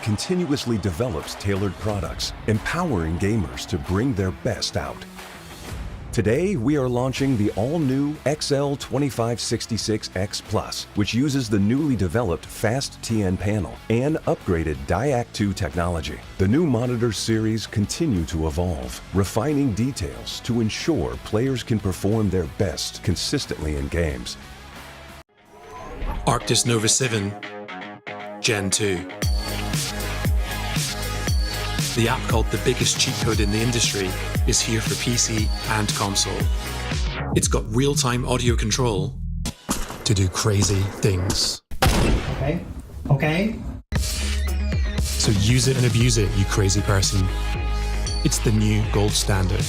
continuously develops tailored products, empowering gamers to bring their best out. Today, we are launching the all-new XL2566X Plus, which uses the newly developed Fast TN panel and upgraded Diac2 technology. The new monitor series continue to evolve, refining details to ensure players can perform their best consistently in games. Arctis Nova 7 Gen 2. The app called the biggest cheat code in the industry is here for PC and console. It's got real-time audio control to do crazy things. Okay. So use it and abuse it, you crazy person. It's the new gold standard.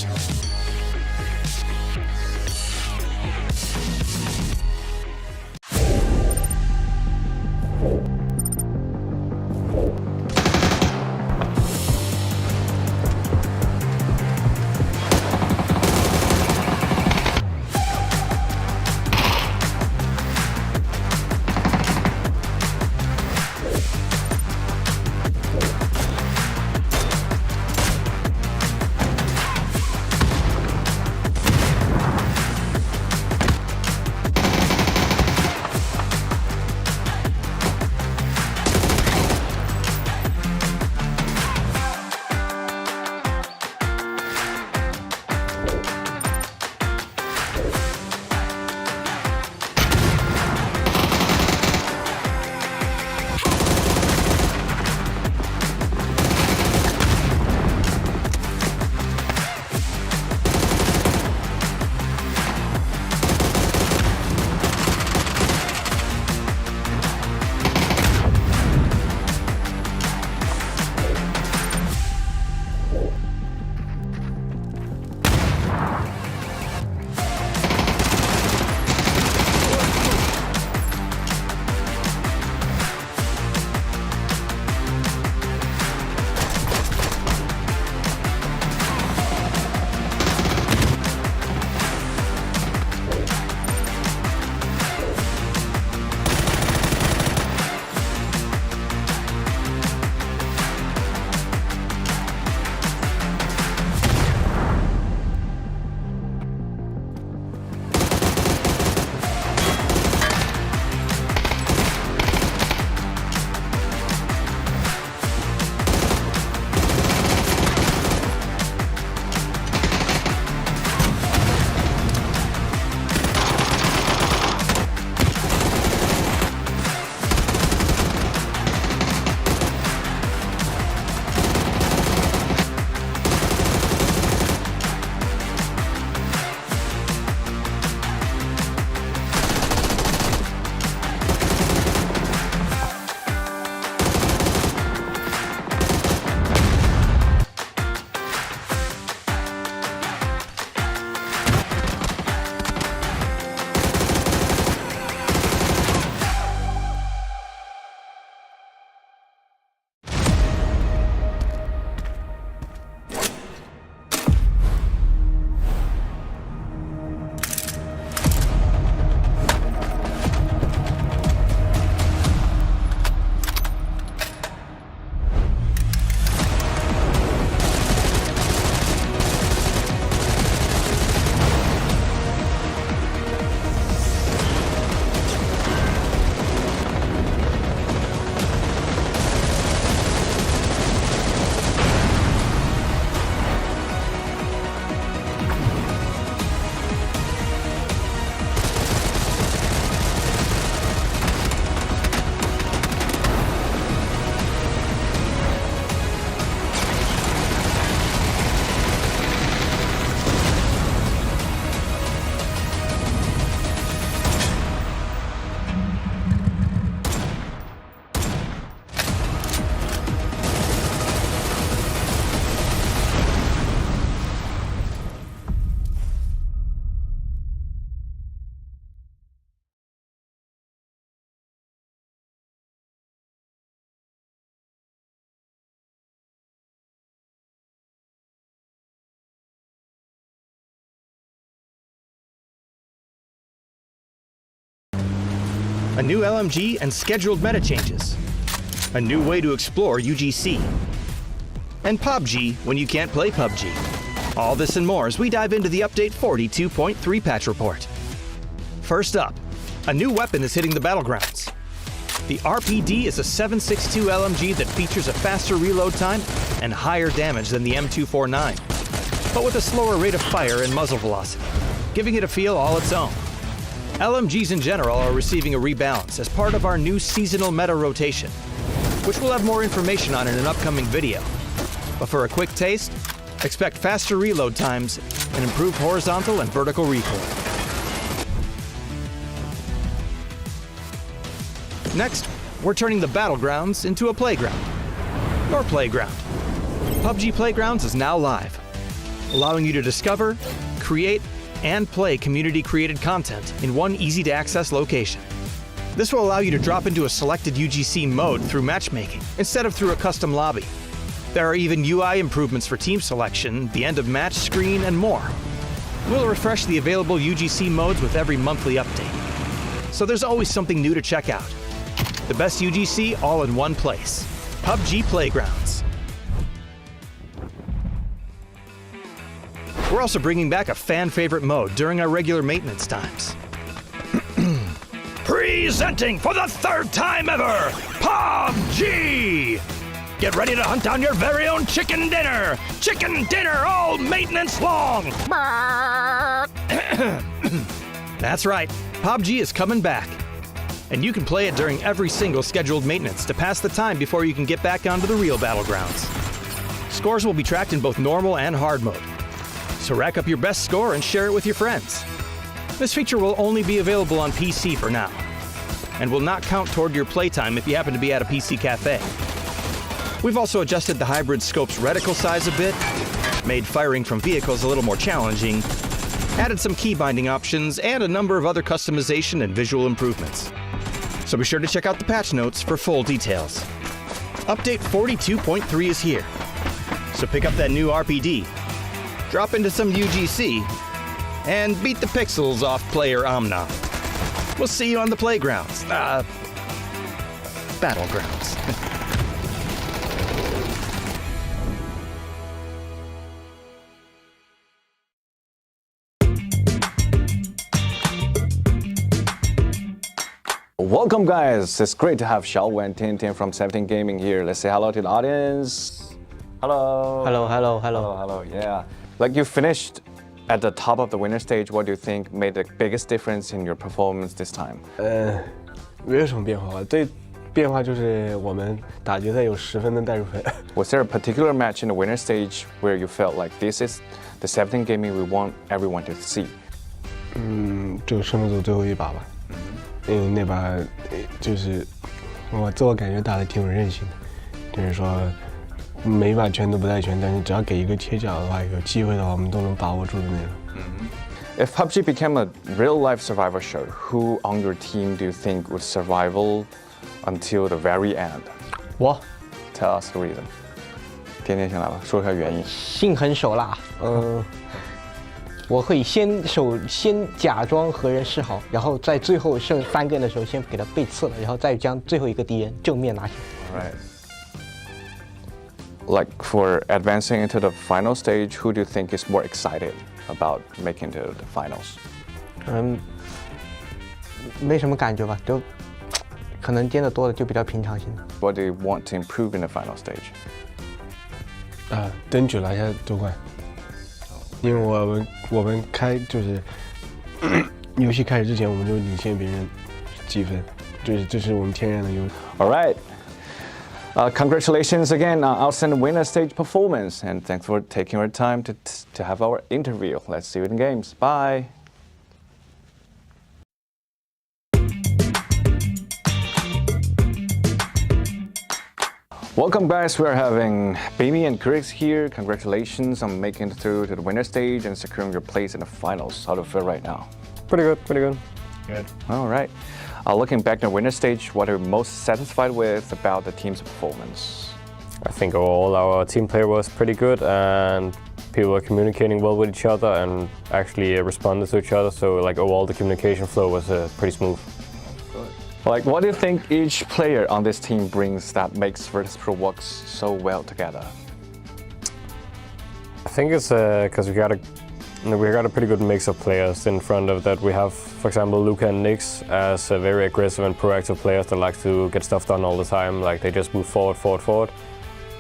a new LMG, and scheduled meta changes. a new way to explore UGC. And PUBG when you can't play PUBG. All this and more as we dive into the Update 42.3 patch report. First up, a new weapon is hitting the battlegrounds. The RPD is a 7.62 LMG that features a faster reload time and higher damage than the M249, but with a slower rate of fire and muzzle velocity, giving it a feel all its own. LMGs in general are receiving a rebalance as part of our new seasonal meta rotation, which we'll have more information on in an upcoming video. But for a quick taste, expect faster reload times and improved horizontal and vertical recoil. Next, we're turning the battlegrounds into a playground. Your playground. PUBG Playgrounds is now live, allowing you to discover, create, and play community-created content in one easy-to-access location. This will allow you to drop into a selected UGC mode through matchmaking, instead of through a custom lobby. There are even UI improvements for team selection, the end-of-match screen, and more. We'll refresh the available UGC modes with every monthly update. So there's always something new to check out. The best UGC all in one place. PUBG Playgrounds. We're also bringing back a fan-favorite mode during our regular maintenance times. Presenting for the third time ever, PUBG! Get ready to hunt down your very own chicken dinner! Chicken dinner all maintenance long! That's right, PUBG is coming back. And you can play it during every single scheduled maintenance to pass the time before you can get back onto the real battlegrounds. Scores will be tracked in both normal and hard mode. So rack up your best score and share it with your friends. This feature will only be available on PC for now, and will not count toward your playtime if you happen to be at a PC cafe. We've also adjusted the hybrid scope's reticle size a bit, made firing from vehicles a little more challenging, added some key binding options, and a number of other customization and visual improvements. So be sure to check out the patch notes for full details. Update 42.3 is here. So pick up that new RPD, drop into some UGC, and beat the pixels off player Omna. We'll see you on the playgrounds. Battlegrounds. Welcome guys, it's great to have Xiaowen and Tintin from 17 Gaming here. Let's say hello to the audience. Hello. Hello, yeah. Like you finished at the top of the winner stage, what do you think made the biggest difference in your performance this time? 没有什么变化吧，最变化就是我们打决赛有10分的代入分。Was there a particular match in the winner stage where you felt like this is the 17 Gaming we want everyone to see? 就胜负组最后一把吧。因为那把就是我自我感觉打得挺有韧性的，就是说每一把拳都不带拳，但是只要给一个切角的话，有机会的话我们都能把握住的那种。If PUBG became a real-life survivor show, who on your team do you think would survive until the very end? 我 Tell us the reason. 天天先来吧，说一下原因。心狠手辣，我会先假装和人示好，然后在最后剩3个人的时候，先给他背刺了，然后再将最后一个敌人正面拿下。Right. Like for advancing into the final stage, who do you think is more excited about making to the finals? 没什么感觉吧，都可能见得多的就比较平常心的。What do you want to improve in the final stage? 争取拿下夺冠。因为我们就是游戏开始之前我们就领先别人几分，这是我们天然的优势。All right. Congratulations again on outstanding winner stage performance, and thanks for taking your time to have our interview. Let's see you in games. Bye. Welcome guys, we are having Bimi and Chris here. Congratulations on making it through to the winner stage and securing your place in the finals. How do you feel right now? Pretty good. Good. All right. Looking back at the winner stage, what are you most satisfied with about the team's performance? I think overall our team play was pretty good and people were communicating well with each other and actually responded to each other. So like overall the communication flow was pretty smooth. Like, what do you think each player on this team brings that makes Virtus.pro work so well together? I think it's because we got a pretty good mix of players in front of that. We have, for example, Luca and Nix as very aggressive and proactive players that like to get stuff done all the time. Like they just move forward.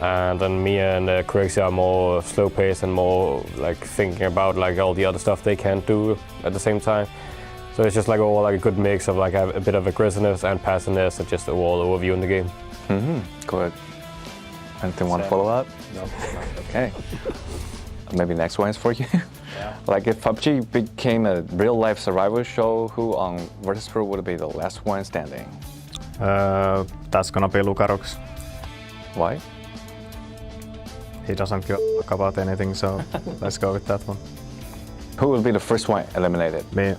And then Mia and Corexia are more slow-paced and more like thinking about like all the other stuff they can't do at the same time. So it's just like all like a good mix of like a bit of aggressiveness and passiveness and just a overall overview in the game. Good. Anything want to follow up? No. Okay. Maybe next one is for you. Yeah. Like if PUBG became a real-life survival show, who on Virtus.pro would be the last one standing? That's gonna be Lucarox. Why? He doesn't give a fuck about anything, so let's go with that one. Who will be the first one eliminated? Me.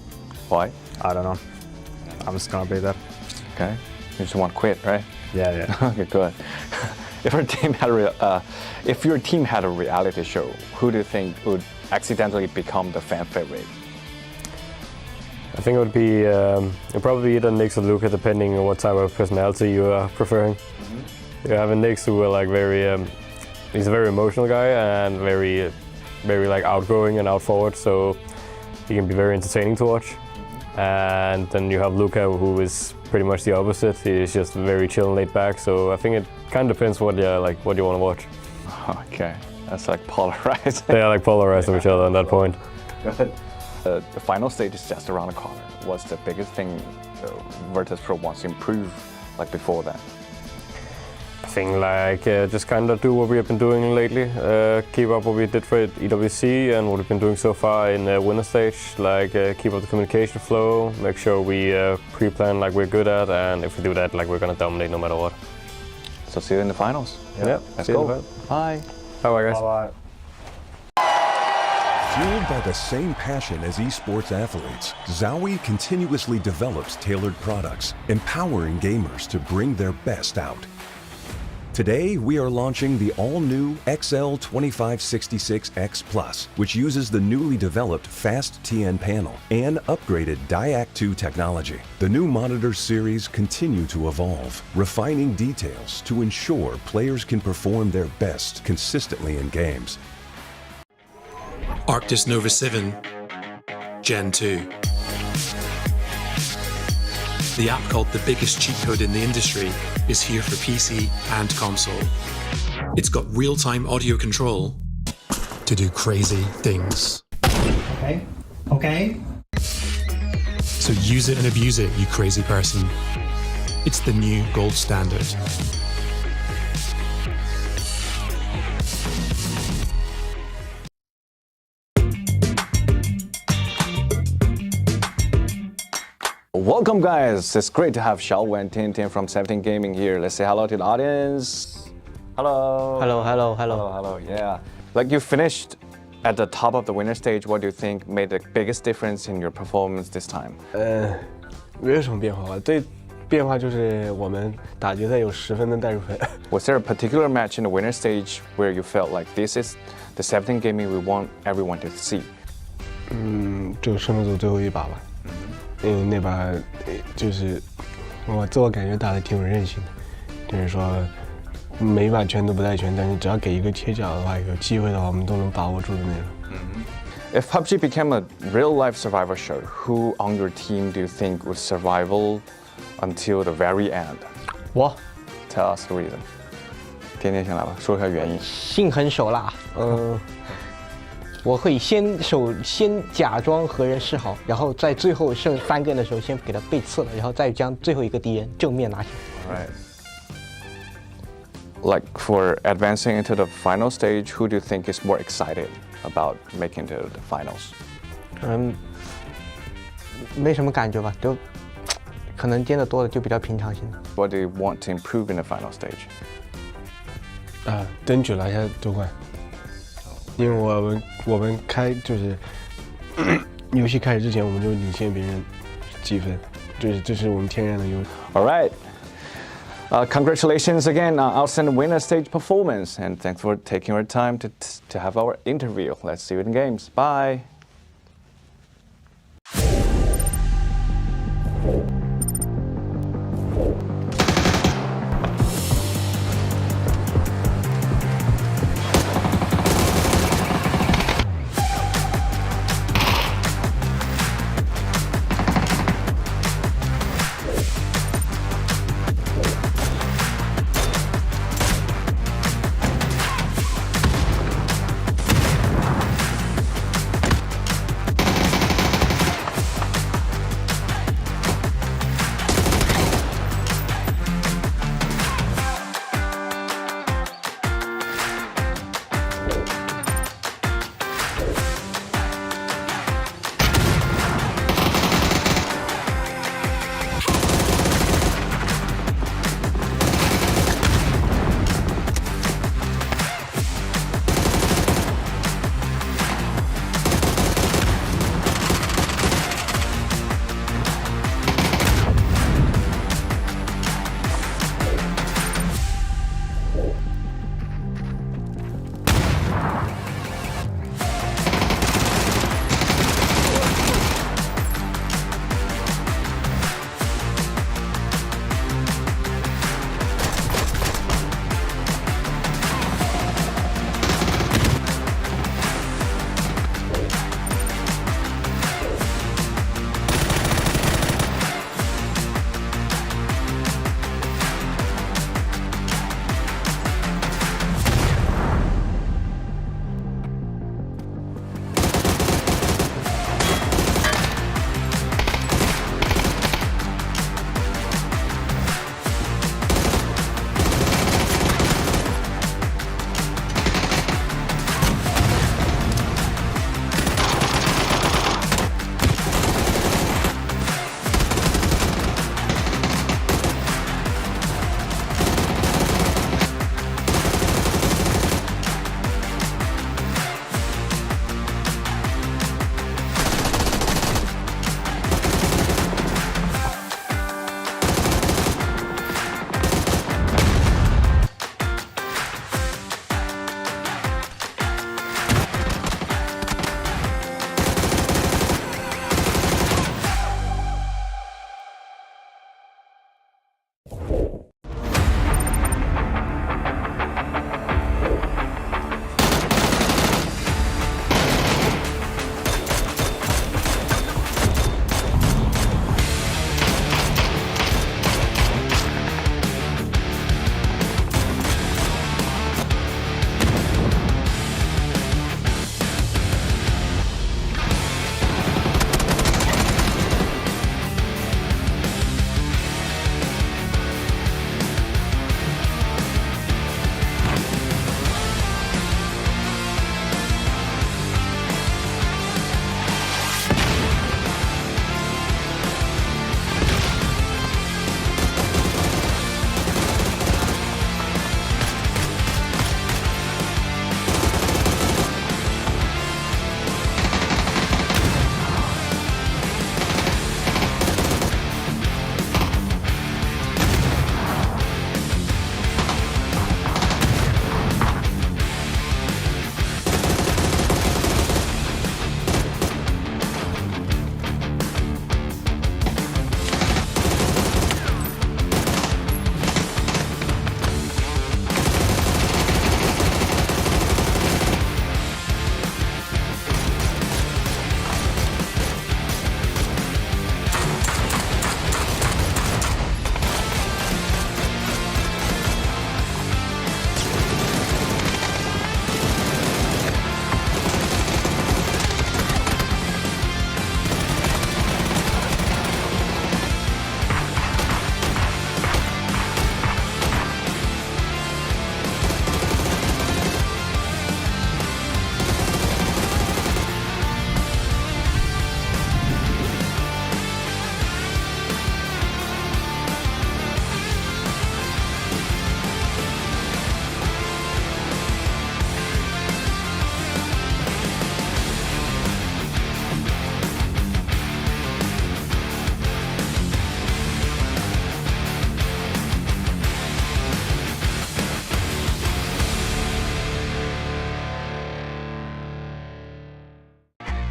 Why? I don't know. I'm just gonna be there. Okay. You just want to quit, right? Yeah. Okay, good. If your team had a reality show, who do you think would accidentally become the fan favorite? I think it would be it'd probably be either Nix or Luca, depending on what type of personality you are preferring. You have a Nix who are like very he's a very emotional guy and very like outgoing and out forward, so he can be very entertaining to watch. And then you have Luca, who is pretty much the opposite. He's just very chill and laid back. So I think it kind of depends what you want to watch. Okay, that's like polarized. They are like polarized of each other on that point. Good. The final stage is just around the corner. What's the biggest thing Virtus.pro wants to improve like before that? I think like just kind of do what we have been doing lately. Keep up what we did for EWC and what we've been doing so far in winner stage. Like keep up the communication flow, make sure we pre-plan like we're good at, and if we do that, like we're gonna dominate no matter what. So see you in the finals. Yeah, let's go. Bye. Bye guys. Bye. Fueled by the same passion as esports athletes, Zowie continuously develops tailored products, empowering gamers to bring their best out. Today, we are launching the all-new XL2566X Plus, which uses the newly developed Fast TN panel and upgraded DIAC2 technology. The new monitor series continue to evolve, refining details to ensure players can perform their best consistently in games. Arctis Nova 7 Gen 2. The app called the biggest cheat code in the industry is here for PC and console. It's got real-time audio control to do crazy things. Okay. So use it and abuse it, you crazy person. It's the new gold standard. Welcome guys, it's great to have Xiaowen and Tintin from 17 Gaming here. Let's say hello to the audience. Hello. Hello. Yeah. Like you finished at the top of the winner stage, what do you think made the biggest difference in your performance this time? 没有什么变化吧，最变化就是我们打决赛有10分的带入分。Was there a particular match in the winner stage where you felt like this is the 17 Gaming we want everyone to see? 就胜负组最后一把吧。那把就是我自我感觉打得挺有韧性的，就是说每一把拳都不带拳，但是只要给一个切角的话，有机会的话，我们都能把握住的那种。If PUBG became a real-life survivor show, who on your team do you think would survive until the very end? 我 Tell us the reason. 天天先来吧，说一下原因。心狠手辣，我会先假装和人示好，然后在最后剩3个人的时候，先给他背刺了，然后再将最后一个敌人正面拿下。Right. Like for advancing into the final stage, who do you think is more excited about making to the finals? 没什么感觉吧，就可能见得多了就比较平常心。What do you want to improve in the final stage? 争取拿下夺冠。因为我们就是游戏开始之前，我们就领先别人几分，这是我们天然的优势。All right. Congratulations again on outstanding winner stage performance, and thanks for taking our time to have our interview. Let's see you in games. Bye.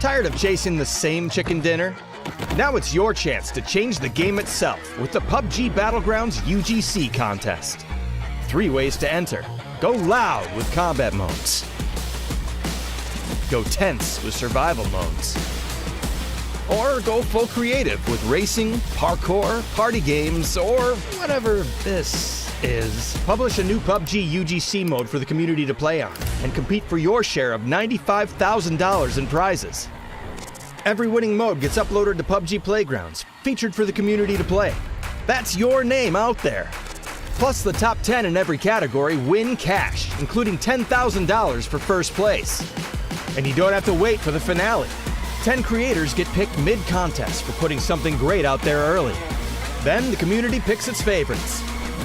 Tired of chasing the same chicken dinner? Now it's your chance to change the game itself with the PUBG Battlegrounds UGC contest. 3 ways to enter. Go loud with combat modes. Go tense with survival modes. Or go full creative with racing, parkour, party games, or whatever this is. Publish a new PUBG UGC mode for the community to play on and compete for your share of $95,000 in prizes. Every winning mode gets uploaded to PUBG Playgrounds, featured for the community to play. That's your name out there. Plus, the top 10 in every category win cash, including $10,000 for first place. And you don't have to wait for the finale. 10 creators get picked mid-contest for putting something great out there early. Then the community picks its favorites.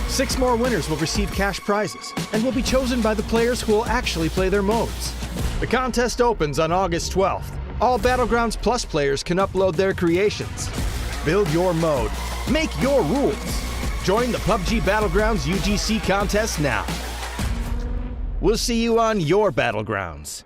6 more winners will receive cash prizes and will be chosen by the players who will actually play their modes. The contest opens on August 12th. All Battlegrounds Plus players can upload their creations. Build your mode. Make your rules. Join the PUBG Battlegrounds UGC contest now. We'll see you on your Battlegrounds.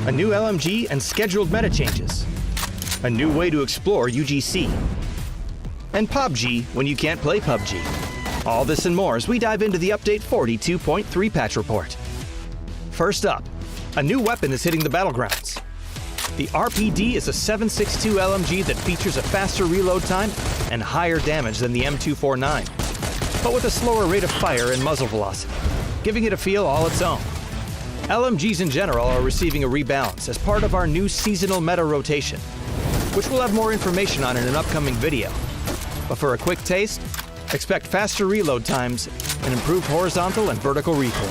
A new LMG and scheduled meta changes. A new way to explore UGC. And PUBG when you can't play PUBG. All this and more as we dive into the Update 42.3 patch report. First up, a new weapon is hitting the battlegrounds. The RPD is a 7.62 LMG that features a faster reload time and higher damage than the M249, but with a slower rate of fire and muzzle velocity, giving it a feel all its own. LMGs in general are receiving a rebalance as part of our new seasonal meta rotation, which we'll have more information on in an upcoming video. But for a quick taste, expect faster reload times and improved horizontal and vertical recoil.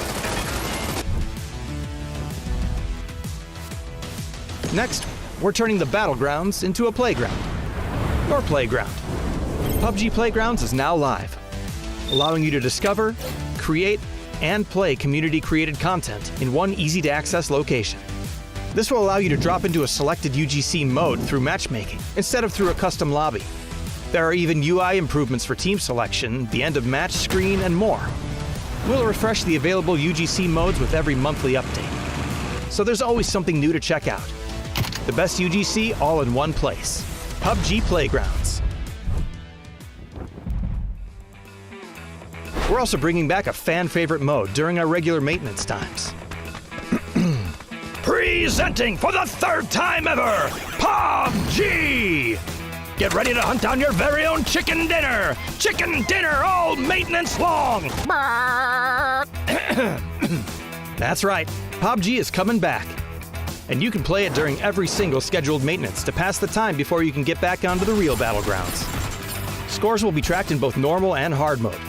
Next, we're turning the battlegrounds into a playground. Your playground. PUBG Playgrounds is now live, allowing you to discover, create, and play community-created content in one easy-to-access location. This will allow you to drop into a selected UGC mode through matchmaking, instead of through a custom lobby. There are even UI improvements for team selection, the end-of-match screen, and more. We'll refresh the available UGC modes with every monthly update, so there's always something new to check out. The best UGC all in one place. PUBG Playgrounds. We're also bringing back a fan-favorite mode during our regular maintenance times. Presenting for the 3rd time ever, PUBG! Get ready to hunt down your very own chicken dinner! Chicken dinner all maintenance long! That's right, PUBG is coming back. And you can play it during every single scheduled maintenance to pass the time before you can get back onto the real battlegrounds. Scores will be tracked in both normal and hard mode.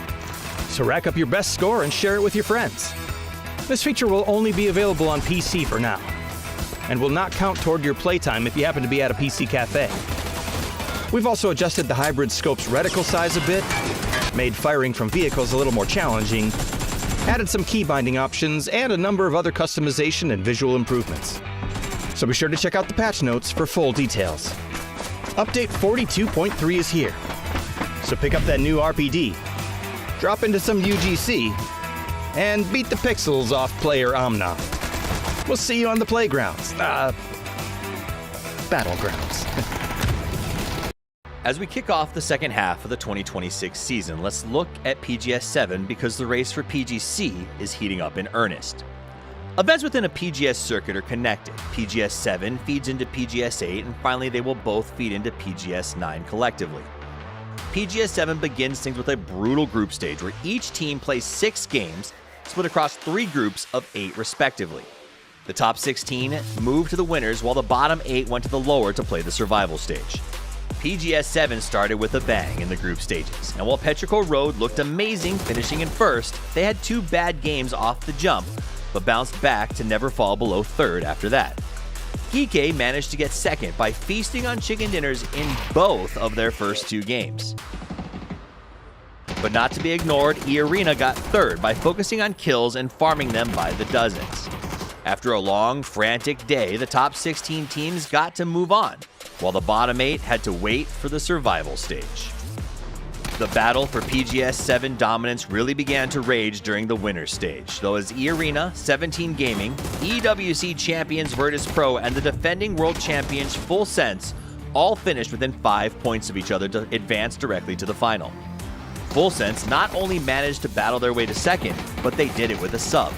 So rack up your best score and share it with your friends. This feature will only be available on PC for now, and will not count toward your playtime if you happen to be at a PC cafe. We've also adjusted the hybrid scope's reticle size a bit, made firing from vehicles a little more challenging, added some key binding options, and a number of other customization and visual improvements. So be sure to check out the patch notes for full details. Update 42.3 is here, so pick up that new RPD, drop into some UGC, and beat the pixels off player Omna. We'll see you on the playgrounds. Battlegrounds. As we kick off the second half of the 2026 season, let's look at PGS 7 because the race for PGC is heating up in earnest. Events within a PGS circuit are connected. PGS 7 feeds into PGS 8, and finally they will both feed into PGS 9 collectively. PGS 7 begins things with a brutal group stage where each team plays 6 games, split across 3 groups of 8 respectively. The top 16 moved to the winners while the bottom 8 went to the lower to play the survival stage. PGS 7 started with a bang in the group stages, and while Petrichor Road looked amazing finishing in first, they had 2 bad games off the jump, but bounced back to never fall below third after that. Geek managed to get second by feasting on chicken dinners in both of their first 2 games. But not to be ignored, E-Arena got third by focusing on kills and farming them by the dozens. After a long, frantic day, the top 16 teams got to move on, while the bottom 8 had to wait for the survival stage. The battle for PGS 7 dominance really began to rage during the winner's stage, though as E-Arena, 17 Gaming, EWC champions Virtus Pro, and the defending world champions Full Sense all finished within 5 points of each other to advance directly to the final. Full Sense not only managed to battle their way to second, but they did it with a sub.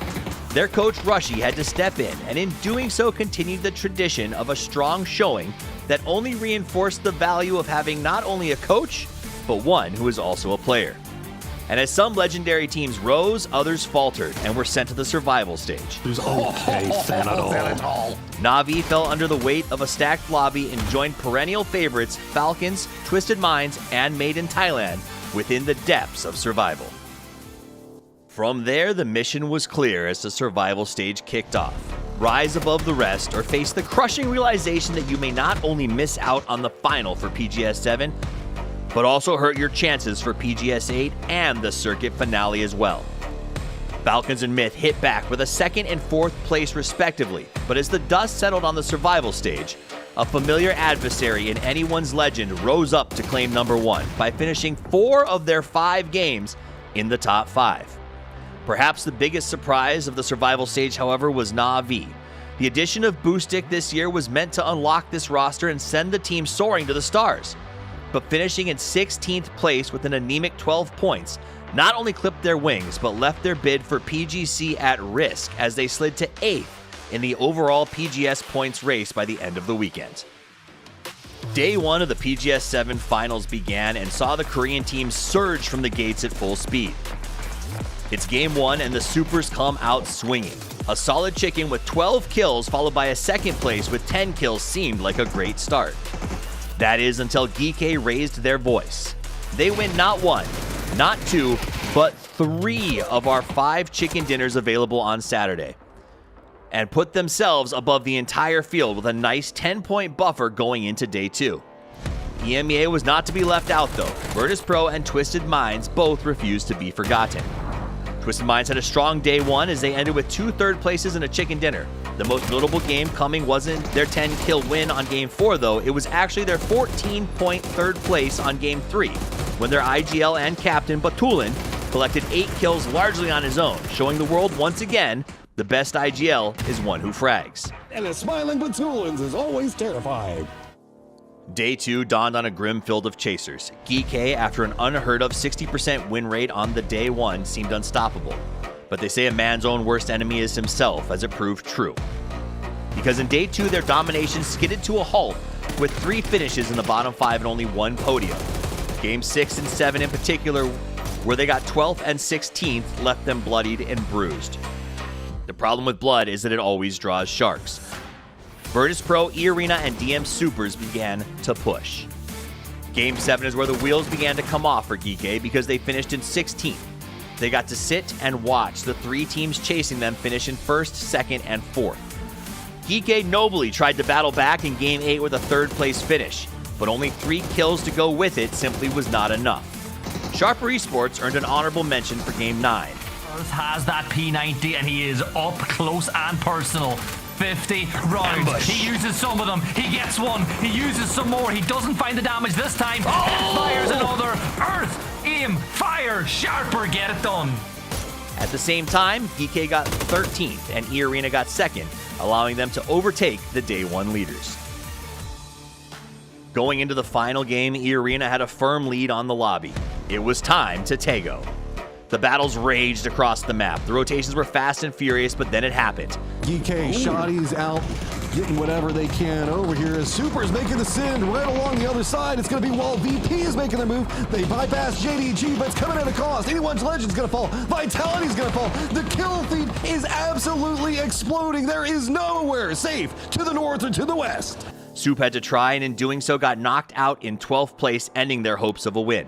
Their coach Rushy had to step in, and in doing so continued the tradition of a strong showing that only reinforced the value of having not only a coach, but one who is also a player. And as some legendary teams rose, others faltered and were sent to the survival stage. Okay, Thanadol. Na'Vi fell under the weight of a stacked lobby and joined perennial favorites Falcons, Twisted Minds, and Made in Thailand within the depths of survival. From there, the mission was clear as the survival stage kicked off. Rise above the rest or face the crushing realization that you may not only miss out on the final for PGS 7, but also hurt your chances for PGS 8 and the circuit finale as well. Falcons and Myth hit back with a 2nd and 4th place respectively, but as the dust settled on the survival stage, a familiar adversary in anyone's legend rose up to claim number 1 by finishing 4 of their 5 games in the top 5. Perhaps the biggest surprise of the survival stage, however, was Na'Vi. The addition of Boostic this year was meant to unlock this roster and send the team soaring to the stars. But finishing in 16th place with an anemic 12 points not only clipped their wings, but left their bid for PGC at risk as they slid to 8th in the overall PGS points race by the end of the weekend. Day 1 of the PGS 7 finals began and saw the Korean team surge from the gates at full speed. It's game 1 and the Supers come out swinging. A solid chicken with 12 kills followed by a 2nd place with 10 kills seemed like a great start. That is until Geek raised their voice. They win not 1, not 2, but 3 of our 5 chicken dinners available on Saturday, and put themselves above the entire field with a nice 10-point buffer going into day 2. EMEA was not to be left out though. Virtus Pro and Twisted Minds both refused to be forgotten. Twisted Minds had a strong day 1 as they ended with 2 third places and a chicken dinner. The most notable game coming wasn't their 10-kill win on game 4 though, it was actually their 14-point third place on game 3, when their IGL and captain Batulin collected 8 kills largely on his own, showing the world once again the best IGL is one who frags. And a smiling Batulins is always terrifying. Day 2 dawned on a grim field of chasers. Geek, after an unheard of 60% win rate on the day 1, seemed unstoppable. But they say a man's own worst enemy is himself, as it proved true. Because in day 2, their domination skidded to a halt with 3 finishes in the bottom 5 and only 1 podium. Game 6 and 7 in particular, where they got 12th and 16th, left them bloodied and bruised. The problem with blood is that it always draws sharks. Virtus Pro, E-Arena, and DM Supers began to push. Game 7 is where the wheels began to come off for Geek because they finished in 16th. They got to sit and watch the 3 teams chasing them finish in 1st, 2nd, and 4th. Geek nobly tried to battle back in Game 8 with a 3rd place finish, but only 3 kills to go with it simply was not enough. Sharper Esports earned an honorable mention for Game 9. Earth has that P90 and he is up close and personal. 50 rounds. Ambush. He uses some of them. He gets one. He uses some more. He doesn't find the damage this time. Fires another. Earth, aim, fire. Sharper, get it done. At the same time, Geek got 13th and E-Arena got 2nd, allowing them to overtake the Day 1 leaders. Going into the final game, E-Arena had a firm lead on the lobby. It was time to Tego. The battles raged across the map. The rotations were fast and furious, but then it happened. GK Shotty's out, getting whatever they can over here as Super's making the send right along the other side. It's going to be while VP is making the move. They bypass JDG, but it's coming at a cost. Anyone's Legend's going to fall. Vitality's going to fall. The kill feed is absolutely exploding. There is nowhere safe to the north or to the west. Soup had to try, and in doing so got knocked out in 12th place, ending their hopes of a win.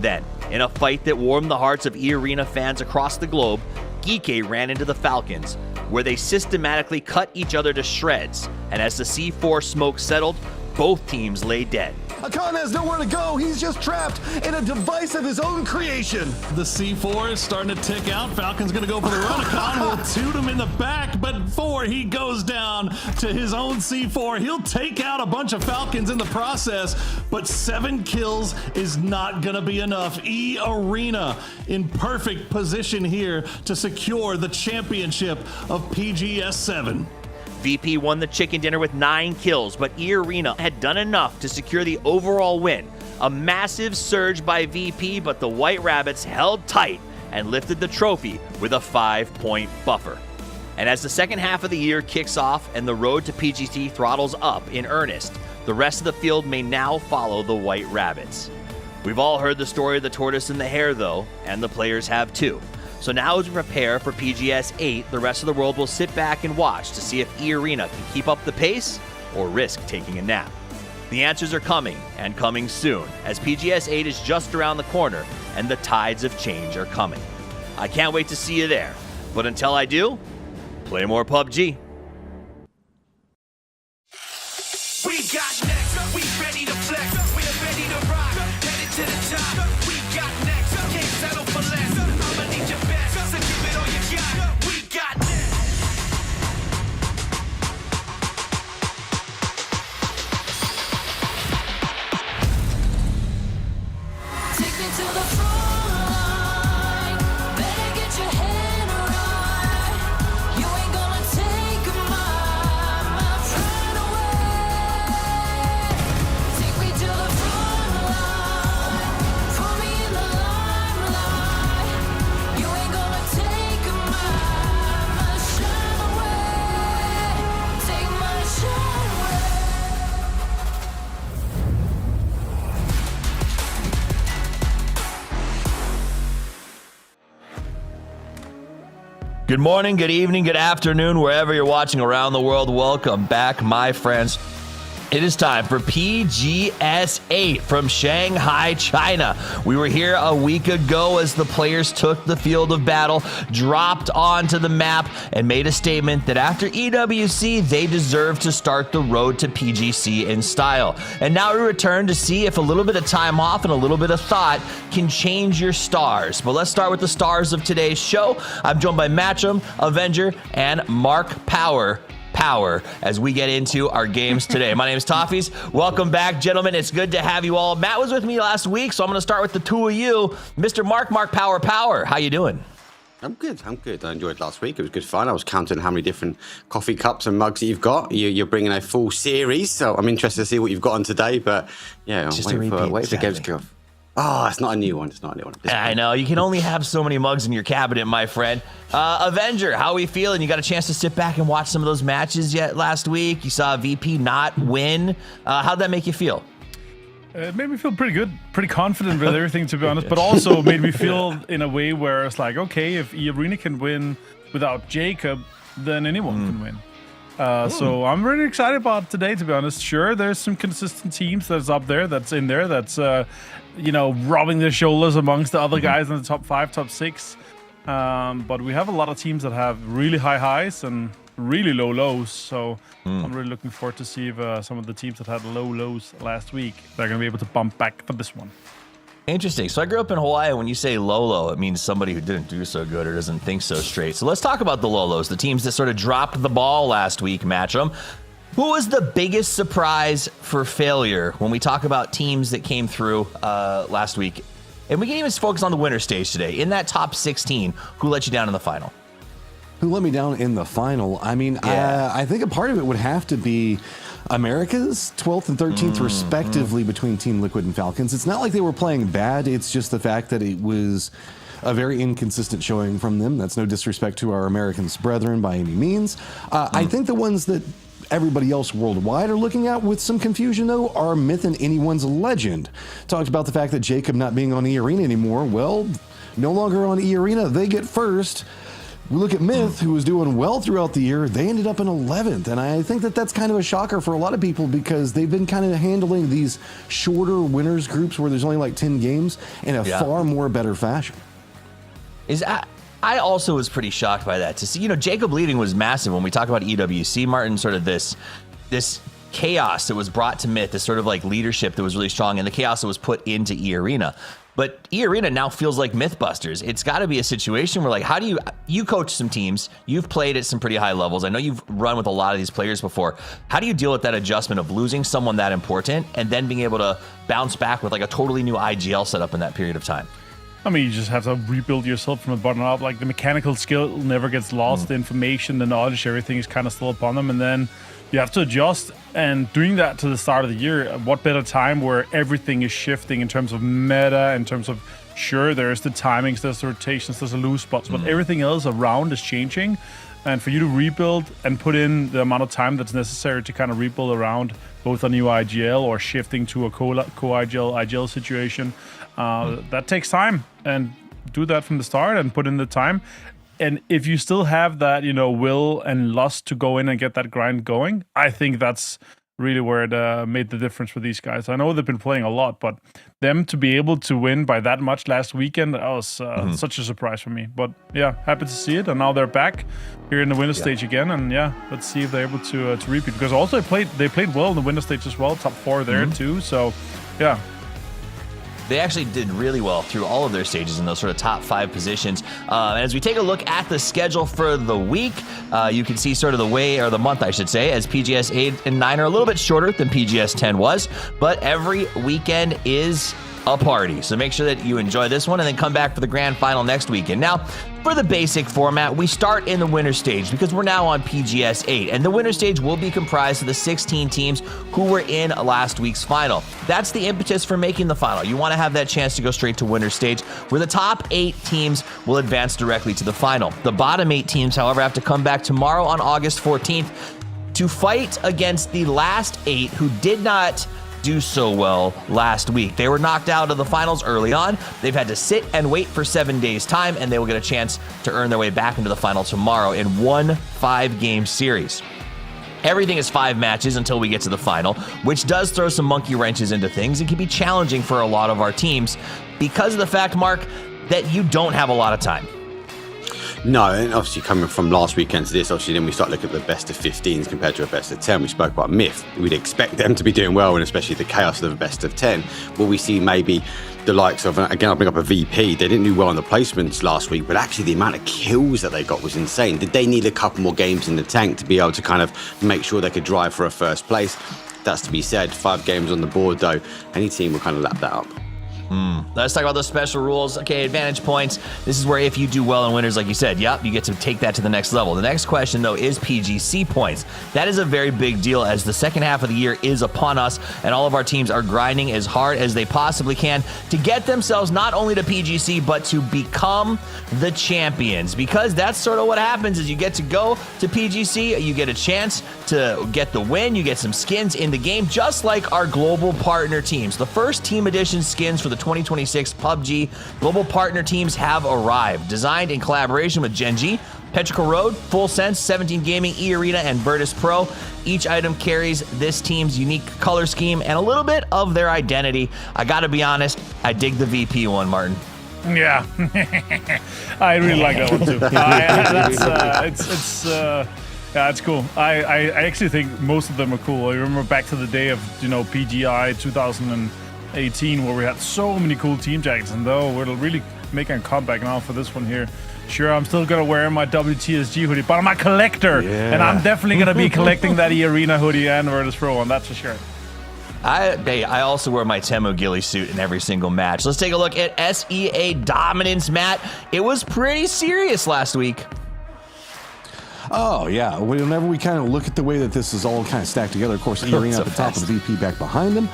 Then, in a fight that warmed the hearts of E-Arena fans across the globe, Geek ran into the Falcons, where they systematically cut each other to shreds, and as the C4 smoke settled, both teams lay dead. Akan has nowhere to go. He's just trapped in a device of his own creation. The C4 is starting to tick out. Falcon's going to go for the run. Akan will toot him in the back, but before he goes down to his own C4, he'll take out a bunch of Falcons in the process, but 7 kills is not going to be enough. E-Arena in perfect position here to secure the championship of PGS 7. VP won the chicken dinner with 9 kills, but E-Arena had done enough to secure the overall win. A massive surge by VP, but the White Rabbits held tight and lifted the trophy with a 5-point buffer. And as the second half of the year kicks off and the road to PGC throttles up in earnest, the rest of the field may now follow the White Rabbits. We've all heard the story of the tortoise and the hare, though, and the players have too. So now as we prepare for PGS 8, the rest of the world will sit back and watch to see if E-Arena can keep up the pace or risk taking a nap. The answers are coming, and coming soon, as PGS 8 is just around the corner and the tides of change are coming. I can't wait to see you there, but until I do, play more PUBG. We got next, we ready to flex, we're ready to rock, headed to the top. We got next, can't settle for less. I'ma need your best, so give it all you got. We got next. Take me to the front line. Better get your head right. You ain't gonna take my pride away. Take me to the front line. Put me in the limelight. You ain't gonna take my shine away. Take my shine away. Good morning, good evening, good afternoon, wherever you're watching around the world. Welcome back, my friends. It is time for PGS 8 from Shanghai, China. We were here a week ago as the players took the field of battle, dropped onto the map, and made a statement that after EWC, they deserve to start the road to PGC in style. And now we return to see if a little bit of time off and a little bit of thought can change your stars. But let's start with the stars of today's show. I'm joined by Matcham, Avenger, and Mark Power as we get into our games today. My name is Toffees. Welcome back, gentlemen. It's good to have you all. Matt was with me last week, so I'm going to start with the two of you. Mr. Mark Power. How you doing? I'm good. I enjoyed last week. It was good fun. I was counting how many different coffee cups and mugs that you've got. You're bringing a full series, so I'm interested to see what you've got on today. But yeah, I'm waiting for games to kick off. Oh, it's not a new one. It's not a new one. I know. You can only have so many mugs in your cabinet, my friend. Avenger, how are we feeling? You got a chance to sit back and watch some of those matches yet last week? You saw VP not win. How'd that make you feel? It made me feel pretty good, pretty confident with everything, to be honest, but also made me feel in a way where it's like, okay, if Arena can win without Jacob, then anyone can win. So I'm really excited about today, to be honest. Sure, there's some consistent teams that's up there, that's in there, that's, rubbing their shoulders amongst the other guys in the top 5, top 6. But we have a lot of teams that have really high highs and really low lows. So I'm really looking forward to see if some of the teams that had low lows last week, they're going to be able to bump back for this one. Interesting. So I grew up in Hawaii. When you say low, it means somebody who didn't do so good or doesn't think so straight. So let's talk about the lows, the teams that sort of dropped the ball last week, Match'em. Who was the biggest surprise for failure when we talk about teams that came through last week? And we can even focus on the winner stage today. In that top 16, who let you down in the final? Who let me down in the final? I mean, I think a part of it would have to be America's 12th and 13th respectively between Team Liquid and Falcons. It's not like they were playing bad. It's just the fact that it was a very inconsistent showing from them. That's no disrespect to our Americans brethren by any means. I think the ones that everybody else worldwide are looking at with some confusion, though, are Myth and Anyone's Legend. Talked about the fact that Jacob not being on E-Arena anymore. Well, no longer on E-Arena. They get first. We look at Myth, who was doing well throughout the year. They ended up in 11th, and I think that that's kind of a shocker for a lot of people because they've been kind of handling these shorter winners groups where there's only like 10 games in a far more better fashion. I also was pretty shocked by that. To see, Jacob leading was massive when we talk about EWC, Martin, sort of this chaos that was brought to Myth, this sort of like leadership that was really strong, and the chaos that was put into E-Arena. But E-Arena now feels like Mythbusters. It's got to be a situation where, like, how do you coach some teams, you've played at some pretty high levels. I know you've run with a lot of these players before. How do you deal with that adjustment of losing someone that important and then being able to bounce back with like a totally new IGL setup in that period of time? I mean, you just have to rebuild yourself from the bottom up. Like, the mechanical skill never gets lost. The information, the knowledge, everything is kind of still upon them. And then you have to adjust. And doing that to the start of the year, what better time where everything is shifting in terms of meta, in terms of, sure, there's the timings, there's the rotations, there's the loose spots, but everything else around is changing. And for you to rebuild and put in the amount of time that's necessary to kind of rebuild around both a new IGL or shifting to a co-IGL situation, that takes time. And do that from the start and put in the time. And if you still have that, will and lust to go in and get that grind going, I think that's really where it made the difference for these guys. I know they've been playing a lot, but them to be able to win by that much last weekend, that was such a surprise for me. But yeah, happy to see it. And now they're back here in the winner stage again. And yeah, let's see if they're able to repeat. Because also they played well in the winner stage as well, top 4 there too. So yeah. They actually did really well through all of their stages in those sort of top 5 positions. And as we take a look at the schedule for the week, you can see sort of the month, I should say, as PGS 8 and 9 are a little bit shorter than PGS 10 was, but every weekend is a party. So make sure that you enjoy this one and then come back for the grand final next weekend. Now, for the basic format, we start in the winner stage because we're now on PGS 8, and the winner stage will be comprised of the 16 teams who were in last week's final. That's the impetus for making the final. You want to have that chance to go straight to winner stage, where the top 8 teams will advance directly to the final. The bottom 8 teams, however, have to come back tomorrow on August 14th to fight against the last 8 who did not do so well last week. They were knocked out of the finals early on. They've had to sit and wait for 7 days' time, and they will get a chance to earn their way back into the final tomorrow in one 5-game series. Everything is 5 matches until we get to the final, which does throw some monkey wrenches into things and can be challenging for a lot of our teams because of the fact, Mark, that you don't have a lot of time. No, and obviously coming from last weekend to this, obviously then we start looking at the best of 15s compared to a best of 10. We spoke about Myth. We'd expect them to be doing well, and especially the chaos of a best of 10. Will we see maybe the likes of, again, I'll bring up a VP. They didn't do well on the placements last week, but actually the amount of kills that they got was insane. Did they need a couple more games in the tank to be able to kind of make sure they could drive for a first place? That's to be said. 5 games on the board, though. Any team will kind of lap that up. Let's talk about those special rules. Okay, advantage points. This is where if you do well in winners, like you said, yep, you get to take that to the next level. The next question, though, is PGC points. That is a very big deal as the second half of the year is upon us, and all of our teams are grinding as hard as they possibly can to get themselves not only to PGC, but to become the champions. Because that's sort of what happens is you get to go to PGC, you get a chance to get the win, you get some skins in the game, just like our global partner teams. The first team edition skins for the 2026 PUBG Global Partner teams have arrived. Designed in collaboration with Genji, Petrichor Road, Full Sense, 17 Gaming, E-Arena, and Virtus Pro. Each item carries this team's unique color scheme and a little bit of their identity. I gotta be honest, I dig the VP one, Martin. Yeah, I really like that one too. Yeah, it's cool. I actually think most of them are cool. I remember back to the day of PGI 2018 where we had so many cool team jackets, and though we're really making a comeback now for this one here. Sure, I'm still gonna wear my WTSG hoodie, but I'm a collector, and I'm definitely gonna be collecting that E-Arena hoodie and Virtus Pro one. That's for sure. I also wear my Temu ghillie suit in every single match. Let's take a look at SEA dominance, Matt. It was pretty serious last week. Oh, yeah. Whenever we kind of look at the way that this is all kind of stacked together, of course, E-Arena at the top of the VP back behind him.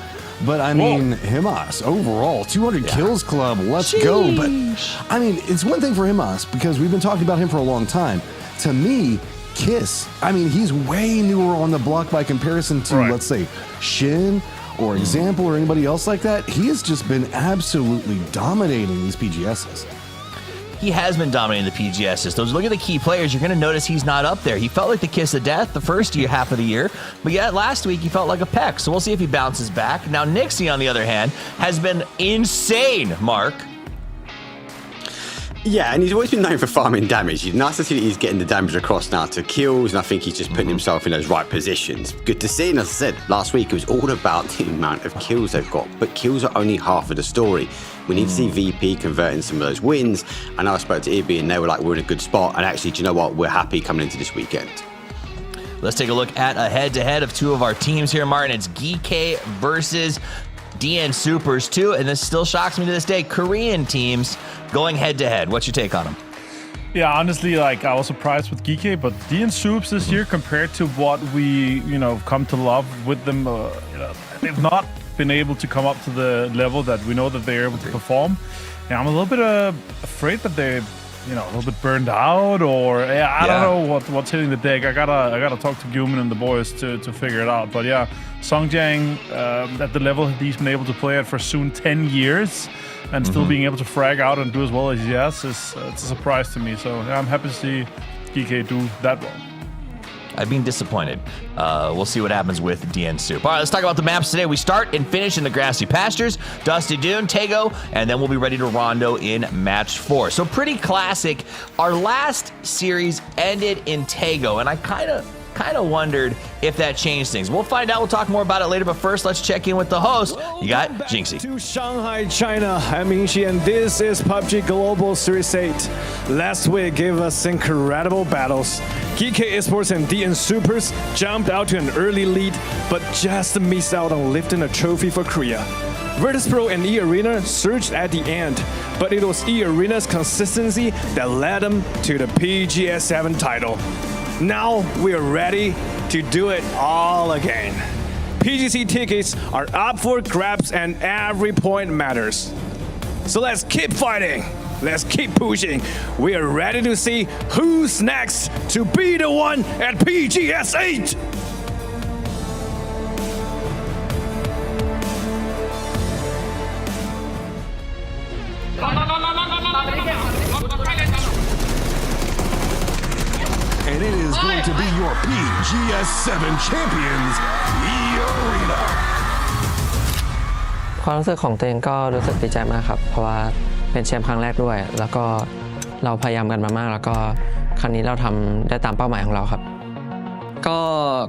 But, I mean, Himas, overall, 200 kills club, let's go. But, I mean, it's one thing for Himas, because we've been talking about him for a long time. To me, Kiss, I mean, he's way newer on the block by comparison to, let's say, Shin or Example or anybody else like that. He has just been absolutely dominating these PGSs. He has been dominating the PGSs. Those look at the key players, you're going to notice he's not up there. He felt like the kiss of death the first half of the year, but yet last week he felt like a peck. So we'll see if he bounces back. Now Nixie, on the other hand, has been insane, Mark. Yeah, and he's always been known for farming damage. It's nice to see that he's getting the damage across now to kills, and I think he's just putting himself in those right positions. Good to see, and as I said, last week it was all about the amount of kills they've got, but kills are only half of the story. We need to see VP converting some of those wins. I know I spoke to Ibi and they were like, we're in a good spot, and actually, do you know what? We're happy coming into this weekend. Let's take a look at a head-to-head of two of our teams here, Martin. It's GK versus DN Supers 2, and this still shocks me to this day. Korean teams going head-to-head. What's your take on them? Yeah, honestly, I was surprised with GK, but DN Supes this year, compared to what we, come to love with them, they've not been able to come up to the level that we know that they're able to perform. And I'm a little bit afraid that they're, a little bit burned out, or I don't know what's hitting the deck. I gotta talk to Guman and the boys to figure it out. But yeah, Songjang at the level he's been able to play at for soon 10 years, and still being able to frag out and do as well as he has it's a surprise to me. So yeah, I'm happy to see GK do that well. I've been disappointed. We'll see what happens with DN Soup. All right, let's talk about the maps today. We start and finish in the Grassy Pastures, Dusty Dune, Tego, and then we'll be ready to Rondo in match 4. So pretty classic. Our last series ended in Tego, and I kind of wondered if that changed things. We'll find out. We'll talk more about it later, but first, let's check in with the host. You got Jinxie. To Shanghai, China. I'm Yingxi, and this is PUBG Global Series 8. Last week gave us incredible battles. GK Esports and DN Supers jumped out to an early lead, but just missed out on lifting a trophy for Korea. Virtus Pro and E-Arena surged at the end, but it was E-Arena's consistency that led them to the PGS7 title. Now we're ready to do it all again. PGC tickets are up for grabs and every point matters. So let's keep fighting. Let's keep pushing. We are ready to see who's next to be the one at PGS 8. And it is going to be your PGS7 champions, E-Arena. ความรู้สึกของตัวเองก็รู้สึกดีใจมากครับเพราะว่าเป็นแชมป์ครั้งแรกด้วยแล้วก็เราพยายามกันมามากแล้วก็ครั้งนี้เราทำได้ตามเป้าหมายของเราครับก็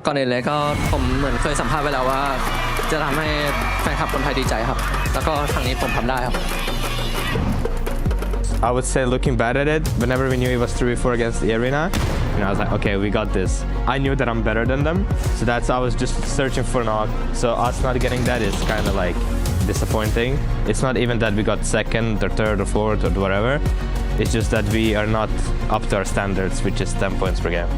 ก่อนอื่นเลยก็ผมเหมือนเคยสัมภาษณ์ไปแล้วว่าจะทำให้แฟนคลับคนไทยดีใจครับแล้วก็ครั้งนี้ผมทำได้ครับ I would say looking back at it, whenever we knew it was 3v4 against the Arena, I was like, okay, we got this. I knew that I'm better than them, so I was just searching for knock. So us not getting that is kind of like disappointing. It's not even that we got second or third or fourth or whatever. It's just that we are not up to our standards, which is 10 points per game.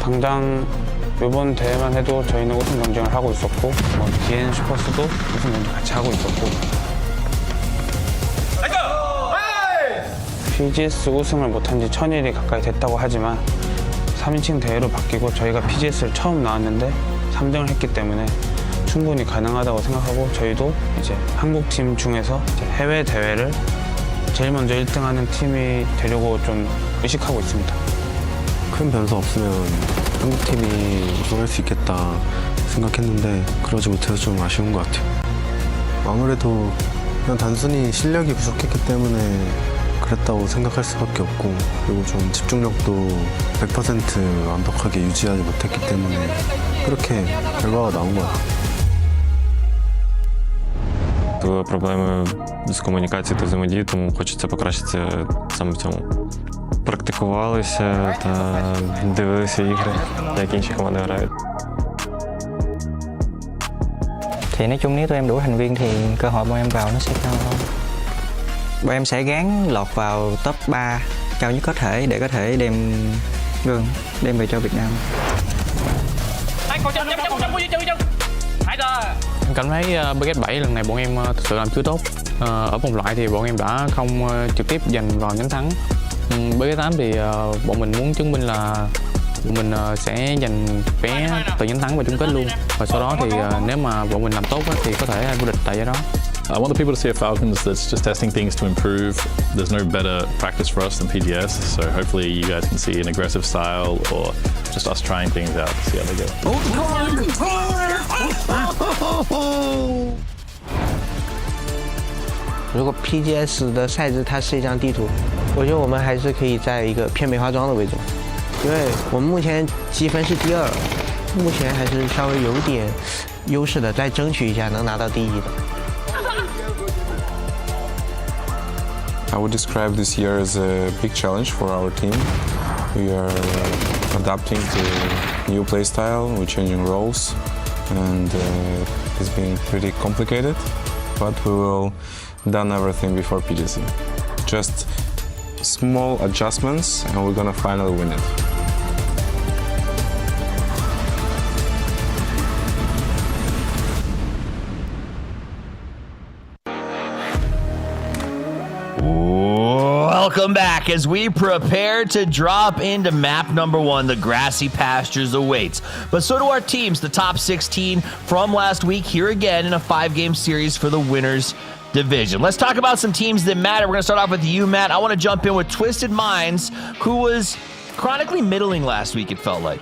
당장 이번 대회만 해도 저희는 우승 경쟁을 하고 있었고 DN 슈퍼스도 우승 경쟁 같이 하고 있었고 PGS 우승을 못한 지 1000일이 가까이 됐다고 하지만 3인칭 대회로 바뀌고 저희가 PGS를 처음 나왔는데 3등을 했기 때문에 충분히 가능하다고 생각하고 저희도 이제 한국 팀 중에서 이제 해외 대회를 제일 먼저 1등하는 팀이 되려고 좀 의식하고 있습니다. 큰 변수 없으면 한국팀이 우승할 수 있겠다 생각했는데 그러지 못해서 좀 아쉬운 것 같아요. 아무래도 그냥 단순히 실력이 부족했기 때문에 그랬다고 생각할 수밖에 없고 그리고 좀 집중력도 100% 완벽하게 유지하지 못했기 때문에 그렇게 결과가 나온 것 같아요. Проблеми з комунікацією та взаємодією, тому хочеться покращити саме в цьому. Практикувалися та дивилися ігри, як інші команди грають. Thì nói chung nếu tụi em đủ thành viên thì cơ hội bọn em vào nó sẽ cao hơn. Bọn em sẽ gắng lọt vào top 3 cao nhất có thể để có thể đem về cho Việt Nam. Em cảm thấy Bucket 7 lần này bọn em thực sự làm chưa tốt. Ở vòng loại thì bọn em đã không trực tiếp giành vào nhánh thắng. Bucket 8 thì bọn mình muốn chứng minh là bọn mình sẽ giành vé từ nhánh thắng và chung kết luôn. Và sau đó thì nếu mà bọn mình làm tốt thì có thể vô địch tại giải đó. I want the people to see a Falcons that's just testing things to improve. There's no better practice for us than PGS, so hopefully you guys can see an aggressive style or just us trying things out to see how they go. Oh, 如果 PGS 的赛制它是一张地图，我觉得我们还是可以在一个偏梅花桩的位置，因为我们目前积分是第2，目前还是稍微有点优势的，再争取一下能拿到第1的。I would describe this year as a big challenge for our team. We are adapting to new play style, we're changing roles, and it's been pretty complicated, but we will done everything before PGC. Just small adjustments and we're gonna finally win it. Welcome back as we prepare to drop into map number 1. The grassy pastures awaits. But so do our teams, the top 16 from last week, here again in a 5-game series for the winners division. Let's talk about some teams that matter. We're going to start off with you, Matt. I want to jump in with Twisted Minds, who was chronically middling last week, it felt like.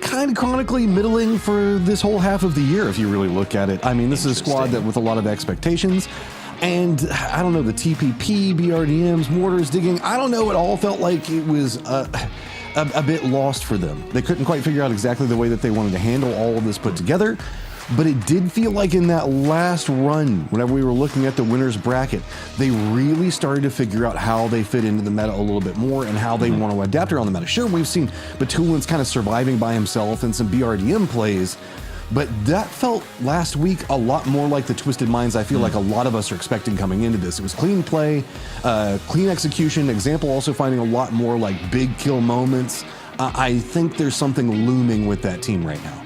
Kind of chronically middling for this whole half of the year, if you really look at it. I mean, this is a squad that with a lot of expectations. And I don't know, the TPP, BRDMs, mortars, digging, I don't know, it all felt like it was a bit lost for them. They couldn't quite figure out exactly the way that they wanted to handle all of this put together. But it did feel like in that last run, whenever we were looking at the winner's bracket, they really started to figure out how they fit into the meta a little bit more and how they want to adapt around the meta. Sure, we've seen Batulins kind of surviving by himself and some BRDM plays, but that felt last week a lot more like the Twisted Minds I feel like a lot of us are expecting coming into this. It was clean play, clean execution, example also finding a lot more like big kill moments. I think there's something looming with that team right now.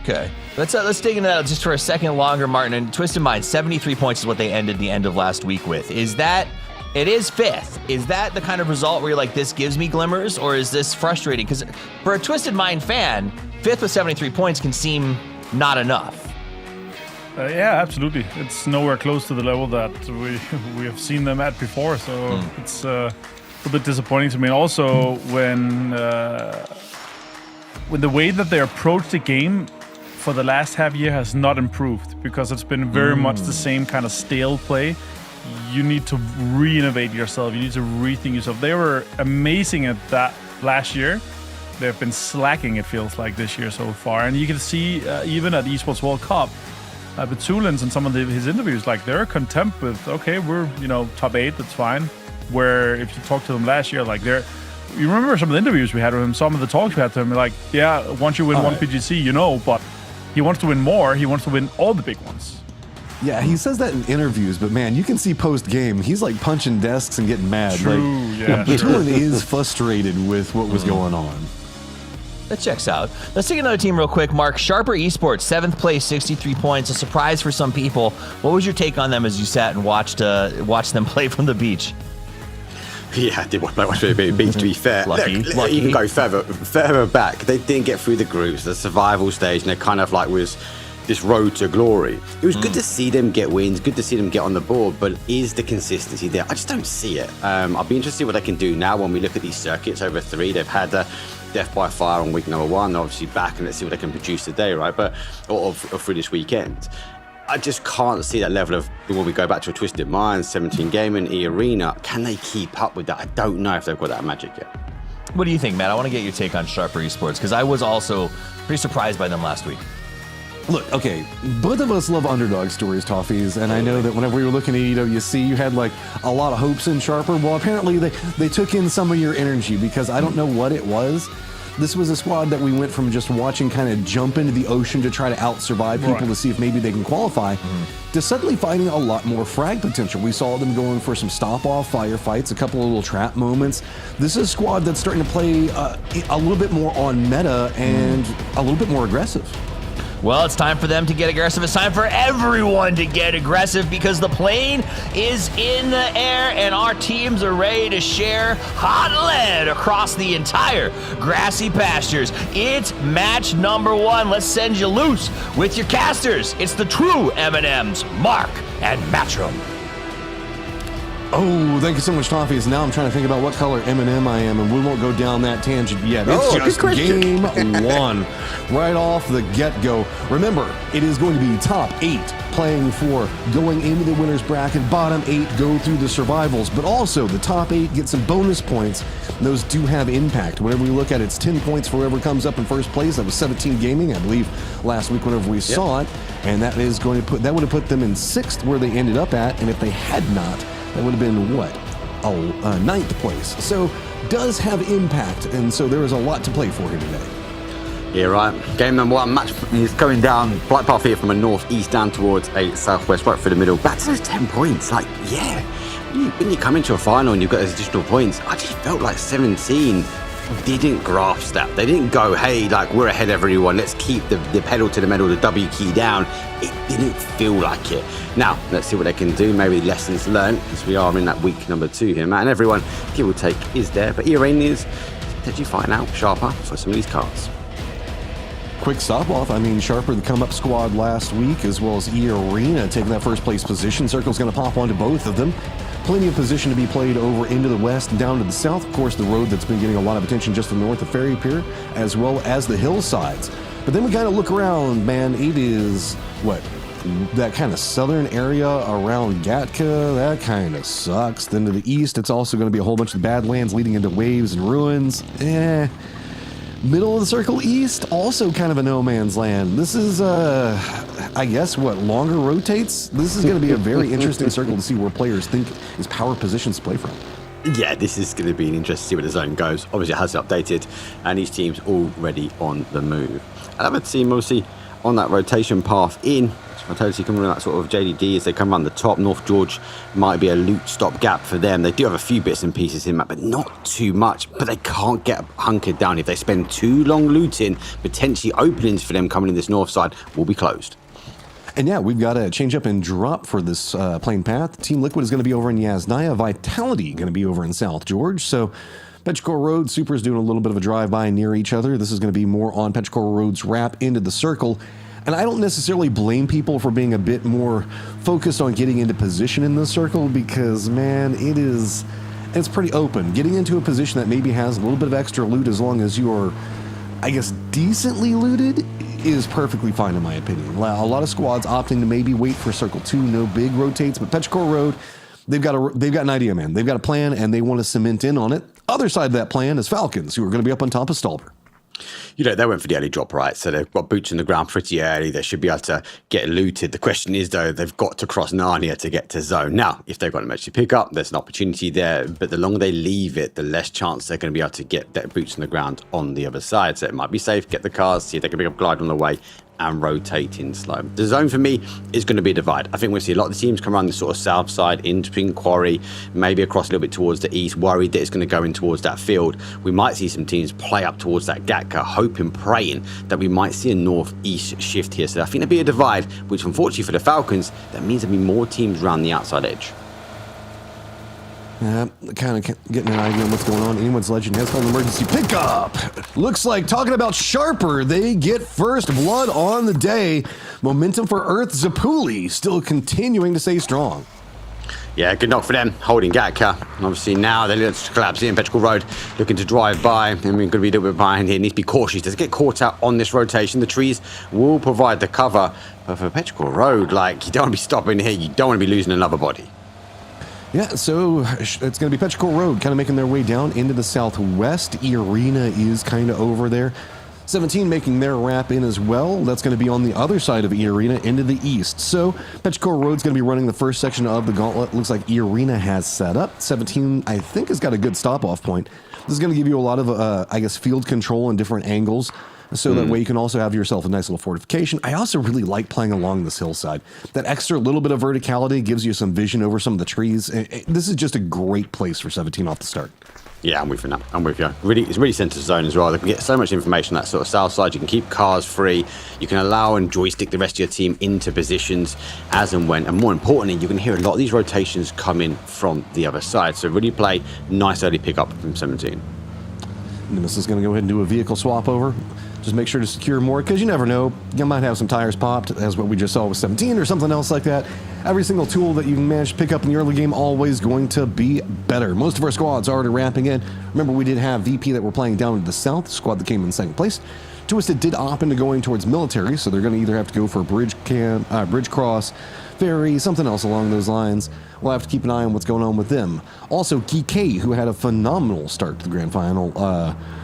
Okay. Let's dig into that just for a second longer, Martin. And Twisted Minds, 73 points is what they ended the end of last week with. Is that, it is 5th. Is that the kind of result where you're like, this gives me glimmers, or is this frustrating? Because for a Twisted Mind fan, 5th with 73 points can seem not enough. Yeah, absolutely. It's nowhere close to the level that we have seen them at before, so it's a bit disappointing to me. And also, when the way that they approach the game for the last half year has not improved, because it's been very much the same kind of stale play. You need to re-innovate yourself. You need to rethink yourself. They were amazing at that last year. They've been slacking, it feels like, this year so far. And you can see, even at Esports World Cup, Betulins and some of his interviews, like, they're content with, okay, we're, top 8, that's fine. Where if you talk to them last year, like, you remember some of the interviews we had with him, some of the talks we had to him, like, yeah, once you win one PGC, but he wants to win more. He wants to win all the big ones. Yeah, he says that in interviews, but man, you can see post-game, he's like punching desks and getting mad. True, Toulon is frustrated with what was going on. That checks out. Let's take another team real quick. Mark, Sharper Esports, 7th place, 63 points. A surprise for some people. What was your take on them as you sat and watched them play from the beach? Yeah, I did watch a bit of beach, to be fair. Lucky. Look, even go further back, they didn't get through the groups, the survival stage, and they kind of like was this road to glory. It was good to see them get wins, good to see them get on the board, but is the consistency there? I just don't see it. I'll be interested to see what they can do now when we look at these circuits over 3. They've had Death by Fire on week number 1, they're obviously back, and let's see what they can produce today, right? But or through this weekend. I just can't see that level of, when we go back to a Twisted Minds, 17 Gaming, E-Arena, can they keep up with that? I don't know if they've got that magic yet. What do you think, Matt? I want to get your take on Sharper Esports, because I was also pretty surprised by them last week. Look, okay, both of us love underdog stories, Toffees, and I know that whenever we were looking at EWC, you had like a lot of hopes in Sharper. Well, apparently they took in some of your energy, because I don't know what it was. This was a squad that we went from just watching kind of jump into the ocean to try to out-survive people to see if maybe they can qualify, to suddenly finding a lot more frag potential. We saw them going for some stop-off firefights, a couple of little trap moments. This is a squad that's starting to play a little bit more on meta and a little bit more aggressive. Well, it's time for them to get aggressive. It's time for everyone to get aggressive, because the plane is in the air and our teams are ready to share hot lead across the entire grassy pastures. It's match number 1. Let's send you loose with your casters. It's the true M&Ms, Mark and Matchroom. Oh, thank you so much, Toffees. Now I'm trying to think about what color M&M I am, and we won't go down that tangent yet. It's just game 1, right off the get-go. Remember, it is going to be top 8 playing for going into the winner's bracket. Bottom 8 go through the survivals, but also the top 8 get some bonus points. Those do have impact. Whenever we look at it, it's 10 points for whoever comes up in first place. That was 17 Gaming, I believe, last week whenever we saw it, and that is going to would have put them in 6th where they ended up at, and if they had not, that would have been what? 9th place. So does have impact, and so there is a lot to play for here today. Yeah, right. Game number 1, match is going down, flight path here from a northeast down towards a southwest, right through the middle. Back to those 10 points. Like, yeah, when you come into a final and you've got those additional points, I just felt like 17 didn't grasp that. They didn't go, hey, like, we're ahead of everyone, let's keep the pedal to the metal, the W key down. It didn't feel like it. Now, let's see what they can do. Maybe lessons learned, because we are in that week number 2 here, Matt, and everyone, give or take, is there. But E-Arena is potentially fighting out Sharper for some of these cards. Quick stop off. I mean, Sharper, the come up squad last week, as well as E-Arena taking that first place position. Circle's going to pop onto both of them. Plenty of position to be played over into the west and down to the south. Of course, the road that's been getting a lot of attention just to the north of Ferry Pier, as well as the hillsides. But then we got to look around, man. It is, what, that kind of southern area around Gatka, that kind of sucks. Then to the east, it's also going to be a whole bunch of Badlands leading into Waves and Ruins. Middle of the circle east, also kind of a no man's land. This is, I guess, what, longer rotates? This is going to be a very interesting circle to see where players think is power positions to play from. Yeah, this is going to be an interesting to see where the zone goes. Obviously, it has updated, and each team's already on the move. Another team, obviously, on that rotation path in. I totally see coming around that sort of JDD as they come around the top. North George might be a loot stop gap for them. They do have a few bits and pieces in that, but not too much. But they can't get hunkered down. If they spend too long looting, potentially openings for them coming in this north side will be closed. And yeah, we've got a change up and drop for this plane path. Team Liquid is going to be over in Yasnaya. Vitality going to be over in South George. So Petrichor Road, Super is doing a little bit of a drive-by near each other. This is going to be more on Petrichor Road's wrap into the circle. And I don't necessarily blame people for being a bit more focused on getting into position in the circle, because, man, it's pretty open. Getting into a position that maybe has a little bit of extra loot, as long as you're, I guess, decently looted, is perfectly fine in my opinion. A lot of squads opting to maybe wait for Circle 2, no big rotates, but Petrichor Road, they've got an idea, man. They've got a plan, and they want to cement in on it. Other side of that plan is Falcons, who are going to be up on top of Stolper. You know, they went for the early drop, right? So they've got boots on the ground pretty early. They should be able to get looted. The question is, though, they've got to cross Narnia to get to zone. Now, if they've got an emergency pickup, there's an opportunity there. But the longer they leave it, the less chance they're going to be able to get their boots on the ground on the other side. So it might be safe, get the cars, see if they can pick up glide on the way and rotate in slow. The zone for me is going to be a divide. I think we'll see a lot of the teams come around the sort of south side in between Quarry, maybe across a little bit towards the east, worried that it's going to go in towards that field. We might see some teams play up towards that Gatka, hoping, praying that we might see a northeast shift here. So I think there'll be a divide, which unfortunately for the Falcons, that means there'll be more teams around the outside edge. Yeah, kind of getting an idea on what's going on. Anyone's Legend has called an emergency pickup. Looks like, talking about Sharper, they get first blood on the day. Momentum for Earth Zapuli still continuing to stay strong. Yeah, good knock for them, holding Gatka. Obviously now they're looking to collapse in Petrichor Road, looking to drive by. I mean, going to be a little bit behind here. Needs to be cautious. Does it get caught out on this rotation? The trees will provide the cover. But for Petrichor Road, like, you don't want to be stopping here. You don't want to be losing another body. Yeah, so it's going to be Petrichor Road kind of making their way down into the southwest. Arena is kind of over there. 17 making their wrap in as well. That's going to be on the other side of Arena into the east. So Petrichor Road's going to be running the first section of the gauntlet. Looks like Arena has set up. 17, I think, has got a good stop-off point. This is going to give you a lot of, I guess, field control in different angles. So that way you can also have yourself a nice little fortification. I also really like playing along this hillside. That extra little bit of verticality gives you some vision over some of the trees. This is just a great place for 17 off the start. Yeah, I'm with you now. I'm with you. Really, it's really centre zone as well. They can get so much information on that sort of south side. You can keep cars free. You can allow and joystick the rest of your team into positions as and when. And more importantly, you can hear a lot of these rotations coming from the other side. So really play nice early pickup from 17. Nemesis is going to go ahead and do a vehicle swap over. Just make sure to secure more, because you never know. You might have some tires popped, as what we just saw with 17 or something else like that. Every single tool that you can manage to pick up in the early game always going to be better. Most of our squads are already ramping in. Remember, we did have VP that were playing down to the south, squad that came in second place. Twisted did opt into going towards military, so they're going to either have to go for a bridge cross, ferry, something else along those lines. We'll have to keep an eye on what's going on with them. Also, Geek, who had a phenomenal start to the grand final.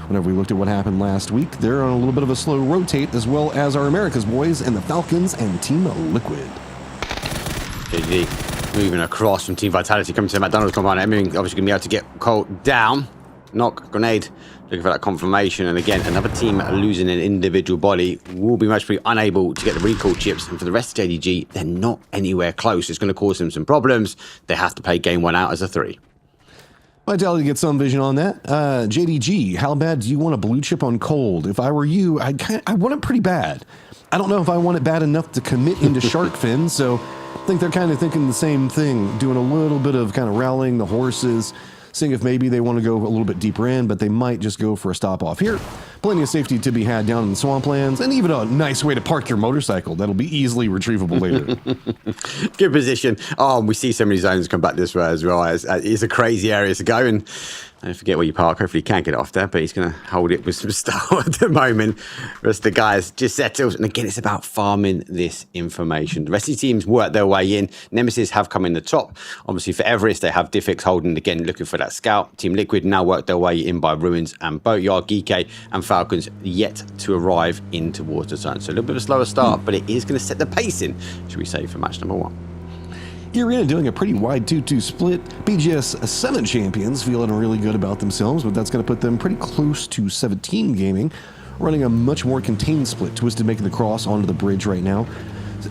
Whenever we looked at what happened last week, they're on a little bit of a slow rotate, as well as our America's boys and the Falcons and Team Liquid. JD moving across from Team Vitality, coming to the McDonald's compound. Everything obviously going to be able to get Colt down. Knock, grenade, looking for that confirmation. And again, another team losing an individual body will be most probably unable to get the recall chips. And for the rest of JDG, they're not anywhere close. It's going to cause them some problems. They have to play game one out as a 3. Vitality gets some vision on that. JDG, how bad do you want a blue chip on cold? If I were you, I want it pretty bad. I don't know if I want it bad enough to commit into shark fin, so I think they're kind of thinking the same thing, doing a little bit of kind of rallying the horses, seeing if maybe they want to go a little bit deeper in, but they might just go for a stop off here. Plenty of safety to be had down in the swamplands, and even a nice way to park your motorcycle that'll be easily retrievable later. Good position. Oh, and we see so many zones come back this way as well. It's a crazy area to go, and don't forget where you park. Hopefully you can't get off there, but he's going to hold it with some style at the moment. The rest of the guys just settled. And again, it's about farming this information. The rest of the teams work their way in. Nemesis have come in the top. Obviously for Everest, they have Diffix holding again, looking for that scout. Team Liquid now work their way in by Ruins and Boatyard. Geek and Falcons yet to arrive in towards the zone. So a little bit of a slower start, but it is going to set the pace in, should we say, for match number 1. Arena doing a pretty wide 2-2 split. BGS 7 champions feeling really good about themselves, but that's going to put them pretty close to 17 Gaming, running a much more contained split. Twisted making the cross onto the bridge right now.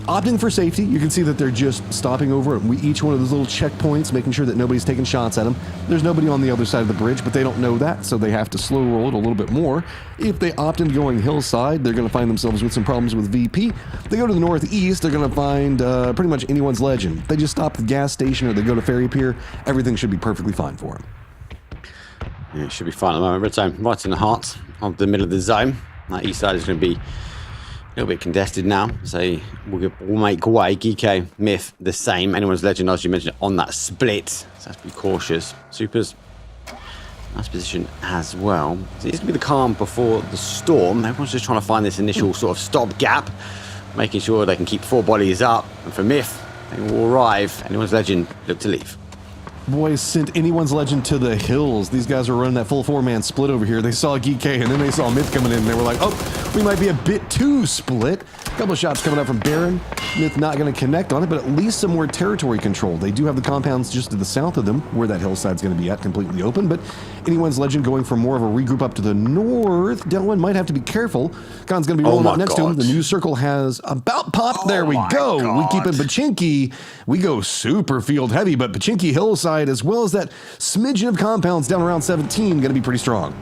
Opting for safety, you can see that they're just stopping over at each one of those little checkpoints, making sure that nobody's taking shots at them. There's nobody on the other side of the bridge, but they don't know that, so they have to slow roll it a little bit more. If they opt into going hillside, they're going to find themselves with some problems with VP. If they go to the northeast, they're going to find pretty much anyone's Legend. They just stop at the gas station or they go to Ferry Pier, everything should be perfectly fine for them. Yeah, it should be fine at the moment. Red zone right in the heart of the middle of the zone. That east side is going to be a little bit contested now, so we'll make way. Geek, Myth, the same. Anyone's Legend, as you mentioned, on that split, so have to be cautious. Supers, nice position as well. So it's going to be the calm before the storm. Everyone's just trying to find this initial sort of stop gap, making sure they can keep 4 bodies up. And for Myth, they will arrive. Anyone's Legend look to leave. Boys sent anyone's legend to the hills. These guys are running that full 4-man split over here. They saw Geek and then they saw Myth coming in and they were like, oh, we might be a bit too split. A couple of shots coming up from Baron. Myth not going to connect on it, but at least some more territory control. They do have the compounds just to the south of them where that hillside's going to be at, completely open, but anyone's legend going for more of a regroup up to the north. Delwyn might have to be careful. Khan's going to be rolling up next to him. The new circle has about popped. There we go. We keep it Pachinki. We go super field heavy, but Pachinki hillside as well as that smidgen of compounds down around 17 going to be pretty strong.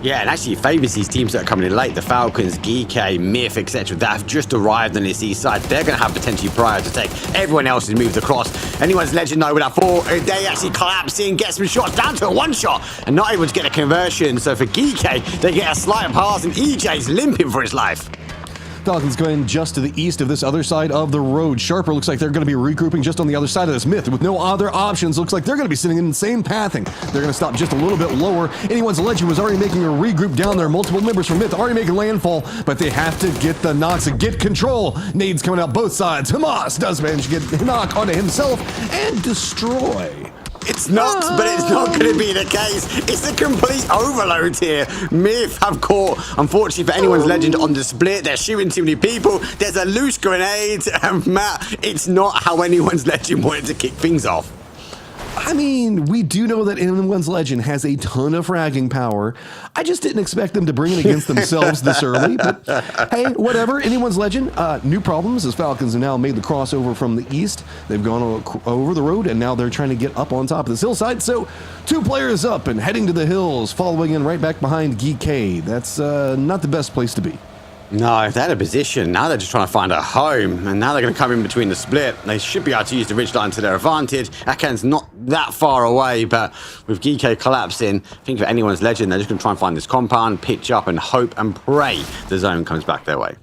Yeah, and actually it favours these teams that are coming in late. The Falcons, Geek, Myth, etc. that have just arrived on this east side. They're going to have potentially prior to take. Everyone else has moved across. Anyone's legend though with that 4, they actually collapse in, get some shots down to a 1-shot, and not able to get a conversion. So for Geek, they get a slight pass, and EJ's limping for his life. Falcons going just to the east of this other side of the road. Sharper looks like they're going to be regrouping just on the other side of this Myth with no other options. Looks like they're going to be sitting in the same pathing. They're going to stop just a little bit lower. Anyone's legend was already making a regroup down there. Multiple members from Myth already making landfall, but they have to get the knocks and get control. Nades coming out both sides. Hamas does manage to get a knock onto himself and destroy. It's not, but it's not going to be the case. It's a complete overload here. Myth have caught, unfortunately for anyone's legend, on the split. They're shooting too many people. There's a loose grenade. And Matt, it's not how anyone's legend wanted to kick things off. I mean, we do know that anyone's legend has a ton of fragging power. I just didn't expect them to bring it against themselves this early. But hey, whatever. Anyone's legend, new problems as Falcons have now made the crossover from the east. They've gone over the road and now they're trying to get up on top of this hillside. So 2 players up and heading to the hills, following in right back behind Geek. That's not the best place to be. No, they had a position. Now they're just trying to find a home, and now they're going to come in between the split. They should be able to use the ridge line to their advantage. Akan's not that far away, but with Geek collapsing, I think for anyone's legend, they're just going to try and find this compound, pitch up, and hope and pray the zone comes back their way.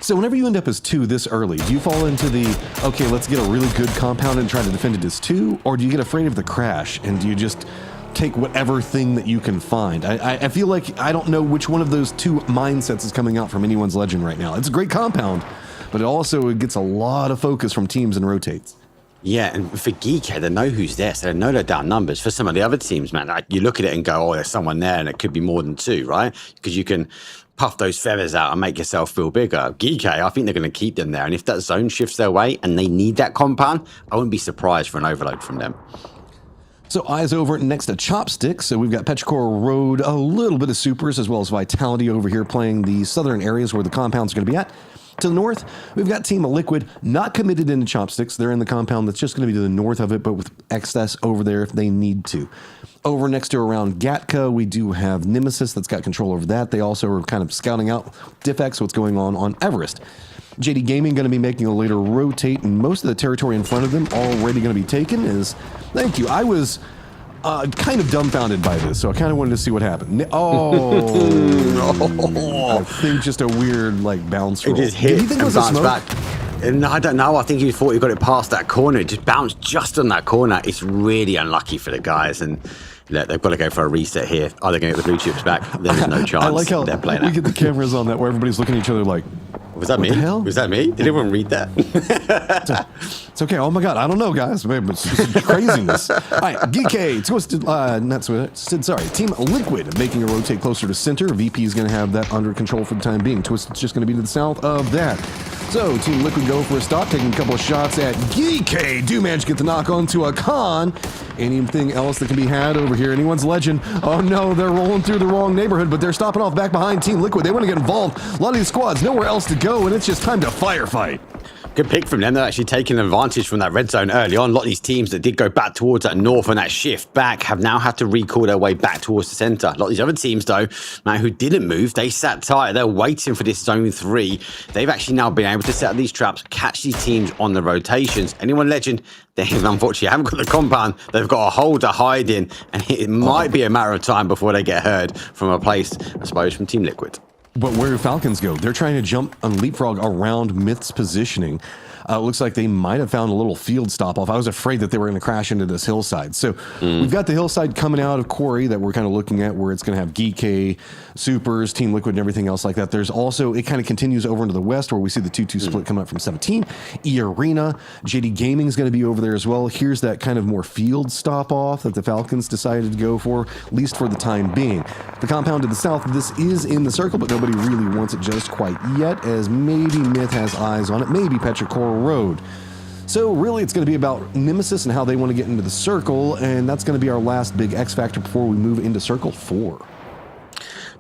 So whenever you end up as 2 this early, do you fall into the, okay, let's get a really good compound and try to defend it as 2, or do you get afraid of the crash, and do you just take whatever thing that you can find? I feel like I don't know which one of those 2 mindsets is coming out from anyone's legend right now. It's a great compound, but it gets a lot of focus from teams and rotates. Yeah, and for Geek, they know who's there, so they know they're down numbers. For some of the other teams, man, like, you look at it and go, oh, there's someone there, and it could be more than 2, right? Because you can puff those feathers out and make yourself feel bigger. Geek, I think they're going to keep them there, and if that zone shifts their way and they need that compound, I wouldn't be surprised for an overload from them. So eyes over next to Chopsticks. So we've got Petrichor Road, a little bit of supers, as well as Vitality over here playing the southern areas where the compound's going to be at. To the north, we've got Team Liquid not committed into Chopsticks. They're in the compound that's just going to be to the north of it, but with excess over there if they need to. Over next to around Gatka, we do have Nemesis that's got control over that. They also are kind of scouting out Diffx, what's going on Everest. JD Gaming going to be making a later rotate, and most of the territory in front of them already going to be taken. Thank you. I was kind of dumbfounded by this, so I kind of wanted to see what happened. I think just a weird bounce roll. It just hit Did you think and it was a bounced smoke? back. No, I don't know. I think he thought he got it past that corner. It just bounced just on that corner. It's really unlucky for the guys, and they've got to go for a reset here. Are they going to get the blue chips back? There's no chance. I like how they're playing we out. get the cameras on that where everybody's looking at each other like, Was that what me? the hell? Was that me? Did anyone read that? It's okay. Oh my God. I don't know, guys. Maybe it's craziness. All right. GK, Twisted, sorry. Team Liquid making a rotate closer to center. VP is going to have that under control for the time being. Twisted's just going to be to the south of that. So Team Liquid go for a stop, taking a couple of shots at GK. Do manage to get the knock onto a Khan. Anything else that can be had over here? Anyone's legend? Oh no, they're rolling through the wrong neighborhood, but they're stopping off back behind Team Liquid. They want to get involved. A lot of these squads, nowhere else to go, and it's just time to firefight. Good pick from them. They're actually taking advantage from that red zone early on. A lot of these teams that did go back towards that north and that shift back have now had to recall their way back towards the center. A lot of these other teams, though, man, who didn't move, they sat tight. They're waiting for this zone 3. They've actually now been able to set up these traps, catch these teams on the rotations. Anyone legend, they unfortunately haven't got the compound. They've got a hole to hide in, and it might be a matter of time before they get heard from a place, I suppose, from Team Liquid. But where do Falcons go? They're trying to jump and leapfrog around Myth's positioning. It looks like they might have found a little field stop off. I was afraid that they were going to crash into this hillside. So we've got the hillside coming out of Quarry that we're kind of looking at, where it's going to have GK, Supers, Team Liquid, and everything else like that. There's also, it kind of continues over into the west where we see the 2-2 split coming up from 17. E-Arena, JD Gaming is going to be over there as well. Here's that kind of more field stop off that the Falcons decided to go for, at least for the time being. The compound to the south, this is in the circle, but nobody really wants it just quite yet, as maybe Myth has eyes on it, maybe Petrichor Road. So really it's going to be about Nemesis and how they want to get into the circle, and that's going to be our last big X factor before we move into circle 4.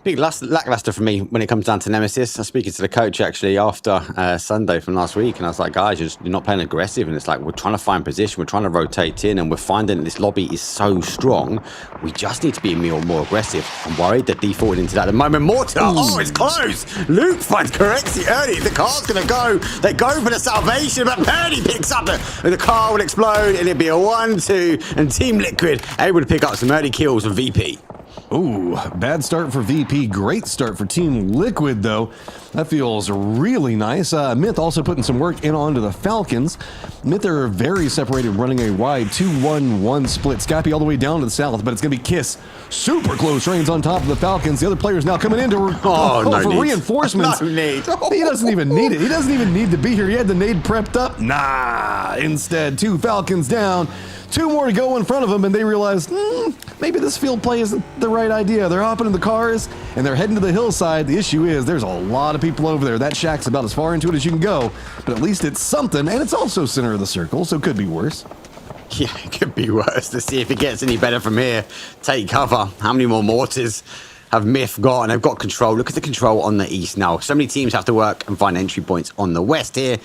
Big lackluster for me when it comes down to Nemesis. I was speaking to the coach actually after Sunday from last week, and I was like, guys, you're not playing aggressive. And it's like, we're trying to find position, we're trying to rotate in, and we're finding that this lobby is so strong. We just need to be more aggressive. I'm worried that defaulted into that at the moment. Mortar, oh, it's close. Luke finds Corexi early. The car's going to go. They go for the salvation, but Purdy picks up the car will explode, and it'll be a 1-2, and Team Liquid able to pick up some early kills from VP. Ooh, bad start for VP. Great start for Team Liquid, though. That feels really nice. Myth also putting some work in onto the Falcons. Myth are very separated, running a wide 2-1-1 split. Scappy all the way down to the south, but it's going to be Kiss. Super close range on top of the Falcons. The other players now coming in to for reinforcements. No need. He doesn't even need it. He doesn't even need to be here. He had the nade prepped up. Nah. Instead, 2 Falcons down. 2 more to go in front of them, and they realize, maybe this field play isn't the right idea. They're hopping in the cars, and they're heading to the hillside. The issue is there's a lot of people over there. That shack's about as far into it as you can go, but at least it's something, and it's also center of the circle, so it could be worse. Yeah, it could be worse. Let's see if it gets any better from here. Take cover. How many more mortars have Myth got? And they've got control. Look at the control on the east now. So many teams have to work and find entry points on the west here.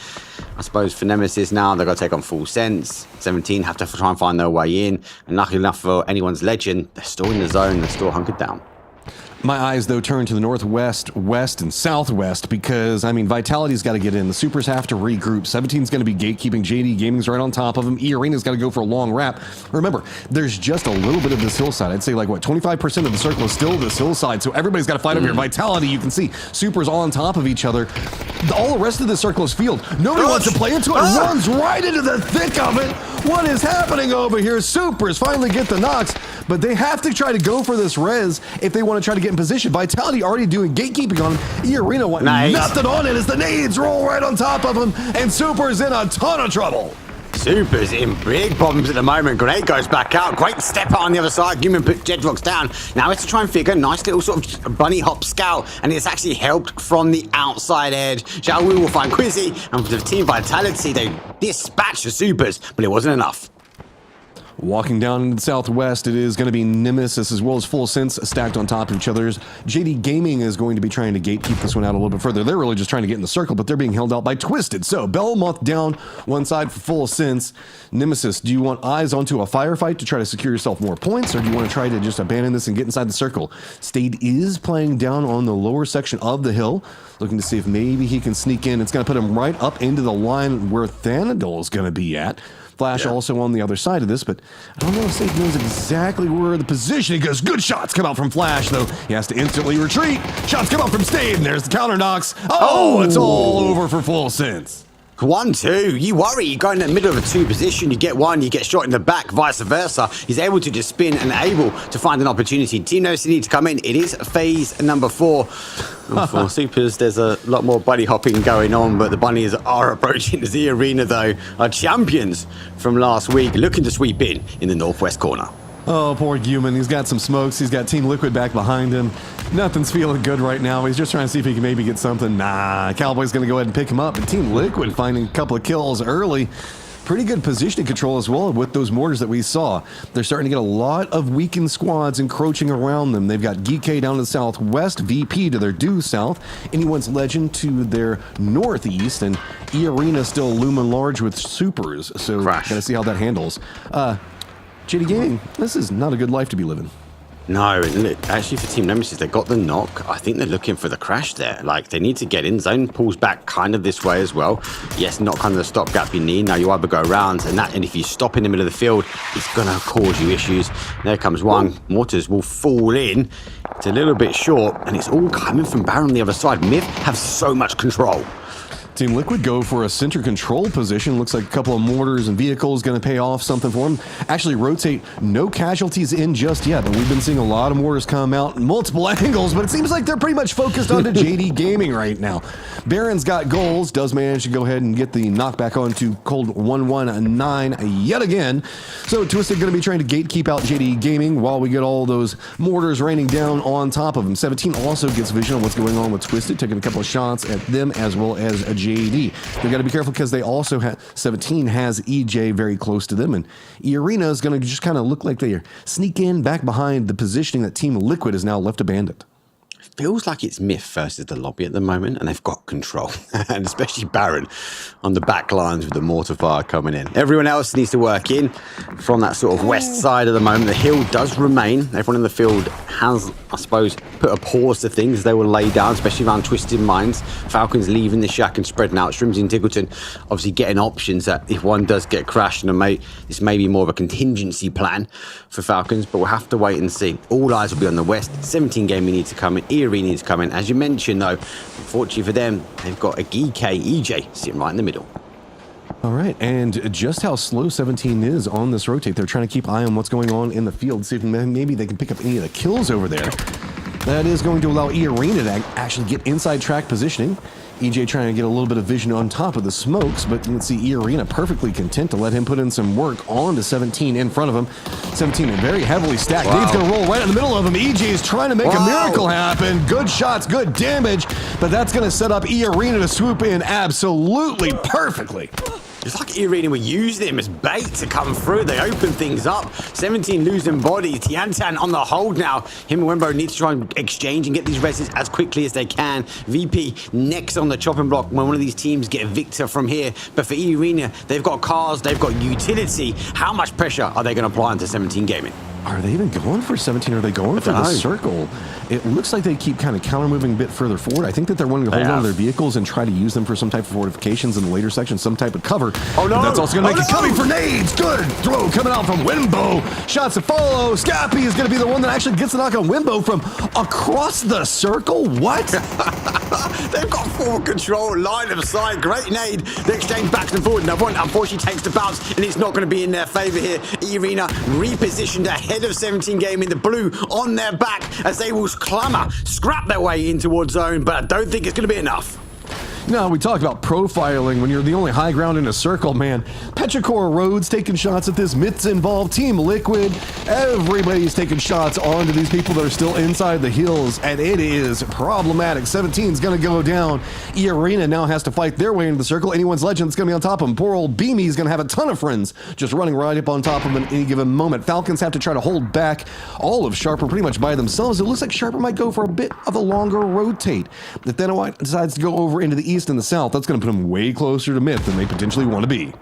I suppose for Nemesis now, they've got to take on Full Sense. 17 have to try and find their way in. And luckily enough for anyone's legend, they're still in the zone. They're still hunkered down. My eyes, though, turn to the northwest, west, and southwest because, I mean, Vitality's got to get in. The Supers have to regroup. 17's going to be gatekeeping. JD Gaming's right on top of him. E-Arena's got to go for a long wrap. Remember, there's just a little bit of this hillside. I'd say, like, what, 25% of the circle is still this hillside, so everybody's got to fight over here. Vitality, you can see, Supers all on top of each other. All the rest of the circle is field. Nobody wants to play into it. Runs right into the thick of it. What is happening over here? Supers finally get the knocks, but they have to try to go for this res if they want to try to get in position. Vitality already doing gatekeeping on him. E-Arena went nothing on it as the nades roll right on top of him, and Super's in a ton of trouble. Super's in big problems at the moment. Grenade goes back out. Great step out on the other side. Human put Jedrox down. Now it's to try and figure. Nice little sort of bunny hop scout. And it's actually helped from the outside edge. Xiao Wu will find Quizzy. And for the Team Vitality, they dispatched the Supers, but it wasn't enough. Walking down into the southwest, it is going to be Nemesis as well as Full Sense stacked on top of each other's. JD Gaming is going to be trying to gatekeep this one out a little bit further. They're really just trying to get in the circle, but they're being held out by Twisted. So Belmonth down one side for Full Sense. Nemesis, do you want eyes onto a firefight to try to secure yourself more points, or do you want to try to just abandon this and get inside the circle? Stade is playing down on the lower section of the hill, looking to see if maybe he can sneak in. It's going to put him right up into the line where Thanadol is going to be at. Flash also on the other side of this, but I don't know if Stade knows exactly where the position. He goes, good shots come out from Flash, though. He has to instantly retreat. Shots come out from Stade, and there's the counter knocks. Oh, it's all over for Full Sense. 1-2. You worry. You go in the middle of a 2 position. You get 1. You get shot in the back. Vice versa. He's able to just spin and able to find an opportunity. Team knows they need to come in. It is phase number 4. For Supers, there's a lot more bunny hopping going on, but the bunnies are approaching the arena, though. Our champions from last week looking to sweep in the northwest corner. Oh, poor Human. He's got some smokes. He's got Team Liquid back behind him. Nothing's feeling good right now. He's just trying to see if he can maybe get something. Nah, Cowboy's going to go ahead and pick him up. And Team Liquid finding a couple of kills early. Pretty good positioning control as well with those mortars that we saw. They're starting to get a lot of weakened squads encroaching around them. They've got GK down to the southwest, VP to their due south, Anyone's Legend to their northeast, and E-Arena still looming large with Supers. So gotta see how that handles. JD Gaming, this is not a good life to be living. No, look, actually for Team Nemesis, they got the knock. I think they're looking for the crash there. Like, they need to get in. Zone pulls back kind of this way as well. Yes, not kind of the stopgap you need. Now you either go around, and if you stop in the middle of the field, it's going to cause you issues. There comes one. Mortars will fall in. It's a little bit short, and it's all coming from Baron on the other side. Myth have so much control. Team Liquid go for a center control position. Looks like a couple of mortars and vehicles going to pay off something for them. Actually rotate, no casualties in just yet, but we've been seeing a lot of mortars come out in multiple angles, but it seems like they're pretty much focused onto JD Gaming right now. Baron's got goals, does manage to go ahead and get the knockback onto Cold 119 yet again. So Twisted going to be trying to gatekeep out JD Gaming while we get all those mortars raining down on top of him. 17 also gets vision on what's going on with Twisted, taking a couple of shots at them as well as a JD. They got to be careful because they also have 17 has EJ very close to them, and E-Arena is going to just kind of look like they sneak in back behind the positioning that Team Liquid is now left abandoned. Feels like it's Myth versus the lobby at the moment, and they've got control, and especially Baron on the back lines with the mortar fire coming in. Everyone else needs to work in from that sort of west side at the moment. The hill does remain. Everyone in the field has, I suppose, put a pause to things. They will lay down, especially around Twisted Minds. Falcons leaving the shack and spreading out. Strimsy and Tiggleton obviously getting options that if one does get crashed, and this may be more of a contingency plan for Falcons, but we'll have to wait and see. All eyes will be on the west. 17 Gaming need to come in. E-Arena needs to come in. As you mentioned, though, unfortunately for them, they've got a GK EJ sitting right in the middle. All right, and just how slow 17 is on this rotate. They're trying to keep eye on what's going on in the field, see if maybe they can pick up any of the kills over there. That is going to allow E-Arena to actually get inside track positioning. EJ trying to get a little bit of vision on top of the smokes, but you can see E-Arena perfectly content to let him put in some work on to 17 in front of him. 17 very heavily stacked. Wow. Nade's going to roll right in the middle of him. EJ is trying to make a miracle happen. Good shots, good damage, but that's going to set up E-Arena to swoop in absolutely perfectly. It's like E-Arena were using him as bait to come through. They open things up. 17 losing bodies. Tiantan on the hold now. Him and Wembo need to try and exchange and get these reses as quickly as they can. VP next on the chopping block when one of these teams get a victor from here. But for E-Arena, they've got cars, they've got utility. How much pressure are they going to apply onto 17 Gaming? Are they even going for 17? Are they going for the circle? It looks like they keep kind of counter-moving a bit further forward. I think that they're wanting to hold on to their vehicles and try to use them for some type of fortifications in the later section, some type of cover. Oh no! And that's also going to make it coming for nades. Good throw coming out from Wimbo. Shots to follow. Scappy is going to be the one that actually gets the knock on Wimbo from across the circle. What? They've got full control, line of sight. Great nade. They exchange back and forward. Another one unfortunately takes the bounce, and it's not going to be in their favor here. E-Arena repositioned ahead of 17 Gaming, the blue on their back as they will scrap their way in towards zone, but I don't think it's going to be enough. No, we talk about profiling when you're the only high ground in a circle, man. Petrichor Rhodes taking shots at this. Myths involved. Team Liquid. Everybody's taking shots onto these people that are still inside the hills, and it is problematic. 17's going to go down. E-Arena now has to fight their way into the circle. Anyone's legend that's going to be on top of him. Poor old Beamy is going to have a ton of friends just running right up on top of him at any given moment. Falcons have to try to hold back all of Sharper pretty much by themselves. It looks like Sharper might go for a bit of a longer rotate. If then White decides to go over into the east and the south, that's going to put them way closer to Myth than they potentially want to be.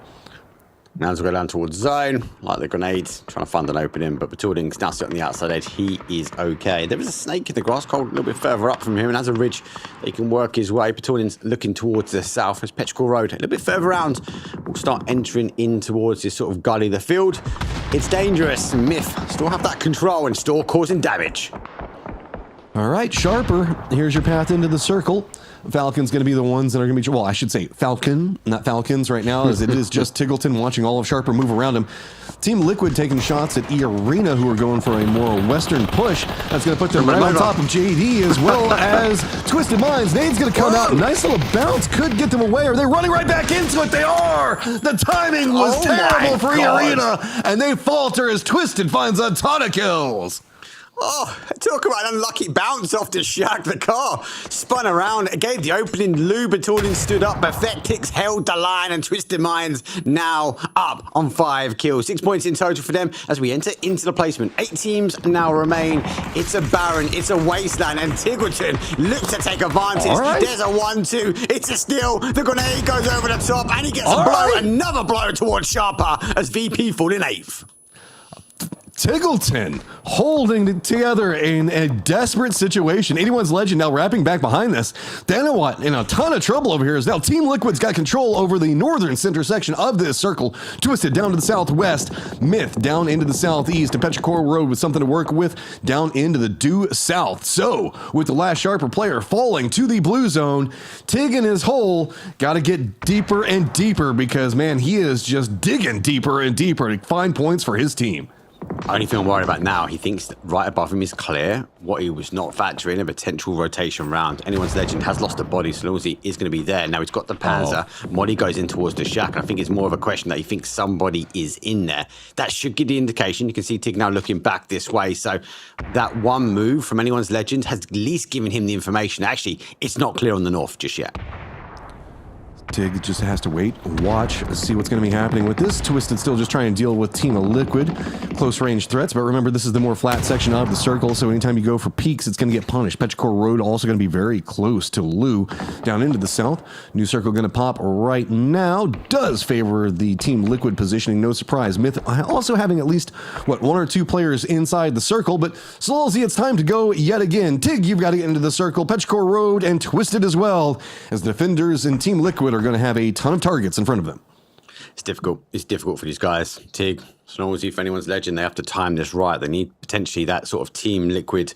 Now as we go down towards zone, like the grenades, trying to find an opening, but Batording's now sitting on the outside edge. He is okay. There is a snake in the grass, Cold a little bit further up from him, and as a ridge, he can work his way. Batording's looking towards the south as Petrichor Road, a little bit further around, will start entering in towards this sort of gully of the field. It's dangerous. Myth still have that control and still causing damage. All right, Sharper, here's your path into the circle. Falcon's going to be the ones that are going to be, well, I should say Falcon, not Falcons right now, as it is just Tiggleton watching all of Sharper move around him. Team Liquid taking shots at E-Arena, who are going for a more western push. That's going to put them right on top of JD, as well as Twisted Minds. Nade's going to come out. Nice little bounce. Could get them away. Are they running right back into it? They are! The timing was terrible for E-Arena, and they falter as Twisted finds a ton of kills. Oh, talk about an unlucky bounce off to Shaq. The car spun around, it gave the opening. Lou Batording stood up. Perfectix held the line, and Twisted Minds now up on 5 kills. 6 points in total for them as we enter into the placement. 8 teams now remain. It's a barren, it's a wasteland, and Tiggleton looks to take advantage. Right. There's a 1-2. It's a steal. The grenade goes over the top, and he gets a blow. Another blow towards Sharper as VP fall in 8th. Tiggleton holding it together in a desperate situation. 81's Legend now wrapping back behind this. Danawat in a ton of trouble over here as now Team Liquid's got control over the northern center section of this circle. Twisted down to the southwest. Myth down into the southeast. And Petrichor Road with something to work with down into the due south. So with the last sharper player falling to the blue zone, Tig in his hole got to get deeper and deeper because, man, he is just digging deeper and deeper to find points for his team. Only thing I'm worried about now, he thinks that right above him is clear. What he was not factoring, a potential rotation round. Anyone's Legend has lost a body, so Lawsy is going to be there. Now he's got the Panzer. Molly goes in towards the shack, and I think it's more of a question that he thinks somebody is in there. That should give the indication. You can see Tig now looking back this way. So that one move from Anyone's Legend has at least given him the information. Actually, it's not clear on the north just yet. Tig just has to wait, watch, see what's going to be happening with this. Twisted still just trying to deal with Team Liquid. Close range threats, but remember this is the more flat section of the circle, so anytime you go for peaks, it's going to get punished. Petrichor Road also going to be very close to Lou down into the south. New circle going to pop right now. Does favor the Team Liquid positioning, no surprise. Myth also having at least, what, 1 or 2 players inside the circle, but Slowsy, it's time to go yet again. Tig, you've got to get into the circle. Petrichor Road and Twisted as well, as the defenders in Team Liquid are going to have a ton of targets in front of them. It's difficult. It's difficult for these guys. Tig, Snowsy, for Anyone's Legend, they have to time this right. They need potentially that sort of Team Liquid,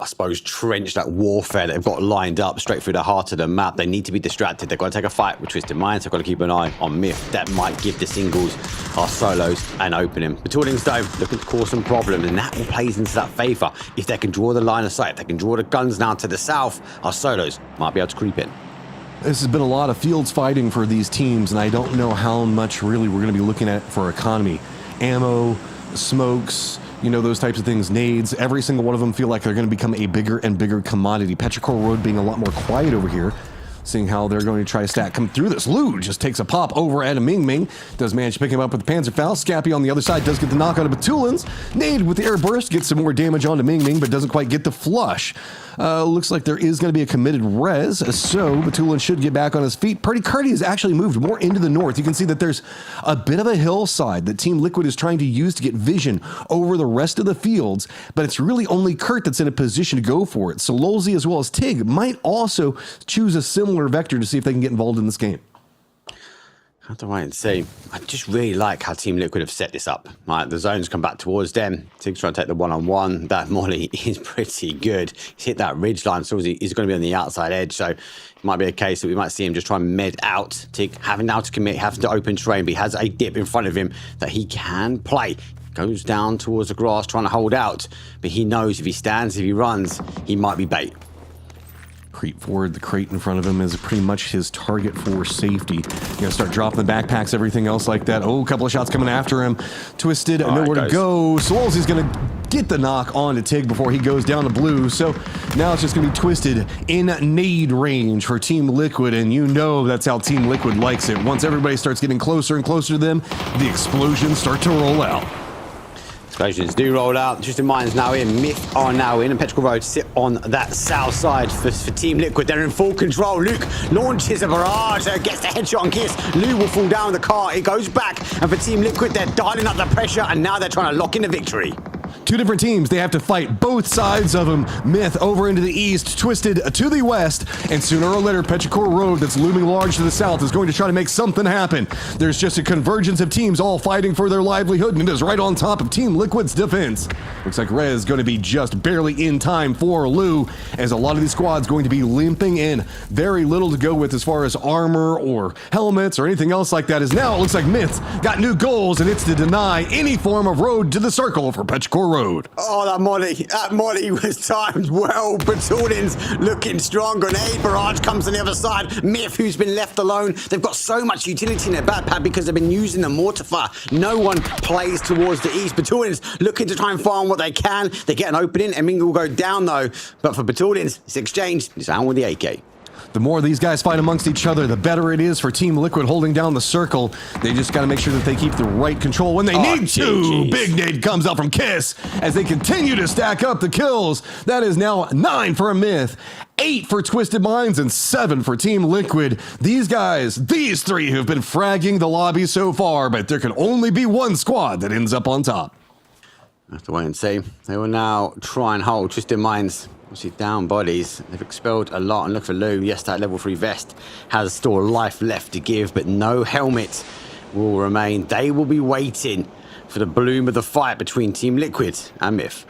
I suppose, trench, that warfare that they've got lined up straight through the heart of the map. They need to be distracted. They've got to take a fight with Twisted Minds. They've got to keep an eye on Myth. That might give the singles, our solos, an opening. Battlings, though, looking to cause some problems, and that plays into that favour. If they can draw the line of sight, if they can draw the guns now to the south, our solos might be able to creep in. This has been a lot of fields fighting for these teams, and I don't know how much really we're going to be looking at for economy. Ammo, smokes, you know, those types of things, nades, every single one of them feel like they're going to become a bigger and bigger commodity. Petrichor Road being a lot more quiet over here, seeing how they're going to try to stack come through this. Lou just takes a pop over at a Ming Ming, does manage to pick him up with the Panzer Foul. Scappy on the other side does get the knock out of Batulins. Nade with the air burst gets some more damage onto Ming Ming, but doesn't quite get the flush. Looks like there is going to be a committed res, so Batulin should get back on his feet. Purdy Cardi has actually moved more into the north. You can see that there's a bit of a hillside that Team Liquid is trying to use to get vision over the rest of the fields, but it's really only Kurt that's in a position to go for it. So Lolzy as well as Tig might also choose a similar vector to see if they can get involved in this game. I have to wait and see. I just really like how Team Liquid have set this up. Right, the zones come back towards them. Tig's trying to take the one-on-one. That Molly is pretty good. He's hit that ridge line, so he's going to be on the outside edge. So it might be a case that we might see him just try and med out. Tig having now to commit, having to open terrain, but he has a dip in front of him that he can play. Goes down towards the grass, trying to hold out. But he knows if he stands, if he runs, he might be bait. Creep forward, the crate in front of him is pretty much his target for safety. You're gonna start dropping the backpacks, everything else like that. Oh, a couple of shots coming after him. Twisted, nowhere to go. Swolzy's gonna get the knock on to Tig before he goes down to blue. So now it's just gonna be Twisted in nade range for Team Liquid, and you know that's how Team Liquid likes it. Once everybody starts getting closer and closer to them, the explosions start to roll out. Explosions do roll out. Twisted Minds now in. Myth are now in. And Petrichor Road sit on that south side for Team Liquid. They're in full control. Luke launches a barrage. Gets the headshot on Kiss. Lou will fall down with the car. It goes back. And for Team Liquid, they're dialing up the pressure. And now they're trying to lock in the victory. Two different teams. They have to fight both sides of them. Myth over into the east, Twisted to the west, and sooner or later, Petrichor Road that's looming large to the south is going to try to make something happen. There's just a convergence of teams all fighting for their livelihood, and it is right on top of Team Liquid's defense. Looks like Rez going to be just barely in time for Lou, as a lot of these squads going to be limping in. Very little to go with as far as armor or helmets or anything else like that, as now it looks like Myth's got new goals, and it's to deny any form of road to the circle for Petrichor Road. Oh, that Molly was timed well. Batulins looking strong. Grenade barrage comes on the other side. Myth, who's been left alone. They've got so much utility in their backpack because they've been using the mortar fire. No one plays towards the east. Batulins looking to try and farm what they can. They get an opening, and Ming will go down though. But for Batulins, it's exchanged. It's down with the AK. The more these guys fight amongst each other, the better it is for Team Liquid holding down the circle. They just got to make sure that they keep the right control when they need to. Big nade comes out from Kiss as they continue to stack up the kills. That is now 9 for a Myth, 8 for Twisted Minds, and 7 for Team Liquid. These guys, these three have been fragging the lobby so far, but there can only be one squad that ends up on top. Have to wait and see. They will now try and hold Twisted Minds. Obviously down bodies. They've expelled a lot. And look for Lou. Yes, that level 3 vest has still life left to give, but no helmet will remain. They will be waiting for the bloom of the fight between Team Liquid and Myth.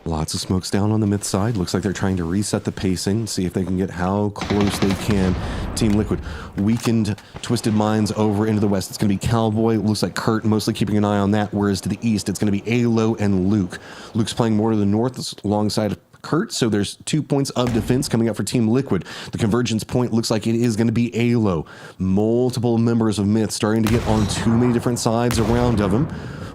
Lots of smokes down on the Myth side. Looks like they're trying to reset the pacing, see if they can get how close they can. Team Liquid weakened Twisted Minds over into the west. It's going to be Cowboy. Looks like Kurt mostly keeping an eye on that, whereas to the east, it's going to be Alo and Luke. Luke's playing more to the north alongside Kurt, so there's 2 points of defense coming up for Team Liquid. The convergence point looks like it is going to be Alo. Multiple members of Myth starting to get on too many different sides around of him.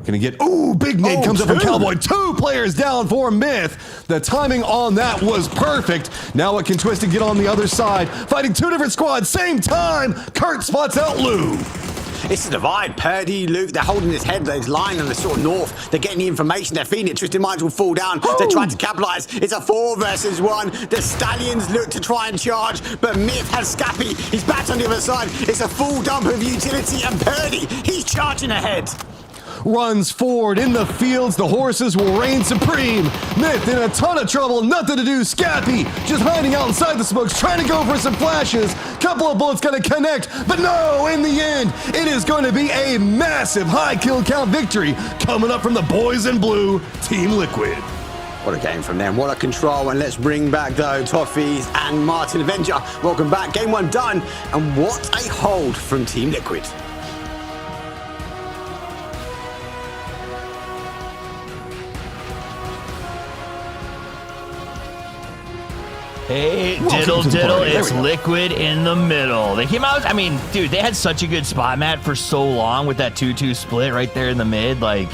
Gonna get, big nade comes up from Cowboy. 2 players down for Myth. The timing on that was perfect. Now what can Twisted get on the other side? Fighting 2 different squads, same time. Kurt spots out Lou. It's a divide. Purdy, Luke, they're holding his head, his line on the sort of north. They're getting the information, they're feeding it. Twisted Minds will fall down. They're trying to capitalize. It's a 4 versus 1. The Stallions look to try and charge, but Myth has Scappy. He's back on the other side. It's a full dump of utility, and Purdy, he's charging ahead. Runs forward in the fields. The horses will reign supreme. Myth in a ton of trouble. Nothing to do. Scappy just hiding outside the smokes, trying to go for some flashes. Couple of bullets going to connect, but no, in the end, it is going to be a massive high kill count victory coming up from the boys in blue, Team Liquid. What a game from them. What a control. And let's bring back, though, Toffees and Martin Avenger. Welcome back. Game 1 done. And what a hold from Team Liquid. Hey, diddle, it's Liquid in the middle. They came out, I mean, dude, they had such a good spot, Matt, for so long with that 2-2 split right there in the mid. Like,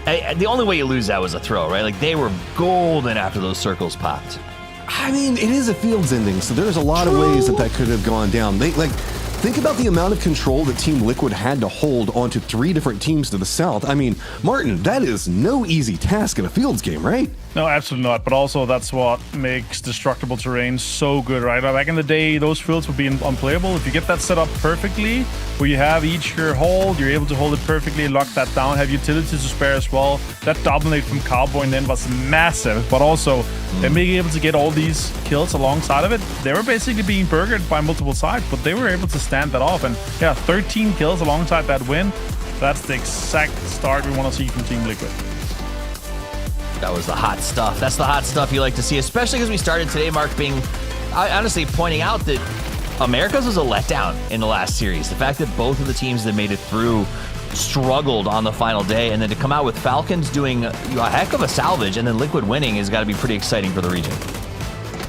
the only way you lose that was a throw, right? Like, they were golden after those circles popped. I mean, it is a fields ending, so there's a lot of ways that could have gone down. Think about the amount of control that Team Liquid had to hold onto 3 different teams to the south. I mean, Martin, that is no easy task in a fields game, right? No, absolutely not. But also, that's what makes destructible terrain so good, right? Back in the day, those fields would be unplayable. If you get that set up perfectly, where you have each your hold, you're able to hold it perfectly, lock that down, have utilities to spare as well. That dominate from Cowboy and then was massive. But also, them being able to get all these kills alongside of it, they were basically being burgered by multiple sides, but they were able to stand that off. And yeah, 13 kills alongside that win. That's the exact start we want to see from Team Liquid. That was the hot stuff. That's the hot stuff you like to see, especially because we started today, Mark, honestly pointing out that America's was a letdown in the last series. The fact that both of the teams that made it through struggled on the final day, and then to come out with Falcons doing a heck of a salvage and then Liquid winning has got to be pretty exciting for the region.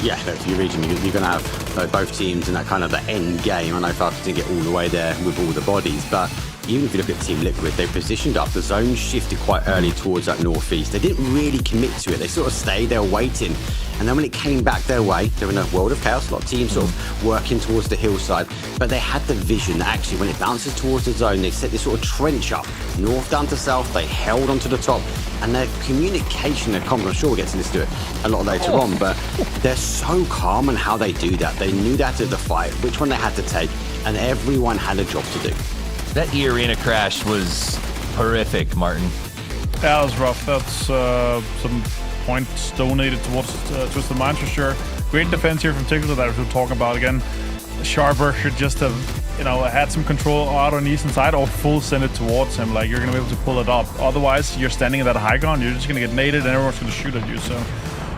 Yeah, for your region, you're going to have both teams in that kind of the end game. I know Falcons didn't get all the way there with all the bodies, but even if you look at Team Liquid, they positioned up. The zone shifted quite early towards that northeast. They didn't really commit to it. They sort of stayed there waiting. And then when it came back their way, they were in a world of chaos. A lot of teams sort of working towards the hillside. But they had the vision that actually when it bounces towards the zone, they set this sort of trench up, north down to south. They held onto the top. And their communication, their comms, I'm sure we'll get to this to it a lot later on, but they're so calm in how they do that. They knew that at the fight, which one they had to take, and everyone had a job to do. That E-Arena crash was horrific, Martin. That was rough. That's some points donated towards Twisted Minds for sure. Great defense here from Tickler that we're talking about again. Sharper should just have, had some control out on the eastern side or full send it towards him. Like, you're going to be able to pull it up. Otherwise, you're standing at that high ground, you're just going to get naded and everyone's going to shoot at you. So,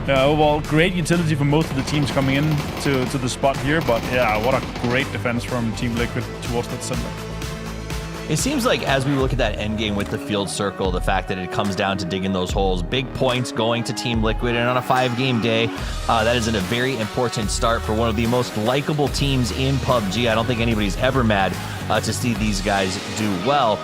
overall, great utility for most of the teams coming in to the spot here. But yeah, what a great defense from Team Liquid towards that center. It seems like as we look at that end game with the field circle, the fact that it comes down to digging those holes, big points going to Team Liquid, and on a 5-game day, that is a very important start for one of the most likable teams in PUBG. I don't think anybody's ever mad to see these guys do well.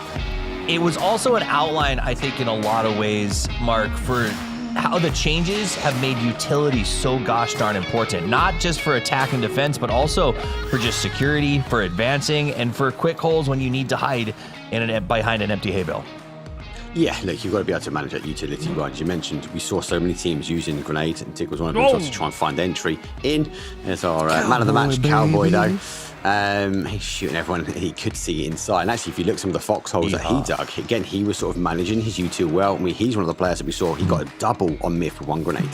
It was also an outline, I think, in a lot of ways, Mark, for how the changes have made utility so gosh darn important, not just for attack and defense, but also for just security, for advancing, and for quick holes when you need to hide behind an empty hay bale. Yeah, look, you've got to be able to manage that utility, right? As you mentioned, we saw so many teams using grenades, and Tick was one of them to try and find entry in. There's our man of the match, Cowboy, though. He's shooting everyone he could see inside. And actually, if you look at some of the foxholes that he dug, again, he was sort of managing his U2 well. I mean, he's one of the players that we saw. He got a double on Myth with 1 grenade.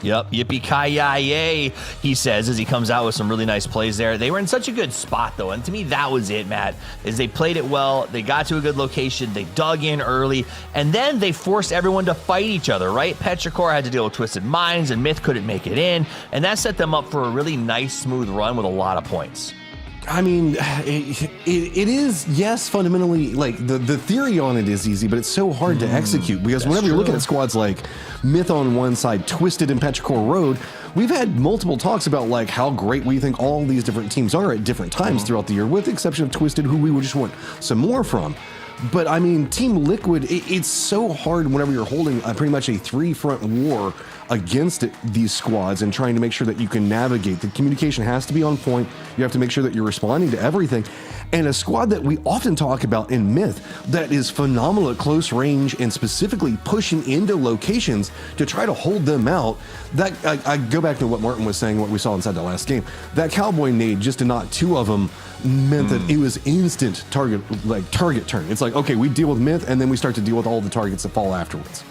Yep, yippee-ki-yay, he says as he comes out with some really nice plays there. They were in such a good spot, though, and to me, that was it, Matt, is they played it well, they got to a good location, they dug in early, and then they forced everyone to fight each other, right? Petrichor had to deal with Twisted Minds, and Myth couldn't make it in, and that set them up for a really nice, smooth run with a lot of points. I mean, it is, yes, fundamentally, like, the theory on it is easy, but it's so hard to execute, because whenever you're looking at squads like Myth on one side, Twisted and Petrichor Road, we've had multiple talks about, like, how great we think all these different teams are at different times throughout the year, with the exception of Twisted, who we would just want some more from. But, I mean, Team Liquid, it's so hard whenever you're holding pretty much a 3-front war against these squads and trying to make sure that you can navigate. The communication has to be on point. You have to make sure that you're responding to everything. And a squad that we often talk about in Myth that is phenomenal at close range and specifically pushing into locations to try to hold them out. That I go back to what Martin was saying, what we saw inside the last game. That Cowboy nade, just to knock 2 of them, meant that it was instant target turn. It's like, okay, we deal with Myth, and then we start to deal with all the targets that fall afterwards.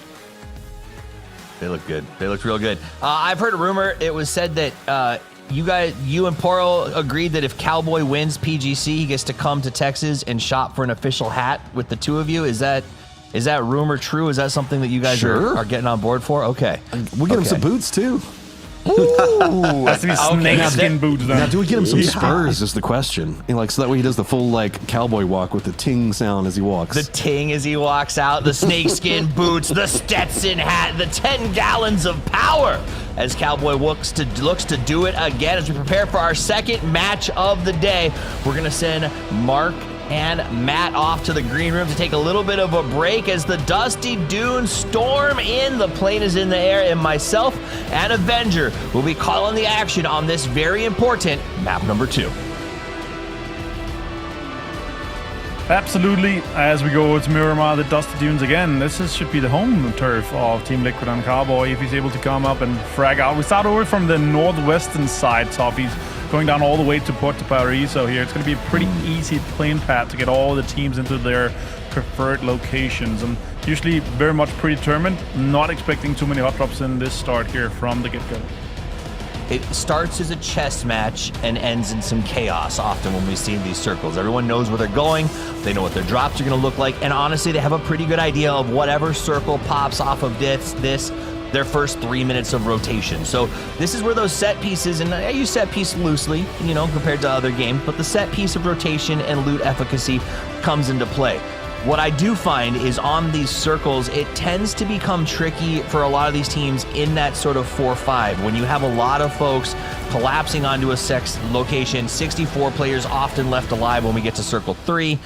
They look good. They looked real good. I've heard a rumor. It was said that you and Poro agreed that if Cowboy wins PGC, he gets to come to Texas and shop for an official hat with the 2 of you. Is that rumor true? Is that something that you guys are getting on board for? Okay. We'll get him some boots, too. Ooh, has to be snakeskin boots. Now, do we get him some spurs? Is the question. Like, so that way he does the full cowboy walk with the ting sound as he walks. The ting as he walks out. The snakeskin boots. The Stetson hat. The 10 gallons of power. As Cowboy looks to do it again as we prepare for our second match of the day. We're gonna send Mark and Matt off to the green room to take a little bit of a break as the Dusty Dunes storm in. The plane is in the air, and myself and Avenger will be calling the action on this very important map number 2. Absolutely. As we go to Miramar, the Dusty Dunes again. This should be the home turf of Team Liquid and Cowboy if he's able to come up and frag out. We start over from the northwestern side, Toffees, going down all the way to Port de Paris. So here it's going to be a pretty easy plane path to get all the teams into their preferred locations. And usually very much predetermined. Not expecting too many hot drops in this start here from the get-go. It starts as a chess match and ends in some chaos often when we see these circles. Everyone knows where they're going, they know what their drops are going to look like, and honestly, they have a pretty good idea of whatever circle pops off of their first 3 minutes of rotation. So this is where those set pieces, and I use set piece loosely, compared to other games, but the set piece of rotation and loot efficacy comes into play. What I do find is on these circles, it tends to become tricky for a lot of these teams in that sort of 4-5. When you have a lot of folks collapsing onto a location, 64 players often left alive when we get to circle 3.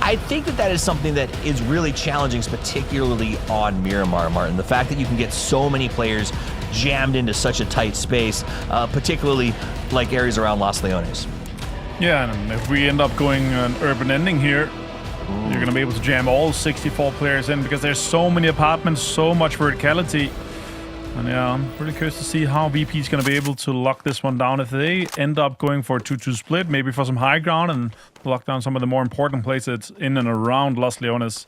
I think that is something that is really challenging, particularly on Miramar, Martin. The fact that you can get so many players jammed into such a tight space, particularly like areas around Los Leones. Yeah, and if we end up going an urban ending here, you're going to be able to jam all 64 players in because there's so many apartments, so much verticality. And yeah, I'm pretty curious to see how VP is going to be able to lock this one down. If they end up going for a 2-2 split, maybe for some high ground and lock down some of the more important places in and around Los Leones.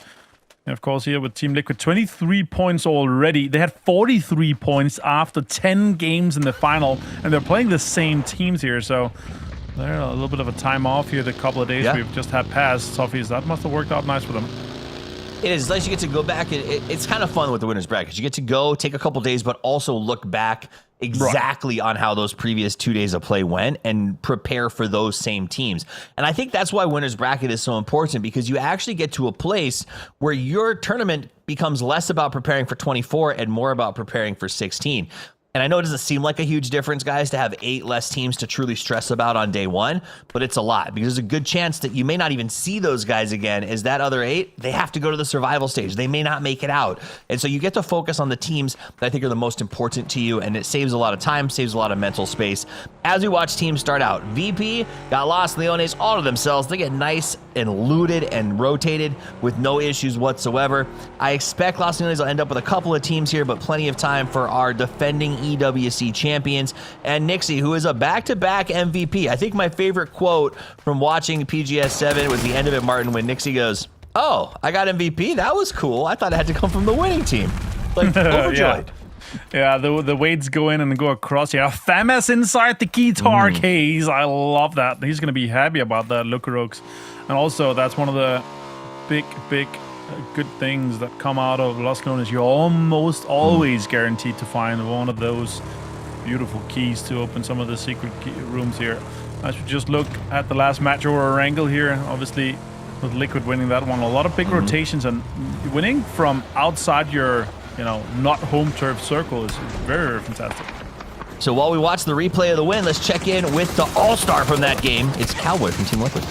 And of course, here with Team Liquid, 23 points already. They had 43 points after 10 games in the final, and they're playing the same teams here, so they're a little bit of a time off here the couple of days we've just had passed. Sophies, that must have worked out nice for them. It is nice you get to go back. It's kind of fun with the winners bracket. You get to go take a couple days, but also look back exactly on how those previous 2 days of play went and prepare for those same teams. And I think that's why winners bracket is so important, because you actually get to a place where your tournament becomes less about preparing for 24 and more about preparing for 16. And I know it doesn't seem like a huge difference, guys, to have 8 less teams to truly stress about on day 1, but it's a lot because there's a good chance that you may not even see those guys again, as that other 8, they have to go to the survival stage. They may not make it out. And so you get to focus on the teams that I think are the most important to you, and it saves a lot of time, saves a lot of mental space. As we watch teams start out, VP got Los Leones all to themselves. They get nice and looted and rotated with no issues whatsoever. I expect Los Leones will end up with a couple of teams here, but plenty of time for our defending EWC champions, and Nixie, who is a back-to-back MVP. I think my favorite quote from watching PGS 7 was the end of it, Martin, when Nixie goes, "Oh, I got MVP? That was cool. I thought it had to come from the winning team." Like, overjoyed. Yeah, the weights go in and go across here. Famas inside the guitar case. I love that. He's going to be happy about that, Lukarokes. And also, that's one of the big good things that come out of Lost Leones is you're almost always guaranteed to find one of those beautiful keys to open some of the secret rooms here. As we just look at the last match over Wrangle here, obviously with Liquid winning that one, a lot of big rotations, and winning from outside your not home turf circle is very, very fantastic. So while we watch the replay of the win, let's check in with the all-star from that game. It's Cowboy from Team Liquid.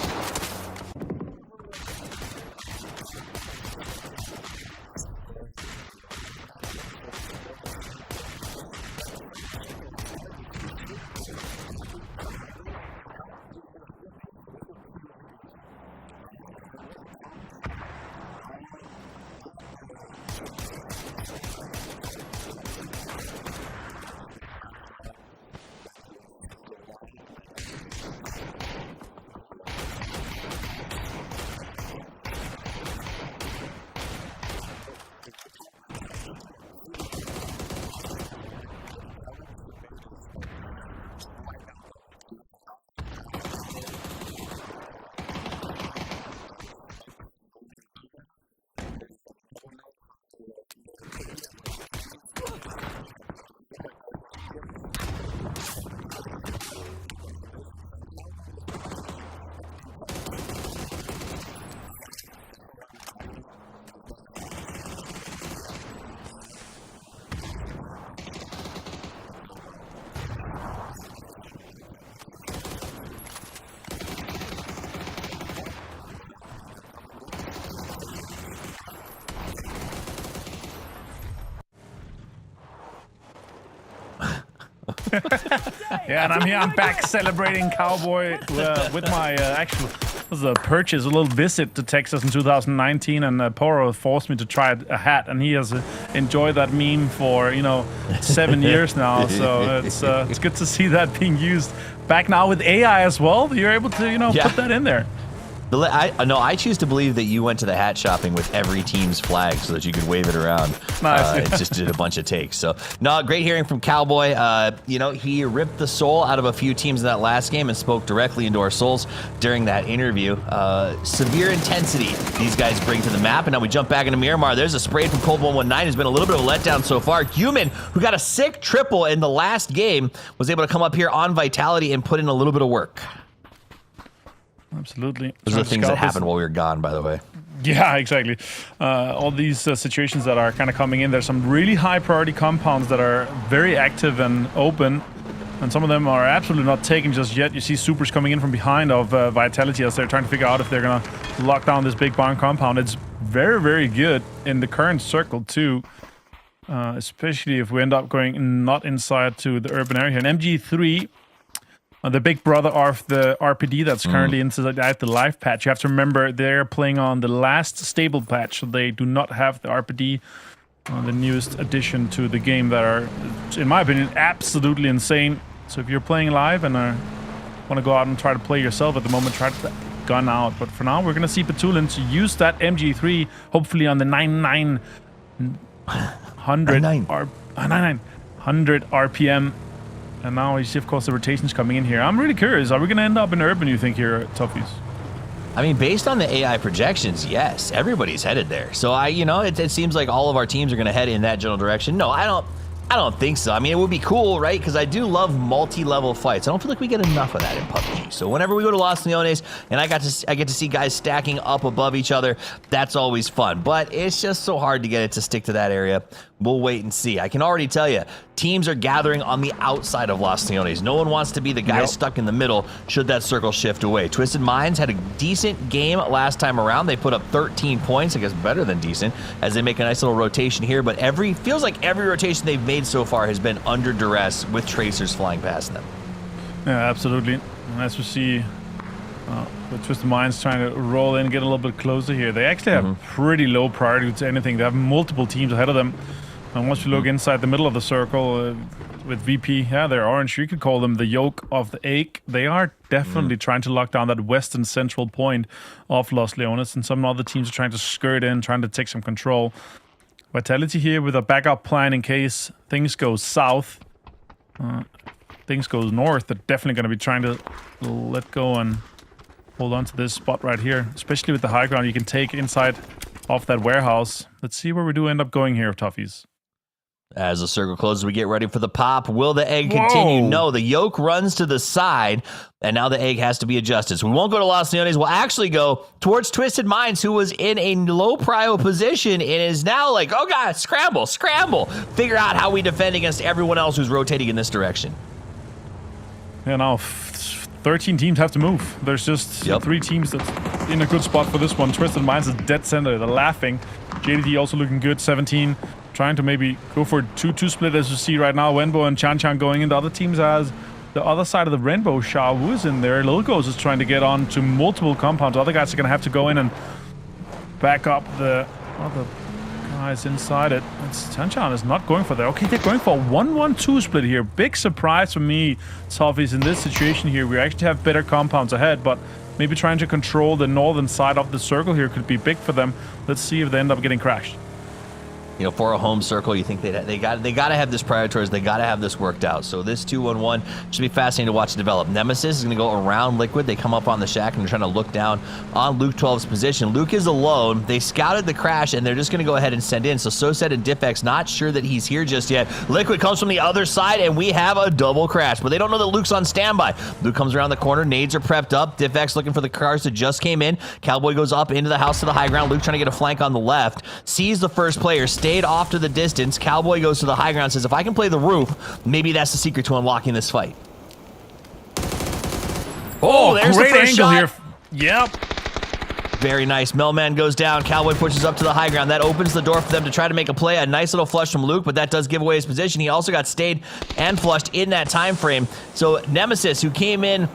Yeah, and I'm back celebrating Cowboy with my actual purchase, a little visit to Texas in 2019, and Poro forced me to try a hat, and he has enjoyed that meme for 7 years now. So it's good to see that being used back now with AI as well. You're able to put that in there. I choose to believe that you went to the hat shopping with every team's flag so that you could wave it around. Nice. It just did a bunch of takes. So, no, great hearing from Cowboy. He ripped the soul out of a few teams in that last game and spoke directly into our souls during that interview. Severe intensity these guys bring to the map. And now we jump back into Miramar. There's a spray from Cold 119. Has been a little bit of a letdown so far. Human, who got a sick triple in the last game, was able to come up here on Vitality and put in a little bit of work. Absolutely. Those are the things that happened while we were gone, by the way. Yeah, exactly. All these situations that are kind of coming in, there's some really high priority compounds that are very active and open, and some of them are absolutely not taken just yet. You see supers coming in from behind of Vitality as they're trying to figure out if they're going to lock down this big barn compound. It's very, very good in the current circle too, especially if we end up going not inside to the urban area. And MG3, the big brother of the RPD that's currently inside the live patch. You have to remember they're playing on the last stable patch, so they do not have the RPD, the newest addition to the game, that are, in my opinion, absolutely insane. So if you're playing live and want to go out and try to play yourself at the moment, try to gun out. But for now, we're going to see Petulance use that MG3, hopefully on the 9900 RPM. And now you see, of course, the rotations coming in here. I'm really curious. Are we going to end up in urban, you think, here, Toughies? I mean, based on the AI projections, yes, everybody's headed there. So it seems like all of our teams are going to head in that general direction. No, I don't think so. I mean, it would be cool, right? Because I do love multi-level fights. I don't feel like we get enough of that in PUBG. So whenever we go to Los Leones and I get to see guys stacking up above each other, that's always fun. But it's just so hard to get it to stick to that area. We'll wait and see. I can already tell you, teams are gathering on the outside of Los Leones. No one wants to be the guy stuck in the middle should that circle shift away. Twisted Minds had a decent game last time around. They put up 13 points, I guess better than decent, as they make a nice little rotation here. But feels like every rotation they've made so far has been under duress with tracers flying past them. Yeah, absolutely. And as we see, the Twisted Minds trying to roll in, get a little bit closer here. They actually have pretty low priority to anything. They have multiple teams ahead of them. And once you look inside the middle of the circle, with VP. Yeah, they're orange. You could call them the yolk of the egg. They are definitely trying to lock down that western central point of Los Leones, and some other teams are trying to skirt in, trying to take some control. Vitality here with a backup plan in case things go south. Things go north. They're definitely going to be trying to let go and hold on to this spot right here, especially with the high ground you can take inside of that warehouse. Let's see where we do end up going here, Toughies. As the circle closes, we get ready for the pop. Will the egg continue? No, the yolk runs to the side, and now the egg has to be adjusted. So we won't go to Los Leones. We'll actually go towards Twisted Minds, who was in a low prio position and is now like, oh god, scramble. Figure out how we defend against everyone else who's rotating in this direction. Yeah, now 13 teams have to move. There's just 3 teams that's in a good spot for this one. Twisted Minds is dead center. They're laughing. JDD also looking good. 17. Trying to maybe go for 2-2 split, as you see right now. Wenbo and Chan going in. The other teams has the other side of the rainbow. Sha Wu is in there. Lilgos is trying to get on to multiple compounds. Other guys are going to have to go in and back up the other guys inside it. Chan is not going for that. Okay, they're going for a 1-1-2 split here. Big surprise for me, Toughies, in this situation here. We actually have better compounds ahead, but maybe trying to control the northern side of the circle here could be big for them. Let's see if they end up getting crashed. You know, for a home circle, you think they got to have this prioritized. They got to have this worked out. So this 2-1-1 should be fascinating to watch develop. Nemesis is going to go around Liquid. They come up on the shack and they're trying to look down on Luke 12's position. Luke is alone. They scouted the crash and they're just going to go ahead and send in. So Soset and Diffex not sure that he's here just yet. Liquid comes from the other side and we have a double crash, but they don't know that Luke's on standby. Luke comes around the corner. Nades are prepped up. Diffex looking for the cars that just came in. Cowboy goes up into the house to the high ground. Luke trying to get a flank on the left. Sees the first player. Stayed off to the distance. Cowboy goes to the high ground, says, if I can play the roof, maybe that's the secret to unlocking this fight. Oh, there's great the first angle shot. here. Yep. Very nice. Melman goes down. Cowboy pushes up to the high ground. That opens the door for them to try to make a play. A nice little flush from Luke, but that does give away his position. He also got stayed and flushed in that time frame. So Nemesis, who came in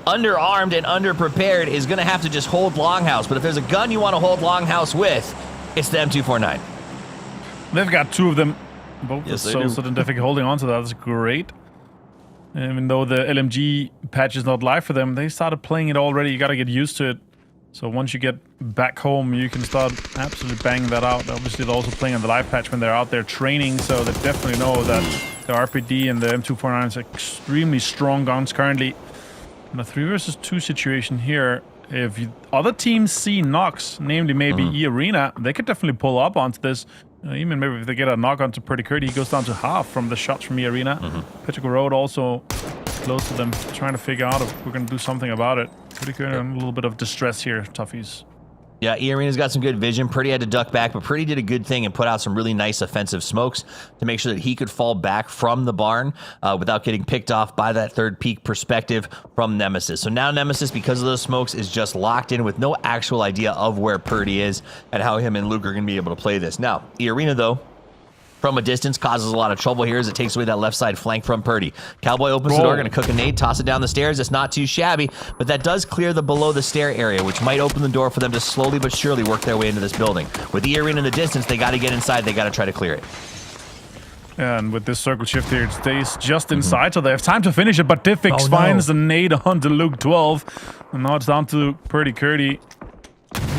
underarmed and underprepared, is going to have to just hold Longhouse. But if there's a gun you want to hold Longhouse with, it's the M249. They've got 2 of them. Both Yes, the they do. Soset and Diffex holding on to that. That's great. Even though the LMG patch is not live for them, they started playing it already. You got to get used to it. So once you get back home, you can start absolutely banging that out. Obviously, they're also playing on the live patch when they're out there training, so they definitely know that the RPD and the M249 is extremely strong guns currently. In a 3 versus 2 situation here, if other teams see knocks, namely maybe E-Arena, they could definitely pull up onto this. Even maybe if they get a knock onto Pretty Curdy, he goes down to half from the shots from E-Arena. Petrico Road also close to them, trying to figure out if we're going to do something about it. Pretty Curdy in a little bit of distress here, Toughies. Yeah, E-Arena's got some good vision. Pretty had to duck back, but Pretty did a good thing and put out some really nice offensive smokes to make sure that he could fall back from the barn without getting picked off by that third peak perspective from Nemesis. So now Nemesis, because of those smokes, is just locked in with no actual idea of where Purdy is and how him and Luke are going to be able to play this. Now, E-Arena, though, from a distance, causes a lot of trouble here as it takes away that left side flank from Purdy. Cowboy opens the door, going to cook a nade, toss it down the stairs. It's not too shabby, but that does clear the below the stair area, which might open the door for them to slowly but surely work their way into this building. With the arena in the distance, they got to get inside. They got to try to clear it. And with this circle shift here, it stays just inside, so they have time to finish it, but Diffex finds the nade onto Luke 12. And now it's down to Purdy Curdy.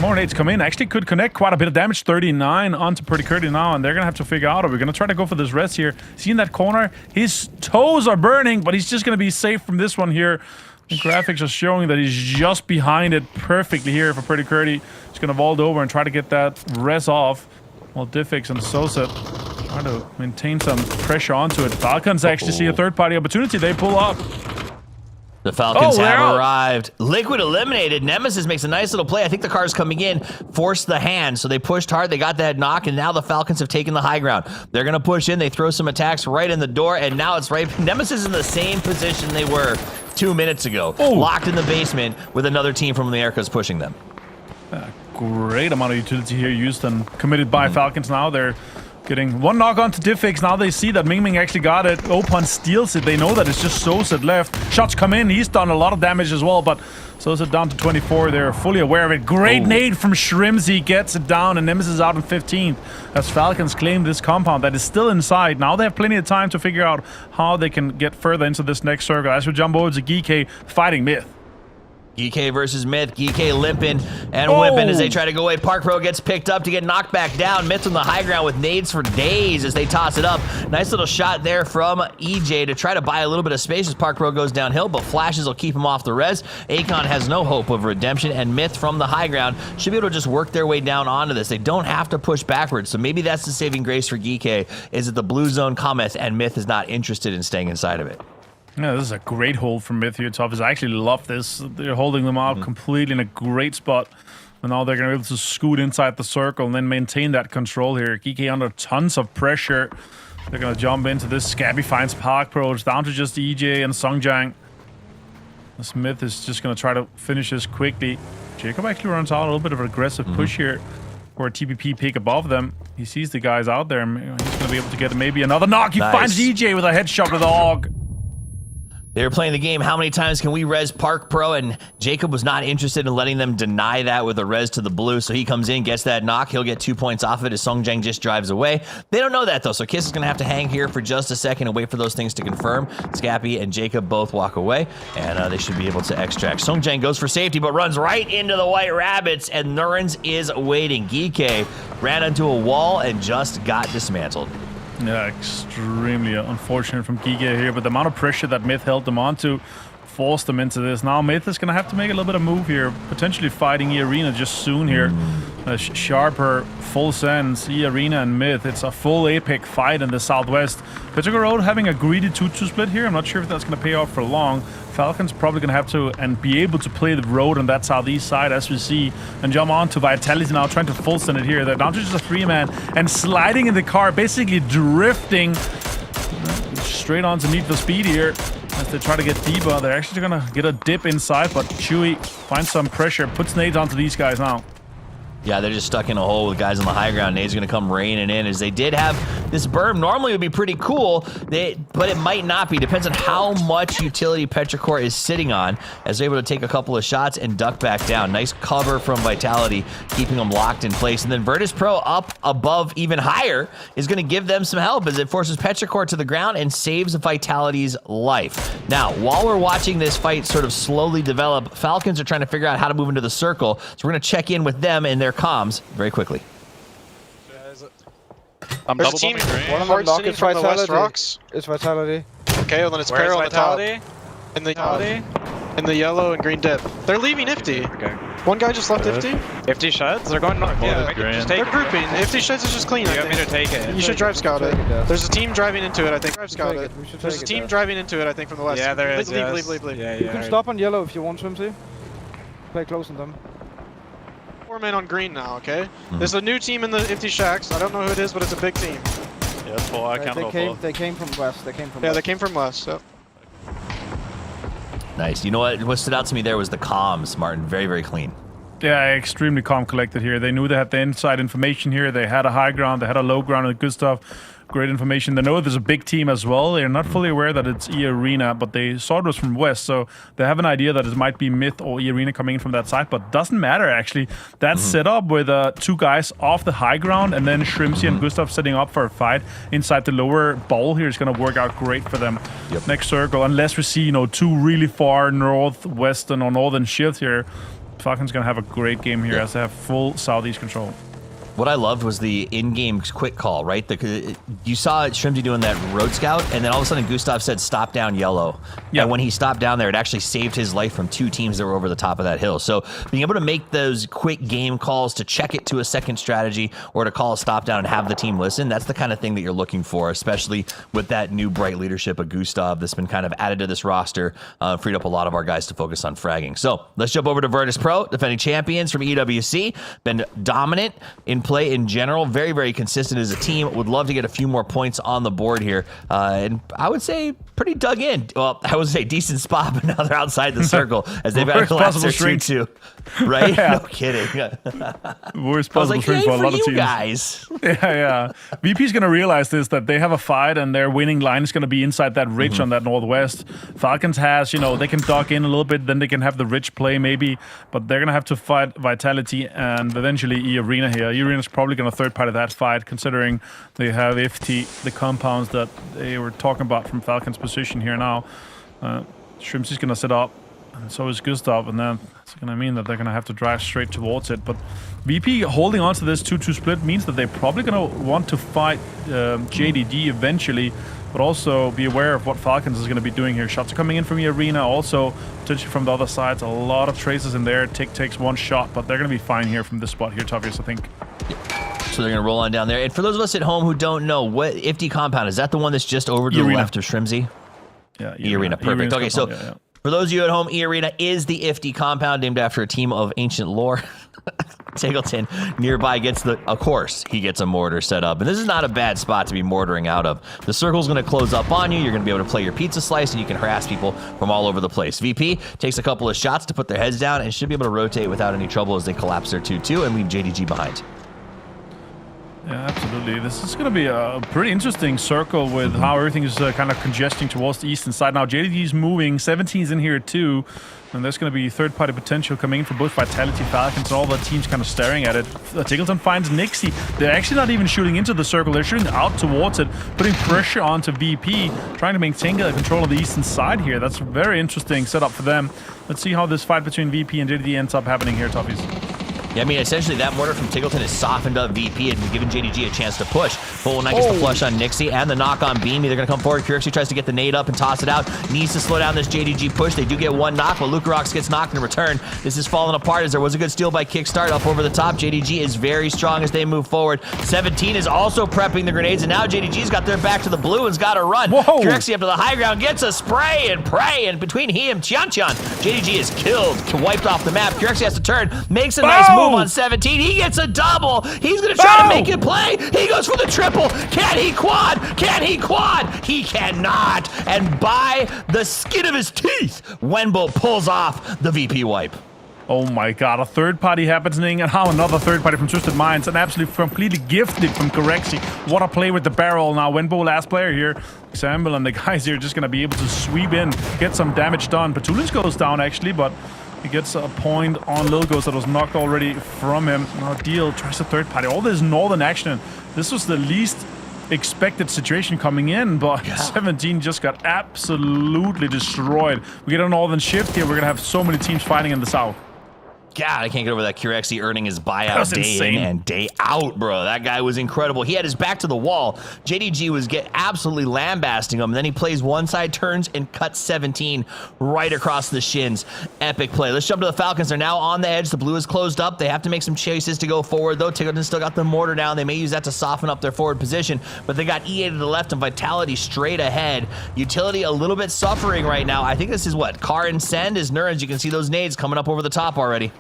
More nades come in. Actually could connect quite a bit of damage. 39 onto Pretty Curdy now, and they're going to have to figure out, are we going to try to go for this rest here? See in that corner? His toes are burning, but he's just going to be safe from this one here. The graphics are showing that he's just behind it perfectly here for Pretty Curdy. He's going to vault over and try to get that res off, while Diffex and Soset try to maintain some pressure onto it. Falcons actually see a third-party opportunity. They pull up. The Falcons have arrived. Liquid eliminated. Nemesis makes a nice little play. I think the car's coming in, forced the hand. So they pushed hard. They got that knock, and now the Falcons have taken the high ground. They're going to push in. They throw some attacks right in the door, and now it's right. Nemesis is in the same position they were 2 minutes ago. Locked in the basement with another team from the Americas pushing them. Great amount of utility here used and committed by Falcons now. They're Getting one knock onto Diffix. Now they see that Ming actually got it. Opon steals it. They know that it's just Soset left. Shots come in. He's done a lot of damage as well, but Soset down to 24. They're fully aware of it. Great nade from Shrimsy. Gets it down, and Nemesis out in 15th as Falcons claim this compound that is still inside. Now they have plenty of time to figure out how they can get further into this next circle. As we jump over to Geek fighting Myth. GK versus Myth. GK limping and whipping as they try to go away. Park Pro gets picked up to get knocked back down. Myth on the high ground with nades for days as they toss it up. Nice little shot there from EJ to try to buy a little bit of space as Park Pro goes downhill, but flashes will keep him off the res. Akon has no hope of redemption, and Myth from the high ground should be able to just work their way down onto this. They don't have to push backwards, so maybe that's the saving grace for GK, is that the blue zone cometh and Myth is not interested in staying inside of it. Yeah, this is a great hold from Myth here, Tough. I actually love this. They're holding them out completely in a great spot. And now they're going to be able to scoot inside the circle and then maintain that control here. Geeky under tons of pressure. They're going to jump into this. Scabby finds Park Pro. It's down to just EJ and Songjang. Smith is just going to try to finish this quickly. Jacob actually runs out a little bit of an aggressive push here for a TPP pick above them. He sees the guys out there. He's going to be able to get maybe another knock. He finds EJ with a headshot with the hog. They're playing the game. How many times can we res Park Pro? And Jacob was not interested in letting them deny that with a res to the blue. So he comes in, gets that knock. He'll get 2 points off of it as Songjang just drives away. They don't know that, though. So Kiss is going to have to hang here for just a second and wait for those things to confirm. Scappy and Jacob both walk away, and they should be able to extract. Songjang goes for safety, but runs right into the White Rabbits, and Nurens is waiting. Geek ran into a wall and just got dismantled. Yeah, extremely unfortunate from Giga here, but the amount of pressure that Myth held them onto forced them into this. Now Myth is going to have to make a little bit of move here, potentially fighting E-Arena just soon here. Sharper, full sense, E-Arena and Myth. It's a full epic fight in the Southwest. Petrichor Road having a greedy 2-2 split here. I'm not sure if that's going to pay off for long. Falcons probably going to have to and be able to play the road on that southeast side as we see, and jump on to Vitality now trying to full send it here. They're down to just a 3-man and sliding in the car, basically drifting straight on to Need for Speed here as they try to get deeper. They're actually going to get a dip inside, but Chewy finds some pressure, puts nades onto these guys now. Yeah, they're just stuck in a hole with guys on the high ground. Nade's going to come raining in as they did have this berm. Normally it would be pretty cool, but it might not be. Depends on how much utility Petrichor is sitting on as they're able to take a couple of shots and duck back down. Nice cover from Vitality, keeping them locked in place. And then Virtus Pro up above even higher is going to give them some help as it forces Petrichor to the ground and saves Vitality's life. Now, while we're watching this fight sort of slowly develop, Falcons are trying to figure out how to move into the circle. So we're going to check in with them and their comms very quickly. I'm double bombing green. One of them knock is from the West Rocks. It's Vitality. Okay, well then it's Peril on the top. In the yellow and green dip. They're leaving Ifty. Okay. One guy just left Ifty. Ifty sheds? They're going north. Yeah, just they're grouping. Ifty sheds is just clean. You want me to take it? You should drive scout it. There's a team driving into it, I think. Drive scout it. There's a team driving into it, I think, from the west. Yeah, there is. Leave. Yeah, you can stop on yellow if you want to. Play close on them. 4 men on green now, okay? There's a new team in the Ifty Shacks. I don't know who it is, but it's a big team. Yeah, that's full. I can't they came from west. They came from west, so. Nice. You know what stood out to me there was the comms, Martin. Very, very clean. Yeah, extremely calm collected here. They knew they had the inside information here. They had a high ground, they had a low ground, and good stuff. Great information. They know there's a big team as well. They're not fully aware that it's E-Arena, but they saw it was from west, so they have an idea that it might be Myth or E-Arena coming in from that side, but doesn't matter, actually. That's set up with 2 guys off the high ground, and then Shrimsy and Gustav setting up for a fight inside the lower bowl here is going to work out great for them. Next circle, unless we see 2 really far northwestern or northern shifts here, Falcon's going to have a great game here as they have full southeast control. What I loved was the in-game quick call, right? You saw Shrimsy doing that road scout, and then all of a sudden Gustav said, stop down yellow. Yeah. And when he stopped down there, it actually saved his life from 2 teams that were over the top of that hill. So being able to make those quick game calls to check it to a second strategy or to call a stop down and have the team listen, that's the kind of thing that you're looking for, especially with that new bright leadership of Gustav that's been kind of added to this roster, freed up a lot of our guys to focus on fragging. So let's jump over to Virtus Pro, defending champions from EWC, been dominant in play in general. Very, very consistent as a team. Would love to get a few more points on the board here. And I would say pretty dug in. Well, I would say decent spot, but now they're outside the circle as they've got to collapse their 2-2. Right? No kidding. Worst possible string for a lot of teams. Guys. Yeah. VP's going to realize this, that they have a fight and their winning line is going to be inside that ridge on that northwest. Falcons has, they can dock in a little bit, then they can have the ridge play maybe, but they're going to have to fight Vitality and eventually E-Arena here. E-Arena's probably going to third party that fight, considering they have FT, the compounds that they were talking about from Falcons' position here now. Shrimps is going to set up, and so is Gustav, and then it's going to mean that they're going to have to drive straight towards it. But VP holding on to this 2-2 split means that they're probably going to want to fight JDG eventually, but also be aware of what Falcons is going to be doing here. Shots are coming in from the arena, also potentially from the other sides. A lot of traces in there. Tick takes one shot, but they're going to be fine here from this spot here, Tobias, I think. So they're going to roll on down there. And for those of us at home who don't know, what IFT compound, is that the one that's just over to the left of Shrimsy? Yeah, E-Arena. Perfect. Okay, so for those of you at home, E-Arena is the IFT compound named after a team of ancient lore. Tigleton nearby gets of course, he gets a mortar set up. And this is not a bad spot to be mortaring out of. The circle's going to close up on you. You're going to be able to play your pizza slice, and you can harass people from all over the place. VP takes a couple of shots to put their heads down and should be able to rotate without any trouble as they collapse their 2-2 and leave JDG behind. Yeah, absolutely. This is going to be a pretty interesting circle with how everything is kind of congesting towards the eastern side. Now, JDG is moving. 17's in here too. And there's going to be third-party potential coming in for both Vitality, Falcons, and all the teams kind of staring at it. Tigleton finds Nixie. They're actually not even shooting into the circle. They're shooting out towards it, putting pressure onto VP, trying to maintain control of the eastern side here. That's a very interesting setup for them. Let's see how this fight between VP and JDG ends up happening here, Topies. Yeah, I mean, essentially that mortar from Tigleton has softened up VP and given JDG a chance to push. Full Knight gets the flush on Nixie and the knock on Beamy. They're going to come forward. Kirksey tries to get the nade up and toss it out. Needs to slow down this JDG push. They do get one knock, but Lucarox gets knocked in return. This is falling apart as there was a good steal by Kickstart up over the top. JDG is very strong as they move forward. 17 is also prepping the grenades, and now JDG's got their back to the blue and's got to run. Kirksey up to the high ground, gets a spray and pray, and between he and Tianchan, JDG is killed, wiped off the map. Kirksey has to turn, makes a nice move on 17. He gets a double. He's going to try to make it play. He goes for the triple. Can he quad? Can he quad? He cannot. And by the skin of his teeth, Wenbo pulls off the VP wipe. Oh my god, a third party happening, and how another third party from Twisted Minds, and absolutely completely gifted from Corexi. What a play with the barrel now. Wenbo, last player here. Example, and the guys here are just going to be able to sweep in, get some damage done. Petulins goes down actually, but he gets a point on Lil Ghost that was knocked already from him. Now Deal tries a third party. All this northern action. This was the least expected situation coming in, but 17 just got absolutely destroyed. We get a northern shift here. We're going to have so many teams fighting in the south. God, I can't get over that. Kirexi earning his buyout day in and day out, bro. That guy was incredible. He had his back to the wall. JDG was absolutely lambasting him. And then he plays one side, turns, and cuts 17 right across the shins. Epic play. Let's jump to the Falcons. They're now on the edge. The blue is closed up. They have to make some chases to go forward, though. Tigleton still got the mortar down. They may use that to soften up their forward position, but they got EA to the left and Vitality straight ahead. Utility a little bit suffering right now. I think this is what? Car and Send is Nurns. You can see those nades coming up over the top already.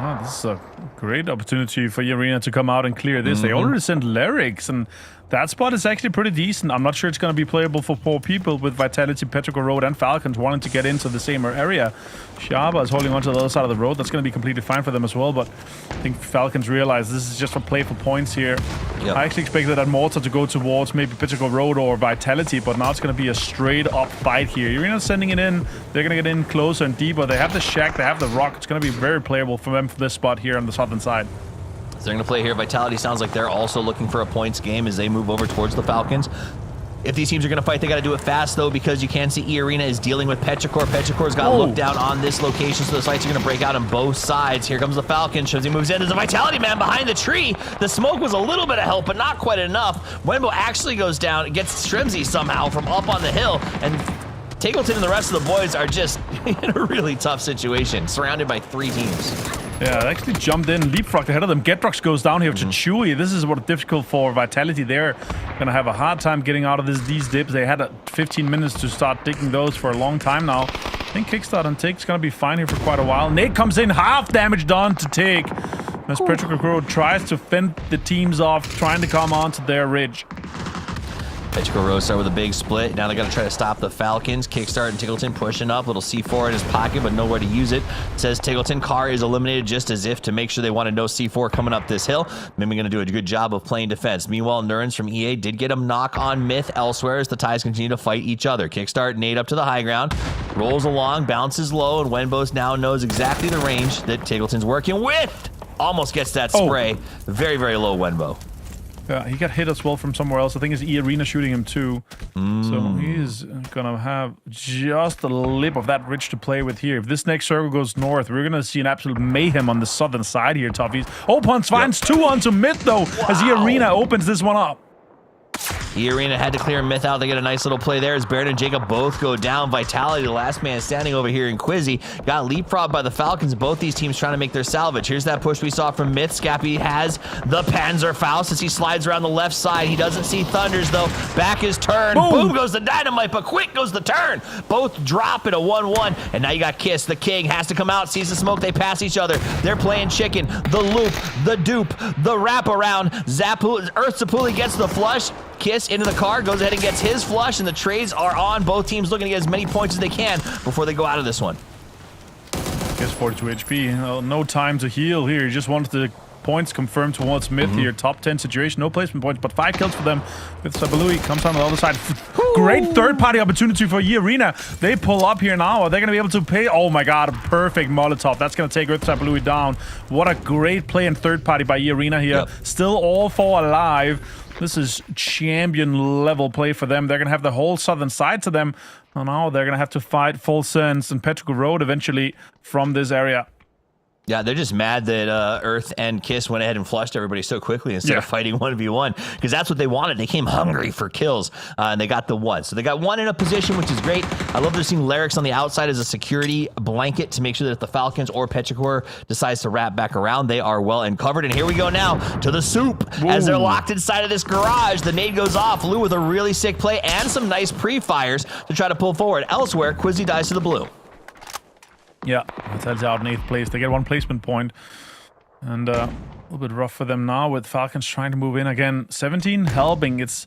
Oh, this is a great opportunity for Arena to come out and clear this. They already sent Lyrics, and that spot is actually pretty decent. I'm not sure it's going to be playable for 4 people with Vitality, Petrichor Road, and Falcons wanting to get into the same area. Shaba is holding on to the other side of the road. That's going to be completely fine for them as well, but I think Falcons realize this is just a play for points here. Yep. I actually expected that mortar to go towards maybe Petrichor Road or Vitality, but now it's going to be a straight-up fight here. Arena's sending it in. They're going to get in closer and deeper. They have the Shack. They have the Rock. It's going to be very playable for them for this spot here on the southern side. So they're going to play here. Vitality sounds like they're also looking for a points game as they move over towards the Falcons. If these teams are going to fight, they got to do it fast, though, because you can see E-Arena is dealing with Petrichor. Petrichor's got looked down on this location, so the sights are going to break out on both sides. Here comes the Falcon. Shivsy moves in. There's a Vitality man behind the tree. The smoke was a little bit of help, but not quite enough. Wenbo actually goes down, gets Shrimsy somehow from up on the hill, and Tigleton and the rest of the boys are just in a really tough situation, surrounded by 3 teams. Yeah, they actually jumped in, leapfrogged ahead of them. Getrox goes down here to Chewy. This is what difficult for Vitality. They're going to have a hard time getting out of these dips. They had 15 minutes to start digging those for a long time now. I think Kickstart and Take's going to be fine here for quite a while. Nate comes in, half damage done to Take. as Petrichor Road tries to fend the teams off, trying to come onto their ridge. Petrichor Road start with a big split. Now they got to try to stop the Falcons. Kickstart and Tiggleton pushing up. Little C4 in his pocket, but nowhere to use it. Says Tiggleton. Car is eliminated just as if to make sure they want to know C4 coming up this hill. Mimi going to do a good job of playing defense. Meanwhile, Nurns from EA did get a knock on Myth elsewhere as the ties continue to fight each other. Kickstart, nade up to the high ground. Rolls along, bounces low, and Wenbos now knows exactly the range that Tiggleton's working with. Almost gets that spray. Very, very low Wenbo. Yeah, he got hit as well from somewhere else. I think it's E-Arena shooting him too. So he's gonna have just a lip of that ridge to play with here. If this next circle goes north, we're gonna see an absolute mayhem on the southern side here, Toughies. Opons finds 2 onto Myth though, as E-Arena opens this one up. E-Arena had to clear Myth out. They get a nice little play there as Baron and Jacob both go down. Vitality, the last man standing over here in Quizzy, got leapfrogged by the Falcons. Both these teams trying to make their salvage. Here's that push we saw from Myth. Scappy has the Panzerfaust as he slides around the left side. He doesn't see Thunders though. Back is turned. Boom goes the dynamite, but quick goes the turn. Both drop at a 1-1. And now you got Kiss. The King has to come out, sees the smoke. They pass each other. They're playing chicken. The loop, the dupe, the wraparound. Earth Zapuli gets the flush. Kiss into the car, goes ahead and gets his flush, and the trades are on. Both teams looking to get as many points as they can before they go out of this one. Kiss 42 HP. No time to heal here. He just wanted the points confirmed towards Myth here. Top 10 situation, no placement points, but 5 kills for them. With Sabalui comes on the other side. Great third-party opportunity for E-Arena. They pull up here now. Are they going to be able to pay? Oh my god, perfect Molotov. That's going to take Earth Sabalui down. What a great play in third-party by E-Arena here. Still all 4 alive. This is champion level play for them. They're going to have the whole southern side to them. And now they're going to have to fight Full Sense and Petrichor Road eventually from this area. Yeah, they're just mad that Earth and Kiss went ahead and flushed everybody so quickly instead of fighting 1v1, because that's what they wanted. They came hungry for kills, and they got the 1. So they got 1 in a position, which is great. I love they're seeing Larix on the outside as a security blanket to make sure that if the Falcons or Petrichor decides to wrap back around, they are well and covered. And here we go now to the soup. As they're locked inside of this garage. The nade goes off. Lou with a really sick play and some nice pre-fires to try to pull forward. Elsewhere, Quizzy dies to the blue. Yeah, that's out in 8th place. They get 1 placement point. And a little bit rough for them now with Falcons trying to move in again. 17 helping. It's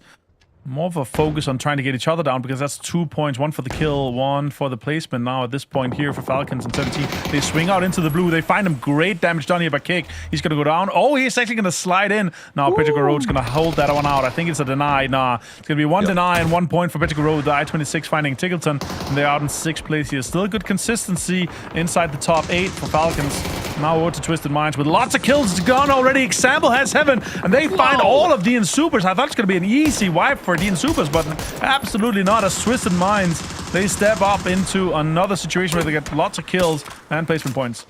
more of a focus on trying to get each other down, because that's 2 points. 1 for the kill, 1 for the placement now at this point here for Falcons and 17. They swing out into the blue. They find him. Great damage done here by Kick. He's going to go down. Oh, he's actually going to slide in. Now Petrichor Road's going to hold that one out. I think it's a deny. Nah, it's going to be 1 deny and 1 point for Petrichor Road. The I-26 finding Tiggleton. And they're out in 6th place here. Still good consistency inside the top 8 for Falcons. Now over to Twisted Minds with lots of kills gone already. Example has Heaven. And they find all of DN Supers. I thought it's going to be an easy wipe for DN Supers, but absolutely not. As Twisted Minds, they step up into another situation where they get lots of kills and placement points.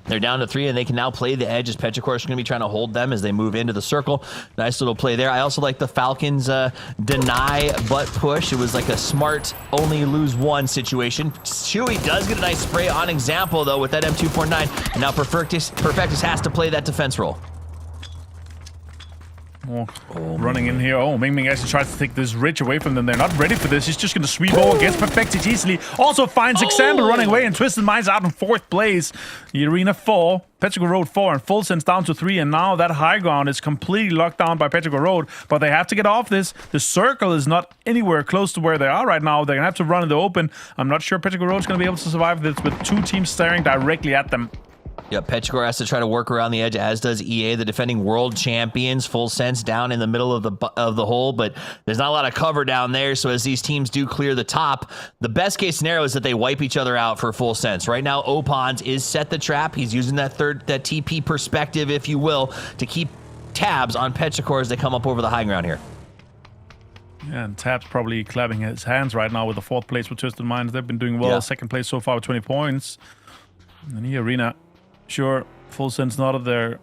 They're down to 3, and they can now play the edge as Petrichor is going to be trying to hold them as they move into the circle. Nice little play there. I also like the Falcons deny but push. It was like a smart only lose 1 situation. Chewy does get a nice spray on Example, though, with that M249. And now Perfectus has to play that defense role. Running in here. Oh, Ming Ming actually tries to take this ridge away from them. They're not ready for this. He's just going to sweep over, gets Perfected easily. Also finds Example running away, and Twisted Minds out in 4th place. The Arena 4, Petrichor Road 4, and Full Sense down to 3. And now that high ground is completely locked down by Petrichor Road. But they have to get off this. The circle is not anywhere close to where they are right now. They're going to have to run in the open. I'm not sure Petrichor Road is going to be able to survive this with 2 teams staring directly at them. Yep, Petrichor has to try to work around the edge, as does EA, the defending world champions. Full Sense down in the middle of the hole, but there's not a lot of cover down there. So as these teams do clear the top, the best case scenario is that they wipe each other out for Full Sense. Right now, Opons is set the trap. He's using that TP perspective, if you will, to keep tabs on Petrichor as they come up over the high ground here. Yeah, and Tab's probably clapping his hands right now with the 4th place with Twisted Minds. They've been doing well. 2nd place so far with 20 points. And the Arena, sure, Full Sense not at their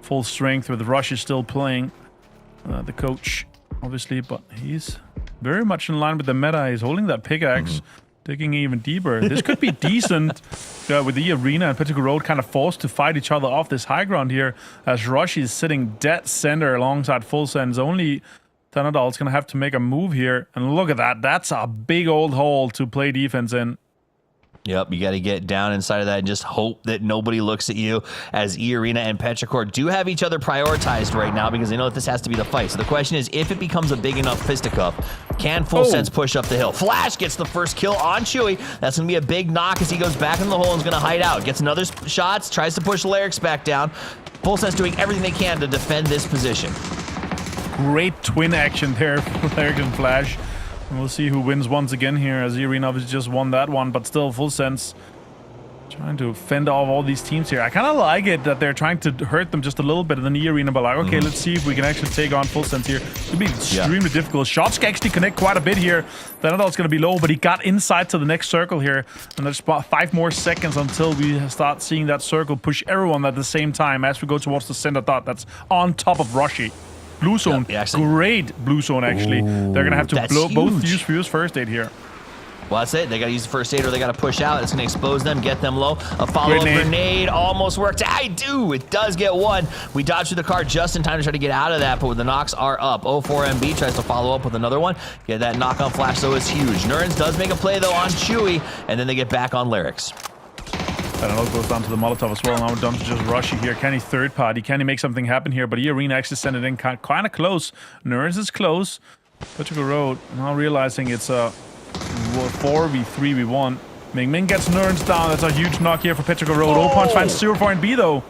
full strength, with Rush is still playing the coach, obviously, but he's very much in line with the meta. He's holding that pickaxe, digging even deeper. This could be decent with the Arena and Petrichor Road kind of forced to fight each other off this high ground here, as Rush is sitting dead center alongside Full Sense. Only Tanadal's going to have to make a move here, and look at that. That's a big old hole to play defense in. Yep, you got to get down inside of that and just hope that nobody looks at you, as E-Arena and Petrichor do have each other prioritized right now because they know that this has to be the fight. So the question is, if it becomes a big enough fisticuff, can Full Sense push up the hill? Flash gets the first kill on Chewy. That's going to be a big knock as he goes back in the hole and is going to hide out. Gets another shots, tries to push Larix back down. Full Sense doing everything they can to defend this position. Great twin action there for Larix and Flash. And we'll see who wins once again here, as E-Arena obviously just won that one, but still Full Sense trying to fend off all these teams here. I kind of like it that they're trying to hurt them just a little bit in the E-Arena, but like, okay, let's see if we can actually take on Full Sense here. It's going to be extremely difficult. Shots can actually connect quite a bit here. The Nadal's going to be low, but he got inside to the next circle here. And there's about 5 more seconds until we start seeing that circle push everyone at the same time as we go towards the center dot that's on top of Rushy. Blue zone, great blue zone actually. They're gonna have to both use first aid here. Well, that's it. They gotta use the first aid or they gotta push out. It's gonna expose them, get them low. A follow-up grenade almost worked. It does get one. We dodged through the car just in time to try to get out of that, but the knocks are up. 04MB tries to follow up with another one. Get that knock on Flash, though, is huge. Nurns does make a play though on Chewy, and then they get back on Larix. And it all goes down to the Molotov as well. Now we're down to just Rushy here. Can he third party? Can he make something happen here? But E-Arena actually sent it in kind of close. Nurns is close. Petrichor Road now realizing it's a 4v3v1. Ming Ming gets Nurns down. That's a huge knock here for Petrichor Road. Opunch finds 0.B though.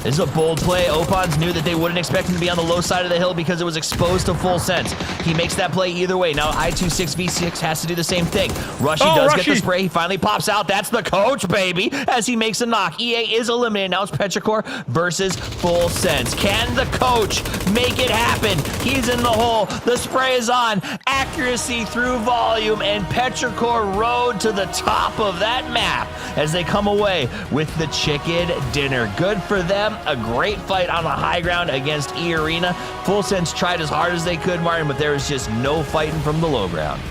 This is a bold play. Opons knew that they wouldn't expect him to be on the low side of the hill because it was exposed to Full Sense. He makes that play either way. Now I26V6 has to do the same thing. Rushy does get the spray. He finally pops out. That's the coach, baby, as he makes a knock. EA is eliminated. Now it's Petrichor versus Full Sense. Can the coach make it happen? He's in the hole. The spray is on. Accuracy through volume, and Petrichor Road to the top of that map as they come away with the chicken dinner. Good for them. A great fight on the high ground against E-Arena. Full Sense tried as hard as they could, Martin, but there was just no fighting from the low ground.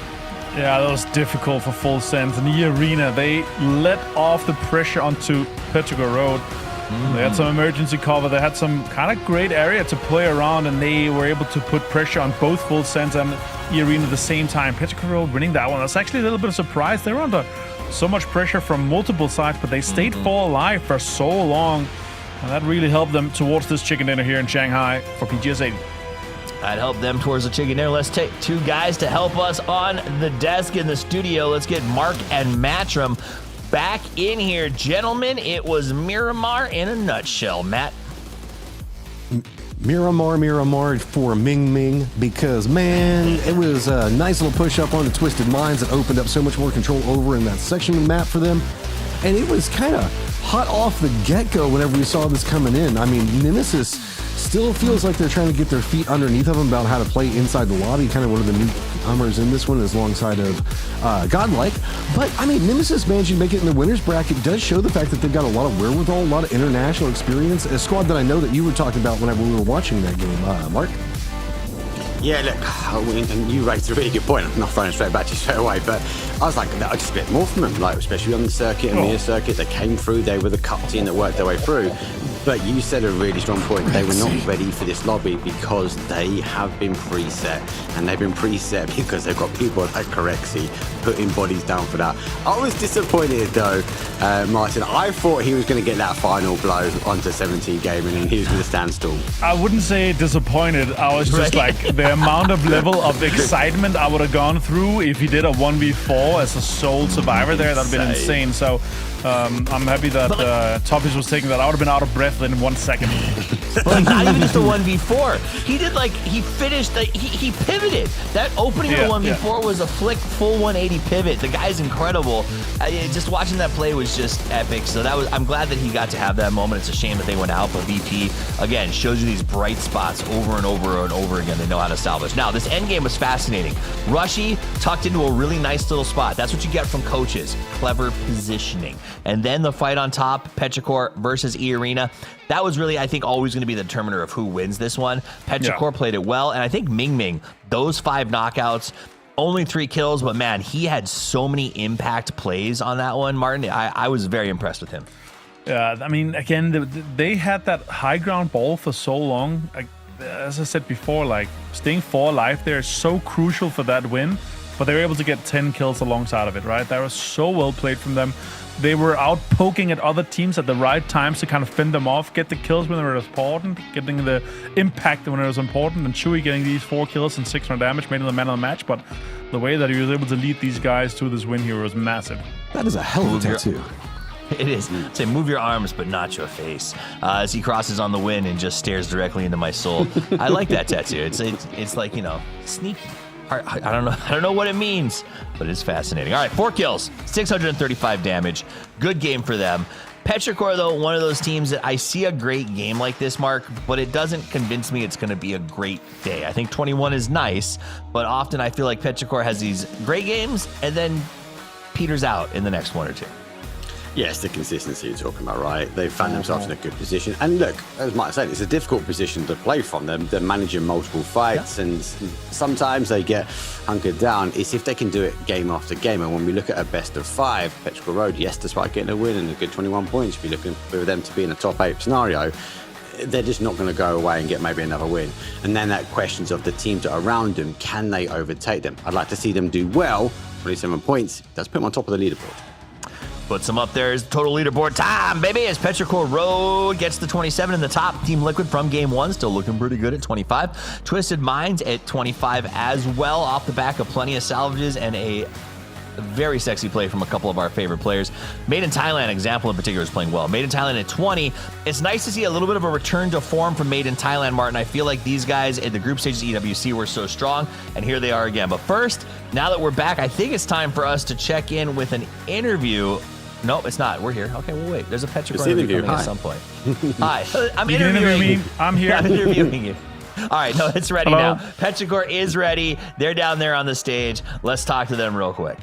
Yeah, that was difficult for Full Sense. In E-Arena, they let off the pressure onto Petrichor Road. They had some emergency cover. They had some kind of great area to play around, and they were able to put pressure on both Full Sense and E-Arena at the same time. Petrichor Road winning that one. That's actually a little bit of a surprise. They were under so much pressure from multiple sides, but they stayed full alive for so long. And that really helped them towards this chicken dinner here in Shanghai for PGS 80. That helped them towards the chicken dinner. Let's take 2 guys to help us on the desk in the studio. Let's get Mark and Matrim back in here. Gentlemen, it was Miramar in a nutshell. Matt? Miramar for Ming Ming, because, man, it was a nice little push up on the Twisted Minds that opened up so much more control over in that section of the map for them. And it was kind of hot off the get-go whenever we saw this coming in. I mean, Nemesis still feels like they're trying to get their feet underneath of them about how to play inside the lobby. Kind of one of the newcomers in this one is alongside of Godlike. But, I mean, Nemesis managing to make it in the winner's bracket does show the fact that they've got a lot of wherewithal, a lot of international experience. A squad that I know that you were talking about whenever we were watching that game. Mark? Yeah, look, and you raised a really good point. I'm not throwing it straight back to you straight away, but I was like, I just expect more from them, like, especially on the circuit and near circuit. They came through, they were the cut team that worked their way through. But you said a really strong point. They were not ready for this lobby because they have been preset, and they've been preset because they've got people like Corexy putting bodies down for that. I was disappointed though, Martin. I thought he was going to get that final blow onto 17 gaming, and he was going to stand still. I wouldn't say disappointed. I was just like, the amount of level of excitement I would have gone through if he did a 1v4 as a sole survivor there. That would have been insane. So I'm happy that Toppers was taking that. I would have been out of breath in 1 second. Like, not even just a 1v4. He did, like, he finished, he pivoted. That opening of the 1v4 was a flick full 180 pivot. The guy's incredible. Just watching that play was just epic. So that was, I'm glad that he got to have that moment. It's a shame that they went out, but VP, again, shows you these bright spots over and over and over again. They know how to salvage. Now, this end game was fascinating. Rushy tucked into a really nice little spot. That's what you get from coaches. Clever positioning. And then the fight on top, Petrichor versus E-Arena. That was really, I think, always going to be the determiner of who wins this one. Petrichor played it well, and I think Ming Ming, those 5 knockouts, only 3 kills, but man, he had so many impact plays on that one, Martin. I was very impressed with him. Yeah, I mean, again, they had that high ground ball for so long. As I said before, like, staying 4 alive there is so crucial for that win. but they were able to get 10 kills alongside of it, right? That was so well played from them. They were out poking at other teams at the right times to kind of fend them off, get the kills when it was important, getting the impact when it was important, and Chewy getting these 4 kills and 600 damage made him the man of the match. But the way that he was able to lead these guys to this win here was massive. That is a hell of a tattoo. It is. Say, move your arms, but not your face. As he crosses on the wind and just stares directly into my soul. I like that tattoo. It's like, you know, sneaky. I don't know what it means, but it's fascinating. All right, 4 kills, 635 damage. Good game for them. Petrichor, though, one of those teams that I see a great game like this, Mark, but it doesn't convince me it's going to be a great day. I think 21 is nice, but often I feel like Petrichor has these great games and then peters out in the next 1 or 2. Yes, the consistency you're talking about, right? They've found themselves in a good position. And look, as Mike said, it's a difficult position to play from. They're managing multiple fights, and sometimes they get hunkered down. It's if they can do it game after game. And when we look at a best of 5, Petrichor Road, yes, despite getting a win and a good 21 points, if you're looking for them to be in a top 8 scenario, they're just not going to go away and get maybe another win. And then that questions of the teams that are around them, can they overtake them? I'd like to see them do well. 27 points, does put them on top of the leaderboard. Puts them up there as total leaderboard time, baby, as Petrichor Road gets the 27 in the top. Team Liquid from game 1 still looking pretty good at 25. Twisted Minds at 25 as well, off the back of plenty of salvages and a very sexy play from a couple of our favorite players. Made in Thailand, example in particular, is playing well. Made in Thailand at 20. It's nice to see a little bit of a return to form from Made in Thailand, Martin. I feel like these guys at the group stages of EWC were so strong, and here they are again. But first, now that we're back, I think it's time for us to check in with an interview. No, it's not. We're here. Okay, well, wait. There's a Petrichor interview coming at some point. Hi. I'm interviewing you. I'm here. I'm interviewing you. All right, no, it's ready Hello. now. Petrichor is ready. They're down there on the stage. Let's talk to them real quick.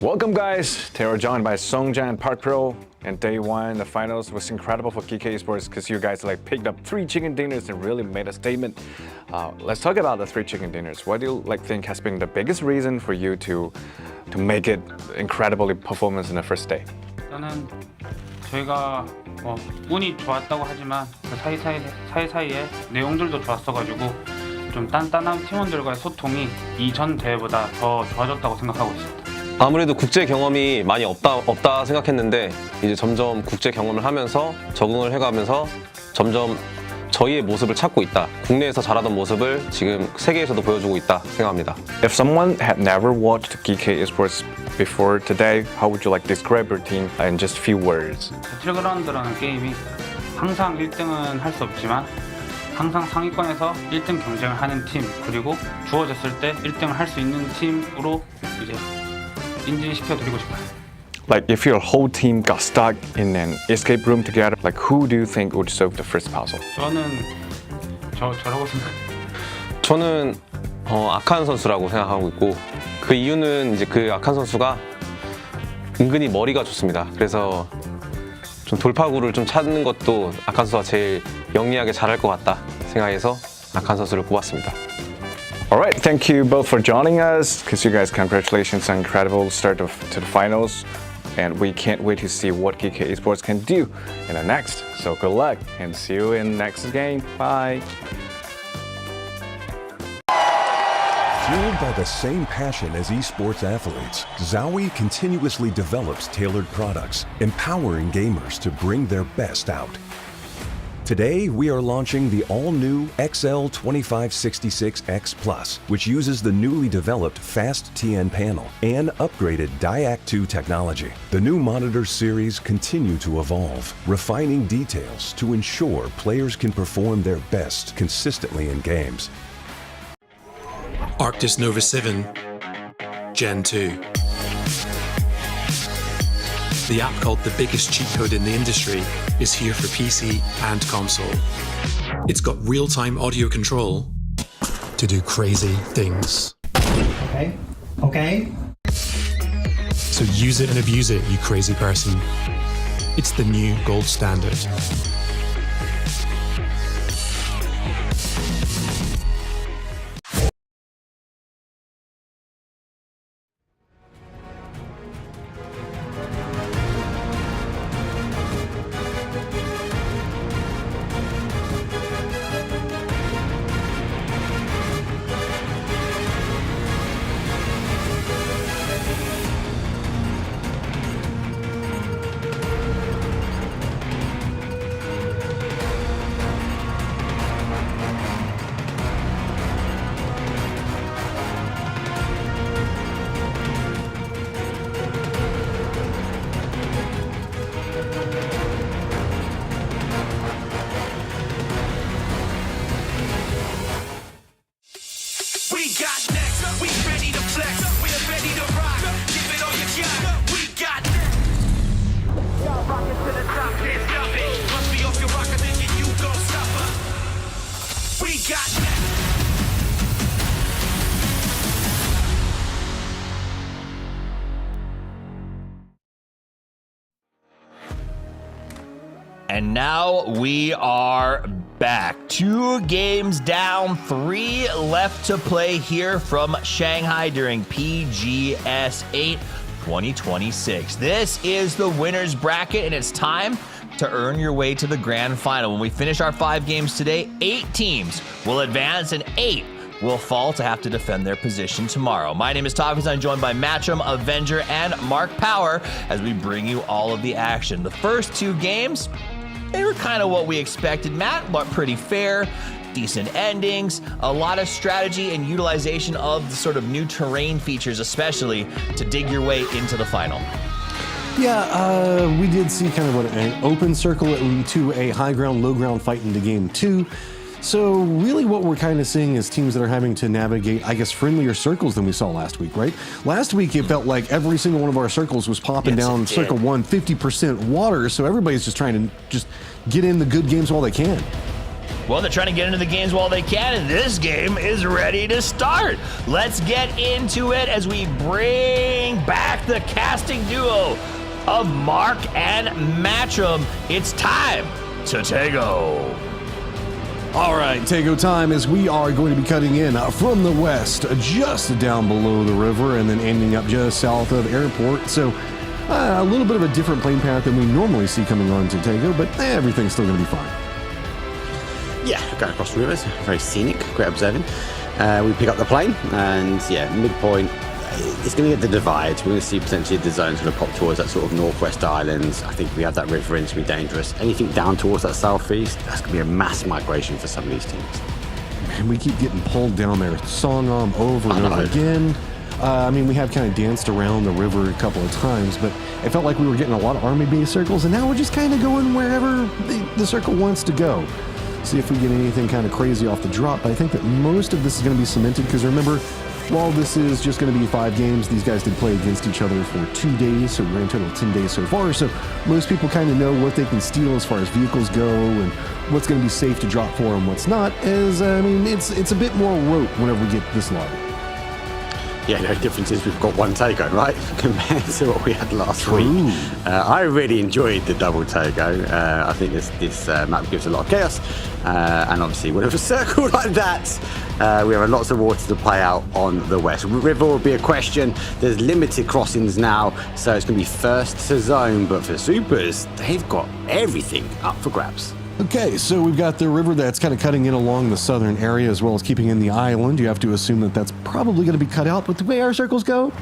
Welcome guys, they were joined by Songjan and Park Pro, and day 1, the finals was incredible for GK Esports because you guys like picked up 3 chicken dinners and really made a statement. Let's talk about the 3 chicken dinners. What do you think has been the biggest reason for you to make it incredibly performance in the first day? 일단은 저희가 운이 좋았다고 하지만 그 사이사이에 내용들도 좋았어가지고 좀 단단한 팀원들과의 소통이 이전 대회보다 더 좋아졌다고 생각하고 있습니다. 아무래도 국제 경험이 많이 없다 생각했는데 이제 점점 국제 경험을 하면서 적응을 해가면서 점점 저희의 모습을 찾고 있다. 국내에서 잘하던 모습을 지금 세계에서도 보여주고 있다 생각합니다. If someone had never watched GK Esports before today, how would you like describe your team in just few words? 배틀그라운드라는 게임이 항상 1등은 할 수 없지만 항상 상위권에서 1등 경쟁을 하는 팀, 그리고 주어졌을 때 1등을 할 수 있는 팀으로 이제 인지시켜드리고 싶어요. Like if your whole team got stuck in an escape room together, like who do you think would solve the first puzzle? 저는 저라고 생각해요. 저는 아칸 선수라고 생각하고 있고 그 이유는 이제 그 아칸 선수가 은근히 머리가 좋습니다. 그래서 좀 돌파구를 좀 찾는 것도 아칸 선수가 제일 영리하게 잘할 것 같다 생각해서 아칸 선수를 꼽았습니다. All right, thank you both for joining us. Because you guys, congratulations on incredible start to the finals. And we can't wait to see what GK Esports can do in the next. So good luck and see you in the next game. Bye. Fueled by the same passion as esports athletes, Zowie continuously develops tailored products, empowering gamers to bring their best out. Today, we are launching the all-new XL2566X Plus, which uses the newly developed Fast TN panel and upgraded Diac 2 technology. The new monitor series continue to evolve, refining details to ensure players can perform their best consistently in games. Arctis Nova 7 Gen 2. The app called the biggest cheat code in the industry is here for PC and console. It's got real-time audio control to do crazy things. Okay. So use it and abuse it, you crazy person. It's the new gold standard. And now we are back. 2 games down, 3 left to play here from Shanghai during PGS 8 2026. This is the winner's bracket, and it's time to earn your way to the grand final. When we finish our 5 games today, 8 teams will advance and 8 will fall to have to defend their position tomorrow. My name is Toffees. I'm joined by Matchum, Avenger, and Mark Power as we bring you all of the action. The first 2 games, they were kind of what we expected, Matt, but pretty fair. Decent endings, a lot of strategy and utilization of the sort of new terrain features, especially to dig your way into the final. Yeah, we did see kind of what an open circle to a high ground, low ground fight into game 2. So really what we're kind of seeing is teams that are having to navigate, I guess, friendlier circles than we saw last week, right? Last week, it felt like every single one of our circles was popping down circle 1, 50% water, so everybody's just trying to just get in the good games while they can. Well, they're trying to get into the games while they can, and this game is ready to start. Let's get into it as we bring back the casting duo of Mark and Matchum. It's time to Tego. All right, Tego time, as we are going to be cutting in from the west, just down below the river, and then ending up just south of airport. So a little bit of a different plane path than we normally see coming on to Tego, but everything's still going to be fine. Yeah, going across the rivers, very scenic, great observing. We pick up the plane, and yeah, midpoint, it's going to get the divide. We're going to see potentially the zone's going to pop towards that sort of northwest islands. I think we have that river in to be dangerous. Anything down towards that southeast, that's going to be a mass migration for some of these teams. And we keep getting pulled down there, Songam over and over again. I mean, we have kind of danced around the river a couple of times, but it felt like we were getting a lot of army-based circles, and now we're just kind of going wherever the circle wants to go. See if we get anything kind of crazy off the drop. But I think that most of this is going to be cemented, because remember, while this is just going to be 5 games, these guys did play against each other for 2 days, so we're in total 10 days so far. So most people kind of know what they can steal as far as vehicles go and what's going to be safe to drop for them, what's not. As I mean, it's a bit more rote whenever we get this long. Yeah, the difference is we've got 1 Tego, right, compared to what we had last week. I really enjoyed the double Tego. I think this map gives a lot of chaos, and obviously whenever a circle like that, We have lots of water to play out on the west. River will be a question. There's limited crossings now, so it's going to be first to zone. But for Supers, they've got everything up for grabs. Okay, so we've got the river that's kind of cutting in along the southern area as well as keeping in the island. You have to assume that that's probably going to be cut out, but the way our circles go,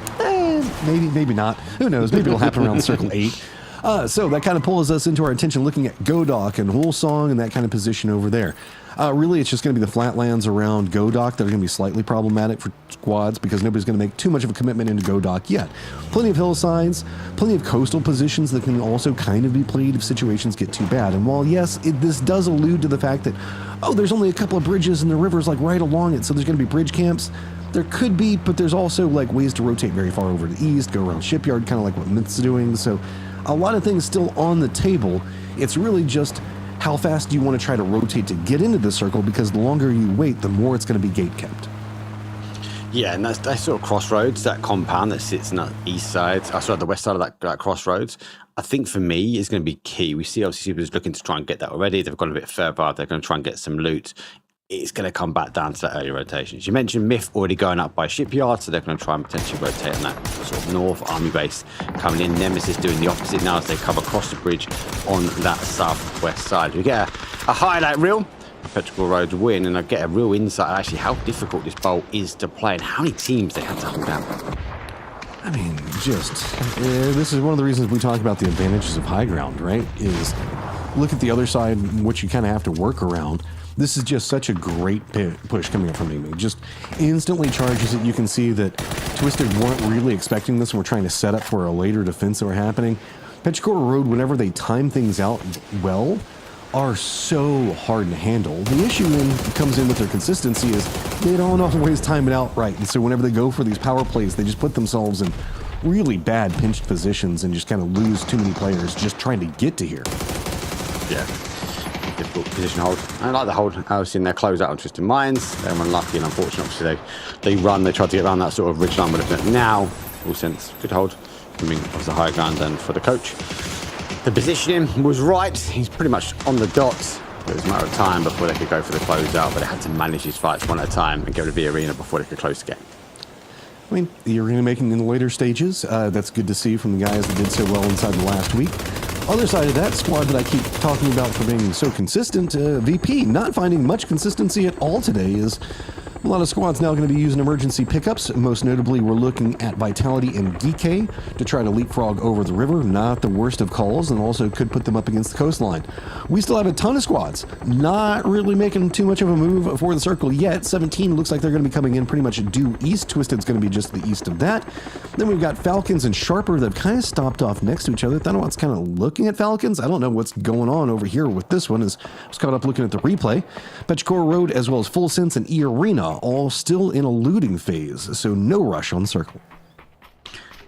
maybe not. Who knows? Maybe it'll happen around circle 8. So that kind of pulls us into our attention looking at Godok and Woolsong and that kind of position over there. Really, it's just going to be the flatlands around Godok that are going to be slightly problematic for squads because nobody's going to make too much of a commitment into Godok yet. Plenty of hillsides, plenty of coastal positions that can also kind of be played if situations get too bad. And while, yes, this does allude to the fact that, there's only a couple of bridges and the river's like right along it, so there's going to be bridge camps. There could be, but there's also like ways to rotate very far over to the east, go around Shipyard, kind of like what Myth's doing. So a lot of things still on the table. It's really just how fast do you want to try to rotate to get into the circle, because the longer you wait, the more it's going to be gate kept. Yeah, and that's sort of crossroads, that compound that sits on the east side, the west side of that crossroads. I think for me is going to be key. We see obviously Supers looking to try and get that already. They've gone a bit further. They're going to try and get some loot. It's going to come back down to that early rotations. You mentioned Myth already going up by Shipyard, so they're going to try and potentially rotate on that sort of north army base coming in. Nemesis doing the opposite now as they come across the bridge on that southwest side. We get a highlight reel. Perpetual Roads win, and I get a real insight on actually how difficult this bowl is to play and how many teams they have to hold out. I mean, this is one of the reasons we talk about the advantages of high ground, right? Is look at the other side, which you kind of have to work around. This is just such a great push coming up from Ming. Just instantly charges it. You can see that Twisted weren't really expecting this and we're trying to set up for a later defense that were happening. Penchikora Road, whenever they time things out well, are so hard to handle. The issue then comes in with their consistency is they don't always time it out right. And so whenever they go for these power plays, they just put themselves in really bad pinched positions and just kind of lose too many players just trying to get to here. Yeah. Difficult position hold. I like the hold. I was in their close out on Twisted Minds. They're unlucky and unfortunate. Obviously, they tried to get around that sort of ridge line we're looking at now. All sense, good hold. Coming off the high ground and for the coach. The positioning was right. He's pretty much on the dot. It was a matter of time before they could go for the closeout, but they had to manage these fights one at a time and get rid of the arena before they could close the game. I mean, the arena making in the later stages, that's good to see from the guys that did so well inside the last week. Other side of that squad that I keep talking about for being so consistent, VP not finding much consistency at all today is a lot of squads now going to be using emergency pickups. Most notably, we're looking at Vitality and Geeke to try to leapfrog over the river. Not the worst of calls, and also could put them up against the coastline. We still have a ton of squads not really making too much of a move for the circle yet. 17 looks like they're going to be coming in pretty much due east. Twisted's going to be just the east of that. Then we've got Falcons and Sharper that have kind of stopped off next to each other. Thanawat's kind of looking at Falcons. I don't know what's going on over here with this one. As I was caught up looking at the replay. Penchikora Road as well as Full Sense and E-Arena all still in a looting phase, so no rush on circle.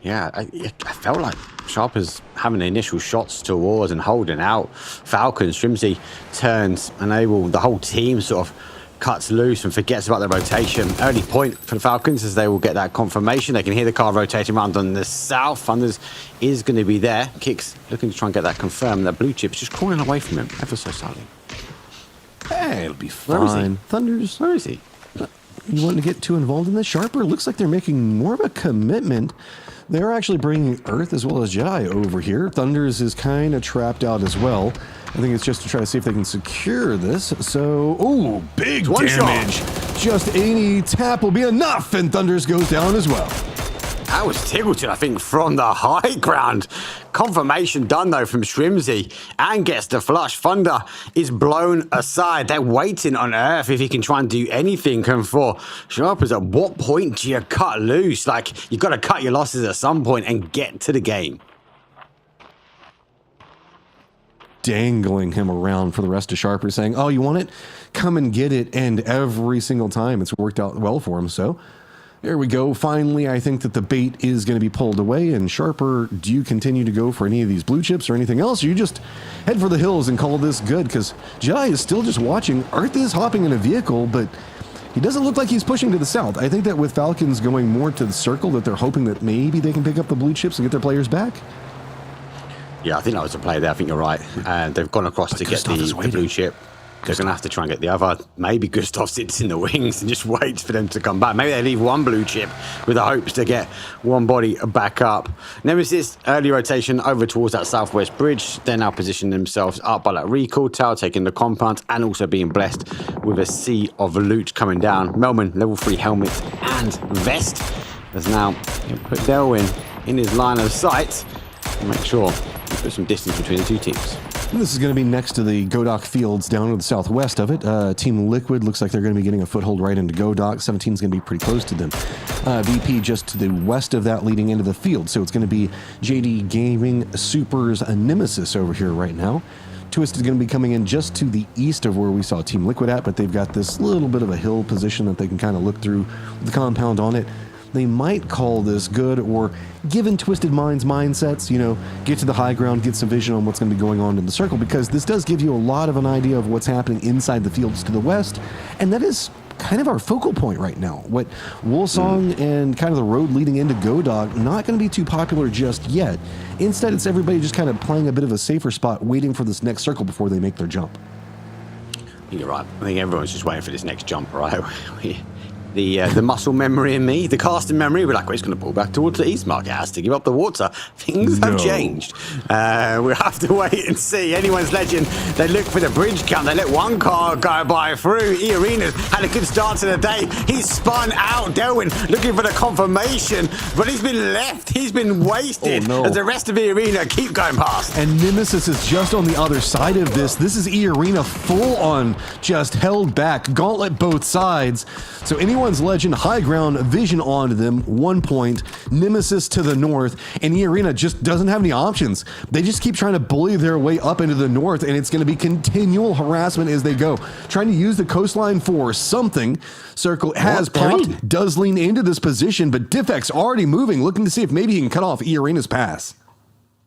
Yeah, I felt like Sharper's having the initial shots towards and holding out. Falcons, Shrimsy turns, unable, the whole team sort of cuts loose and forgets about the rotation. Early point for the Falcons as they will get that confirmation. They can hear the car rotating around on the south. Thunders is going to be there. Kicks looking to try and get that confirmed. That blue chip's just crawling away from him ever so slowly. Hey, it'll be fine. Thunders, where is he? You want to get too involved in this? Sharper looks like they're making more of a commitment. They're actually bringing Earth as well as Jedi over here. Thunders is kind of trapped out as well. I think it's just to try to see if they can secure this. So, big damage. Just any tap will be enough, and Thunders goes down as well. That was Tiggleton, I think, from the high ground. Confirmation done, though, from Shrimsy, and gets the flush. Thunder is blown aside. They're waiting on Earth if he can try and do anything. And for Sharpers, at what point do you cut loose? Like, you've got to cut your losses at some point and get to the game. Dangling him around for the rest of Sharper, saying, oh, you want it? Come and get it. And every single time it's worked out well for him, so... There we go. Finally, I think that the bait is going to be pulled away. And Sharper, do you continue to go for any of these blue chips or anything else? Or you just head for the hills and call this good? Because Jedi is still just watching. Earth is hopping in a vehicle, but he doesn't look like he's pushing to the south. I think that with Falcons going more to the circle, that they're hoping that maybe they can pick up the blue chips and get their players back. Yeah, I think that was the play there. I think you're right. And they've gone across to get the blue chip. They're going to have to try and get the other. Maybe Gustav sits in the wings and just waits for them to come back. Maybe they leave one blue chip with the hopes to get one body back up. Nemesis, early rotation over towards that southwest bridge. They're now positioning themselves up by that recall tower, taking the compound and also being blessed with a sea of loot coming down. Melman, level 3 helmet and vest, has now put Delwyn in his line of sight to make sure he puts some distance between the two teams. This is going to be next to the Godok fields down to the southwest of it. Team Liquid looks like they're going to be getting a foothold right into Godok. 17 is going to be pretty close to them. VP just to the west of that leading into the field. So it's going to be JD Gaming, Supers, Nemesis over here right now. Twist is going to be coming in just to the east of where we saw Team Liquid at, but they've got this little bit of a hill position that they can kind of look through the compound on it. They might call this good, or given Twisted Minds mindsets, you know, get to the high ground, get some vision on what's going to be going on in the circle, because this does give you a lot of an idea of what's happening inside the fields to the west, and that is kind of our focal point right now. What Wolsong and kind of the road leading into Godog, not going to be too popular just yet. Instead, it's everybody just kind of playing a bit of a safer spot, waiting for this next circle before they make their jump. You're right. I think everyone's just waiting for this next jump, right? The muscle memory in me, the casting memory, we're like, well, he's going to pull back towards the east mark. It has to give up the water. Things have changed. We'll have to wait and see. Anyone's legend. They look for the bridge count. They let one car go by through. E-Arena's had a good start to the day. He's spun out. Delwyn looking for the confirmation, but he's been left. He's been wasted as the rest of E-Arena keep going past. And Nemesis is just on the other side of this. This is E-Arena full on just held back. Gauntlet both sides. So anyone's legend, high ground, vision onto them, 1 point. Nemesis to the north, and E-Arena just doesn't have any options. They just keep trying to bully their way up into the north, and it's going to be continual harassment as they go. Trying to use the coastline for something. Circle has popped, does lean into this position, but Diffex already moving, looking to see if maybe he can cut off E-Arena's pass.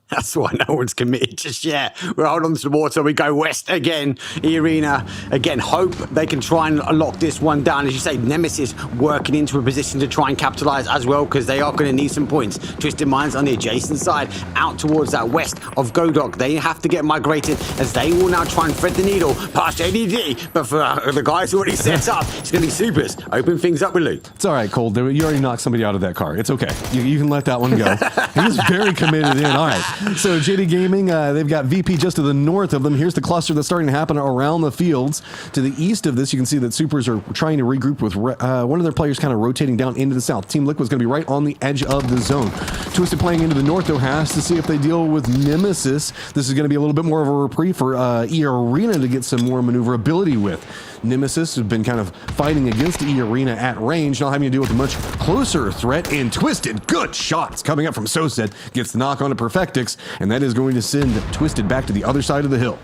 That's why no one's committed just yet. We're holding on to the water. We go west again. E-Arena, again, hope they can try and lock this one down. As you say, Nemesis working into a position to try and capitalize as well, because they are going to need some points. Twisted Minds on the adjacent side, out towards that west of Godok. They have to get migrated, as they will now try and thread the needle past ADD. But for the guys already set up, it's going to be Supers. Open things up with loot. It's all right, Cole. You already knocked somebody out of that car. It's okay. You can let that one go. He's very committed in. All right. So JD Gaming, they've got VP just to the north of them. Here's the cluster that's starting to happen around the fields. To the east of this, you can see that Supers are trying to regroup with one of their players kind of rotating down into the south. Team Liquid's going to be right on the edge of the zone. Twisted playing into the north, though, has to see if they deal with Nemesis. This is going to be a little bit more of a reprieve for E-Arena to get some more maneuverability with. Nemesis has been kind of fighting against E-Arena at range, not having to deal with a much closer threat. And Twisted, good shots coming up from Sosed, gets the knock on to Perfectix, and that is going to send Twisted back to the other side of the hill.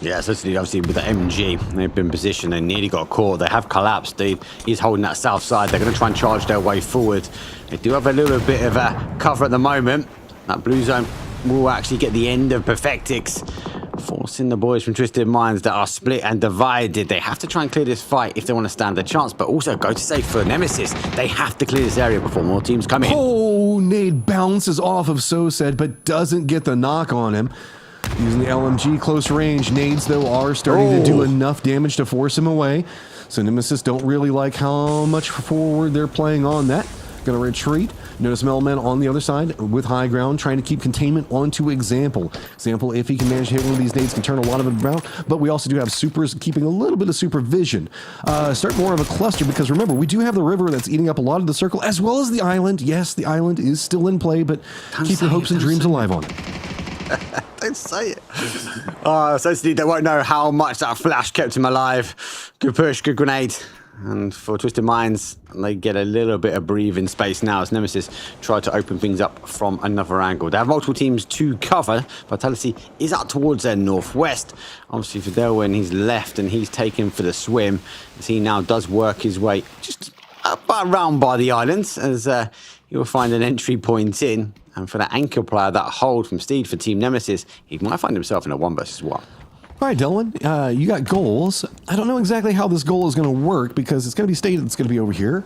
Yeah, certainly, obviously, with the MG, they've been positioned. They nearly got caught. They have collapsed. He's holding that south side. They're going to try and charge their way forward. They do have a little bit of a cover at the moment. That blue zone will actually get the end of Perfectix, forcing the boys from Twisted Minds that are split and divided. They have to try and clear this fight if they want to stand a chance, but also go to safe for Nemesis. They have to clear this area before more teams come in. Oh, nade bounces off of Sosed, but doesn't get the knock on him. Using the LMG close range, nades, though, are starting to do enough damage to force him away. So Nemesis don't really like how much forward they're playing on that. Going to retreat. Notice Melman on the other side with high ground, trying to keep containment onto Example. Example, if he can manage to hit one of these nades, can turn a lot of it around. But we also do have Supers keeping a little bit of supervision. Start more of a cluster, because remember, we do have the river that's eating up a lot of the circle, as well as the island. Yes, the island is still in play, but keep your hopes and dreams alive on it. Don't say it. Essentially, they won't know how much that flash kept him alive. Good push, good grenade. And for Twisted Minds, they get a little bit of breathing space now as Nemesis try to open things up from another angle. They have multiple teams to cover. Vitality is up towards their northwest. Obviously, for Delwyn, he's left and he's taken for the swim, as he now does work his way just about around by the islands, as he'll find an entry point in. And for the anchor player, that hold from Steed for Team Nemesis, he might find himself in a 1 versus 1. All right, Dylan, you got goals. I don't know exactly how this goal is going to work, because it's going to be stated it's going to be over here,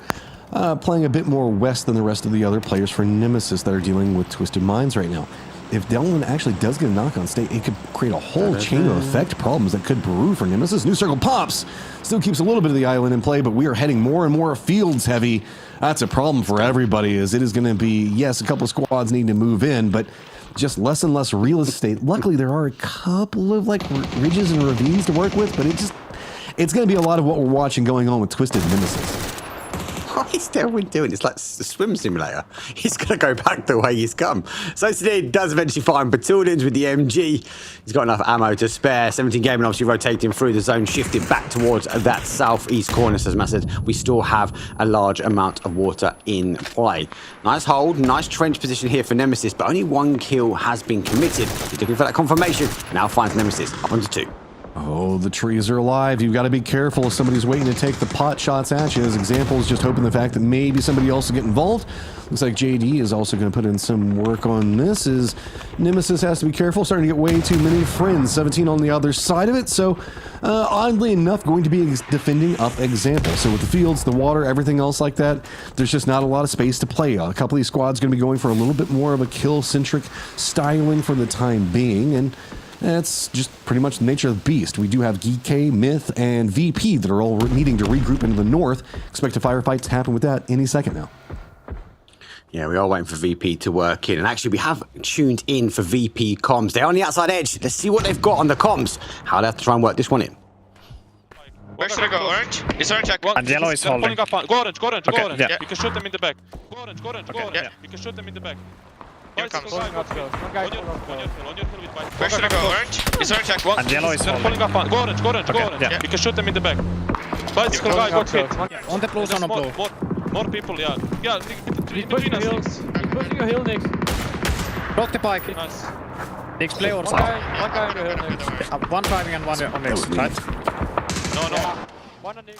playing a bit more west than the rest of the other players for Nemesis that are dealing with Twisted Minds right now. if Delvin actually does get a knock on state, it could create a whole chain of effect problems that could brew for Nemesis. New circle pops. Still keeps a little bit of the island in play, but we are heading more and more fields heavy. That's a problem for everybody, as it is going to be, yes, a couple of squads need to move in, but just less and less real estate. Luckily, there are a couple of like ridges and ravines to work with, but it's going to be a lot of what we're watching going on with Twisted Nemesis. What is Delvin doing? It's like a swim simulator. He's going to go back the way he's come. So Sidine does eventually find Batudins with the MG. He's got enough ammo to spare. 17 Gaming obviously rotating through the zone, shifted back towards that southeast corner. So as Matt said, we still have a large amount of water in play. Nice hold, nice trench position here for Nemesis, but only one kill has been committed. He's looking for that confirmation. Now finds Nemesis up onto 2. Oh, the trees are alive. You've got to be careful if somebody's waiting to take the pot shots at you. As examples, just hoping the fact that maybe somebody else will get involved. Looks like JD is also going to put in some work on this, as Nemesis has to be careful. Starting to get way too many friends. 17 on the other side of it. So, oddly enough, going to be defending up example. So with the fields, the water, everything else like that, there's just not a lot of space to play. A couple of these squads going to be going for a little bit more of a kill-centric styling for the time being. And that's just pretty much the nature of the beast. We do have GK, Myth, and VP that are all needing to regroup into the north. Expect a firefight to happen with that any second now. Yeah, we are waiting for VP to work in. And actually, we have tuned in for VP comms. They're on the outside edge. Let's see what they've got on the comms. How they have to try and work this one in. Where should I go? Orange? Is orange active? And yellow is holding. Go orange, go orange, okay, go orange. Yeah. You can shoot them in the back. Go orange, go orange, go orange. Yeah. You can shoot them in the back. Here comes. On your hill with white. Where should I go? Orange? Is orange active? And yellow is holding. Go orange, go orange, go orange. Yeah. You can shoot them in the back. Bicycle guy got hit. On the blue, on blue. More people, yeah. Yeah, Pushing your hill. He's pushing your hill, Nick. Block the bike. Nice. Nick's play on side. One guy on your hill, Nick. One driving and one on Nick's, right? No. One on Nick.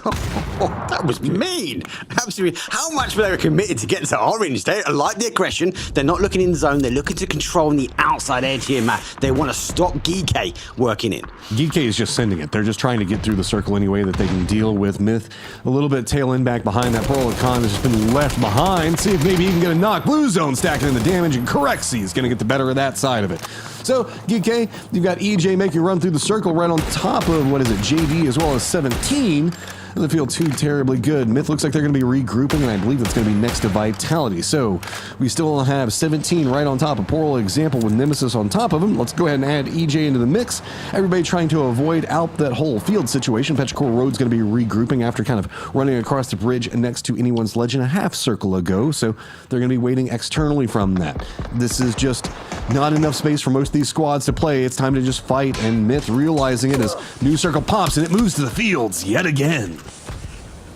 Oh, that was mean. Absolutely. How much were they committed to get to orange? They like the aggression. They're not looking in the zone. They're looking to control the outside edge here, Matt. They want to stop GK working in. GK is just sending it. They're just trying to get through the circle any way that they can deal with. Myth a little bit tail end back behind that. Pearl Khan has just been left behind. See if maybe he can get a knock. Blue zone stacking in the damage, and Correxy is going to get the better of that side of it. So, GK, you've got EJ making a run through the circle right on top of, what is it, JD as well as 17. Doesn't feel too terribly good. Myth looks like they're going to be regrouping, and I believe it's going to be next to Vitality. So we still have 17 right on top of Poral Example with Nemesis on top of him. Let's go ahead and add EJ into the mix. Everybody trying to avoid out that whole field situation. Petrichor Road's going to be regrouping after kind of running across the bridge next to Anyone's Legend a half circle ago. So they're going to be waiting externally from that. This is just not enough space for most of these squads to play. It's time to just fight, and Myth realizing it as new circle pops and it moves to the fields yet again.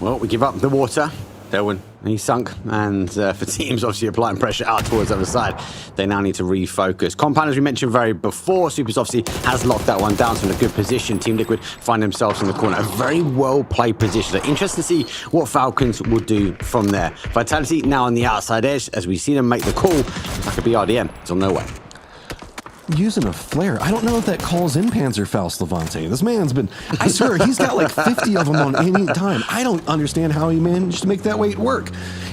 Well, we give up the water. Delwyn, he's sunk. And for teams obviously applying pressure out towards the other side, they now need to refocus. Compound, as we mentioned very before, Supers obviously has locked that one down, so in a good position. Team Liquid find themselves in the corner. A very well-played position. So interesting to see what Falcons will do from there. Vitality now on the outside edge. As we see them make the call, like a BRDM, it's on their way. Using a flare. I don't know if that calls in Panzerfaust Levante. This man's been, I swear, he's got like 50 of them on any time. I don't understand how he managed to make that weight work.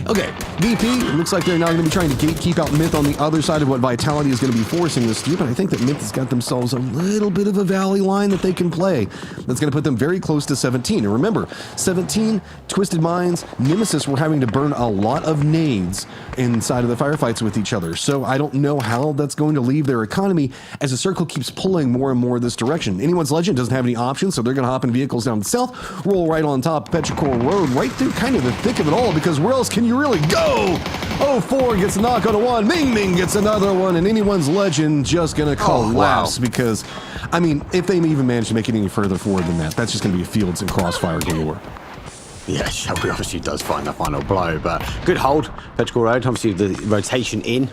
Okay, VP, it looks like they're now going to be trying to gatekeep out Myth on the other side of what Vitality is going to be forcing this to do, but I think that Myth has got themselves a little bit of a valley line that they can play. That's going to put them very close to 17. And remember, 17, Twisted Minds, Nemesis were having to burn a lot of nades inside of the firefights with each other. So I don't know how that's going to leave their economy as the circle keeps pulling more and more this direction. Anyone's Legend doesn't have any options, so they're going to hop in vehicles down south, roll right on top of Petrichor Road, right through kind of the thick of it all, because where else can you really go? 04 gets a knock on a one, Ming Ming gets another one, and Anyone's Legend just going to collapse because, I mean, if they even manage to make it any further forward than that, that's just going to be fields and crossfire galore. Yeah, Shelby obviously does find the final blow, but good hold. Petrichor Road, obviously the rotation in.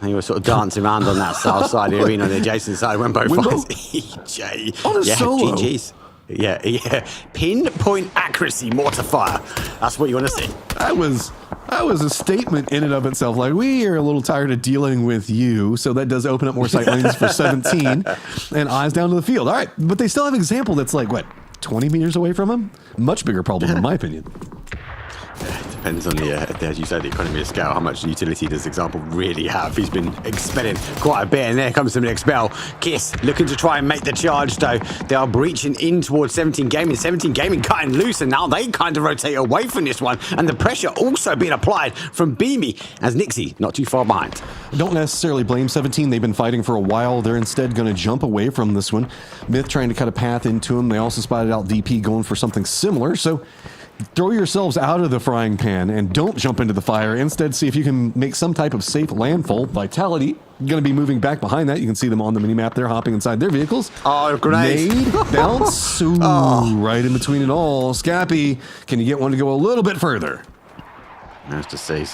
And you were sort of dancing around on that south side of the arena on the adjacent side. Wimbo finds EJ. On a solo. GG's. Yeah. Pinpoint accuracy, mortar fire. That's what you want to see. That was a statement in and of itself. Like, we are a little tired of dealing with you, so that does open up more sight lanes for 17. And eyes down to the field. All right, but they still have an example that's like, what, 20 meters away from him? Much bigger problem, in my opinion. depends on as you said, the economy of scale. How much utility does Example really have? He's been expelling quite a bit, and there comes the expel. Kiss looking to try and make the charge, though. They are breaching in towards 17 Gaming. 17 Gaming cutting loose, and now they kind of rotate away from this one, and the pressure also being applied from Beamy as Nixie not too far behind. Don't necessarily blame 17. They've been fighting for a while. They're instead going to jump away from this one. Myth trying to cut a path into him. They also spotted out DP going for something similar. So throw yourselves out of the frying pan and don't jump into the fire. Instead, see if you can make some type of safe landfall. Vitality going to be moving back behind that. You can see them on the minimap there, hopping inside their vehicles. Oh, grenade. Nade, bounce. Ooh, right in between it all. Scappy, can you get one to go a little bit further? Nice to see.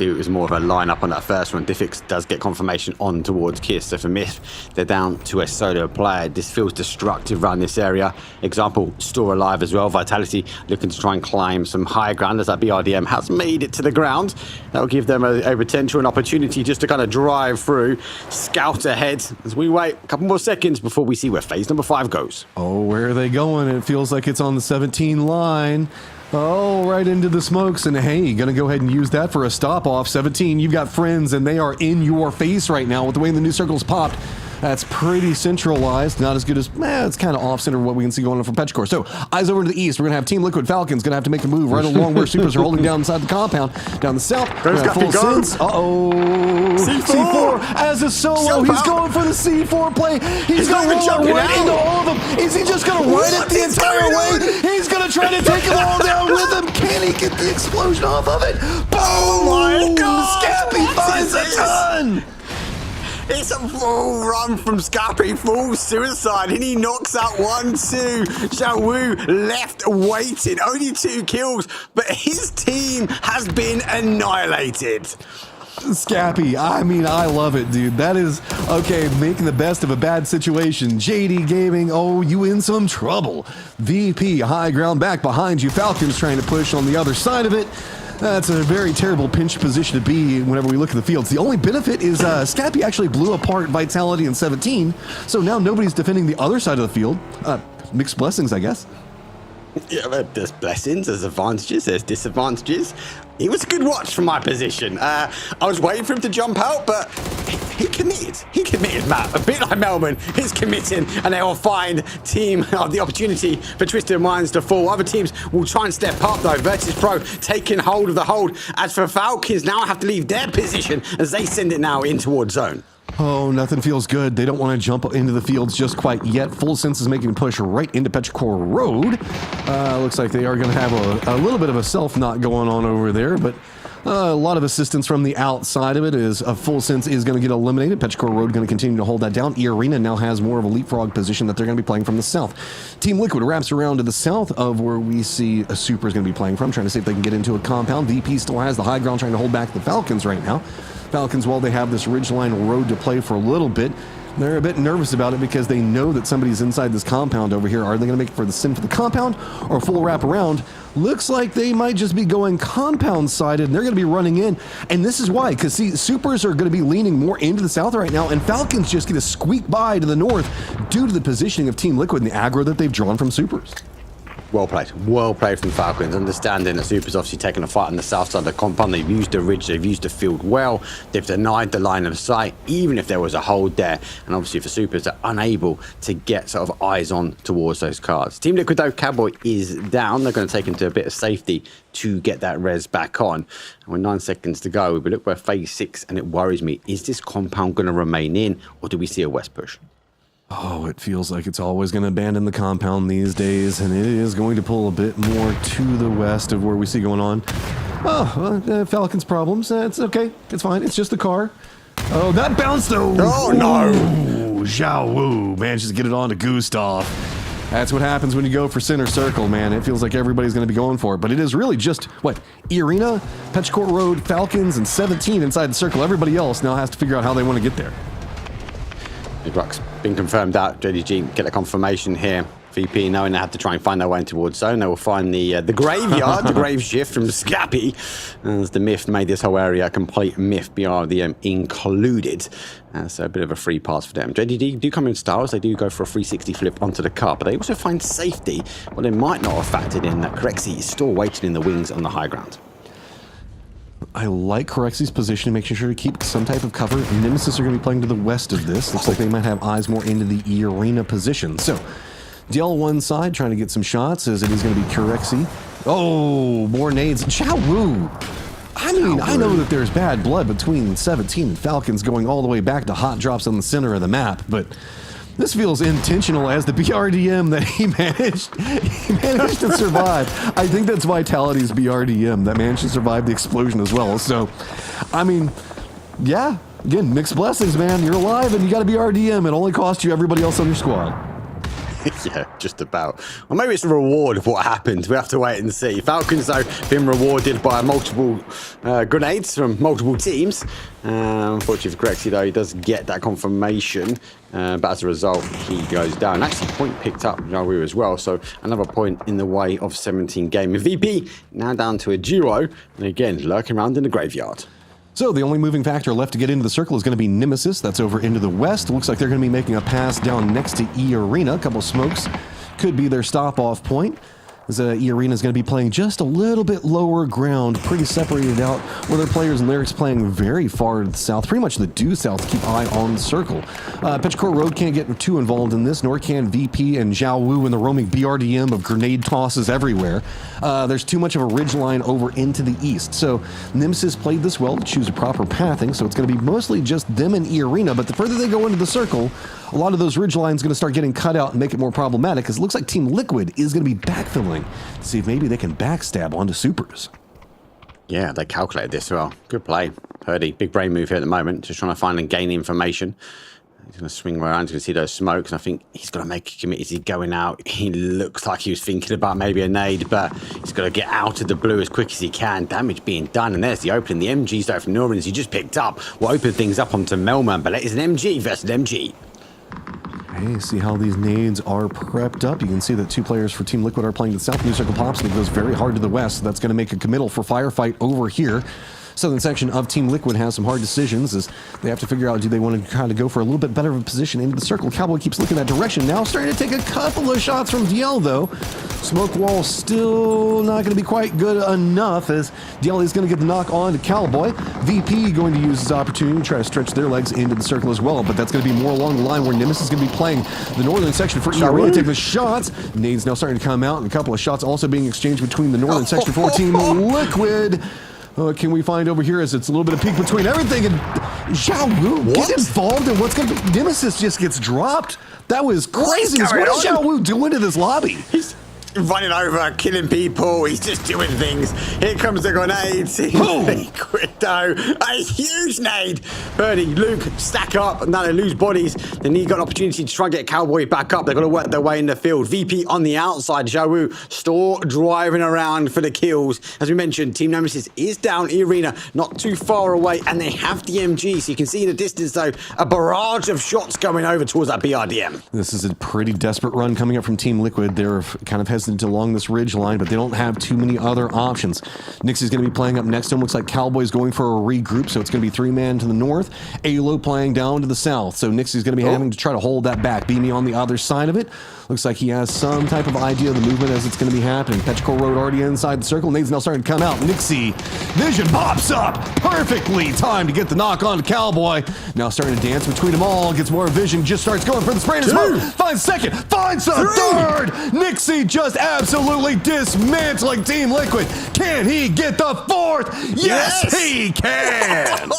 It was more of a line-up on that first one. Diffix does get confirmation on towards Kiss. So for Myth, they're down to a solo player. This feels destructive around this area. Example, Store alive as well. Vitality looking to try and climb some higher ground as that BRDM has made it to the ground. That will give them a potential, an opportunity just to kind of drive through. Scout ahead as we wait a couple more seconds before we see where phase number 5 goes. Oh, where are they going? It feels like it's on the 17 line. Oh, right into the smokes, and hey, gonna go ahead and use that for a stop-off. 17, you've got friends, and they are in your face right now with the way the new circle's popped. That's pretty centralized, not as good as, it's kind of off-center what we can see going on from PUBG. So, eyes over to the east, we're gonna have Team Liquid Falcons gonna have to make a move right along where Supers are holding down inside the compound. Down the south, we're gonna have full sense. Uh-oh. C4 as a solo, he's going for the C4 play. He's gonna roll right into all of them. Is he just gonna ride it the entire way? He's gonna try to take them all down with him. Can he get the explosion off of it? Boom! Oh my God! Scappy finds a ton! It's a full run from Scappy, full suicide, and he knocks out 1, 2. Xiao Wu left waiting, only 2 kills, but his team has been annihilated. Scappy, I mean, I love it, dude. That is, okay, making the best of a bad situation. JD Gaming, oh, you in some trouble. VP, high ground back behind you. Falcons trying to push on the other side of it. That's a very terrible pinch position to be whenever we look at the fields. The only benefit is Scappy actually blew apart Vitality in 17, so now nobody's defending the other side of the field. Mixed blessings, I guess. Yeah, there's blessings, there's advantages, there's disadvantages. It was a good watch from my position. I was waiting for him to jump out, but he committed. He committed, Matt. A bit like Melbourne, he's committing, and they will find team the opportunity for Twisted Minds to fall. Other teams will try and step up, though. Virtus Pro taking hold of the hold. As for Falcons, now have to leave their position as they send it now in towards zone. Oh, nothing feels good. They don't want to jump into the fields just quite yet. Full Sense is making a push right into Petrichor Road. Looks like they are going to have a little bit of a self-knot going on over there, but a lot of assistance from the outside of it is Full Sense is going to get eliminated. Petrichor Road going to continue to hold that down. E-Arena now has more of a leapfrog position that they're going to be playing from the south. Team Liquid wraps around to the south of where we see a Super is going to be playing from, trying to see if they can get into a compound. VP still has the high ground, trying to hold back the Falcons right now. Falcons, while they have this ridgeline road to play for a little bit, they're a bit nervous about it because they know that somebody's inside this compound over here. Are they going to make it for the sin for the compound or full wrap around? Looks like they might just be going compound-sided, and they're going to be running in. And this is why, because see, Supers are going to be leaning more into the south right now, and Falcons just get to squeak by to the north due to the positioning of Team Liquid and the aggro that they've drawn from Supers. Well played from Falcons. Understanding that Super's obviously taking a fight on the south side of the compound. They've used the ridge, they've used the field well. They've denied the line of sight, even if there was a hold there. And obviously for Supers, they're unable to get sort of eyes on towards those cars. Team Liquid, though, Cowboy is down. They're going to take him to a bit of safety to get that res back on. And with 9 seconds to go, we look for phase 6, and it worries me. Is this compound going to remain in, or do we see a west push? Oh, it feels like it's always going to abandon the compound these days, and it is going to pull a bit more to the west of where we see going on. Oh, Falcons problems. It's okay. It's fine. It's just the car. Oh, that bounced though. Oh, no. Xiao Wu manages to get it on to Gustav. That's what happens when you go for center circle, man. It feels like everybody's going to be going for it, but it is really just, what, E-Arena, Petrichor Road, Falcons, and 17 inside the circle. Everybody else now has to figure out how they want to get there. Big Rock's been confirmed out. JDG get a confirmation here. VP knowing they have to try and find their way towards zone. They will find the graveyard, the grave shift from Scappy, as the Myth made this whole area a complete Myth, BRDM included. So a bit of a free pass for them. JDG do come in styles. They do go for a 360 flip onto the car, but they also find safety. Well, they might not have factored in that Corexy is still waiting in the wings on the high ground. I like Corexi's position, making sure to keep some type of cover. Nemesis are going to be playing to the west of this. Looks like they might have eyes more into the E arena position. So, DL one side trying to get some shots as it is going to be Corexi. Oh, more nades. Xiao Wu. I mean, I know that there's bad blood between 17 and Falcons going all the way back to hot drops on the center of the map, but this feels intentional as the BRDM that he managed to survive. I think that's Vitality's BRDM that managed to survive the explosion as well. So, I mean, yeah, again, mixed blessings, man. You're alive and you got a BRDM. It only cost you everybody else on your squad. Yeah, just about. Or maybe it's a reward of what happened. We have to wait and see. Falcons, though, been rewarded by multiple grenades from multiple teams. Unfortunately for Corexi, though, he does get that confirmation. But as a result, he goes down. Actually, point picked up Yawu as well. So another point in the way of 17 game. And VP now down to a duo. And again, lurking around in the graveyard. So the only moving factor left to get into the circle is going to be Nemesis. That's over into the west. Looks like they're going to be making a pass down next to E Arena. A couple smokes could be their stop-off point. As E Arena is going to be playing just a little bit lower ground, pretty separated out, with their players and Lyrics playing very far to the south, pretty much the due south to keep eye on the circle. Petrichor Road can't get too involved in this, nor can VP and Xiao Wu in the roaming BRDM of grenade tosses everywhere. There's too much of a ridge line over into the east, so Nemesis played this well to choose a proper pathing, so it's going to be mostly just them and E Arena, but the further they go into the circle, a lot of those ridge lines are going to start getting cut out and make it more problematic, because it looks like Team Liquid is going to be backfilling to see if maybe they can backstab onto supers. Yeah, they calculated this well. Good play. Purdy, big brain move here at the moment, just trying to find and gain information. He's going to swing around, he's going to see those smokes, and I think he's got to make a commit. Is he going out? He looks like he was thinking about maybe a nade, but he's got to get out of the blue as quick as he can. Damage being done, and there's the opening. The MGs though from Norman's he just picked up will open things up onto Melman, but it is an MG versus an MG. Okay, see how these nades are prepped up. You can see that two players for Team Liquid are playing to the south. New Circle pops, and it goes very hard to the west. So that's going to make a committal for firefight over here. Southern section of Team Liquid has some hard decisions as they have to figure out, do they want to kind of go for a little bit better of a position into the circle. Cowboy keeps looking that direction. Now starting to take a couple of shots from DL, though. Smoke wall still not going to be quite good enough as DL is going to get the knock on to Cowboy. VP going to use his opportunity to try to stretch their legs into the circle as well, but that's going to be more along the line where Nemesis is going to be playing the northern section for E-Arena. Take the shots. Nades now starting to come out, and a couple of shots also being exchanged between the northern section for Team Liquid. Can we find over here as it's a little bit of peek between everything, and Xiao Wu get involved in what's going to be... Nemesis just gets dropped. That was crazy. What is Xiao Wu doing to this lobby? He's running over, killing people. He's just doing things. Here comes the grenades. Liquid though. A huge nade. Birdie, Luke, stack up. Now they lose bodies. Then he's got an opportunity to try and get Cowboy back up. They've got to work their way in the field. VP on the outside. Xiao Wu still driving around for the kills. As we mentioned, Team Nemesis is down E-Arena, not too far away, and they have the MG. So you can see in the distance, though, a barrage of shots going over towards that BRDM. This is a pretty desperate run coming up from Team Liquid. They're kind of hesitant along this ridge line, but they don't have too many other options. Nixie's going to be playing up next to him. Looks like Cowboy's going for a regroup, so it's going to be three-man to the north. Alo playing down to the south, so Nixie's going to be having to try to hold that back. Beamy on the other side of it. Looks like he has some type of idea of the movement as it's going to be happening. Petrichor Road already inside the circle. Nade's now starting to come out. Nixie, vision pops up. Perfectly timed to get the knock on to Cowboy. Now starting to dance between them all. Gets more vision. Just starts going for the spray and smoke. Finds second. Finds the third. Nixie just absolutely dismantling Team Liquid. Can he get the fourth? Yes, he can.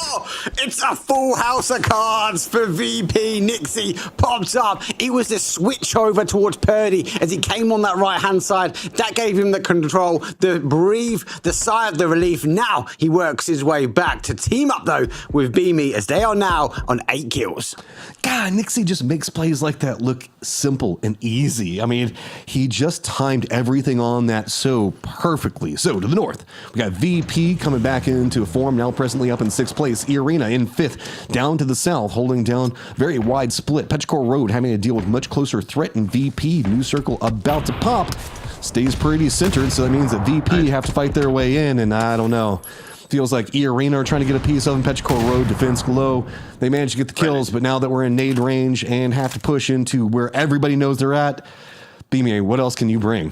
It's a full house of cards for VP. Nixie pops up. It was the switch over towards Purdy as he came on that right-hand side. That gave him the control, the breathe, the sigh of the relief. Now he works his way back to team up, though, with Beamy as they are now on 8 kills. God, Nixie just makes plays like that look simple and easy. I mean, he just timed everything on that so perfectly. So to the north, we got VP coming back into form, now presently up in 6th place. E-Arena in 5th. Down to the south, holding down very wide split. Petrichor Road having to deal with much closer threat, and VP, new circle about to pop, stays pretty centered, so that means that VP have to fight their way in, and I don't know. Feels like E-Arena are trying to get a piece of them. Petrichor Road, defense low. They managed to get the kills, but now that we're in nade range and have to push into where everybody knows they're at, Beamy, what else can you bring?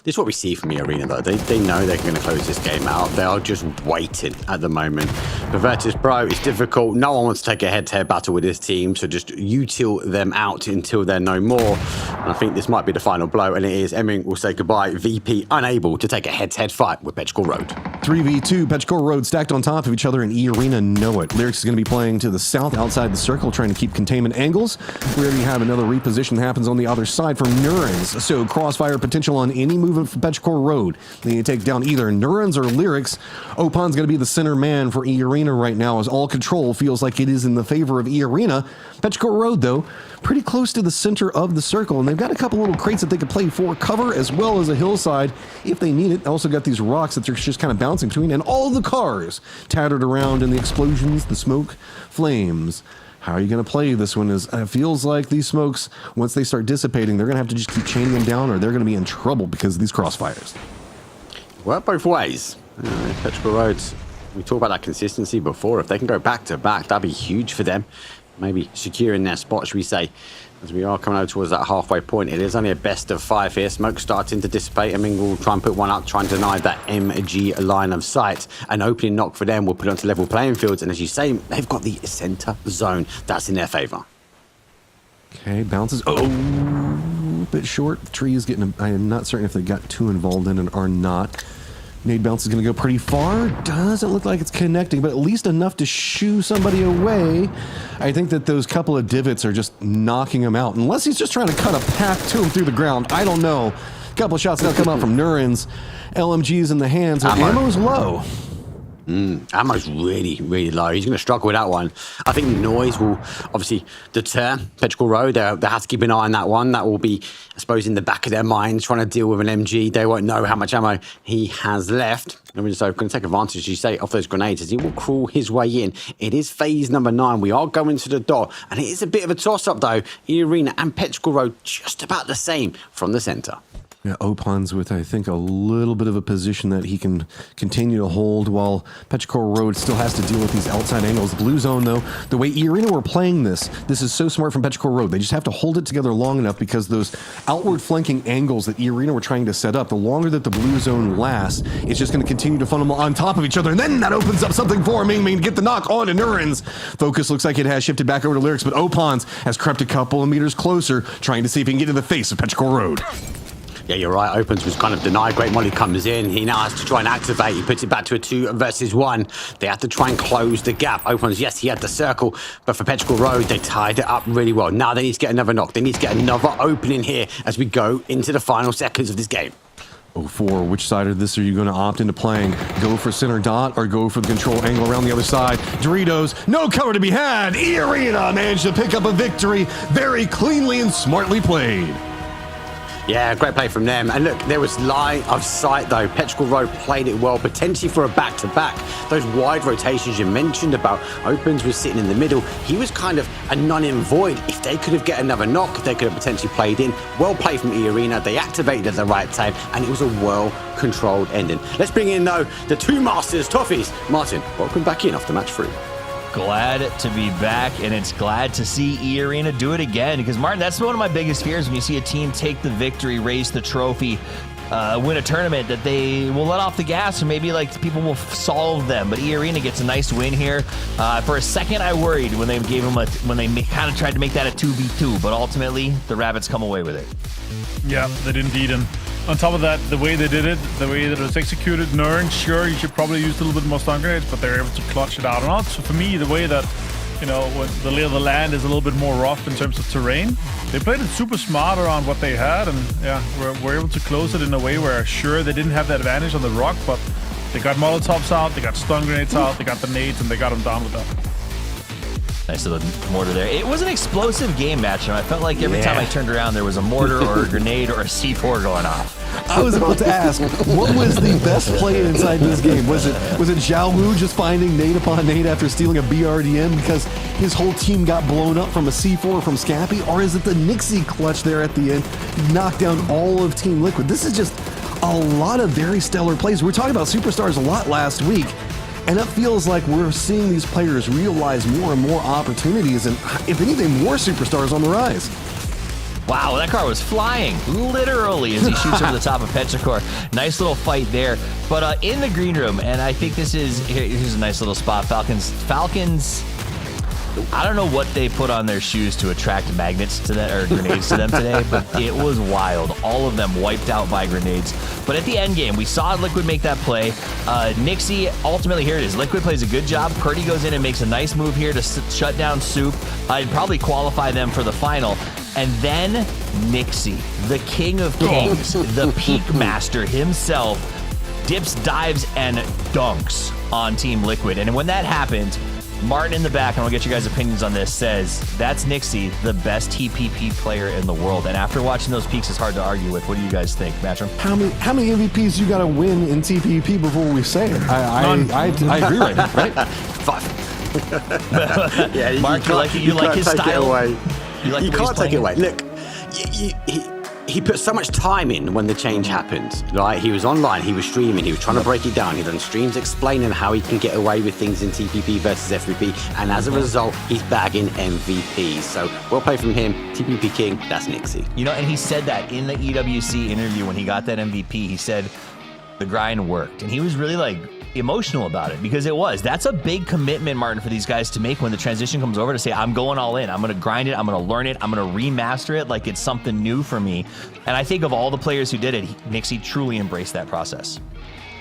This is what we see from the arena, though. They know they're going to close this game out. They are just waiting at the moment. But Virtus Pro, it's difficult. No one wants to take a head-to-head battle with this team, so just util them out until they're no more. And I think this might be the final blow, and it is. Emming will say goodbye. VP unable to take a head-to-head fight with Pechcore Road. 3v2, Pechcore Road stacked on top of each other, and E-Arena know it. Lyrics is going to be playing to the south outside the circle, trying to keep containment angles. We already have another reposition that happens on the other side from Nurens. So crossfire potential on any movement from Pechcore Road. They need to take down either Nurens or Lyrics. Opan's going to be the center man for E-Arena right now, as all control feels like it is in the favor of E-Arena. Pechcore Road, though, pretty close to the center of the circle, and they've got a couple little crates that they can play for cover, as well as a hillside if they need it. They also got these rocks that they're just kind of bouncing between, and all the cars tattered around in the explosions, the smoke, flames. How are you going to play this one? It feels like these smokes, once they start dissipating, they're going to have to just keep chaining them down, or they're going to be in trouble because of these crossfires. Work both ways. Pechcore Road, we talked about that consistency before. If they can go back to back, that'd be huge for them. Maybe securing their spot, should we say, as we are coming over towards that halfway point. It is only a best of 5 here. Smoke starting to dissipate. I mean, we'll try and put one up, try and deny that MG line of sight. An opening knock for them will put it onto level playing fields. And as you say, they've got the center zone. That's in their favor. Okay, bounces. Oh, a bit short. The tree is getting, I am not certain if they got too involved in it or not. Nade bounce is going to go pretty far. Doesn't look like it's connecting, but at least enough to shoo somebody away. I think that those couple of divots are just knocking him out. Unless he's just trying to cut a path to him through the ground. I don't know. A couple of shots now come out from Nurens. LMG's in the hands. Ammo's low. Ammo's really, really low. He's going to struggle with that one. I think noise will obviously deter Pechcore Road. They have to keep an eye on that one. That will be, I suppose, in the back of their minds, trying to deal with an MG. They won't know how much ammo he has left. And so going to take advantage, as you say, off those grenades as he will crawl his way in. It is phase number 9. We are going to the dot. And it is a bit of a toss-up, though. E-Arena and Pechcore Road just about the same from the center. Yeah, Opan's with, I think, a little bit of a position that he can continue to hold while Pechcore Road still has to deal with these outside angles. Blue zone, though, the way E-Arena were playing this is so smart from Pechcore Road. They just have to hold it together long enough because those outward flanking angles that E-Arena were trying to set up, the longer that the blue zone lasts, it's just going to continue to funnel on top of each other. And then that opens up something for Ming to get the knock on to Nurens. Focus looks like it has shifted back over to Lyrics, but Opan's has crept a couple of meters closer, trying to see if he can get to the face of Pechcore Road. Yeah, you're right. Opens was kind of denied. Great Molly comes in. He now has to try and activate. He puts it back to a 2 versus 1. They have to try and close the gap. Opens, yes, he had the circle, but for Pechcore Road, they tied it up really well. Now they need to get another knock. They need to get another opening here as we go into the final seconds of this game. 04, which side of this are you going to opt into playing? Go for center dot or go for the control angle around the other side? Doritos, no cover to be had. E-Arena managed to pick up a victory. Very cleanly and smartly played. Yeah, great play from them. And look, there was line of sight, though. Pechcore Road played it well, potentially for a back-to-back. Those wide rotations you mentioned about, Opens was sitting in the middle. He was kind of a non-in-void. If they could have get another knock, they could have potentially played in. Well played from E-Arena. They activated at the right time, and it was a well-controlled ending. Let's bring in, though, the 2 Masters, Toffees. Martin, welcome back in after match 3. Glad to be back, and it's glad to see E-Arena do it again, because Martin, that's one of my biggest fears when you see a team take the victory, raise the trophy, win a tournament, that they will let off the gas and maybe like people will solve them. But E-Arena gets a nice win here. For a second, I worried when they gave him kind of tried to make that a 2v2, but ultimately the Rabbits come away with it. Yeah, they did indeed. And on top of that, the way they did it, the way that it was executed, Nern, sure, you should probably use a little bit more stun grenades, but they're able to clutch it out. And also for me, the way that, you know, when the lay of the land is a little bit more rough in terms of terrain, they played it super smart around what they had, and yeah, we're able to close it in a way where, sure, they didn't have the advantage on the rock, but they got Molotovs out, they got stun grenades out, they got the nades, and they got them down with that. Nice little mortar there. It was an explosive game match, and I felt like every time I turned around, there was a mortar or a grenade or a C4 going off. I was about to ask, what was the best play inside this game? Was it Zhao Wu just finding nade upon nade after stealing a BRDM because his whole team got blown up from a C4 from Scappy? Or is it the Nixie clutch there at the end, knocked down all of Team Liquid? This is just a lot of very stellar plays. We were talking about superstars a lot last week, and it feels like we're seeing these players realize more and more opportunities, and if anything, more superstars on the rise. Wow, that car was flying, literally, as he shoots over the top of Petrichor. Nice little fight there. But in the green room, and I think here's a nice little spot. Falcons, I don't know what they put on their shoes to attract magnets to that, or grenades to them today, but it was wild. All of them wiped out by grenades. But at the end game, we saw Liquid make that play. Nixie, ultimately, here it is. Liquid plays a good job. Purdy goes in and makes a nice move here to shut down Soup. I'd probably qualify them for the final. And then Nixie, the king of kings, the peak master himself, dips, dives, and dunks on Team Liquid. And when that happened, Martin in the back, and I'll get you guys' opinions on this, says that's Nixie, the best TPP player in the world. And after watching those peaks, it's hard to argue with. What do you guys think, Matcham? How many MVPs you got to win in TPP before we say it? I agree with it, right? 5. Yeah, Mark, you like his style. You can't take it away. Look, he put so much time in when the change happened. Right? He was online, he was streaming, he was trying to break it down. He done streams explaining how he can get away with things in TPP versus FVP, and as a result, he's bagging MVP. So well played from him. TPP King, that's Nixie. You know, and he said that in the EWC interview when he got that MVP. He said the grind worked, and he was really like emotional about it because it was. That's a big commitment, Martin, for these guys to make when the transition comes over, to say, I'm going all in. I'm going to grind it. I'm going to learn it. I'm going to remaster it like it's something new for me. And I think of all the players who did it, Nixie truly embraced that process.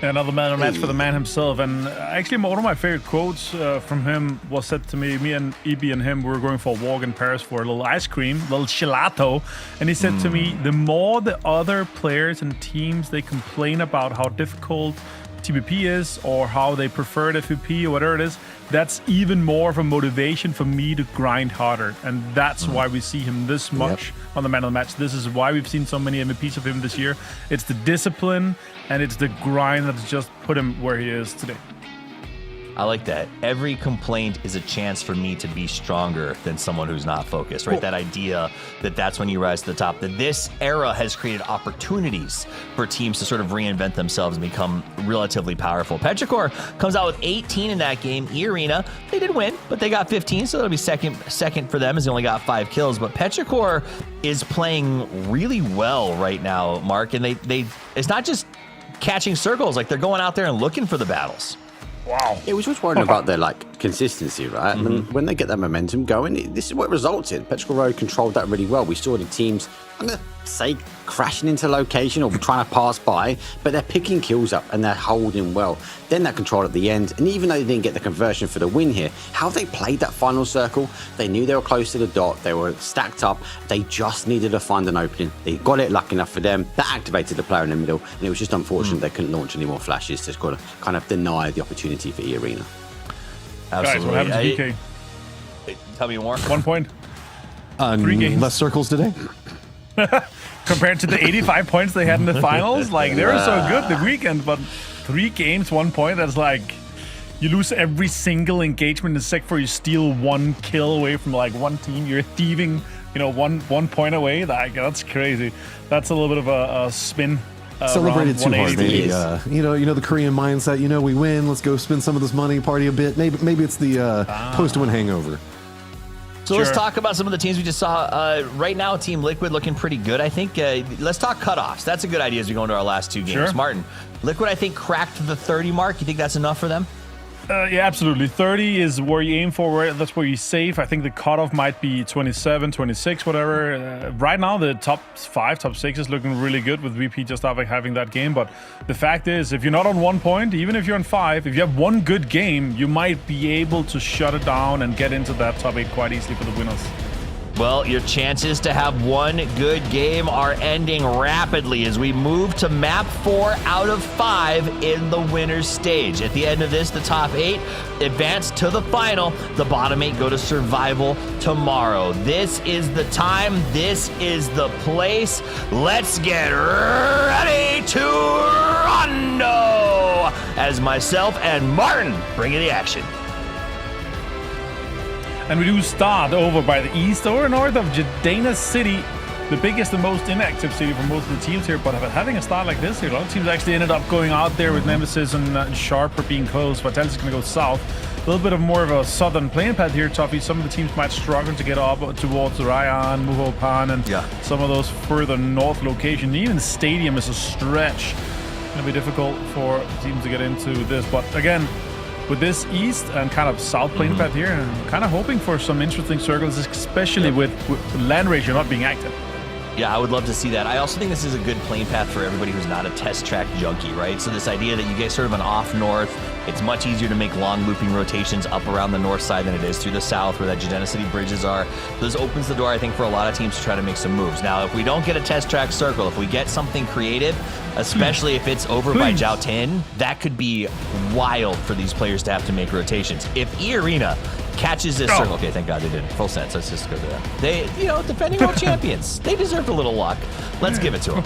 Another man of the match for the man himself. And actually, one of my favorite quotes from him was said to me and Ibi and him, we were going for a walk in Paris for a little ice cream, a little gelato. And he said to me, the more the other players and teams, they complain about how difficult TPP is or how they prefer FVP or whatever it is, that's even more of a motivation for me to grind harder. And that's why we see him this much on the man of the match. This is why we've seen so many MVPs of him this year. It's the discipline and it's the grind that's just put him where he is today. I like that. Every complaint is a chance for me to be stronger than someone who's not focused, right? Cool. That idea that that's when you rise to the top, that this era has created opportunities for teams to sort of reinvent themselves and become relatively powerful. Petrichor comes out with 18 in that game. E-Arena, they did win, but they got 15, so that'll be second for them as they only got 5 kills. But Petrichor is playing really well right now, Mark, and they it's not just catching circles, like they're going out there and looking for the battles. Wow. It was just worrying about their consistency, right? And when they get that momentum going, this is what it results in. Petrichor Road controlled that really well. We saw the teams, I'm going to say, crashing into location or trying to pass by, but they're picking kills up and they're holding well. Then that control at the end, and even though they didn't get the conversion for the win here, how they played that final circle, they knew they were close to the dot, they were stacked up, they just needed to find an opening. They got it, lucky enough for them. That activated the player in the middle, and it was just unfortunate they couldn't launch any more flashes to kind of deny the opportunity for E-Arena. Absolutely. Guys, what happened to DK? Tell me more. 1 point. 3 games. Less circles today? Compared to the 85 points they had in the finals, like they were so good the weekend, but 3 games, 1 point. That's like you lose every single engagement in sec for you steal 1 kill away from like one team. You're thieving, one point away. Like that's crazy. That's a little bit of a spin. Celebrated too hard, maybe. The Korean mindset. We win. Let's go spend some of this money, party a bit. Maybe it's the post-win hangover. So let's talk about some of the teams we just saw. Right now, Team Liquid looking pretty good, I think. Let's talk cutoffs. That's a good idea as we go into our last 2 games. Sure. Martin, Liquid, I think, cracked the 30 mark. You think that's enough for them? Yeah, absolutely. 30 is where you aim for. That's where you save. I think the cutoff might be 27, 26, whatever. Right now, the top 5, top 6 is looking really good with VP just after having that game. But the fact is, if you're not on 1 point, even if you're on 5, if you have 1 good game, you might be able to shut it down and get into that top 8 quite easily for the winners. Well, your chances to have 1 good game are ending rapidly as we move to map 4 out of 5 in the winner's stage. At the end of this, the top 8 advance to the final. The bottom 8 go to survival tomorrow. This is the time. This is the place. Let's get ready to rondo as myself and Martin bring you the action. And we do start over by the east or north of Jadena City, the biggest and most inactive city for most of the teams here. But having a start like this here, a lot of teams actually ended up going out there with Nemesis and Sharper being close. Vitalis is going to go south. little bit of more of a southern playing path here, Tuffy. Some of the teams might struggle to get up towards Ryan, Muhopan, and some of those further north locations. Even Stadium is a stretch. It's going to be difficult for teams to get into this. But again, with this east and kind of south playing path here, I'm kind of hoping for some interesting circles, especially with land ratio not being active. Yeah, I would love to see that. I also think this is a good playing path for everybody who's not a test track junkie, right? So this idea that you get sort of an off north, it's much easier to make long looping rotations up around the north side than it is through the south where that Genesity bridges are. This opens the door, I think, for a lot of teams to try to make some moves. Now, if we don't get a test track circle, if we get something creative, especially if it's over by Jiao 10, that could be wild for these players to have to make rotations. If E-Arena catches this circle, okay, thank God they didn't. Full sense, let's just go to that. They, defending world champions, they deserved a little luck. Let's give it to them.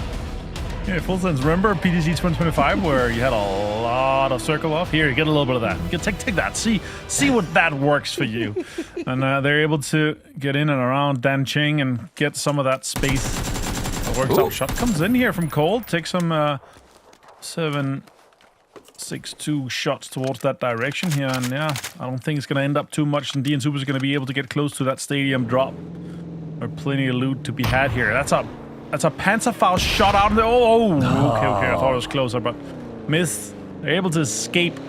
Yeah, full sense. Remember PTC 2025 where you had a lot of circle off? Here, you get a little bit of that. You take that. See what that works for you. And they're able to get in and around Dan Ching and get some of that space. That works out. Shot comes in here from Cole. Takes some 7-6-2 shots towards that direction here. And yeah, I don't think it's going to end up too much. And DN Super is going to be able to get close to that stadium drop. There's plenty of loot to be had here. That's a Panzerfaust shot out there. Okay. I thought it was closer, but missed. They're able to escape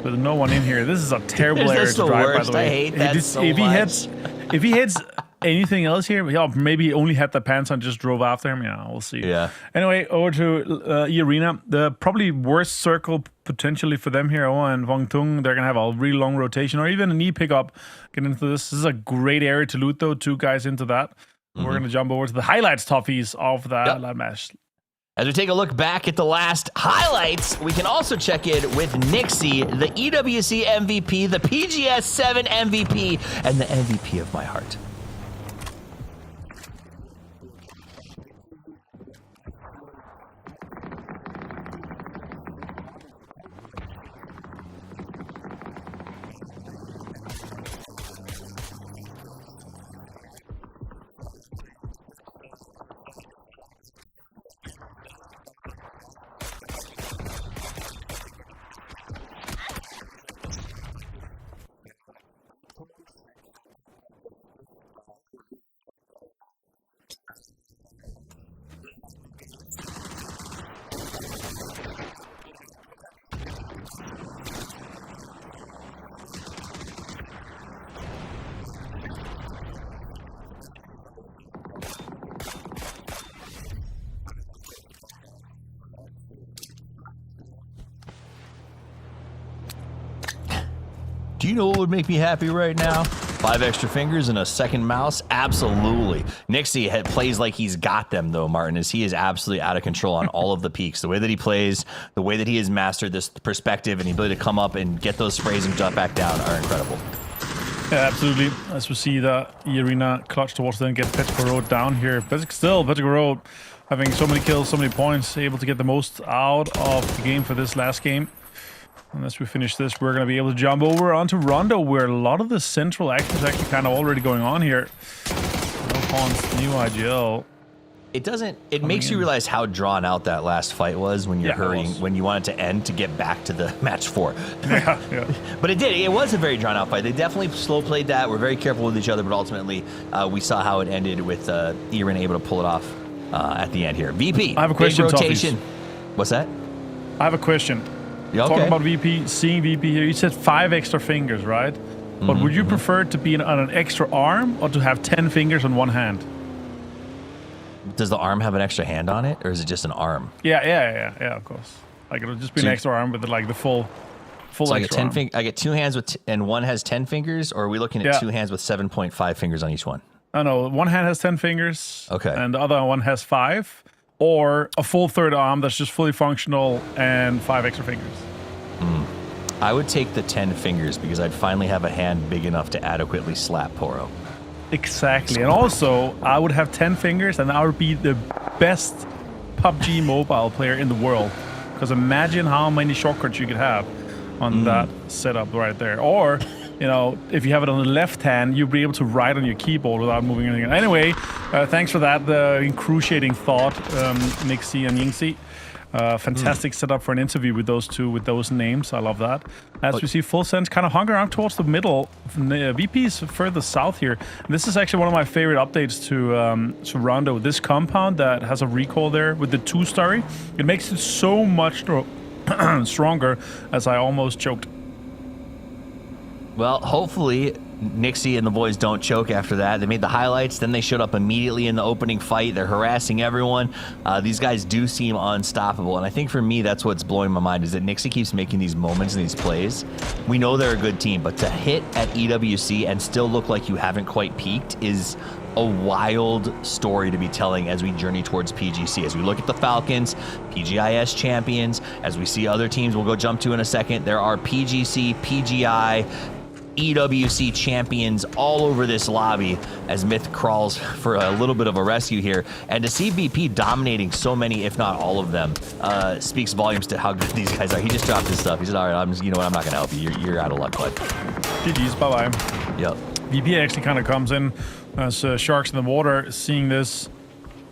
with no one in here. This is a terrible area to drive, by the way. I hate that so much. If he hits anything else here, maybe he only had the Panzer and just drove after him. Yeah, we'll see. Yeah. Anyway, over to E-Arena. The probably worst circle potentially for them here. And Wang Tung, they're going to have a really long rotation or even an E-pickup get into this. This is a great area to loot, though. 2 guys into that. We're going to jump over to the highlights, Toffees, of that match. As we take a look back at the last highlights, we can also check in with Nixie, the EWC MVP, the PGS 7 MVP, and the MVP of my heart. Do you know what would make me happy right now? 5 extra fingers and a second mouse? Absolutely. Nixie plays like he's got them, though, Martin, as he is absolutely out of control on all of the peaks. The way that he plays, the way that he has mastered this perspective and the ability to come up and get those sprays and jump back down are incredible. Yeah, absolutely. As we see the E-Arena clutch towards them, get Petrogorod down here. But still, Petrogorod having so many kills, so many points, able to get the most out of the game for this last game. Unless we finish this, we're going to be able to jump over onto Rondo, where a lot of the central action is actually kind of already going on here. Pawns, new IGL. It makes you realize how drawn out that last fight was when you're hurrying, when you want it to end to get back to the match 4. Yeah. But it was a very drawn out fight. They definitely slow played that. We're very careful with each other, but ultimately we saw how it ended with E-Arena able to pull it off at the end here. VP, I have a question, rotation. Toffees. What's that? I have a question. Yeah, okay. Talking about VP, seeing VP here, you said 5 extra fingers, right? But would you prefer to be on an extra arm or to have 10 fingers on one hand? Does the arm have an extra hand on it, or is it just an arm? Yeah, of course. Like it'll just be an extra arm with like the full so I get extra arm. I get 2 hands with and one has 10 fingers, or are we looking at 2 hands with 7.5 fingers on each one? I know one hand has 10 fingers. Okay. And the other one has 5. Or a full third arm that's just fully functional and 5 extra fingers. I would take the 10 fingers because I'd finally have a hand big enough to adequately slap Poro. Exactly. And also, I would have 10 fingers and I would be the best PUBG mobile player in the world. Because imagine how many shortcuts you could have on that setup right there. Or you know, if you have it on the left hand, you'll be able to write on your keyboard without moving anything. Anyway, thanks for that cruciating thought, Nixie and Yingxi. Fantastic setup for an interview with those two, with those names. I love that. As we see, Full Sense kind of hung around towards the middle. VP's further south here. And this is actually one of my favorite updates to Rondo. This compound that has a recall there with the 2-story. It makes it so much stronger, as I almost choked. Well, hopefully Nixie and the boys don't choke after that. They made the highlights, then they showed up immediately in the opening fight. They're harassing everyone. These guys do seem unstoppable, and I think for me that's what's blowing my mind is that Nixie keeps making these moments and these plays. We know they're a good team, but to hit at EWC and still look like you haven't quite peaked is a wild story to be telling as we journey towards PGC. As we look at the Falcons, PGIS champions, as we see other teams we'll go jump to in a second, there are PGC, PGI, EWC champions all over this lobby as Myth crawls for a little bit of a rescue here. And to see VP dominating so many, if not all of them, speaks volumes to how good these guys are. He just dropped his stuff. He said, all right, you know what, I'm not going to help you. You're out of luck, bud. GG's, bye-bye. Yep. VP actually kind of comes in as Sharks in the water, seeing this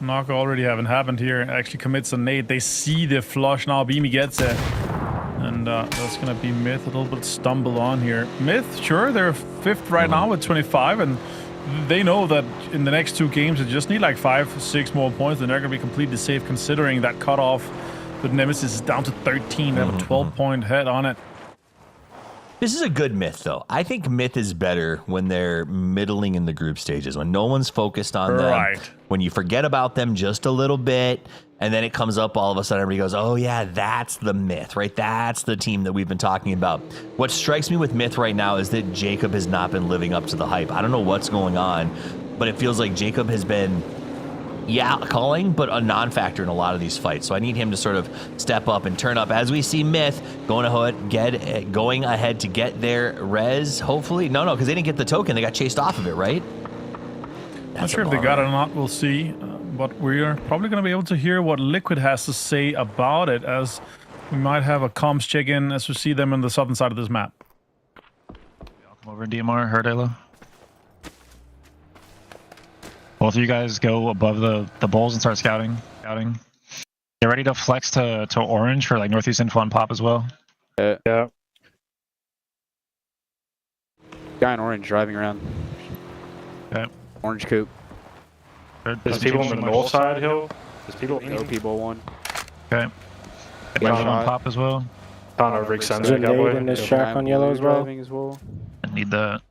knock already haven't happened here, actually commits a nade. They see the flush now. Beamy gets it. And that's going to be Myth, a little bit stumble on here. Myth, sure, they're 5th right now with 25, and they know that in the next 2 games, they just need like 5-6 more points, and they're going to be completely safe considering that cutoff with Nemesis is down to 13. They have a 12-point head on it. This is a good Myth, though. I think Myth is better when they're middling in the group stages, when no one's focused on them, when you forget about them just a little bit, and then it comes up all of a sudden, everybody goes, oh yeah, that's the Myth, right? That's the team that we've been talking about. What strikes me with Myth right now is that Jacob has not been living up to the hype. I don't know what's going on, but it feels like Jacob has been, calling, but a non-factor in a lot of these fights. So I need him to sort of step up and turn up as we see Myth going ahead to get their res, hopefully. No, because they didn't get the token. They got chased off of it, right? Not sure if they got it or not. We'll see. But we are probably going to be able to hear what Liquid has to say about it, as we might have a comms check-in as we see them on the southern side of this map. I'll come over in DMR, Herdela. Both of you guys go above the bulls and start scouting. Get ready to flex to orange for like northeast info and pop as well. Yeah. Guy in orange driving around. Okay. Orange coupe. There's people on the north side hill. There's people. No people one. Okay. Yellow on pop as well. On our rig sensor. In this shack on yellow as well. I need that.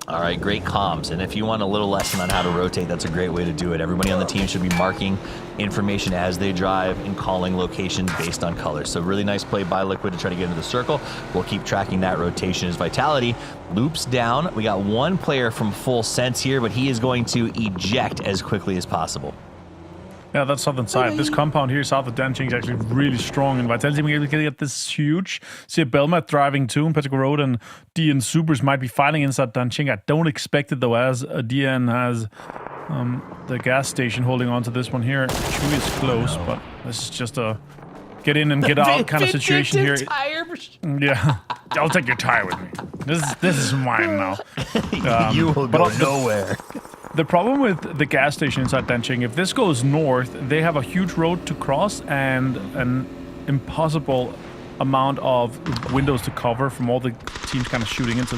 All right, great comms. And if you want a little lesson on how to rotate, that's a great way to do it. Everybody on the team should be marking information as they drive and calling locations based on color. So really nice play by Liquid to try to get into the circle. We'll keep tracking that rotation as Vitality loops down. We got one player from Full Sense here, but he is going to eject as quickly as possible. Yeah, that's southern side. This compound here south of Danching is actually really strong, and Vitality will get this huge. See Belmat driving too, and Petrico Road and DN Supers might be fighting inside Danching. I don't expect it though, as DN has the gas station holding on to this one here. Chewy is close, but this is just a get in and get out kind of situation here. Yeah, I'll take your tire with me. This is mine now. You will go nowhere. The problem with the gas station inside Danching, if this goes north, they have a huge road to cross and an impossible amount of windows to cover from all the teams kind of shooting into.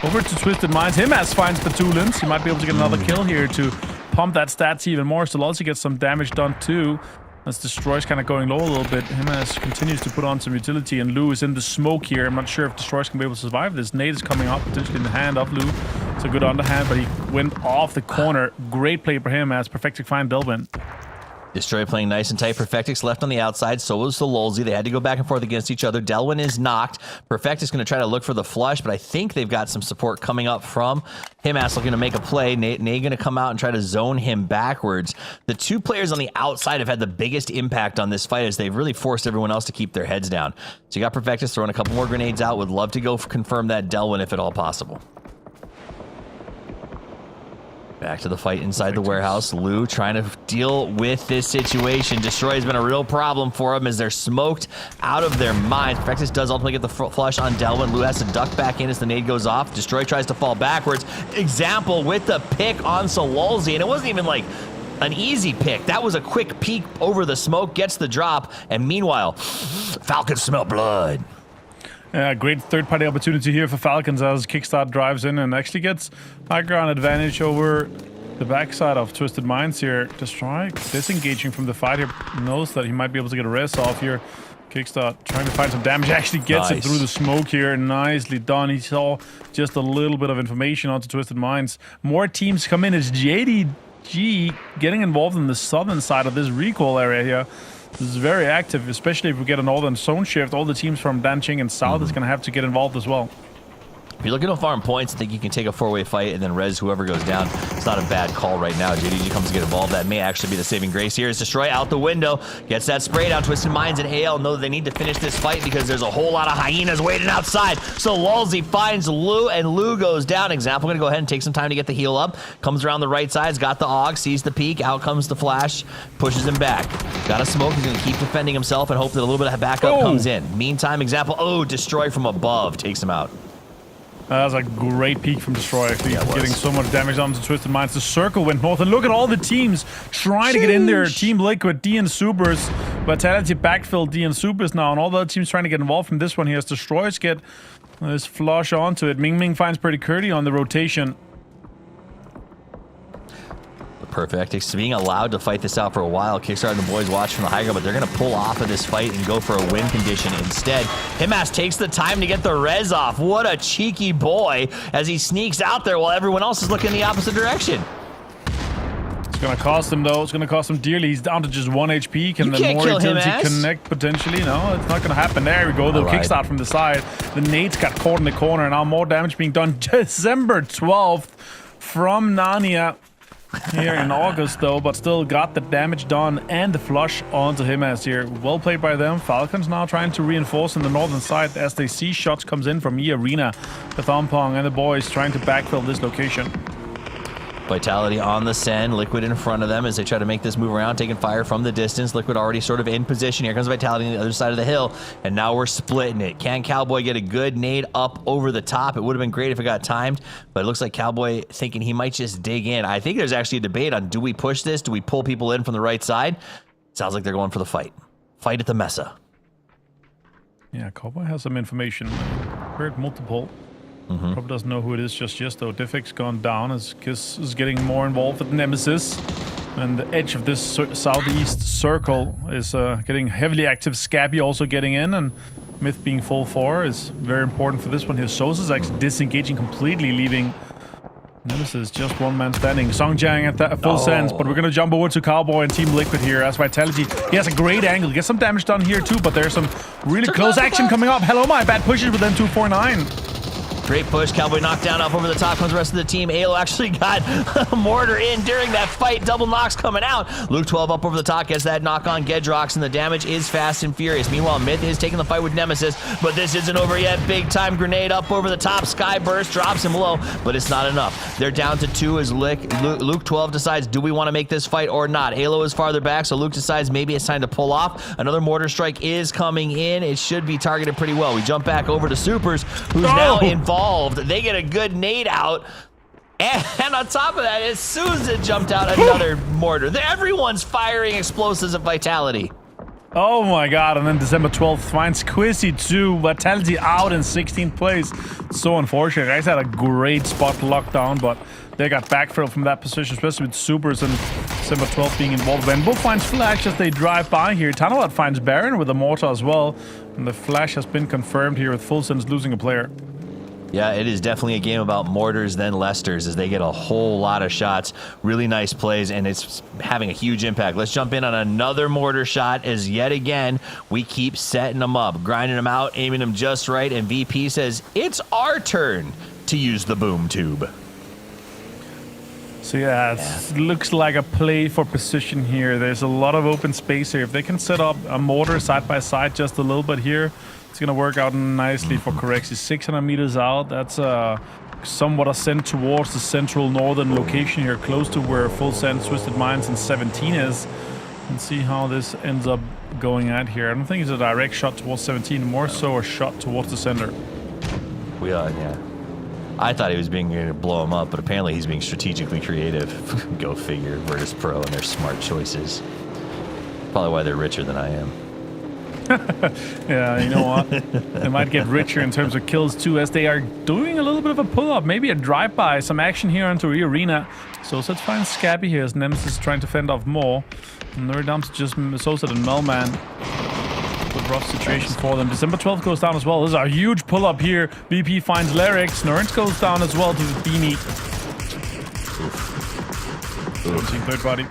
Over to Twisted Minds. Himas finds Petulance. He might be able to get another kill here to pump that stats even more. So also get some damage done too. As Destroy's kind of going low a little bit. Himas continues to put on some utility, and Lou is in the smoke here. I'm not sure if Destroy's can be able to survive this. Nade is coming up, potentially in the hand of Lou. It's a good underhand, but he went off the corner. Great play for him as Perfectic find Delvin. Destroy playing nice and tight. Perfectix left on the outside. So was the Lolzy. They had to go back and forth against each other. Delwyn is knocked. Perfectix going to try to look for the flush, but I think they've got some support coming up from Himas looking to make a play. Nate going to come out and try to zone him backwards. The two players on the outside have had the biggest impact on this fight as they've really forced everyone else to keep their heads down. So you got Perfectus throwing a couple more grenades out. Would love to go confirm that Delwyn if at all possible. Back to the fight inside the warehouse. Lou trying to deal with this situation. Destroy has been a real problem for him as they're smoked out of their minds. Perfectus does ultimately get the flush on Delwyn. Lou has to duck back in as the nade goes off. Destroy tries to fall backwards. Example with the pick on Sololzi, and it wasn't even like an easy pick. That was a quick peek over the smoke, gets the drop, and meanwhile, Falcons smell blood. Yeah, great third-party opportunity here for Falcons as Kickstart drives in and actually gets high ground advantage over the backside of Twisted Minds here. Destroy disengaging from the fight here. Knows that he might be able to get a res off here. Kickstart trying to find some damage. Actually gets it through the smoke here. Nicely done. He saw just a little bit of information onto Twisted Minds. More teams come in as JDG getting involved in the southern side of this recoil area here. This is very active, especially if we get a northern zone shift. All the teams from Danqing and south is going to have to get involved as well. If you're looking to farm points, I think you can take a four-way fight and then res whoever goes down. It's not a bad call right now. JDG comes to get involved. That may actually be the saving grace here. Is Destroy out the window. Gets that spray down. Twisted Minds and AL know that they need to finish this fight because there's a whole lot of hyenas waiting outside. So Lulzy finds Lou, and Lou goes down. Example, going to go ahead and take some time to get the heal up. Comes around the right side. Got the AUG. Sees the peek. Out comes the flash. Pushes him back. Got a smoke. He's going to keep defending himself and hope that a little bit of backup comes in. Meantime, Example, Destroy from above takes him out. That was a great peek from Destroy, actually, getting so much damage onto Twisted Minds. The circle went north, and look at all the teams trying to get in there. Team Liquid, DN Supers, Vitality backfill DN Supers now, and all the other teams trying to get involved from this one here. As Destroyers get this flush onto it. Ming Ming finds Pretty Curdy on the rotation. Perfectix being allowed to fight this out for a while. Kickstart and the boys watch from the high ground, but they're going to pull off of this fight and go for a win condition instead. Himas takes the time to get the res off. What a cheeky boy as he sneaks out there while everyone else is looking the opposite direction. It's going to cost him, though. It's going to cost him dearly. He's down to just 1 HP. Can the more utility connect potentially? No, it's not going to happen. There we go. The Kickstart from the side. The nades got caught in the corner. Now more damage being done. December 12th from Narnia. Here in August, though, but still got the damage done and the flush onto him as here. Well played by them. Falcons now trying to reinforce in the northern side as they see shots comes in from E-Arena. The Thumpong and the boys trying to backfill this location. Vitality on the send. Liquid in front of them as they try to make this move around, taking fire from the distance. Liquid already sort of in position. Here comes Vitality on the other side of the hill, and now we're splitting it. Can Cowboy get a good nade up over the top? It would have been great if it got timed, but it looks like Cowboy thinking he might just dig in. I think there's actually a debate on, do we push this? Do we pull people in from the right side? Sounds like they're going for the fight. Fight at the Mesa. Yeah, Cowboy has some information. Heard multiple. Probably doesn't know who it is just yet, though. Diffic's gone down as Kiss is getting more involved with Nemesis. And the edge of this southeast circle is getting heavily active. Scabby also getting in, and Myth being full 4 is very important for this one here. Sosa's actually disengaging completely, leaving Nemesis just one man standing. Songjiang at that full sense, but we're going to jump over to Cowboy and Team Liquid here as Vitality. He has a great angle. Gets some damage done here too, but there's some really close action coming up. Hello, my bad pushes with M249. Great push. Cowboy knocked down up over the top. Comes the rest of the team. ALO actually got a mortar in during that fight. Double knocks coming out. Luke 12 up over the top. Gets that knock on Gedrox, and the damage is fast and furious. Meanwhile, Myth is taking the fight with Nemesis, but this isn't over yet. Big time grenade up over the top. Sky Burst drops him low, but it's not enough. They're down to 2 as Luke 12 decides, do we want to make this fight or not? ALO is farther back, so Luke decides maybe it's time to pull off. Another mortar strike is coming in. It should be targeted pretty well. We jump back over to Supers, who's now involved. They get a good nade out, and on top of that, as soon as it jumped out, another mortar. Everyone's firing explosives at Vitality. Oh my god, and then December 12th finds Quizzy 2, Vitality out in 16th place. So unfortunate. Guys had a great spot lockdown, but they got backfill from that position, especially with Supers and December 12th being involved. Venbo finds Flash as they drive by here. Tanawat finds Baron with a mortar as well, and the Flash has been confirmed here with Full Sense losing a player. Yeah, it is definitely a game about mortars than Lesters as they get a whole lot of shots. Really nice plays, and it's having a huge impact. Let's jump in on another mortar shot as yet again we keep setting them up, grinding them out, aiming them just right, and VP says it's our turn to use the boom tube. So yeah, it looks like a play for position here. There's a lot of open space here. If they can set up a mortar side by side just a little bit here, It's gonna work out nicely for Corexi. 600 meters out. That's somewhat ascent towards the central northern location here, close to where Full Send, Twisted Minds, and 17 is. And see how this ends up going at here. I don't think it's a direct shot towards 17, more so a shot towards the center. Yeah. I thought he was being going to blow him up, but apparently he's being strategically creative. Go figure. Virtus Pro and their smart choices. Probably why they're richer than I am. Yeah, you know what? They might get richer in terms of kills too, as they are doing a little bit of a pull-up, maybe a drive-by, some action here onto the arena. So let's find Scabby here as Nemesis trying to fend off more. And they're down to just Sosa and Melman. Good rough situation for them. December 12th goes down as well. This is a huge pull-up here. VP finds Larix. Norrens goes down as well to Beanie. Third body.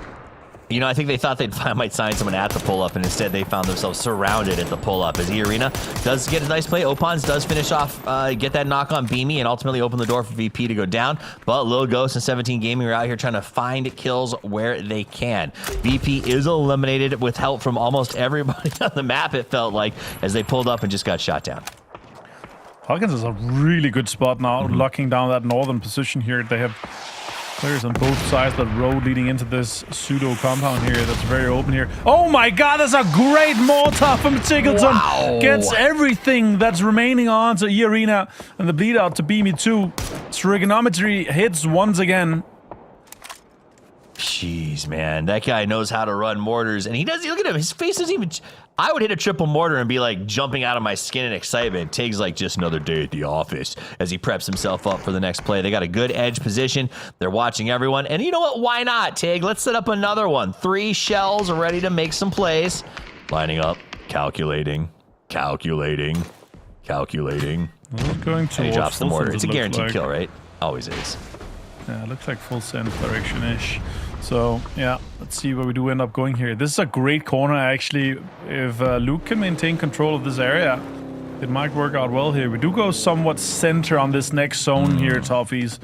You know, I think they thought they might sign someone at the pull-up, and instead they found themselves surrounded at the pull-up. As E-Arena does get a nice play. Opons does finish off, get that knock on Beamy, and ultimately open the door for VP to go down. But Lil Ghost and 17 Gaming are out here trying to find kills where they can. VP is eliminated with help from almost everybody on the map, it felt like, as they pulled up and just got shot down. Hawkins is a really good spot now, locking down that northern position here. They have players on both sides of the road leading into this pseudo compound here that's very open here. Oh my god, that's a great mortar from Tickleton. Wow. Gets everything that's remaining on to E-Arena, and the bleed out to Beamy 2. Trigonometry hits once again. Jeez, man, that guy knows how to run mortars, and he does. Look at him, his face isn't even. I would hit a triple mortar and be like jumping out of my skin in excitement. Tig's like just another day at the office as he preps himself up for the next play. They got a good edge position. They're watching everyone, and you know what? Why not, Tig? Let's set up another one. 3 shells ready to make some plays. Lining up, calculating. Going And he drops the mortar. It's a guaranteed kill, right? Always is. Yeah, it looks like full send direction-ish. So, yeah, let's see where we do end up going here. This is a great corner, actually. If Luke can maintain control of this area, it might work out well here. We do go somewhat center on this next zone here, Toffees,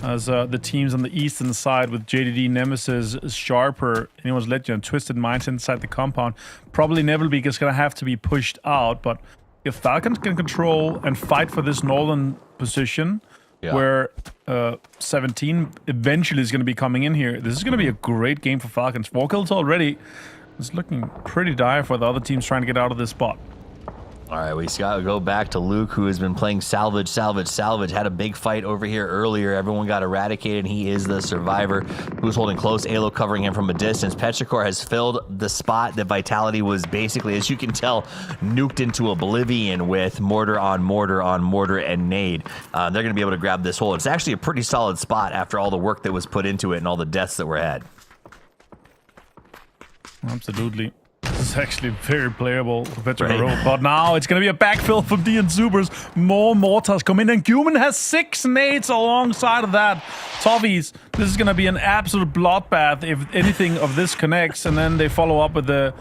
as the teams on the eastern side with JDD, Nemesis, Sharper, Anyone's Legend, and Twisted Minds inside the compound. Probably Nebelbeak is going to have to be pushed out, but if Falcons can control and fight for this northern position, where 17 eventually is going to be coming in here, this is going to be a great game for Falcons. 4 kills already. It's looking pretty dire for the other teams trying to get out of this spot. All right, we got to go back to Luke, who has been playing salvage. Had a big fight over here earlier. Everyone got eradicated, and he is the survivor who's holding close. Alo covering him from a distance. Petrichor has filled the spot that Vitality was basically, as you can tell, nuked into oblivion with mortar on mortar on mortar and nade. They're going to be able to grab this hole. It's actually a pretty solid spot after all the work that was put into it and all the deaths that were had. Absolutely. This is actually very playable for Petrichor Road. But now it's going to be a backfill from D and Supers. More mortars come in, and Guman has 6 nades alongside of that. Toffees, this is going to be an absolute bloodbath if anything of this connects, and then they follow up with the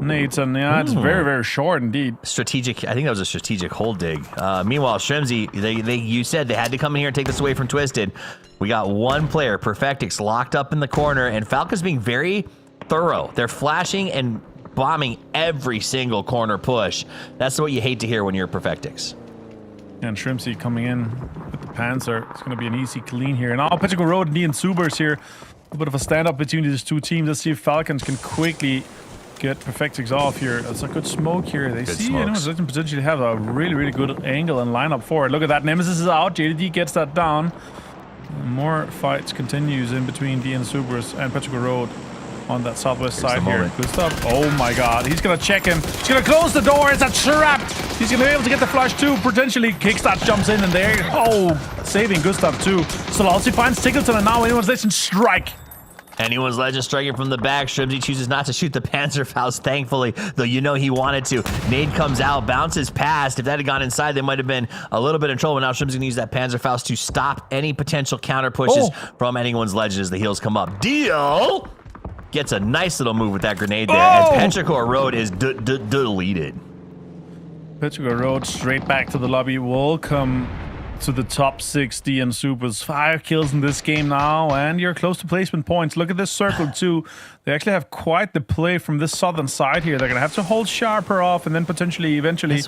nades, and yeah, it's very, very short indeed. Strategic, I think that was a strategic hold dig. Meanwhile, Shrimsy, you said they had to come in here and take this away from Twisted. We got one player, Perfectix, locked up in the corner, and Falcon's being very thorough. They're flashing and bombing every single corner push. That's what you hate to hear when you're Perfectix. And Shrimpsy coming in with the Panzer. It's going to be an easy clean here. Now Petrichor Road and Ian Subers here. A bit of a stand-up between these two teams. Let's see if Falcons can quickly get Perfectix off here. That's a good smoke here. They see Anyone's Legend potentially have a really, really good angle and lineup for it. Look at that. Nemesis is out. JDD gets that down. More fights continues in between Ian Subers and Petrichor Road on that southwest side here. Good stuff. Oh my god. He's going to check him. He's going to close the door. It's a trap. He's going to be able to get the flash too. Potentially Kickstart jumps in, and there. Oh, saving Gustav too. Solalsi finds Tickleton, and now Anyone's Legend strike. Anyone's Legend striking from the back. Shrimsy chooses not to shoot the Panzerfaust, thankfully, though you know he wanted to. Nade comes out, bounces past. If that had gone inside, they might have been a little bit in trouble. Now Shrimsy's gonna use that Panzerfaust to stop any potential counter pushes from Anyone's Legend as the heals come up. Deal! Gets a nice little move with that grenade there, as Petrichor Road is deleted. Petrichor Road straight back to the lobby. Welcome to the top 60 and Supers. 5 kills in this game now, and you're close to placement points. Look at this circle too. They actually have quite the play from this southern side here. They're gonna have to hold Sharper off and then potentially eventually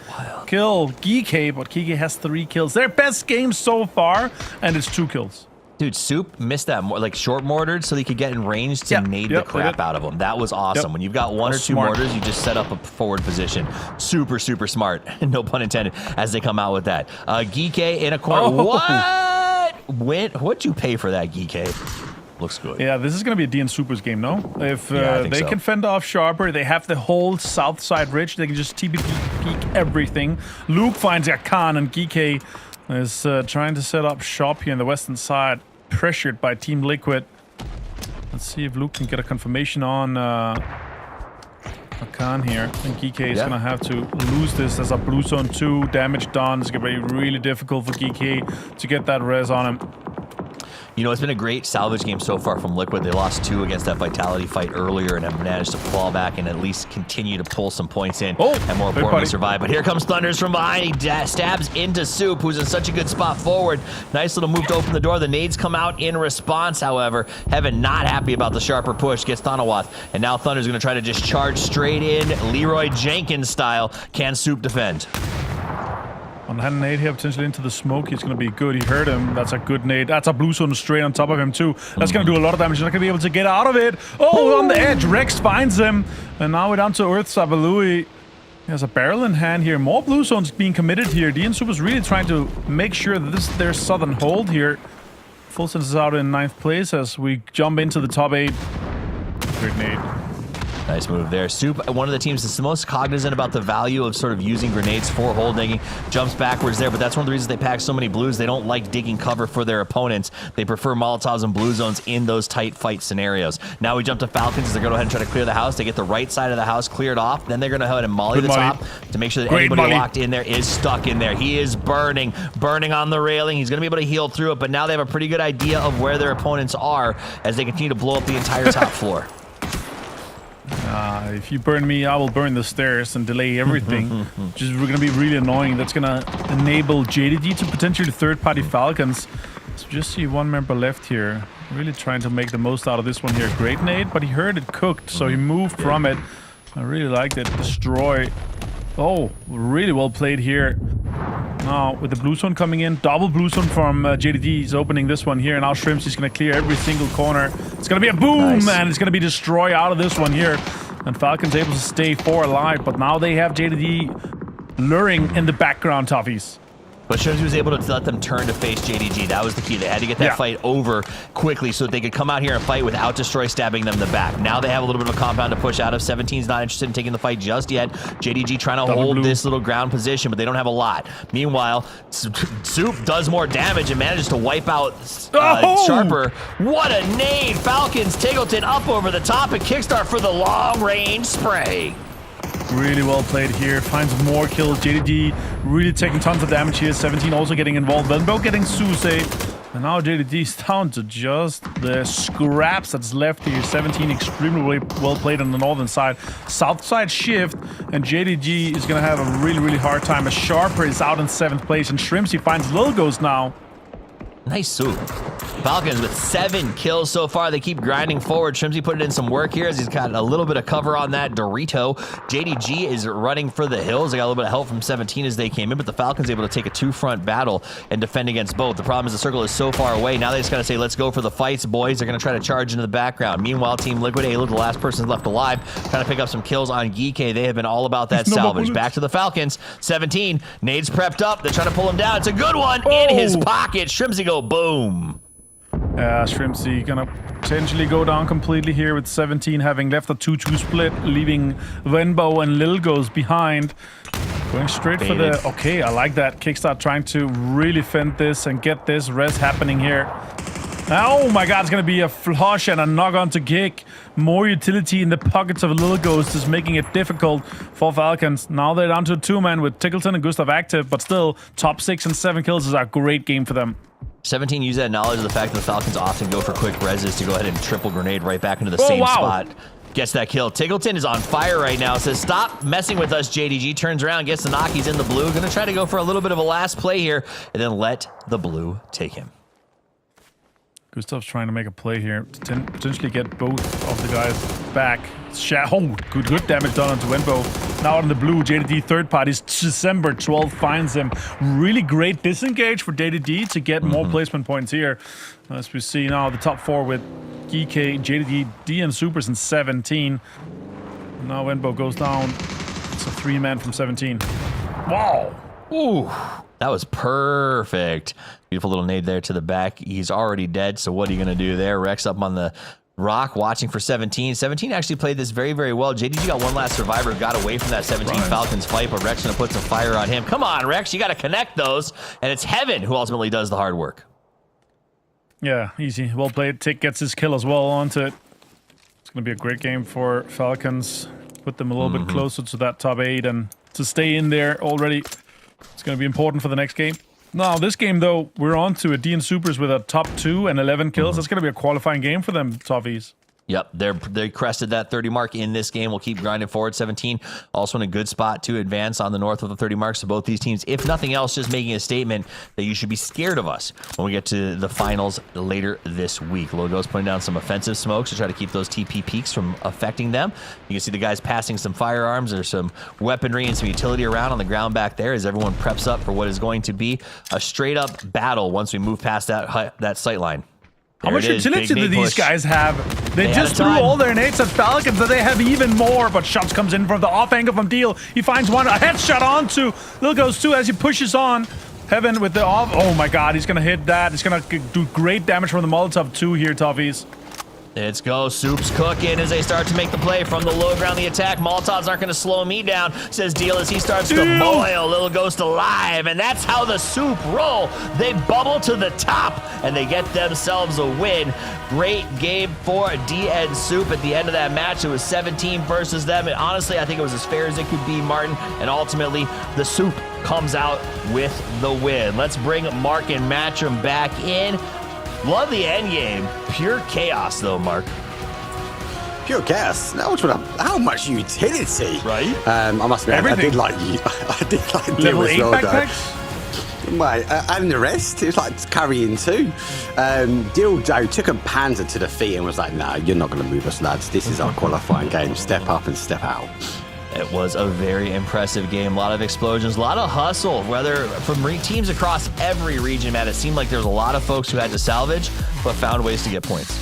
kill GK, but GK has 3 kills. Their best game so far, and it's 2 kills. Dude, Soup missed that like short mortared so he could get in range to nade the crap out of him. That was awesome. When you've got 1 or 2 mortars, you just set up a forward position. Super, super smart. No pun intended as they come out with that. Geeke in a corner. What? What'd you pay for that, Geeke? Looks good. Yeah, this is going to be a DN Supers game, no? If I they can fend off Sharper, they have the whole south side ridge. They can just TP peek everything. Luke finds Khan, and Geeke is trying to set up shop here in the western side, pressured by Team Liquid. Let's see if Luke can get a confirmation on Khan here. I think Geeke is going to have to lose this. There's a blue zone 2, damage done. It's going to be really difficult for Geeke to get that res on him. You know, it's been a great salvage game so far from Liquid. They lost 2 against that Vitality fight earlier and have managed to claw back and at least continue to pull some points in and more importantly survive. But here comes Thunders from behind. He stabs into Soup, who's in such a good spot forward. Nice little move to open the door. The nades come out in response, however. Heaven not happy about the Sharper push, gets Thanawath. And now Thunder's going to try to just charge straight in, Leroy Jenkins style. Can Soup defend? On hand nade here, potentially into the smoke. He's going to be good. He heard him. That's a good nade. That's a blue zone straight on top of him, too. That's going to do a lot of damage. He's not going to be able to get out of it. Oh, on the edge. Rex finds him. And now we're down to Earth. Sabalui. He has a barrel in hand here. More blue zones being committed here. DN Super's really trying to make sure that this is their southern hold here. Full Sense is out in 9th place as we jump into the top 8. Great nade. Nice move there. Soup, one of the teams that's the most cognizant about the value of sort of using grenades for hole digging. Jumps backwards there, but that's one of the reasons they pack so many blues. They don't like digging cover for their opponents. They prefer Molotovs and blue zones in those tight fight scenarios. Now we jump to Falcons as they go ahead and try to clear the house. They get the right side of the house cleared off. Then they're going to go ahead and molly the top to make sure that anybody locked in there is stuck in there. He is burning on the railing. He's going to be able to heal through it, but now they have a pretty good idea of where their opponents are as they continue to blow up the entire top floor. If you burn me, I will burn the stairs and delay everything. Which is going to be really annoying. That's going to enable JDG to potentially third-party Falcons. So just see 1 member left here. Really trying to make the most out of this one here. Great nade, but he heard it cooked, so he moved from it. I really liked it. Destroy. Oh, really well played here. Now, with the blue zone coming in, double blue zone from JDD. He's opening this one here, and now Shrimps is going to clear every single corner. It's going to be a boom, and it's going to be destroy out of this one here. And Falcon's able to stay 4 alive, but now they have JDD luring in the background, toughies. But Shrimps was able to let them turn to face JDG. That was the key. They had to get that fight over quickly so that they could come out here and fight without Destroy stabbing them in the back. Now they have a little bit of a compound to push out of. 17's not interested in taking the fight just yet. JDG trying to hold this little ground position, but they don't have a lot. Meanwhile, Soup does more damage and manages to wipe out Sharper. What a nade! Falcons, Tiggleton up over the top and kickstart for the long-range spray. Really well played here. Finds more kills. JDD really taking tons of damage here. 17 also getting involved. Venbo getting Suse. And now JDD is down to just the scraps that's left here. 17 extremely well played on the northern side. South side shift. And JDG is going to have a really, really hard time. As Sharper is out in 7th place. And Shrimpsy finds Lil Ghost now. Nice Soup. Falcons with 7 kills so far. They keep grinding forward. Shrimsy put in some work here as he's got a little bit of cover on that Dorito. JDG is running for the hills. They got a little bit of help from 17 as they came in, but the Falcons able to take a 2-front battle and defend against both. The problem is the circle is so far away. Now they just got to say, let's go for the fights, boys. They're going to try to charge into the background. Meanwhile, Team Liquid, Alo, the last person left alive, trying to pick up some kills on Geeke. They have been all about that salvage. Back to the Falcons. 17. Nades prepped up. They're trying to pull him down. It's a good one in his pocket. Shrimpsy go boom. Shrimpsy gonna potentially go down completely here with 17 having left a 2-2 split, leaving Venbo and Lil Goes behind. Going straight for the... Okay, I like that. Kickstart trying to really fend this and get this res happening here. Oh my god, it's gonna be a flush and a knock-on to kick. More utility in the pockets of Lil Ghost is making it difficult for Falcons. Now they're down to a 2-man with Tickleton and Gustav active, but still, top 6 and 7 kills is a great game for them. 17 use that knowledge of the fact that the Falcons often go for quick reses to go ahead and triple grenade right back into the same spot. Gets that kill. Tiggleton is on fire right now. Says, stop messing with us, JDG. Turns around, gets the knock. He's in the blue. Going to try to go for a little bit of a last play here and then let the blue take him. Gustav's trying to make a play here to potentially get both of the guys back. Oh, good damage done onto Wenbo. Now in the blue, JDD third parties. December 12th finds him. Really great disengage for JDD to get more placement points here. As we see now, the top four with GK, JDD, D, and Supers in 17. Now Wenbo goes down. It's a 3-man from 17. Wow. Ooh, that was perfect. Beautiful little nade there to the back. He's already dead, so what are you going to do there? Rex up on the rock, watching for 17. 17 actually played this very, very well. JDG got one last survivor, got away from that 17 Falcons fight, but Rex going to put some fire on him. Come on, Rex, you got to connect those, and it's Heaven who ultimately does the hard work. Yeah, easy. Well played. Tick gets his kill as well onto it. It's going to be a great game for Falcons. Put them a little bit closer to that top 8 and to stay in there already. It's going to be important for the next game. Now, this game, though, we're on to a D and Supers with a top 2 and 11 kills. That's going to be a qualifying game for them, Toffees. Yep, they crested that 30 mark in this game. We'll keep grinding forward. 17 also in a good spot to advance on the north with the 30 marks. So both these teams, if nothing else, just making a statement that you should be scared of us when we get to the finals later this week. Logo's putting down some offensive smokes to try to keep those TP peaks from affecting them. You can see the guys passing some firearms. There's some weaponry and some utility around on the ground back there as everyone preps up for what is going to be a straight up battle once we move past that sight line. How much utility do these guys have? They just threw all their nades at Falcons, but they have even more. But shots comes in from the off angle from Deal. He finds one, a headshot onto Lil Goes 2 as he pushes on. Heaven with the off. Oh my god, he's going to hit that. He's going to do great damage from the Molotov 2 here, Toffees. Let's go. Soup's cooking as they start to make the play from the low ground. The attack. Molotovs aren't going to slow me down, says Deal as he starts to boil. Little Ghost alive. And that's how the Soup roll. They bubble to the top and they get themselves a win. Great game for D and Soup at the end of that match. It was 17 versus them. And honestly, I think it was as fair as it could be, Martin. And ultimately, the Soup comes out with the win. Let's bring Mark and Matcham back in. Love the end game. Pure chaos, though, Mark. Pure chaos. How much utility? Right. I must admit, I did like you. I did like Deal as well, though. Right, and the rest, it was like carrying 2. Deal Joe took a Panzer to defeat and was like, "No, you're not going to move us, lads. This is our qualifying game. Step up and step out." It was a very impressive game. A lot of explosions, a lot of hustle, whether from teams across every region, man. It seemed like there was a lot of folks who had to salvage, but found ways to get points.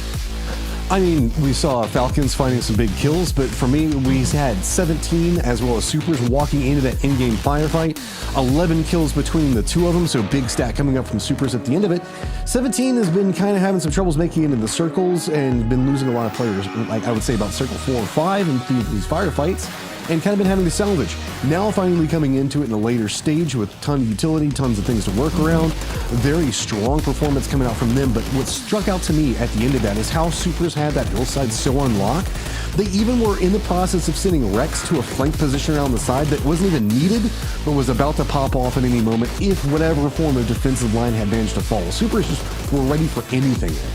I mean, we saw Falcons finding some big kills, but for me, we had 17 as well as Supers walking into that in-game firefight. 11 kills between the 2 of them, so big stat coming up from Supers at the end of it. 17 has been kind of having some troubles making it into the circles and been losing a lot of players, like I would say about circle 4 or 5 in these firefights. And kind of been having to salvage. Now finally coming into it in a later stage with a ton of utility, tons of things to work around. Very strong performance coming out from them, but what struck out to me at the end of that is how Supers had that hillside so unlocked. They even were in the process of sending Rex to a flank position around the side that wasn't even needed, but was about to pop off at any moment if whatever form of defensive line had managed to fall. Supers just were ready for anything there.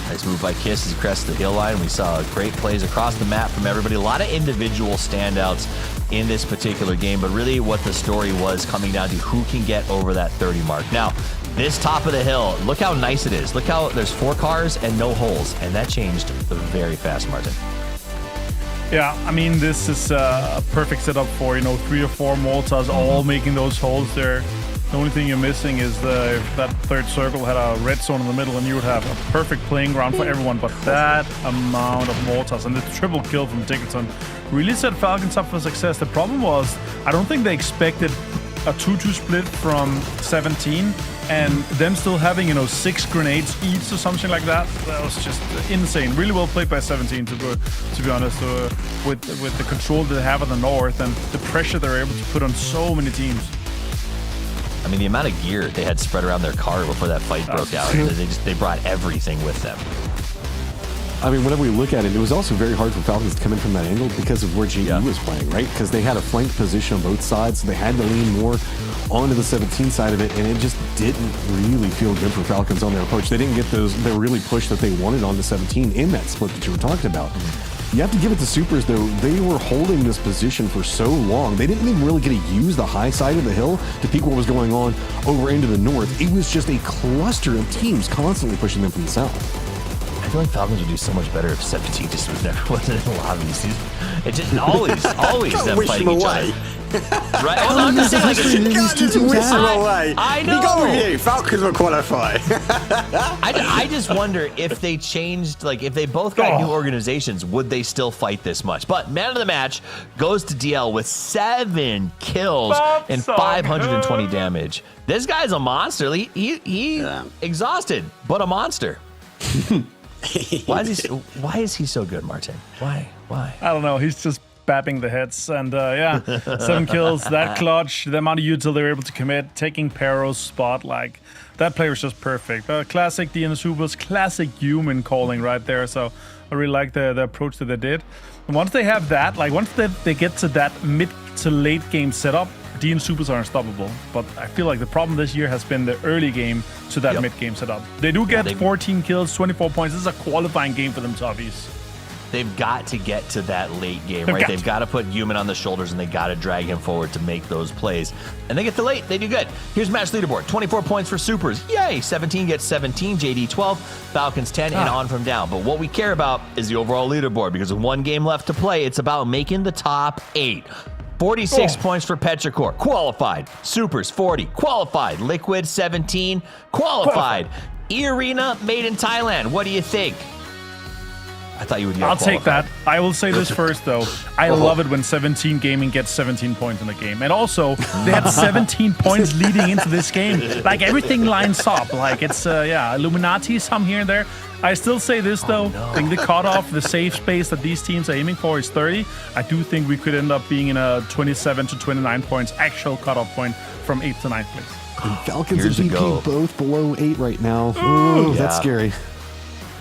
Nice move by Kiss as he crests the hill line. We saw great plays across the map from everybody. A lot of individual standouts in this particular game, but really what the story was coming down to who can get over that 30 mark. Now, this top of the hill, look how nice it is. Look how there's 4 cars and no holes, and that changed very fast, Martin. Yeah, I mean, this is a perfect setup for, 3 or 4 Molotovs all making those holes there. The only thing you're missing is if that third circle had a red zone in the middle, and you would have a perfect playing ground for everyone. But that amount of Molotovs and the triple kill from Tiggleton really set Falcons up for success. The problem was, I don't think they expected a 2-2 split from 17 and them still having, 6 grenades each or something like that. That was just insane. Really well played by 17, to be honest, with the control that they have in the north and the pressure they're able to put on so many teams. I mean, the amount of gear they had spread around their car before that fight broke out. They brought everything with them. I mean, whenever we look at it, it was also very hard for Falcons to come in from that angle because of where GE was playing, right? Because they had a flank position on both sides, so they had to lean more onto the 17 side of it, and it just didn't really feel good for Falcons on their approach. They didn't get they really pushed that they wanted onto 17 in that split that you were talking about. You have to give it to Supers, though. They were holding this position for so long. They didn't even really get to use the high side of the hill to peek what was going on over into the north. It was just a cluster of teams constantly pushing them from the south. I feel like Falcons would do so much better if 17 just wasn't in lobbies. It just always them fighting each other. Right? Well, no, I'm just saying, like, I know. We go with you. Falcons will qualify. I just wonder if they changed, like, if they both got new organizations, would they still fight this much? But man of the match goes to DL with 7 kills and 520 damage. This guy's a monster. He exhausted, but a monster. Why is he so good, Martin? Why? I don't know. He's just bapping the hits, and 7 kills, that clutch, the amount of util they were able to commit, taking Pero's spot, like, that play was just perfect. Classic DN Supers, classic human calling right there, so I really like the approach that they did. And once they have that, like, once they get to that mid to late game setup, DN Supers are unstoppable, but I feel like the problem this year has been the early game to that mid-game setup. They do get 14 kills, 24 points. This is a qualifying game for them, Toughies. They've got to get to that late game, right? They've got to put Human on the shoulders, and they got to drag him forward to make those plays. And they get to late, they do good. Here's match leaderboard: 24 points for Supers. Yay! 17 gets 17, JD 12, Falcons 10, and on from down. But what we care about is the overall leaderboard, because with 1 game left to play, it's about making the top 8. 46 points for Petrichor, qualified. Supers, 40, qualified. Liquid, 17, qualified. E-Arena, made in Thailand. What do you think? I thought you would get I'll take that. I will say this first, though. I love it when 17 Gaming gets 17 points in the game. And also, they had 17 points leading into this game. Like, everything lines up. Like, it's, Illuminati, some here and there. I still say this, though. I think the cutoff, the safe space that these teams are aiming for is 30. I do think we could end up being in a 27 to 29 points actual cutoff point from 8th to 9th place. And Falcons and VP both below 8 right now. Ooh, that's scary.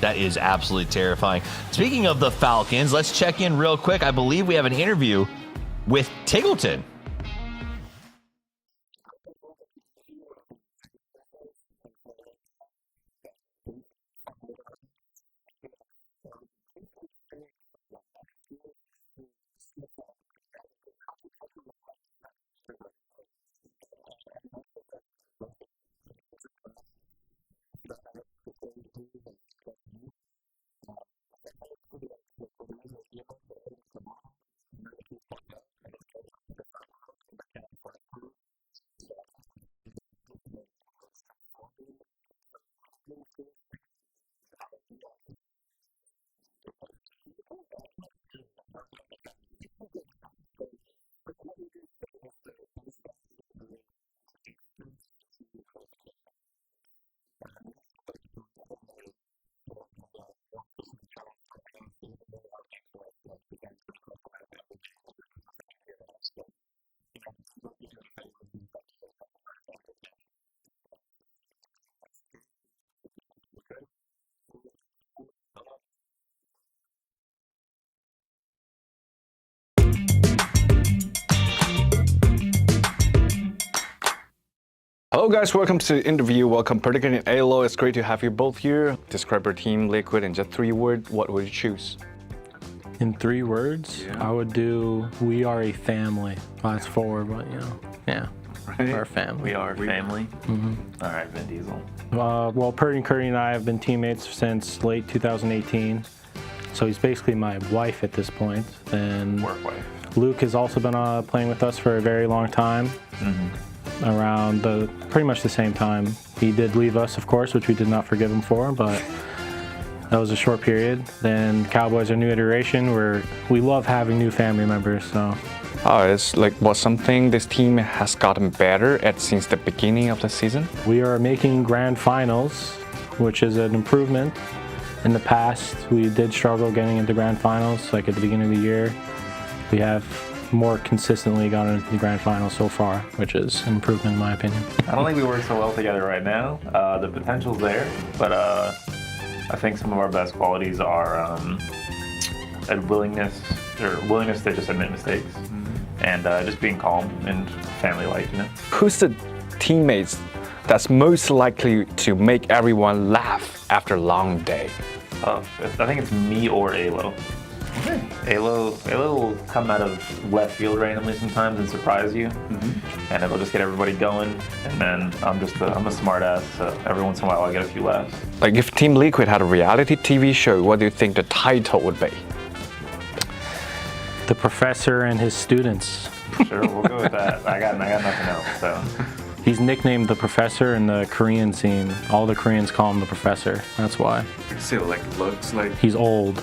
That is absolutely terrifying. Speaking of the Falcons, let's check in real quick. I believe we have an interview with Tiggleton. Hello guys, welcome to the interview. Welcome Perdigan and Alo. It's great to have you both here. Describe your team, Liquid, in just 3 words. What would you choose? In 3 words, I would do, we are a family. Well, that's 4, but you know, yeah. We're a family. We are a family? Mm-hmm. All right, Vin Diesel. Well, Purdy and Curdy and I have been teammates since late 2018. So he's basically my wife at this point. And work wife. Luke has also been playing with us for a very long time. Around pretty much the same time. He did leave us, of course, which we did not forgive him for, but that was a short period. Then Cowboys are a new iteration where we love having new family members, so. Oh, it's like something this team has gotten better at since the beginning of the season? We are making grand finals, which is an improvement. In the past, we did struggle getting into grand finals, like at the beginning of the year. We have more consistently gotten into the grand final so far, which is an improvement in my opinion. I don't think we work so well together right now. The potential's there, but I think some of our best qualities are a willingness to just admit mistakes and just being calm and family-like, you know. Who's the teammates that's most likely to make everyone laugh after a long day? I think it's me or Alo. Okay. Alo will come out of left field randomly sometimes and surprise you, and it'll just get everybody going. And then I'm a smart ass, so every once in a while I get a few laughs. Like if Team Liquid had a reality TV show, what do you think the title would be? The Professor and His Students. Sure, we'll go with that. I got nothing else. So He's nicknamed the Professor in the Korean scene. All the Koreans call him the Professor. That's why. Still looks like he's old.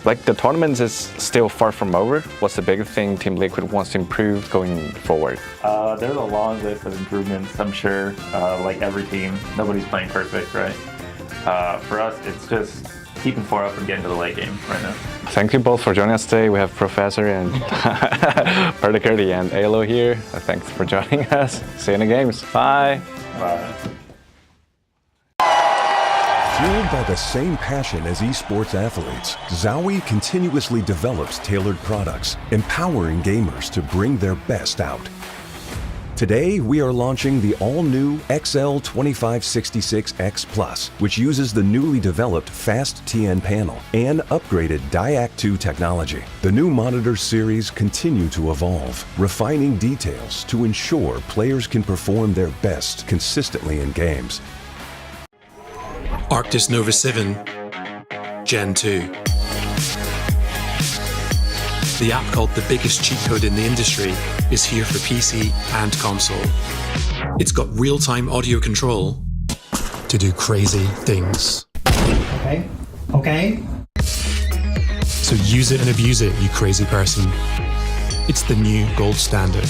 Like the tournament is still far from over. What's the big thing Team Liquid wants to improve going forward? There's a long list of improvements, I'm sure. Like every team, nobody's playing perfect, right? For us, it's just keeping 4 up and getting to the late game right now. Thank you both for joining us today. We have Professor and Perdicurti and Alo here. Thanks for joining us. See you in the games. Bye. Bye. Fueled by the same passion as esports athletes, Zowie continuously develops tailored products, empowering gamers to bring their best out. Today, we are launching the all-new XL2566X Plus, which uses the newly developed Fast TN panel and upgraded Diac 2 technology. The new monitor series continue to evolve, refining details to ensure players can perform their best consistently in games. Arctis Nova 7 Gen 2. The app called the biggest cheat code in the industry is here for PC and console. It's got real-time audio control to do crazy things. Okay. So use it and abuse it, you crazy person. It's the new gold standard.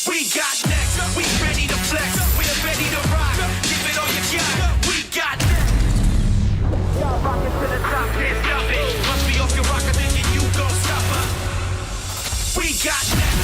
We got next, we ready to flex, we're ready to rock, give it all you got, we got next. Y'all rockin' to the top, can't stop it, must be off your rocker, then you gon' stop her. We got next.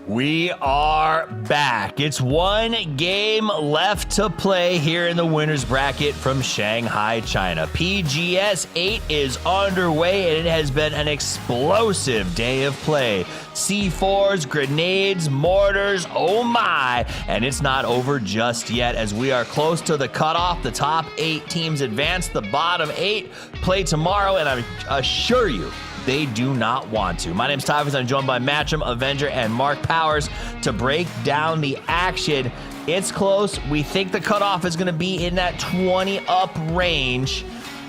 We are back. It's one game left to play here in the winner's bracket from Shanghai, China. PGS 8 is underway, and it has been an explosive day of play. C4s, grenades, mortars, oh my. And it's not over just yet, as we are close to the cutoff. The top 8 teams advance. The bottom 8 play tomorrow, and I assure you, they do not want to. My name's Typhus. I'm joined by Matcham, Avenger, and Mark Powers to break down the action. It's close. We think the cutoff is going to be in that 20 up range.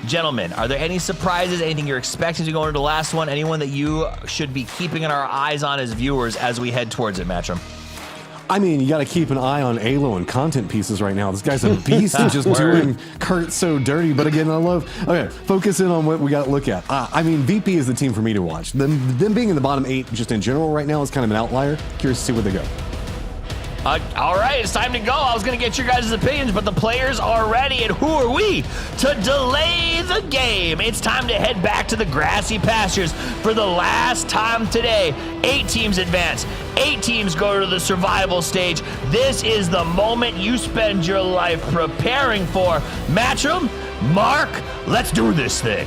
Gentlemen, are there any surprises, anything you're expecting to go into the last one? Anyone that you should be keeping our eyes on as viewers as we head towards it, Matcham? I mean, you got to keep an eye on Alo and content pieces right now. This guy's a beast and just doing Kurt so dirty. But again, okay, focus in on what we got to look at. I mean, VP is the team for me to watch. Them being in the bottom 8 just in general right now is kind of an outlier. Curious to see where they go. All right, it's time to go. I was going to get your guys' opinions, but the players are ready, and who are we to delay the game? It's time to head back to the grassy pastures for the last time today. 8 teams advance. 8 teams go to the survival stage. This is the moment you spend your life preparing for. Matcham, Mark, let's do this thing.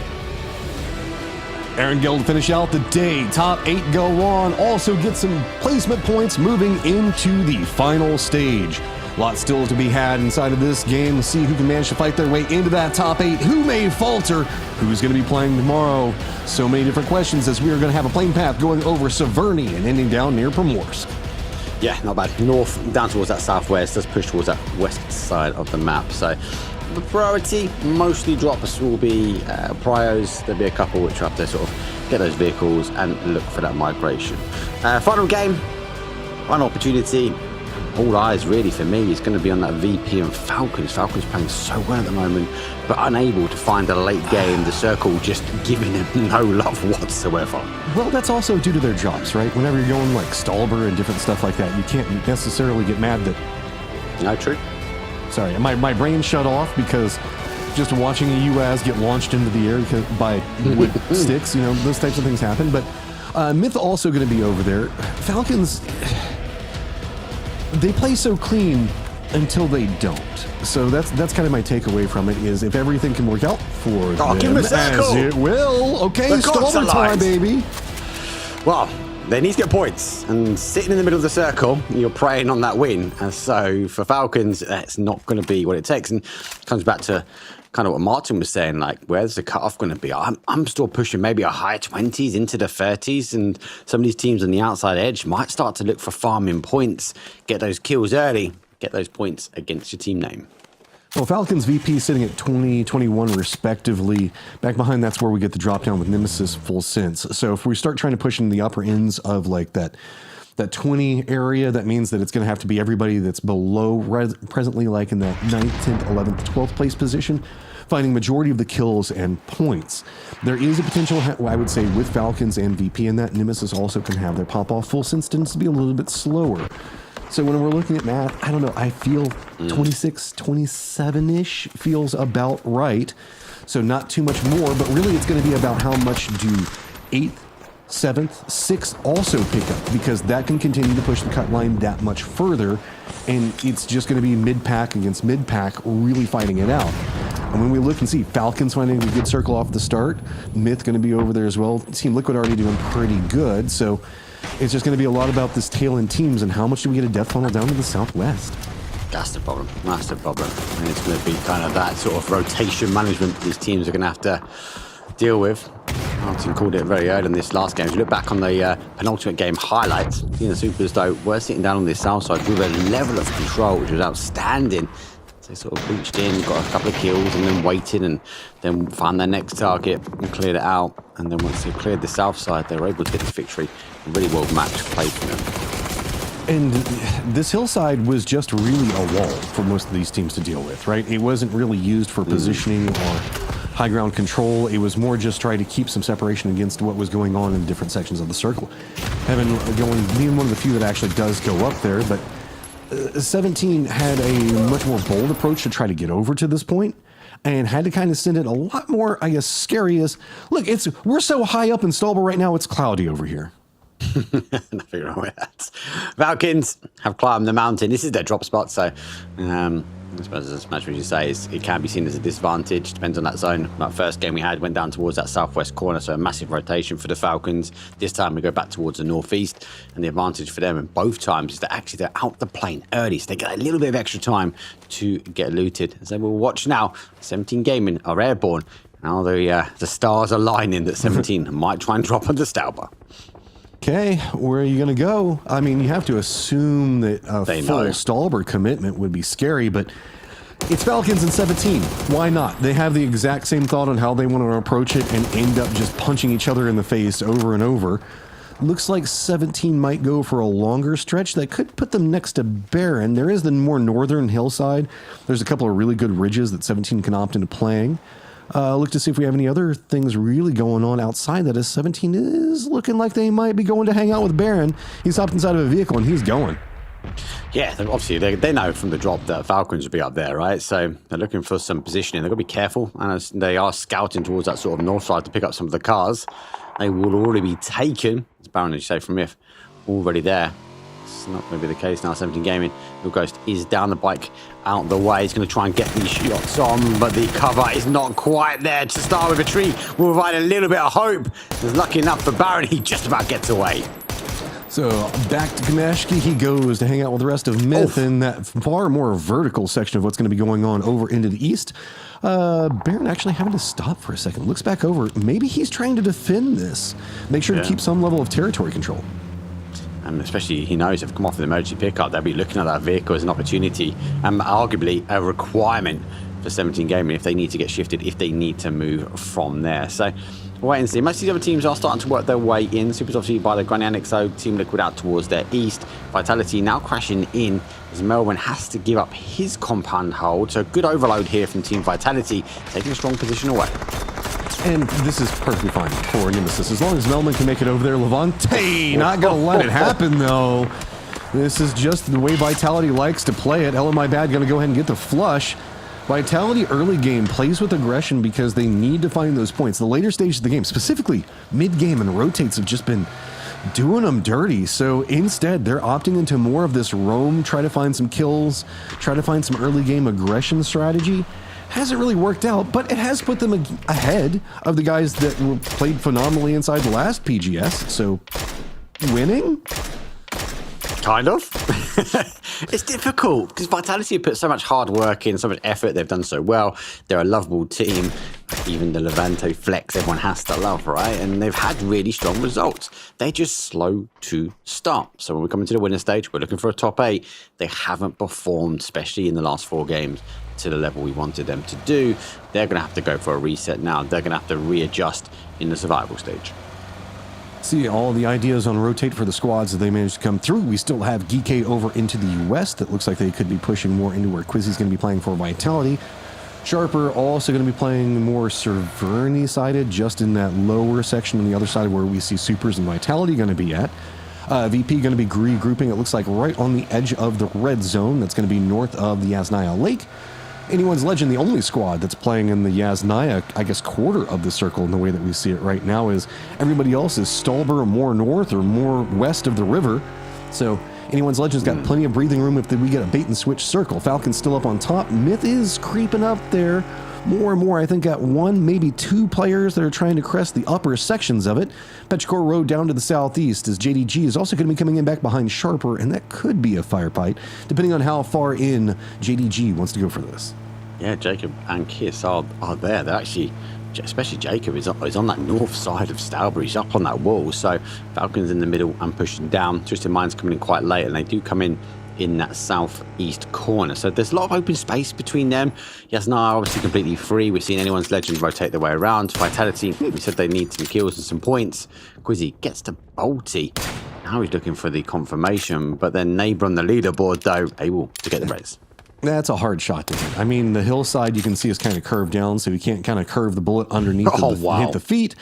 Aaron Gill to finish out the day. Top 8 go on. Also get some placement points moving into the final stage. Lots still to be had inside of this game. See who can manage to fight their way into that top 8. Who may falter? Who's going to be playing tomorrow? So many different questions, as we are going to have a plane path going over Severny and ending down near Primorsk. Yeah, not bad. North, down towards that southwest. Let's push towards that west side of the map. So the priority, mostly drops will be prios. There'll be a couple which have to sort of get those vehicles and look for that migration. Final game, final opportunity. all eyes really for me is going to be on that VP and Falcons. Falcons playing so well at the moment, but unable to find a late game. The circle just giving them no love whatsoever. Well, that's also due to their jobs, right? Whenever you're going like Stalber and different stuff like that, you can't necessarily get mad that... No, true. Sorry, my brain shut off because just watching a UAS get launched into the air by wood sticks, you know, those types of things happen. But Myth also going to be over there. Falcons, they play so clean until they don't. So that's kind of my takeaway from it, is if everything can work out for them, give him a circle. as it will. Okay, Stalber time, baby. Well, they need to get points, and sitting in the middle of the circle, you're preying on that win. And so for Falcons, that's not going to be what it takes. And it comes back to kind of what Martin was saying, like, where's the cutoff going to be? I'm still pushing maybe a high 20s into the 30s, and some of these teams on the outside edge might start to look for farming points, get those kills early, get those points against your team name. Well, Falcons VP sitting at 20, 21 respectively. Back behind, that's where we get the drop down with Nemesis full sense. So if we start trying to push in the upper ends of like that 20 area, that means that it's going to have to be everybody that's below presently, like in the 9th, 10th, 11th, 12th place position, finding majority of the kills and points. There is a potential, I would say, with Falcons and VP in that. Nemesis also can have their pop-off. Full sense tends to be a little bit slower. So when we're looking at math, I don't know, I feel 26, 27-ish feels about right. So not too much more, but really it's going to be about how much do 8th, 7th, 6th also pick up, because that can continue to push the cut line that much further, and it's just going to be mid-pack against mid-pack really fighting it out. And when we look and see Falcons finding a good circle off the start, Myth going to be over there as well. Team Liquid already doing pretty good, so it's just going to be a lot about this tail end teams and how much do we get a death funnel down to the southwest. That's the problem. That's the problem. And it's going to be kind of that sort of rotation management these teams are going to have to deal with. Martin called it very early in this last game. If you look back on the penultimate game highlights, the Supers, though, were sitting down on this south side with a level of control which was outstanding. They sort of reached in, got a couple of kills, and then waited, and then found their next target and cleared it out. And then once they cleared the south side, they were able to get this victory. A really well matched play for them. And this hillside was just really a wall for most of these teams to deal with, right? It wasn't really used for positioning or high ground control. It was more just trying to keep some separation against what was going on in different sections of the circle. Being one of the few that actually does go up there, but 17 had a much more bold approach to try to get over to this point, and had to kind of send it a lot more, I guess, scary as, look, we're so high up in Stalber right now, it's cloudy over here. Nothing wrong with that. Falcons have climbed the mountain. This is their drop spot, so I suppose as much as you say, it can be seen as a disadvantage. Depends on that zone. That first game we had went down towards that southwest corner, so a massive rotation for the Falcons. This time we go back towards the northeast, and the advantage for them in both times is that actually they're out the plane early, so they get a little bit of extra time to get looted. So we'll watch now. 17 Gaming are airborne. Now the stars are lining that 17 might try and drop onto Stalber. Okay, where are you going to go? I mean, you have to assume that a full Stalber commitment would be scary, but it's Falcons and 17. Why not? They have the exact same thought on how they want to approach it and end up just punching each other in the face over and over. Looks like 17 might go for a longer stretch. That could put them next to Baron. There is the more northern hillside. There's a couple of really good ridges that 17 can opt into playing. Look to see if we have any other things really going on outside that, as 17 is looking like they might be going to hang out with Baron. He's hopped inside of a vehicle and he's going. Yeah, obviously they know from the drop that Falcons will be up there, right? So they're looking for some positioning. They've got to be careful, and as they are scouting towards that sort of north side to pick up some of the cars, they will already be taken, as Baron, as you say, from Myth, already there. It's not going to be the case now. 17 Gaming, Real Ghost is down the bike, out the way. He's going to try and get these shots on, but the cover is not quite there. To start with, a tree will provide a little bit of hope. He's lucky enough for Baron, he just about gets away. So back to Kamashki he goes to hang out with the rest of Myth in that far more vertical section of what's going to be going on over into the east. Baron actually having to stop for a second. Looks back over. Maybe he's trying to defend this. Make sure to keep some level of territory control. And especially, he knows if come off the emergency pickup, they'll be looking at that vehicle as an opportunity, and arguably a requirement for 17 Gaming if they need to get shifted, if they need to move from there. So wait and see. Most of the other teams are starting to work their way in. Supers obviously by the Granny Annex, so Team Liquid out towards their east. Vitality now crashing in as Melbourne has to give up his compound hold. So good overload here from Team Vitality, taking a strong position away. And this is perfectly fine for Nemesis. As long as Melman can make it over there, Levante not going to let it happen, though. This is just the way Vitality likes to play it. LMI Bad going to go ahead and get the flush. Vitality early game plays with aggression because they need to find those points. The later stages of the game, specifically mid-game and rotates, have just been doing them dirty. So instead, they're opting into more of this roam, try to find some kills, try to find some early game aggression strategy. Hasn't really worked out, but it has put them ahead of the guys that were played phenomenally inside the last PGS. So, winning? Kind of. It's difficult because Vitality have put so much hard work in, so much effort. They've done so well. They're a lovable team. Even the Levante flex, everyone has to love, right? And they've had really strong results. They're just slow to start. So when we come into the winner stage, we're looking for a top 8. They haven't performed, especially in the last 4 games, to the level we wanted them to do. They're going to have to go for a reset now. They're going to have to readjust in the survival stage. See all the ideas on rotate for the squads that they managed to come through. We still have Geekay over into the West. That looks like they could be pushing more into where Quizzy's going to be playing for Vitality. Sharper also going to be playing more Cerverni-sided, just in that lower section on the other side where we see Supers and Vitality going to be at. VP going to be regrouping, it looks like, right on the edge of the red zone. That's going to be north of the Yasnaya Lake. Anyone's Legend, the only squad that's playing in the Yasnaya, I guess, quarter of the circle in the way that we see it right now, is everybody else is Stolber more north or more west of the river. So Anyone's Legend's got plenty of breathing room if we get a bait and switch circle. Falcon's still up on top. Myth is creeping up there more and more. I think got 1, maybe 2 players that are trying to crest the upper sections of it. Petrichor Road down to the southeast as JDG is also going to be coming in back behind Sharper, and that could be a firefight, depending on how far in JDG wants to go for this. Yeah, Jacob and Kiss are there. They're actually, especially Jacob, is on that north side of Stauber. He's up on that wall. So Falcon's in the middle and pushing down. Twisted Mind's coming in quite late, and they do come in that southeast corner. So there's a lot of open space between them. Yasnaya obviously completely free. We've seen Anyone's Legend rotate their way around. Vitality, we said they need some kills and some points. Quizzy gets to Bolty. Now he's looking for the confirmation, but then Neighbor on the leaderboard, though, able to get the res. That's a hard shot to hit. I mean, the hillside you can see is kind of curved down, so you can't kind of curve the bullet underneath hit the feet.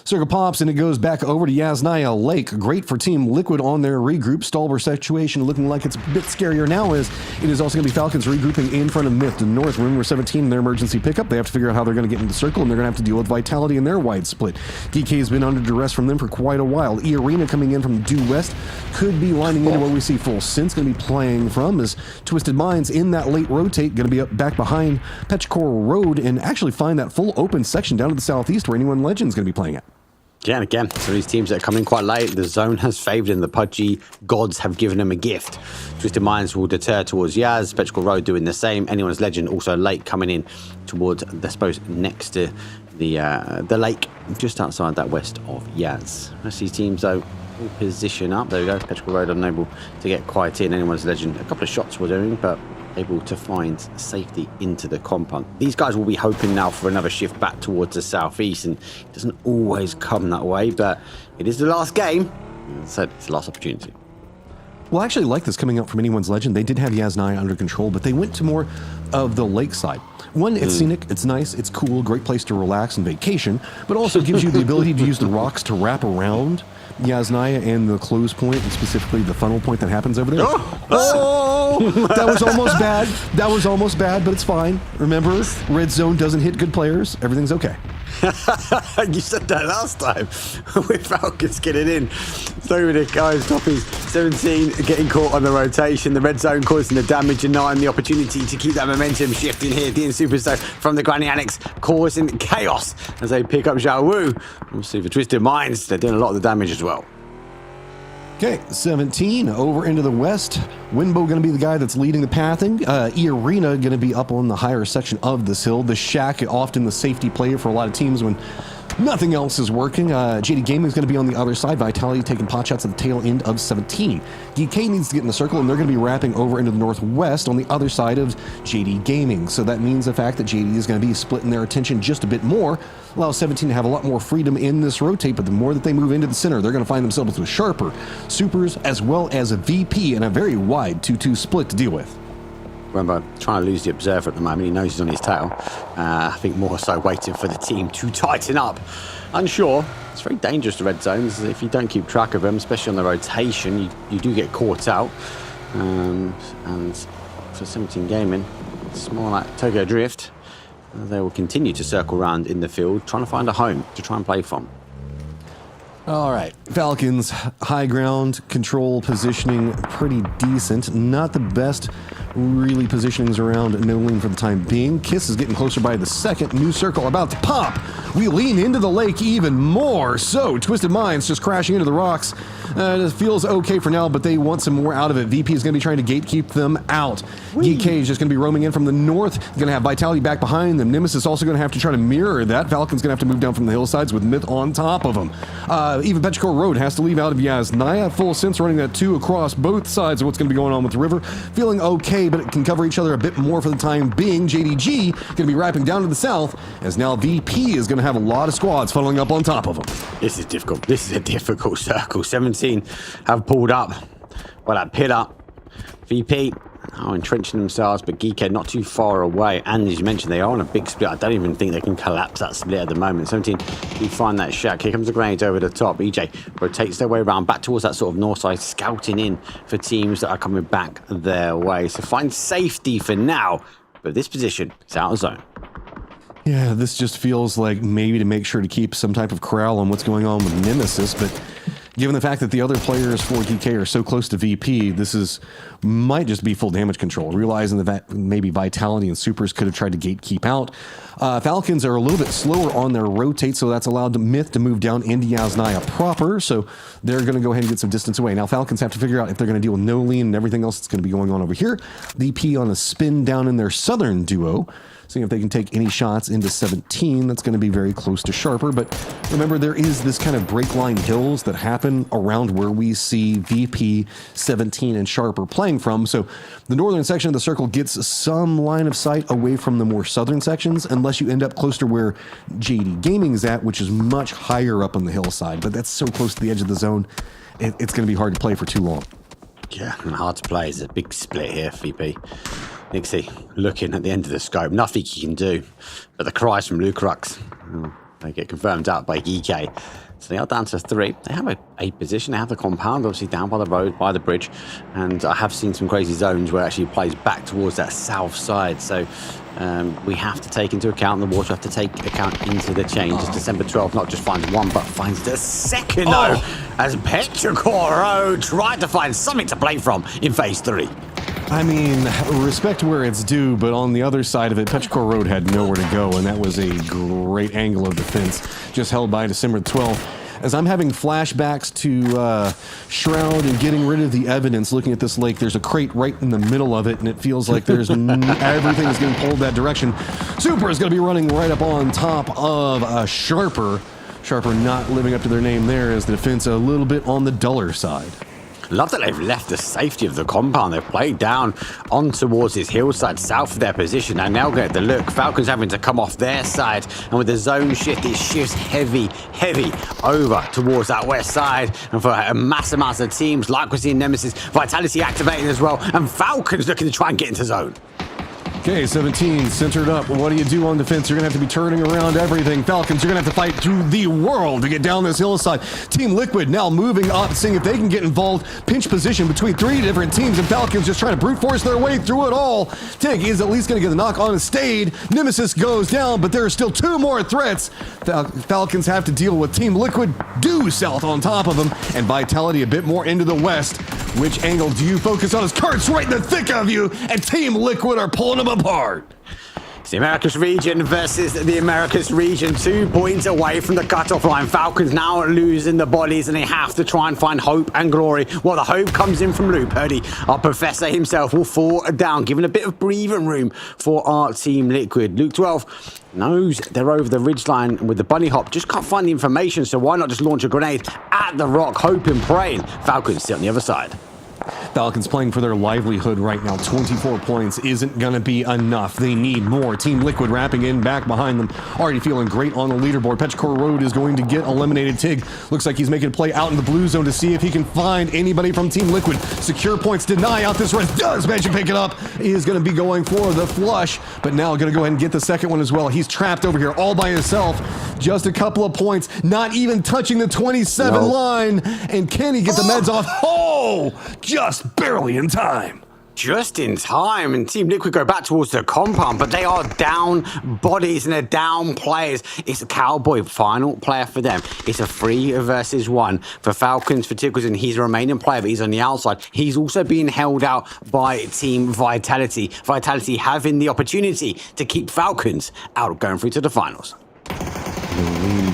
Circle pops, and it goes back over to Yasnaya Lake. Great for Team Liquid on their regroup. Stolber situation looking like it's a bit scarier now, as it is also going to be Falcons regrouping in front of Myth to north. Room 17 in their emergency pickup. They have to figure out how they're going to get into the circle, and they're going to have to deal with Vitality and their wide split. DK has been under duress from them for quite a while. E-Arena coming in from due west could be lining into where we see Full Sense going to be playing from, as Twisted Minds in that late rotate going to be up back behind Petrichor Road and actually find that full open section down to the southeast where Anyone Legend's going to be playing at. Yeah, and again, so these teams that are coming quite late, the zone has favoured them. The PUBG gods have given them a gift. Twisted Minds will deter towards Yaz. Petrichor Road doing the same. Anyone's Legend also late coming in towards, I suppose, next to the lake, just outside that west of Yaz. Most of these teams, though, will position up. There we go. Petrichor Road unable to get quite in. Anyone's Legend, a couple of shots we're doing, but able to find safety into the compound. These guys will be hoping now for another shift back towards the southeast, and it doesn't always come that way, but it is the last game. As I said, it's the last opportunity. Well, I actually like this coming up from Anyone's Legend. They did have Yasnaya under control, but they went to more of the lakeside. One, it's scenic, it's nice, it's cool, great place to relax and vacation, but also gives you the ability to use the rocks to wrap around Yasnaya and the close point, and specifically the funnel point that happens over there. That was almost bad. That was almost bad, but it's fine. Remember, red zone doesn't hit good players. Everything's okay. You said that last time with Falcons getting in. So many guys, Toppy's 17 getting caught on the rotation. The red zone causing the damage, and not the opportunity to keep that momentum shifting here. DN Superstar from the Granny Annex causing chaos as they pick up Zhao Wu. We'll see for Twisted Minds. They're doing a lot of the damage as well. Okay, 17 over into the west. Winbo going to be the guy that's leading the pathing. E-Arena going to be up on the higher section of this hill. The Shack, often the safety play for a lot of teams when Nothing else is working. JD Gaming is going to be on the other side. Vitality taking pot shots at the tail end of 17. DK needs to get in the circle, and they're going to be wrapping over into the northwest on the other side of JD Gaming. So that means the fact that JD is going to be splitting their attention just a bit more, allows 17 to have a lot more freedom in this rotate, but the more that they move into the center, they're going to find themselves with Sharper, Supers, as well as a VP, and a very wide 2-2 split to deal with. Remember, trying to lose the Observer at the moment. He knows he's on his tail. I think more so waiting for the team to tighten up. Unsure. It's very dangerous to red zones. If you don't keep track of them, especially on the rotation, you do get caught out. And for 17 Gaming, it's more like Tokyo Drift. They will continue to circle around in the field, trying to find a home to try and play from. All right, Falcons, high ground, control, positioning, pretty decent. Not the best, really, positionings around No Lean for the time being. Kiss is getting closer by the second. New circle about to pop. We lean into the lake even more. So, Twisted Minds just crashing into the rocks. It feels okay for now, but they want some more out of it. VP is going to be trying to gatekeep them out. DK is just going to be roaming in from the north. Going to have Vitality back behind them. Nemesis is also going to have to try to mirror that. Falcon's going to have to move down from the hillsides with Myth on top of them. Even Petrichor Road has to leave out of Yasnaya. Full sense running that 2 across both sides of what's going to be going on with the river. Feeling okay, but it can cover each other a bit more for the time being. JDG going to be wrapping down to the south, as now VP is going to have a lot of squads funneling up on top of them. This is difficult. This is a difficult circle. 17 have pulled up. Well, that pit up. VP are entrenching themselves, but Geekhead not too far away. And as you mentioned, they are on a big split. I don't even think they can collapse that split at the moment. 17, you find that shack. Here comes the grenade over the top. EJ rotates their way around back towards that sort of north side, scouting in for teams that are coming back their way. So find safety for now, but this position is out of zone. Yeah, this just feels like maybe to make sure to keep some type of corral on what's going on with Nemesis, but given the fact that the other players for DK are so close to VP, this might just be full damage control, realizing that maybe Vitality and Supers could have tried to gatekeep out. Falcons are a little bit slower on their rotate, so that's allowed Myth to move down into Yasnaya proper, so they're going to go ahead and get some distance away. Now Falcons have to figure out if they're going to deal with No Lean and everything else that's going to be going on over here. VP on a spin down in their southern duo, seeing if they can take any shots into 17. That's going to be very close to Sharper, but remember, there is this kind of break line hills that happen around where we see VP, 17, and Sharper playing from, so the northern section of the circle gets some line of sight away from the more southern sections, unless you end up close to where JD Gaming is at, which is much higher up on the hillside, but that's so close to the edge of the zone, it's going to be hard to play for too long. Yeah, and hard to play. There's a big split here, VP. Nixie looking at the end of the scope. Nothing he can do. But the cries from Lucrux, they get confirmed out by EK. So they are down to 3. They have a position. They have the compound, obviously, down by the road, by the bridge. And I have seen some crazy zones where it actually plays back towards that south side. So we have to take into account, the water have to take account into the change. As December 12th not just finds one, but finds the second as Petrichor Road tried to find something to play from in phase 3. I mean, respect where it's due, but on the other side of it, Petrichor Road had nowhere to go, and that was a great angle of defense, just held by December 12th. As I'm having flashbacks to Shroud and getting rid of the evidence, looking at this lake, there's a crate right in the middle of it, and it feels like there's everything is getting pulled that direction. Super is going to be running right up on top of Sharper. Sharper not living up to their name there, as the defense a little bit on the duller side. Love that they've left the safety of the compound. They've played down on towards this hillside south of their position. And now get the look. Falcons having to come off their side. And with the zone shift, it shifts heavy over towards that west side. And for a mass amount of teams, like we're seeing Nemesis, Vitality activating as well. And Falcons looking to try and get into zone. Okay, 17, centered up. What do you do on defense? You're going to have to be turning around everything. Falcons, you're going to have to fight through the world to get down this hillside. Team Liquid now moving up, seeing if they can get involved. Pinch position between 3 different teams, and Falcons just trying to brute force their way through it all. Tig is at least going to get the knock on his Stade. Nemesis goes down, but there are still 2 more threats. Falcons have to deal with Team Liquid due south on top of them, and Vitality a bit more into the west. Which angle do you focus on? His cart's right in the thick of you, and Team Liquid are pulling them apart. It's the Americas region versus the Americas region. 2 points away from the cutoff line. Falcons now losing the bodies and they have to try and find hope and glory. Well, the hope comes in from Luke Purdy. Our professor himself will fall down, giving a bit of breathing room for our Team Liquid. Luke 12 knows they're over the ridgeline with the bunny hop. Just can't find the information, so why not just launch a grenade at the rock, hoping, praying. Falcons sit on the other side. Falcons playing for their livelihood right now. 24 points isn't going to be enough. They need more. Team Liquid wrapping in back behind them. Already feeling great on the leaderboard. Petrichor Road is going to get eliminated. Tig looks like he's making a play out in the blue zone to see if he can find anybody from Team Liquid. Secure points, deny out this res. Does manage to pick it up. He is going to be going for the flush, but now going to go ahead and get the second one as well. He's trapped over here all by himself. Just a couple of points, not even touching the 27 line. And can he get the meds off? Oh! Just barely in time. Just in time, and Team Liquid go back towards the compound, but they are down bodies and they're down players. It's a Cowboy final player for them. It's a 3 versus 1 for Falcons, for Tickleton. He's a remaining player, but he's on the outside. He's also being held out by Team Vitality. Vitality having the opportunity to keep Falcons out, going through to the finals.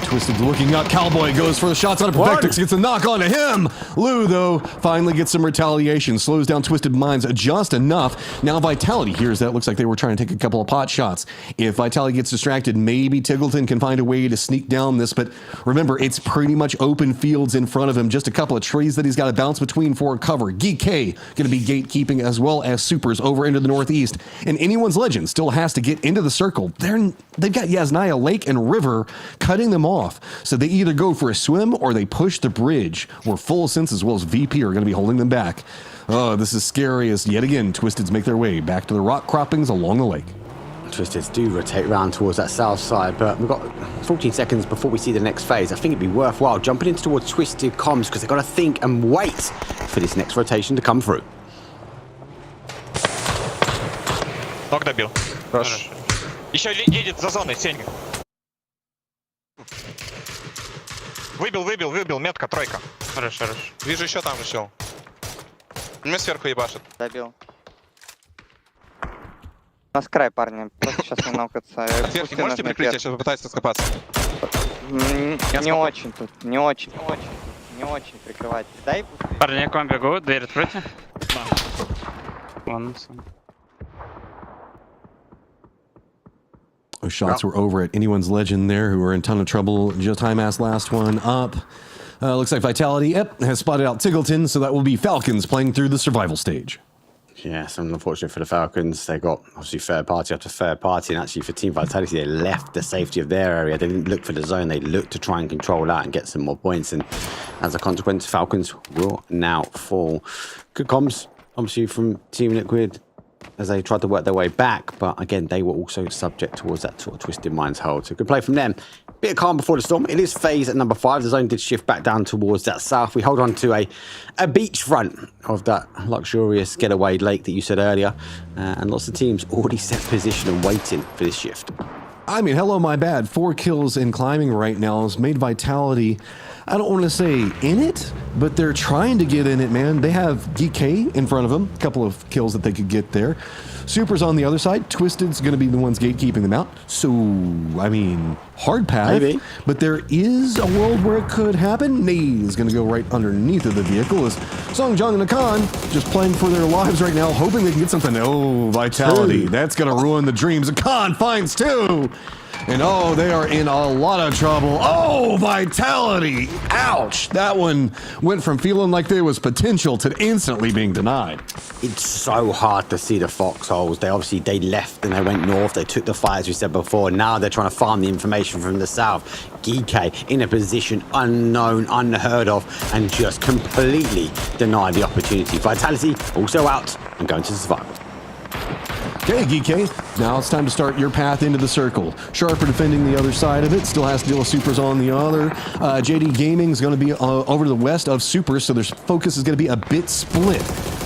Twisted looking up. Cowboy goes for the shots on a Perfectix. Gets a knock onto him. Lou, though, finally gets some retaliation. Slows down Twisted Minds just enough. Now Vitality hears that. Looks like they were trying to take a couple of pot shots. If Vitality gets distracted, maybe Tiggleton can find a way to sneak down this. But remember, it's pretty much open fields in front of him. Just a couple of trees that he's got to bounce between for cover. Geek K going to be gatekeeping as well as Supers over into the northeast. And anyone's legend still has to get into the circle. They've got Yasnaya Lake and River cutting them off. So they either go for a swim or they push the bridge, where Full Sense as well as VP are going to be holding them back. Oh, this is scary as yet again Twisteds make their way back to the rock croppings along the lake. Twisteds do rotate round towards that south side, but we've got 14 seconds before we see the next phase. I think it'd be worthwhile jumping into towards Twisted Comms because they've got to think and wait for this next rotation to come through. Ног добил. Хорошо. Еще едет за зоной, Сенька. Выбил, метка, тройка. Хорошо. Вижу еще там еще. Мне сверху ебашит. Добил. На скрай, парни. Просто сейчас не наукаться. Сверху можете прикрыть? Я сейчас попытаюсь скопаться. Не очень тут. Не очень прикрывать. Дай. Парни, к вам бегут, дверь откройте. Ладно. Those shots were over at anyone's legend there, who were in a ton of trouble. Just High-Mass last one up. Looks like Vitality, has spotted out Tiggleton, so that will be Falcons playing through the survival stage. Yes, and unfortunately for the Falcons, they got obviously third party after third party, and actually for Team Vitality, they left the safety of their area. They didn't look for the zone, they looked to try and control that and get some more points, and as a consequence, Falcons will now fall. Good comms, obviously, from Team Liquid, as they tried to work their way back, but again, they were also subject towards that sort of Twisted Minds hold. So good play from them. Bit of calm before the storm. It is phase at number 5. The zone did shift back down towards that south. We hold on to a beachfront of that luxurious getaway lake that you said earlier, and lots of teams already set position and waiting for this shift. I mean, hello, my bad. 4 kills in climbing right now has made Vitality, I don't want to say in it, but they're trying to get in it, man. They have DK in front of them, a couple of kills that they could get there. Super's on the other side. Twisted's going to be the ones gatekeeping them out. So, I mean, hard path. Maybe. But there is a world where it could happen. Nee is going to go right underneath of the vehicle as Song Jong and Akan just playing for their lives right now, hoping they can get something. Oh, Vitality. That's going to ruin the dreams. Akan finds 2. And oh, they are in a lot of trouble. Oh, Vitality. Ouch. That one went from feeling like there was potential to instantly being denied. It's so hard to see the foxholes. They left and they went north. They took the fight, as we said before. Now they're trying to farm the information from the south. GK in a position unknown, unheard of, and just completely denied the opportunity. Vitality also out and going to survival. Okay, GK, now it's time to start your path into the circle. Sharper defending the other side of it, still has to deal with Supers on the other. JD Gaming is going to be over to the west of Supers, so their focus is going to be a bit split.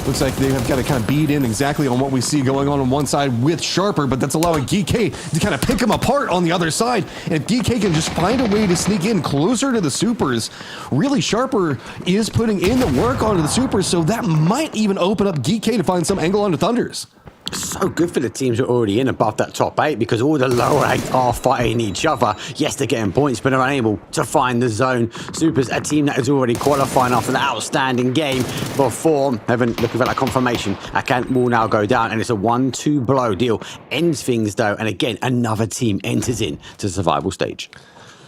Looks like they have got to kind of beat in exactly on what we see going on one side with Sharper, but that's allowing GK to kind of pick them apart on the other side. And if GK can just find a way to sneak in closer to the Supers, really Sharper is putting in the work onto the Supers, so that might even open up GK to find some angle onto Thunders. so good for the teams who are already in above that top 8 because all the lower 8 are fighting each other. Yes, they're getting points, but are unable to find the zone. Super's a team that is already qualifying after the outstanding game before. Heaven looking for that confirmation. Akan will now go down, and it's a 1-2 blow deal. Ends things though, and again, another team enters in to the survival stage.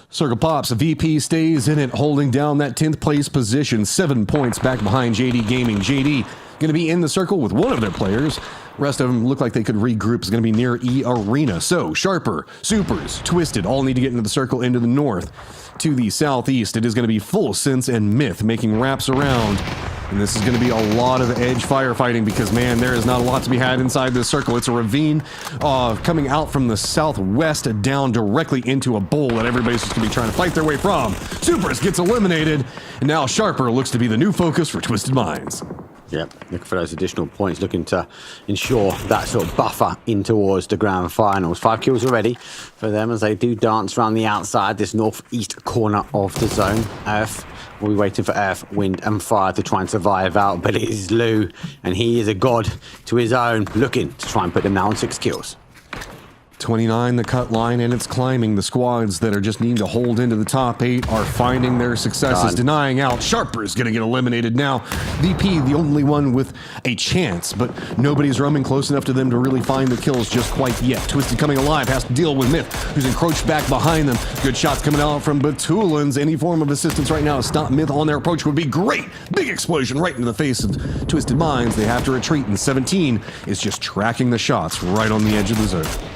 Circle pops. VP stays in it, holding down that 10th place position. 7 points back behind JD Gaming. JD going to be in the circle with one of their players. Rest of them look like they could regroup. It's going to be near E Arena. So Sharper, Supers, Twisted all need to get into the circle into the north. To the southeast, it is going to be Full Sense and Myth making wraps around. And this is going to be a lot of edge firefighting because, man, there is not a lot to be had inside this circle. It's a ravine coming out from the southwest down directly into a bowl that everybody's just going to be trying to fight their way from. Supers gets eliminated, and now Sharper looks to be the new focus for Twisted Minds. Yep, looking for those additional points, looking to ensure that sort of buffer in towards the grand finals. 5 kills already for them as they do dance around the outside, this northeast corner of the zone. Earth will be waiting for Earth, Wind and Fire to try and survive out, but it is Lou, and he is a god to his own, looking to try and put them now on 6 kills. 29 the cut line, and it's climbing. The squads that are just needing to hold into the top 8 are finding their successes, denying out. Sharper is going to get eliminated now. VP, the only one with a chance, but nobody's roaming close enough to them to really find the kills just quite yet. Twisted coming alive, has to deal with Myth, who's encroached back behind them. Good shots coming out from Batulans. Any form of assistance right now to stop Myth on their approach would be great. Big explosion right into the face of Twisted Minds. They have to retreat, and 17 is just tracking the shots right on the edge of the zone.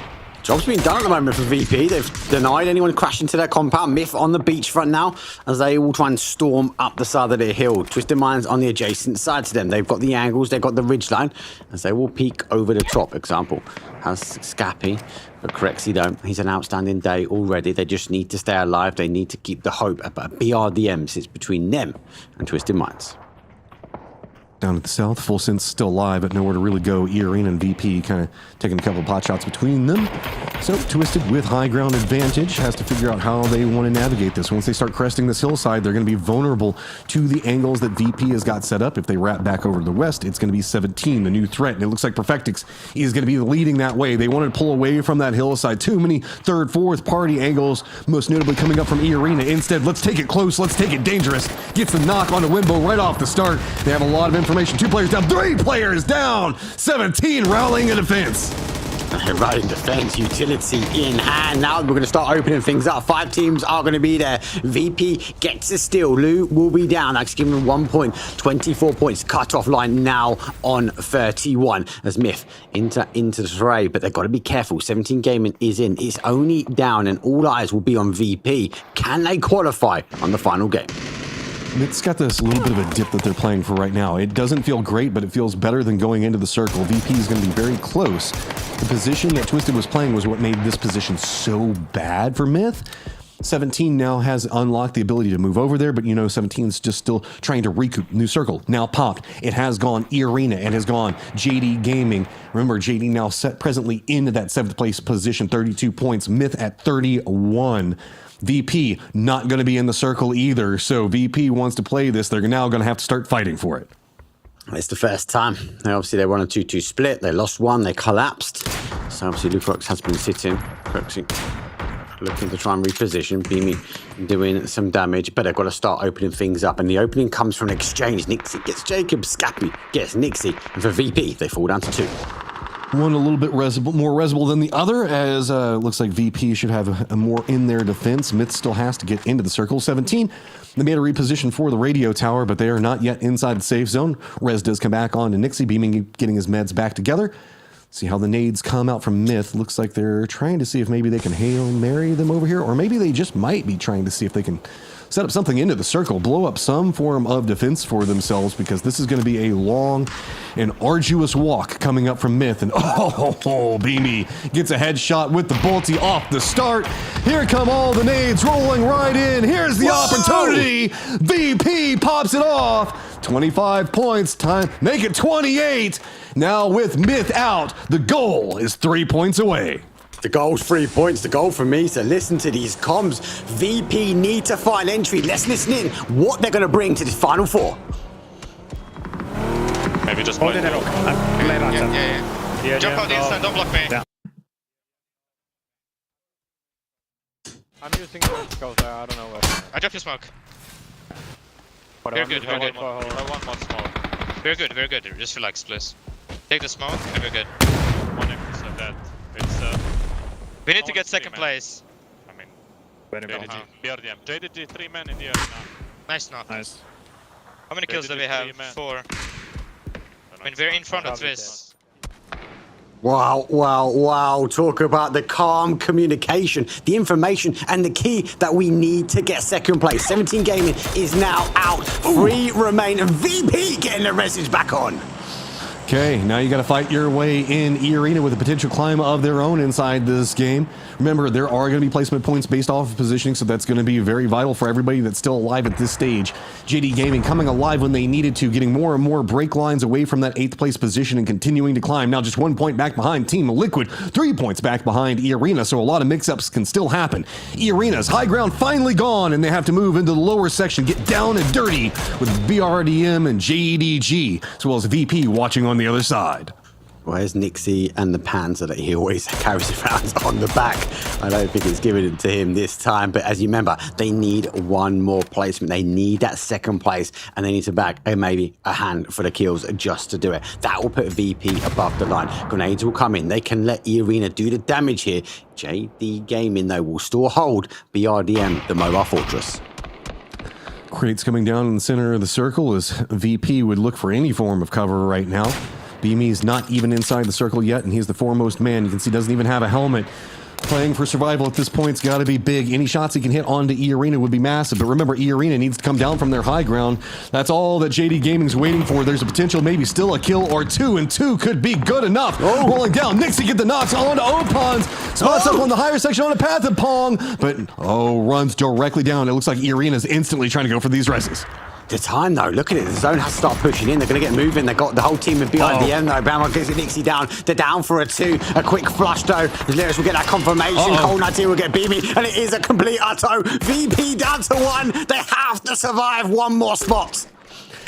Job's being done at the moment for VP. They've denied anyone crashing to their compound. Myth on the beachfront now as they all try and storm up the side of the hill. Twisted Minds on the adjacent side to them. They've got the angles, they've got the ridgeline as they will peek over the top. Example has Scappy, but Corexy don't. He's an outstanding day already. They just need to stay alive. They need to keep the hope. But BRDM sits between them and Twisted Minds. Down to the south, Full Sense still alive, but nowhere to really go. E-Arena and VP kind of taking a couple of pot shots between them. So Twisted with high ground advantage has to figure out how they want to navigate this. Once they start cresting this hillside, they're going to be vulnerable to the angles that VP has got set up. If they wrap back over to the west, it's going to be 17, the new threat. And it looks like Perfectix is going to be leading that way. They wanted to pull away from that hillside. Too many third, fourth party angles, most notably coming up from E-Arena. Instead, let's take it close, let's take it dangerous. Gets the knock on the Wimbo right off the start. They have a lot of information. 2 players down, 3 players down. 17 rallying in defense. Right in defense, utility in hand. Now we're going to start opening things up. 5 teams are going to be there. VP gets a steal. Lou will be down. That's giving him 1 point. 24 points. Cut-off line now on 31 as Myth into the fray. But they've got to be careful. 17 Gaming is in. It's only down, and all eyes will be on VP. Can they qualify on the final game? It's got this little bit of a dip that they're playing for right now. It doesn't feel great, but it feels better than going into the circle. VP is going to be very close. The position that Twisted was playing was what made this position so bad for Myth. 17 now has unlocked the ability to move over there, but 17 is just still trying to recoup. New circle now popped. It has gone E-Arena. It has gone JD Gaming. Remember, JD now set presently into that 7th place position, 32 points. Myth at 31. VP not going to be in the circle either, so VP wants to play this. They're now going to have to start fighting for it. It's the first time. They won a 2-2 split. They lost 1. They collapsed. So obviously Lucrox has been sitting. Looking to try and reposition. Beamy doing some damage, but they've got to start opening things up. And the opening comes from an exchange. Nixie gets Jacob. Scappy gets Nixie. And for VP, they fall down to 2. One a little bit more resible than the other, as looks like VP should have a more in their defense. Myth still has to get into the circle. 17, they made a reposition for the radio tower, but they are not yet inside the safe zone. Rez does come back on to Nixie, Beaming, getting his meds back together. See how the nades come out from Myth. Looks like they're trying to see if maybe they can Hail Mary them over here, or maybe they just might be trying to see if they can set up something into the circle, blow up some form of defense for themselves, because this is going to be a long and arduous walk coming up from Myth. And Beamy gets a headshot with the bolty off the start. Here come all the nades rolling right in. Here's the opportunity. VP pops it off. 25 points, time, make it 28. Now with Myth out, the goal is 3 points away. The goal's 3 points. The goal for me, so listen to these comms. VP need to find entry. Let's listen in what they're going to bring to this final 4. Maybe just hold it up. Yeah. Jump out inside, don't block me. Yeah. I'm using the scope there, I don't know where. I drop your smoke. Whatever, We're good, we're good. one more smoke. We're good. Just relax, please. Take the smoke and we're good. One so that it's We need to get second place. I mean, JDG, BRDM. JDG, 3 men in the area now. Nice knock. Nice. How many kills do we have? 4. I mean, we're in front of this. Wow. Talk about the calm communication, the information, and the key that we need to get second place. 17 Gaming is now out. 3 remain. VP getting the message back on. Okay, now you got to fight your way in E-Arena with a potential climb of their own inside this game. Remember, there are going to be placement points based off of positioning, so that's going to be very vital for everybody that's still alive at this stage. JD Gaming coming alive when they needed to, getting more and more break lines away from that 8th place position and continuing to climb. Now just 1 point back behind Team Liquid, 3 points back behind E-Arena, so a lot of mix-ups can still happen. E-Arena's high ground finally gone, and they have to move into the lower section, get down and dirty with BRDM and JDG, as well as VP watching on the other side. Where's Nixie and the Panzer that he always carries around on the back? I don't think it's given it to him this time, but as you remember, they need 1 more placement. They need that second place, and they need to bag maybe a hand for the kills just to do it. That will put VP above the line. Grenades will come in. They can let E-Arena do the damage here. JD Gaming, though, will still hold BRDM, the mobile fortress. Crates coming down in the center of the circle as VP would look for any form of cover right now. Beamy's not even inside the circle yet, and he's the foremost man. You can see he doesn't even have a helmet. Playing for survival at this point's got to be big. Any shots he can hit onto E-Arena would be massive. But remember, E-Arena needs to come down from their high ground. That's all that JD Gaming's waiting for. There's a potential, maybe still a kill or 2, and 2 could be good enough. Rolling down, Nixie get the knocks onto Opons. Spots up on the higher section on a path of Pong, but runs directly down. It looks like E-Arena's instantly trying to go for these reses. The time though, look at it. The zone has to start pushing in. They're going to get moving. They've got the whole team behind the end though. Bama gets Nixie down. They're down for a 2. A quick flush though. The Lyrics will get that confirmation. Cold Night here will get Beamy, and it is a complete auto. VP down to 1. They have to survive 1 more spot.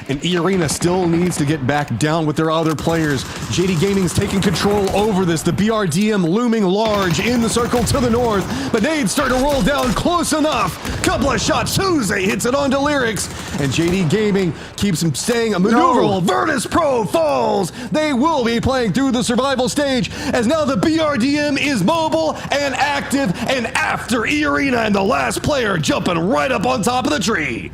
And E-Arena still needs to get back down with their other players. JD Gaming's taking control over this. The BRDM looming large in the circle to the north. But they'd start to roll down close enough. Couple of shots. Tuesday hits it onto Lyrics. And JD Gaming keeps him staying a maneuverable. Virtus Pro falls. They will be playing through the survival stage as now the BRDM is mobile and active and after E-Arena and the last player jumping right up on top of the tree.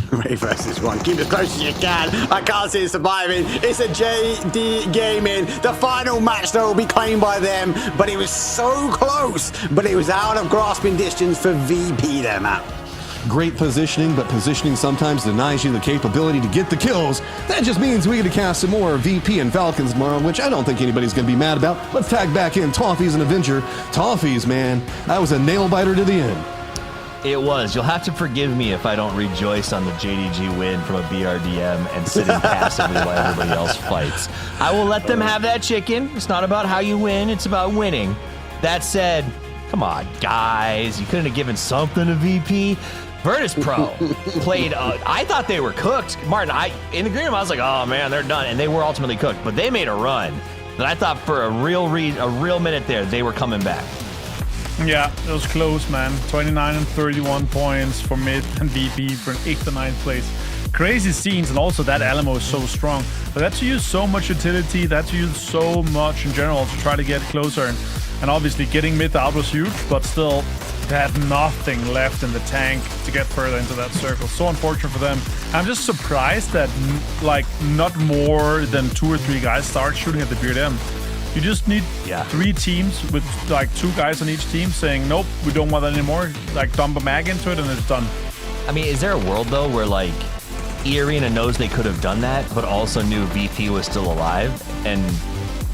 3 versus 1. Keep as close as you can. I can't see it surviving. It's a JD Gaming. The final match, though, will be claimed by them. But it was so close. But it was out of grasping distance for VP there, Matt. Great positioning, but positioning sometimes denies you the capability to get the kills. That just means we get to cast some more VP and Falcons tomorrow, which I don't think anybody's going to be mad about. Let's tag back in Toffees and Avenger. Toffees, man, that was a nail-biter to the end. It was. You'll have to forgive me if I don't rejoice on the JDG win from a BRDM and sitting passively while everybody else fights. I will let them have that chicken. It's not about how you win, it's about winning. That said, come on, guys. You couldn't have given something to VP. Virtus Pro played, I thought they were cooked. Martin, in the green room, I was like, oh man, they're done. And they were ultimately cooked, but they made a run that I thought for a real minute there, they were coming back. Yeah, it was close, man. 29 and 31 points for mid and VP for an 8th and 9th place. Crazy scenes, and also that Alamo is so strong. But that's to use so much utility, that's to use so much in general to try to get closer. And obviously getting mid out was huge, but still they had nothing left in the tank to get further into that circle. So unfortunate for them. I'm just surprised that like not more than 2 or 3 guys start shooting at the BRDM. You just need 3 teams with like 2 guys on each team saying, nope, we don't want that anymore. Like dump a mag into it and it's done. I mean, is there a world though where like E-Arena knows they could have done that, but also knew VP was still alive, and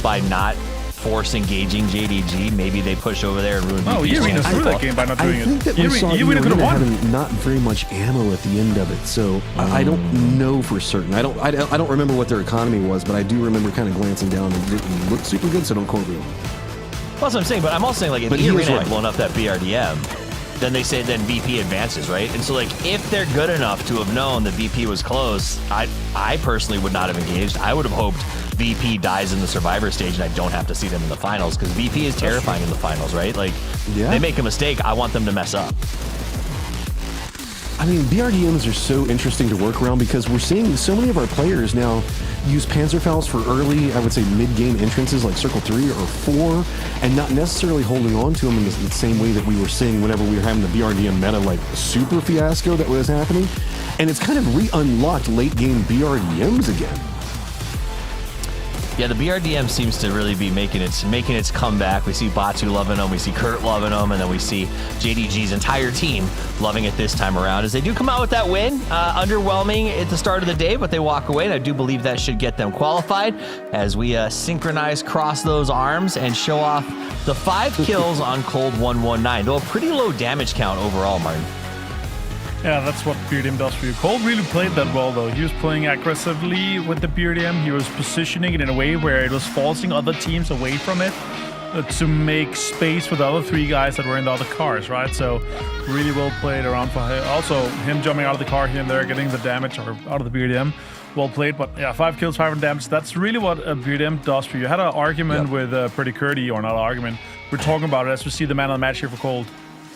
by not force engaging JDG, maybe they push over there and ruin VP's E-Arena threw that game by not doing it. I think that we saw E-Arena having not very much ammo at the end of it, so I don't know for certain. I don't remember what their economy was, but I do remember kind of glancing down and it looked super good, so don't quote me. Well, that's what I'm saying, but I'm also saying, like, if E-Arena had blown up that BRDM, then they say then VP advances, right? And so, like, if they're good enough to have known that VP was close, I personally would not have engaged. I would have hoped VP dies in the survivor stage and I don't have to see them in the finals, because VP is terrifying in the finals, right? Like, they make a mistake, I want them to mess up. I mean, BRDMs are so interesting to work around because we're seeing so many of our players now use Panzerfaust for early, I would say, mid-game entrances like Circle 3 or 4, and not necessarily holding on to them in the same way that we were seeing whenever we were having the BRDM meta, like, super fiasco that was happening. And it's kind of re-unlocked late-game BRDMs again. Yeah, the BRDM seems to really be making its comeback. We see Batu loving them, we see Kurt loving them, and then we see JDG's entire team loving it this time around, as they do come out with that win. Underwhelming at the start of the day, but they walk away, and I do believe that should get them qualified as we synchronize, cross those arms, and show off the 5 kills on Cold 119, though a pretty low damage count overall, Martin. Yeah, that's what BRDM does for you. Cold really played that well, though. He was playing aggressively with the BRDM. He was positioning it in a way where it was forcing other teams away from it to make space for the other 3 guys that were in the other cars, right? So really well played around for him. Also, him jumping out of the car here and there, getting the damage or out of the BRDM. Well played, but yeah, 5 kills, 500 damage. That's really what a BRDM does for you. I had an argument with Pretty Curdy, or not an argument. We're talking about it as we see the man of the match here for Cold.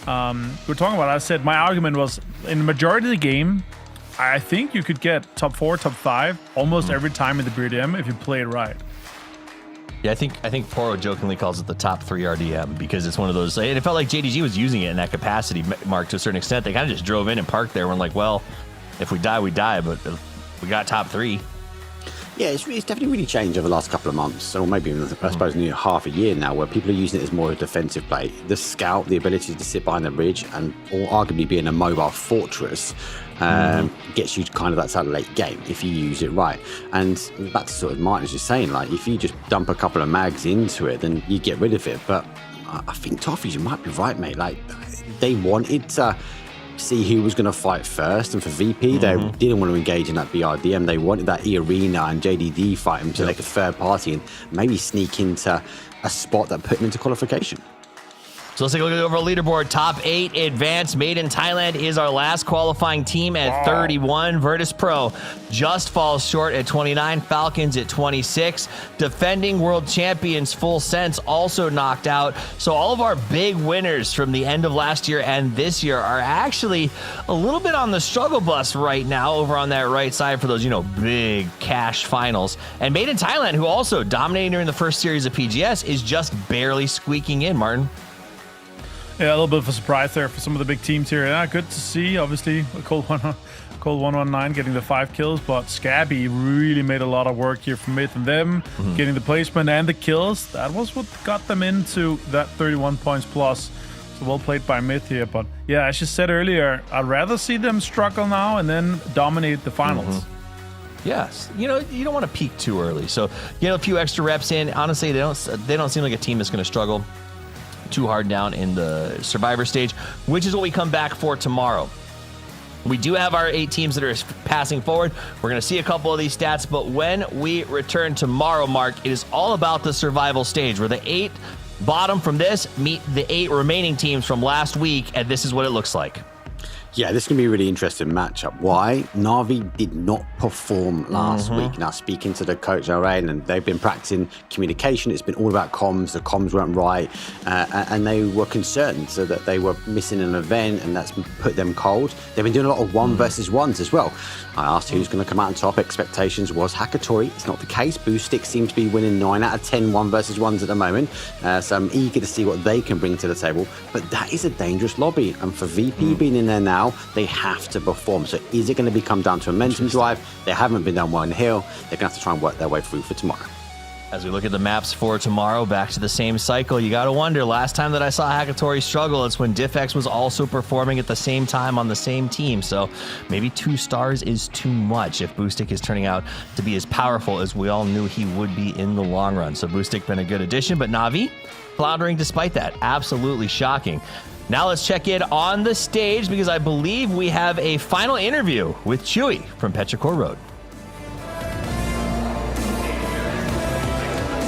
We're talking about it. I said my argument was, in the majority of the game, I think you could get top 4, top 5 almost every time in the BRDM if you play it right. Yeah, I think Poro jokingly calls it the top 3 RDM because it's one of those, and it felt like JDG was using it in that capacity, Mark, to a certain extent. They kind of just drove in and parked there. We're like, well, if we die, we die, but we got top 3. Yeah, it's definitely really changed over the last couple of months, or maybe even, I suppose, nearly half a year now, where people are using it as more of a defensive play. The scout, the ability to sit behind the ridge and or arguably being a mobile fortress gets you kind of that sort of late game if you use it right. And that's sort of Martin was just saying, like, if you just dump a couple of mags into it, then you get rid of it. But I think Toffees, you might be right, mate. Like, they wanted to see who was going to fight first, and for VP they didn't want to engage in that BRDM. They wanted that E-Arena and JDD fight him so they could third party and maybe sneak into a spot that put him into qualification. So let's take a look over the leaderboard. Top 8 advanced. Made in Thailand is our last qualifying team at 31. Virtus Pro just falls short at 29. Falcons at 26. Defending world champions Full Sense also knocked out. So all of our big winners from the end of last year and this year are actually a little bit on the struggle bus right now over on that right side for those, you know, big cash finals. And Made in Thailand, who also dominated during the first series of PGS, is just barely squeaking in, Martin. Yeah, a little bit of a surprise there for some of the big teams here. Yeah, good to see, obviously, Cold 119 getting the 5 kills, but Scabby really made a lot of work here for Myth and them, getting the placement and the kills. That was what got them into that 31 points plus. So well played by Myth here. But yeah, as you said earlier, I'd rather see them struggle now and then dominate the finals. Yes, you know, you don't want to peak too early. So get a few extra reps in. Honestly, they don't seem like a team that's going to struggle too hard down in the survivor stage, which is what we come back for tomorrow. We do have our 8 teams that are passing forward. We're going to see a couple of these stats, but when we return tomorrow, Mark, it is all about the survival stage, where the 8 bottom from this meet the 8 remaining teams from last week, and this is what it looks like. Yeah, this is going to be a really interesting matchup. Why? Na'Vi did not perform last week. Now, speaking to the coach, Arain, and they've been practicing communication. It's been all about comms. The comms weren't right, and they were concerned so that they were missing an event, and that's put them cold. They've been doing a lot of 1 versus 1s as well. I asked who's going to come out on top. Expectations was Hakatori. It's not the case. Boostic seems to be winning 9 out of 10 1 versus 1s at the moment. So I'm eager to see what they can bring to the table. But that is a dangerous lobby, and for VP being in there now, they have to perform. So is it going to come down to a momentum drive? They haven't been down one hill. They're going to have to try and work their way through for tomorrow. As we look at the maps for tomorrow, back to the same cycle, you got to wonder, last time that I saw Hakatori struggle, it's when Diffx was also performing at the same time on the same team. So maybe 2 stars is too much if Boostic is turning out to be as powerful as we all knew he would be in the long run. So Boostic been a good addition, but Na'Vi floundering despite that. Absolutely shocking. Now let's check in on the stage because I believe we have a final interview with Chewy from Petrichor Road.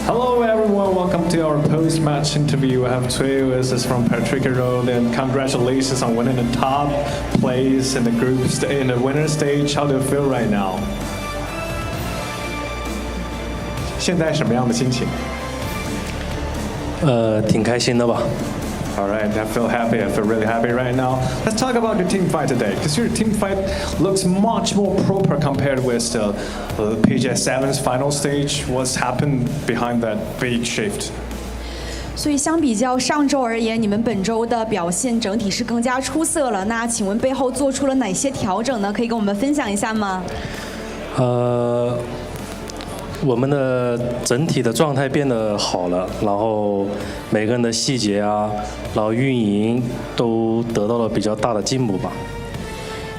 Hello everyone, welcome to our post-match interview. We have Chewy with us from Petrichor Road, and congratulations on winning the top place in the group in the winner stage. How do you feel right now? 现在什么样的心情？挺开心的吧。All right, I feel happy. I feel really happy right now. Let's talk about your team fight today, because your team fight looks much more proper compared with the PGS 7's final stage. What's happened behind that big shift? 所以相比较上周而言，你们本周的表现整体是更加出色了。那请问背后做出了哪些调整呢？可以跟我们分享一下吗？我们的整体的状态变得好了，然后每个人的细节啊，然后运营都得到了比较大的进步吧。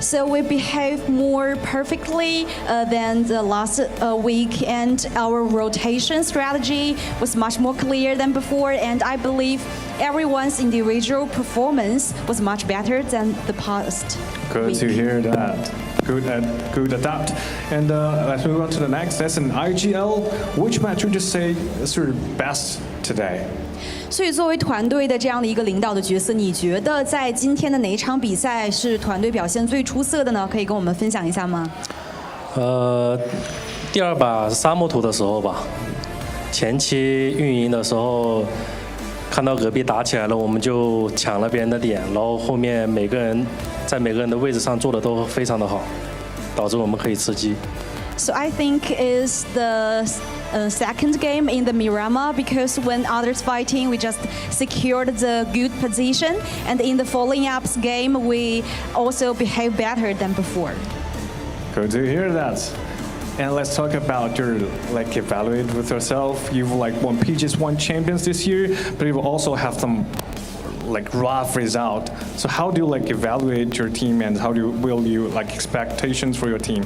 So we behave more perfectly than the last week, and our rotation strategy was much more clear than before. And I believe everyone's individual performance was much better than the past. Good to hear that. Good adapt. And let's move on to the next. That's an IGL. Which match would you say is your best today? 所以，作为团队的这样的一个领导的角色，你觉得在今天的哪一场比赛是团队表现最出色的呢？可以跟我们分享一下吗？第二把沙漠图的时候吧，前期运营的时候，看到隔壁打起来了，我们就抢了别人的点，然后后面每个人在每个人的位置上做的都非常的好，导致我们可以吃鸡。So I think is the second game in the Miramar, because when others fighting, we just secured the good position, and in the following ups game, we also behave better than before. Good to hear that. And let's talk about your evaluate with yourself. You've won PGS1 champions this year, but you also have some rough result. So how do you evaluate your team, and how will you expectations for your team?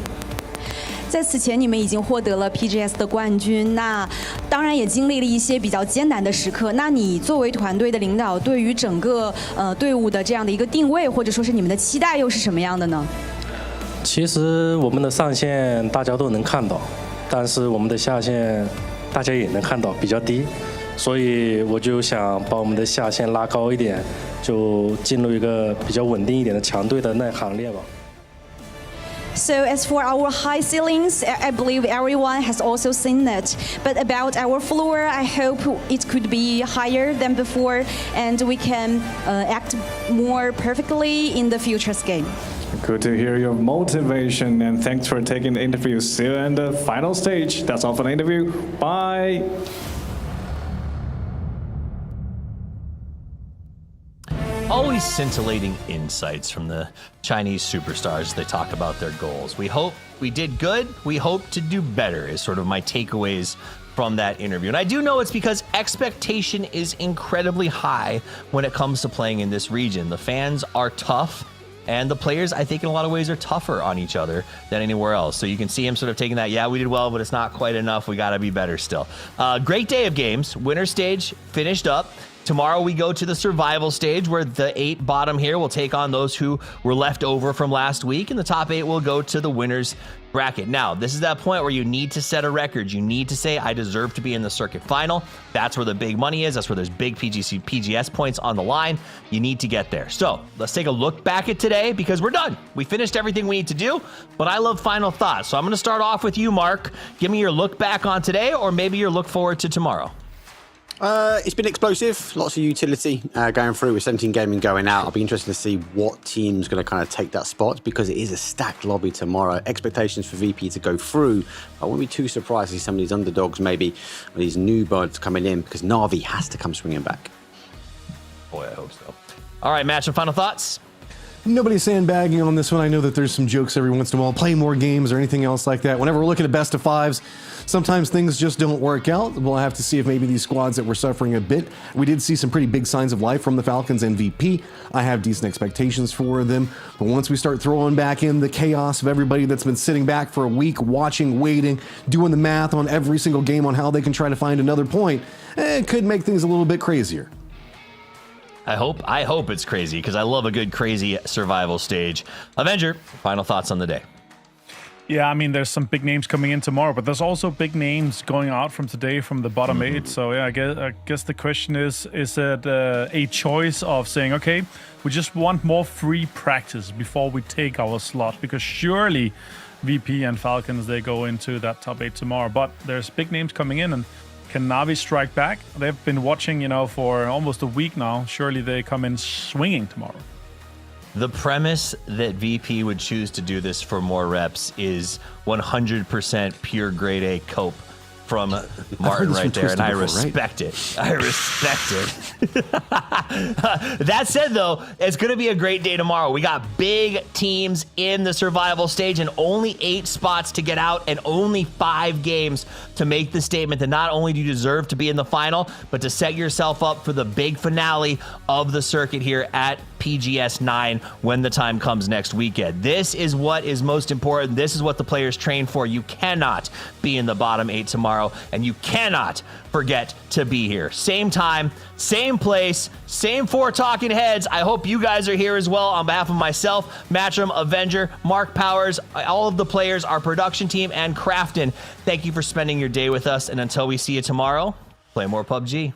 在此前，你们已经获得了 PGS 的冠军，那当然也经历了一些比较艰难的时刻。那你作为团队的领导，对于整个队伍的这样的一个定位，或者说是你们的期待又是什么样的呢？其实我们的上限大家都能看到，但是我们的下限大家也能看到比较低，所以我就想把我们的下限拉高一点，就进入一个比较稳定一点的强队的那行列吧。So as for our high ceilings, I believe everyone has also seen it. But about our floor, I hope it could be higher than before, and we can act more perfectly in the future's game. Good to hear your motivation, and thanks for taking the interview. See you in the final stage. That's all for the interview. Bye. Always scintillating insights from the Chinese superstars as they talk about their goals. We hope we did good. We hope to do better is sort of my takeaways from that interview. And I do know it's because expectation is incredibly high when it comes to playing in this region. The fans are tough, and the players, I think, in a lot of ways are tougher on each other than anywhere else. So you can see him sort of taking that, yeah, we did well, but it's not quite enough. We got to be better still. Great day of games. Winter stage finished up. Tomorrow we go to the survival stage, where the 8 bottom here will take on those who were left over from last week, and the top 8 will go to the winners bracket. Now, this is that point where you need to set a record. You need to say, I deserve to be in the circuit final. That's where the big money is. That's where there's big PGS points on the line. You need to get there. So let's take a look back at today, because we're done. We finished everything we need to do, but I love final thoughts. So I'm going to start off with you, Mark. Give me your look back on today, or maybe your look forward to tomorrow. It's been explosive, lots of utility going through with 17 gaming going out. I'll be interested to see what team's going to kind of take that spot, because it is a stacked lobby tomorrow. Expectations for VP to go through. I wouldn't be too surprised to see some of these underdogs, maybe these new birds coming in, because Na'Vi has to come swinging back. Boy, I hope so. All right, Match, and final thoughts? Nobody's sandbagging on this one. I know that there's some jokes every once in a while, play more games or anything else like that. Whenever we're looking at best of fives, sometimes things just don't work out. We'll have to see if maybe these squads that were suffering a bit. We did see some pretty big signs of life from the Falcons and VP. I have decent expectations for them. But once we start throwing back in the chaos of everybody that's been sitting back for a week, watching, waiting, doing the math on every single game on how they can try to find another point, it could make things a little bit crazier. I hope it's crazy, because I love a good crazy survival stage. Avenger, final thoughts on the day. Yeah, I mean, there's some big names coming in tomorrow, but there's also big names going out from today from the bottom 8. So yeah, I guess the question is it a choice of saying, okay, we just want more free practice before we take our slot? Because surely VP and Falcons, they go into that top 8 tomorrow. But there's big names coming in, and can Navi strike back? They've been watching, for almost a week now. Surely they come in swinging tomorrow. The premise that VP would choose to do this for more reps is 100% pure grade A cope from Martin right there, and I respect it. I respect it. That said, though, it's going to be a great day tomorrow. We got big teams in the survival stage and only 8 spots to get out and only 5 games to make the statement that not only do you deserve to be in the final, but to set yourself up for the big finale of the circuit here at PGS 9 when the time comes next weekend. This is what is most important. This is what the players train for. You cannot be in the bottom 8 tomorrow, and you cannot forget to be here. Same time, same place, same 4 talking heads. I hope you guys are here as well. On behalf of myself, Matchroom, Avenger, Mark Powers, all of the players, our production team, and Crafton, thank you for spending your day with us. And until we see you tomorrow, play more PUBG.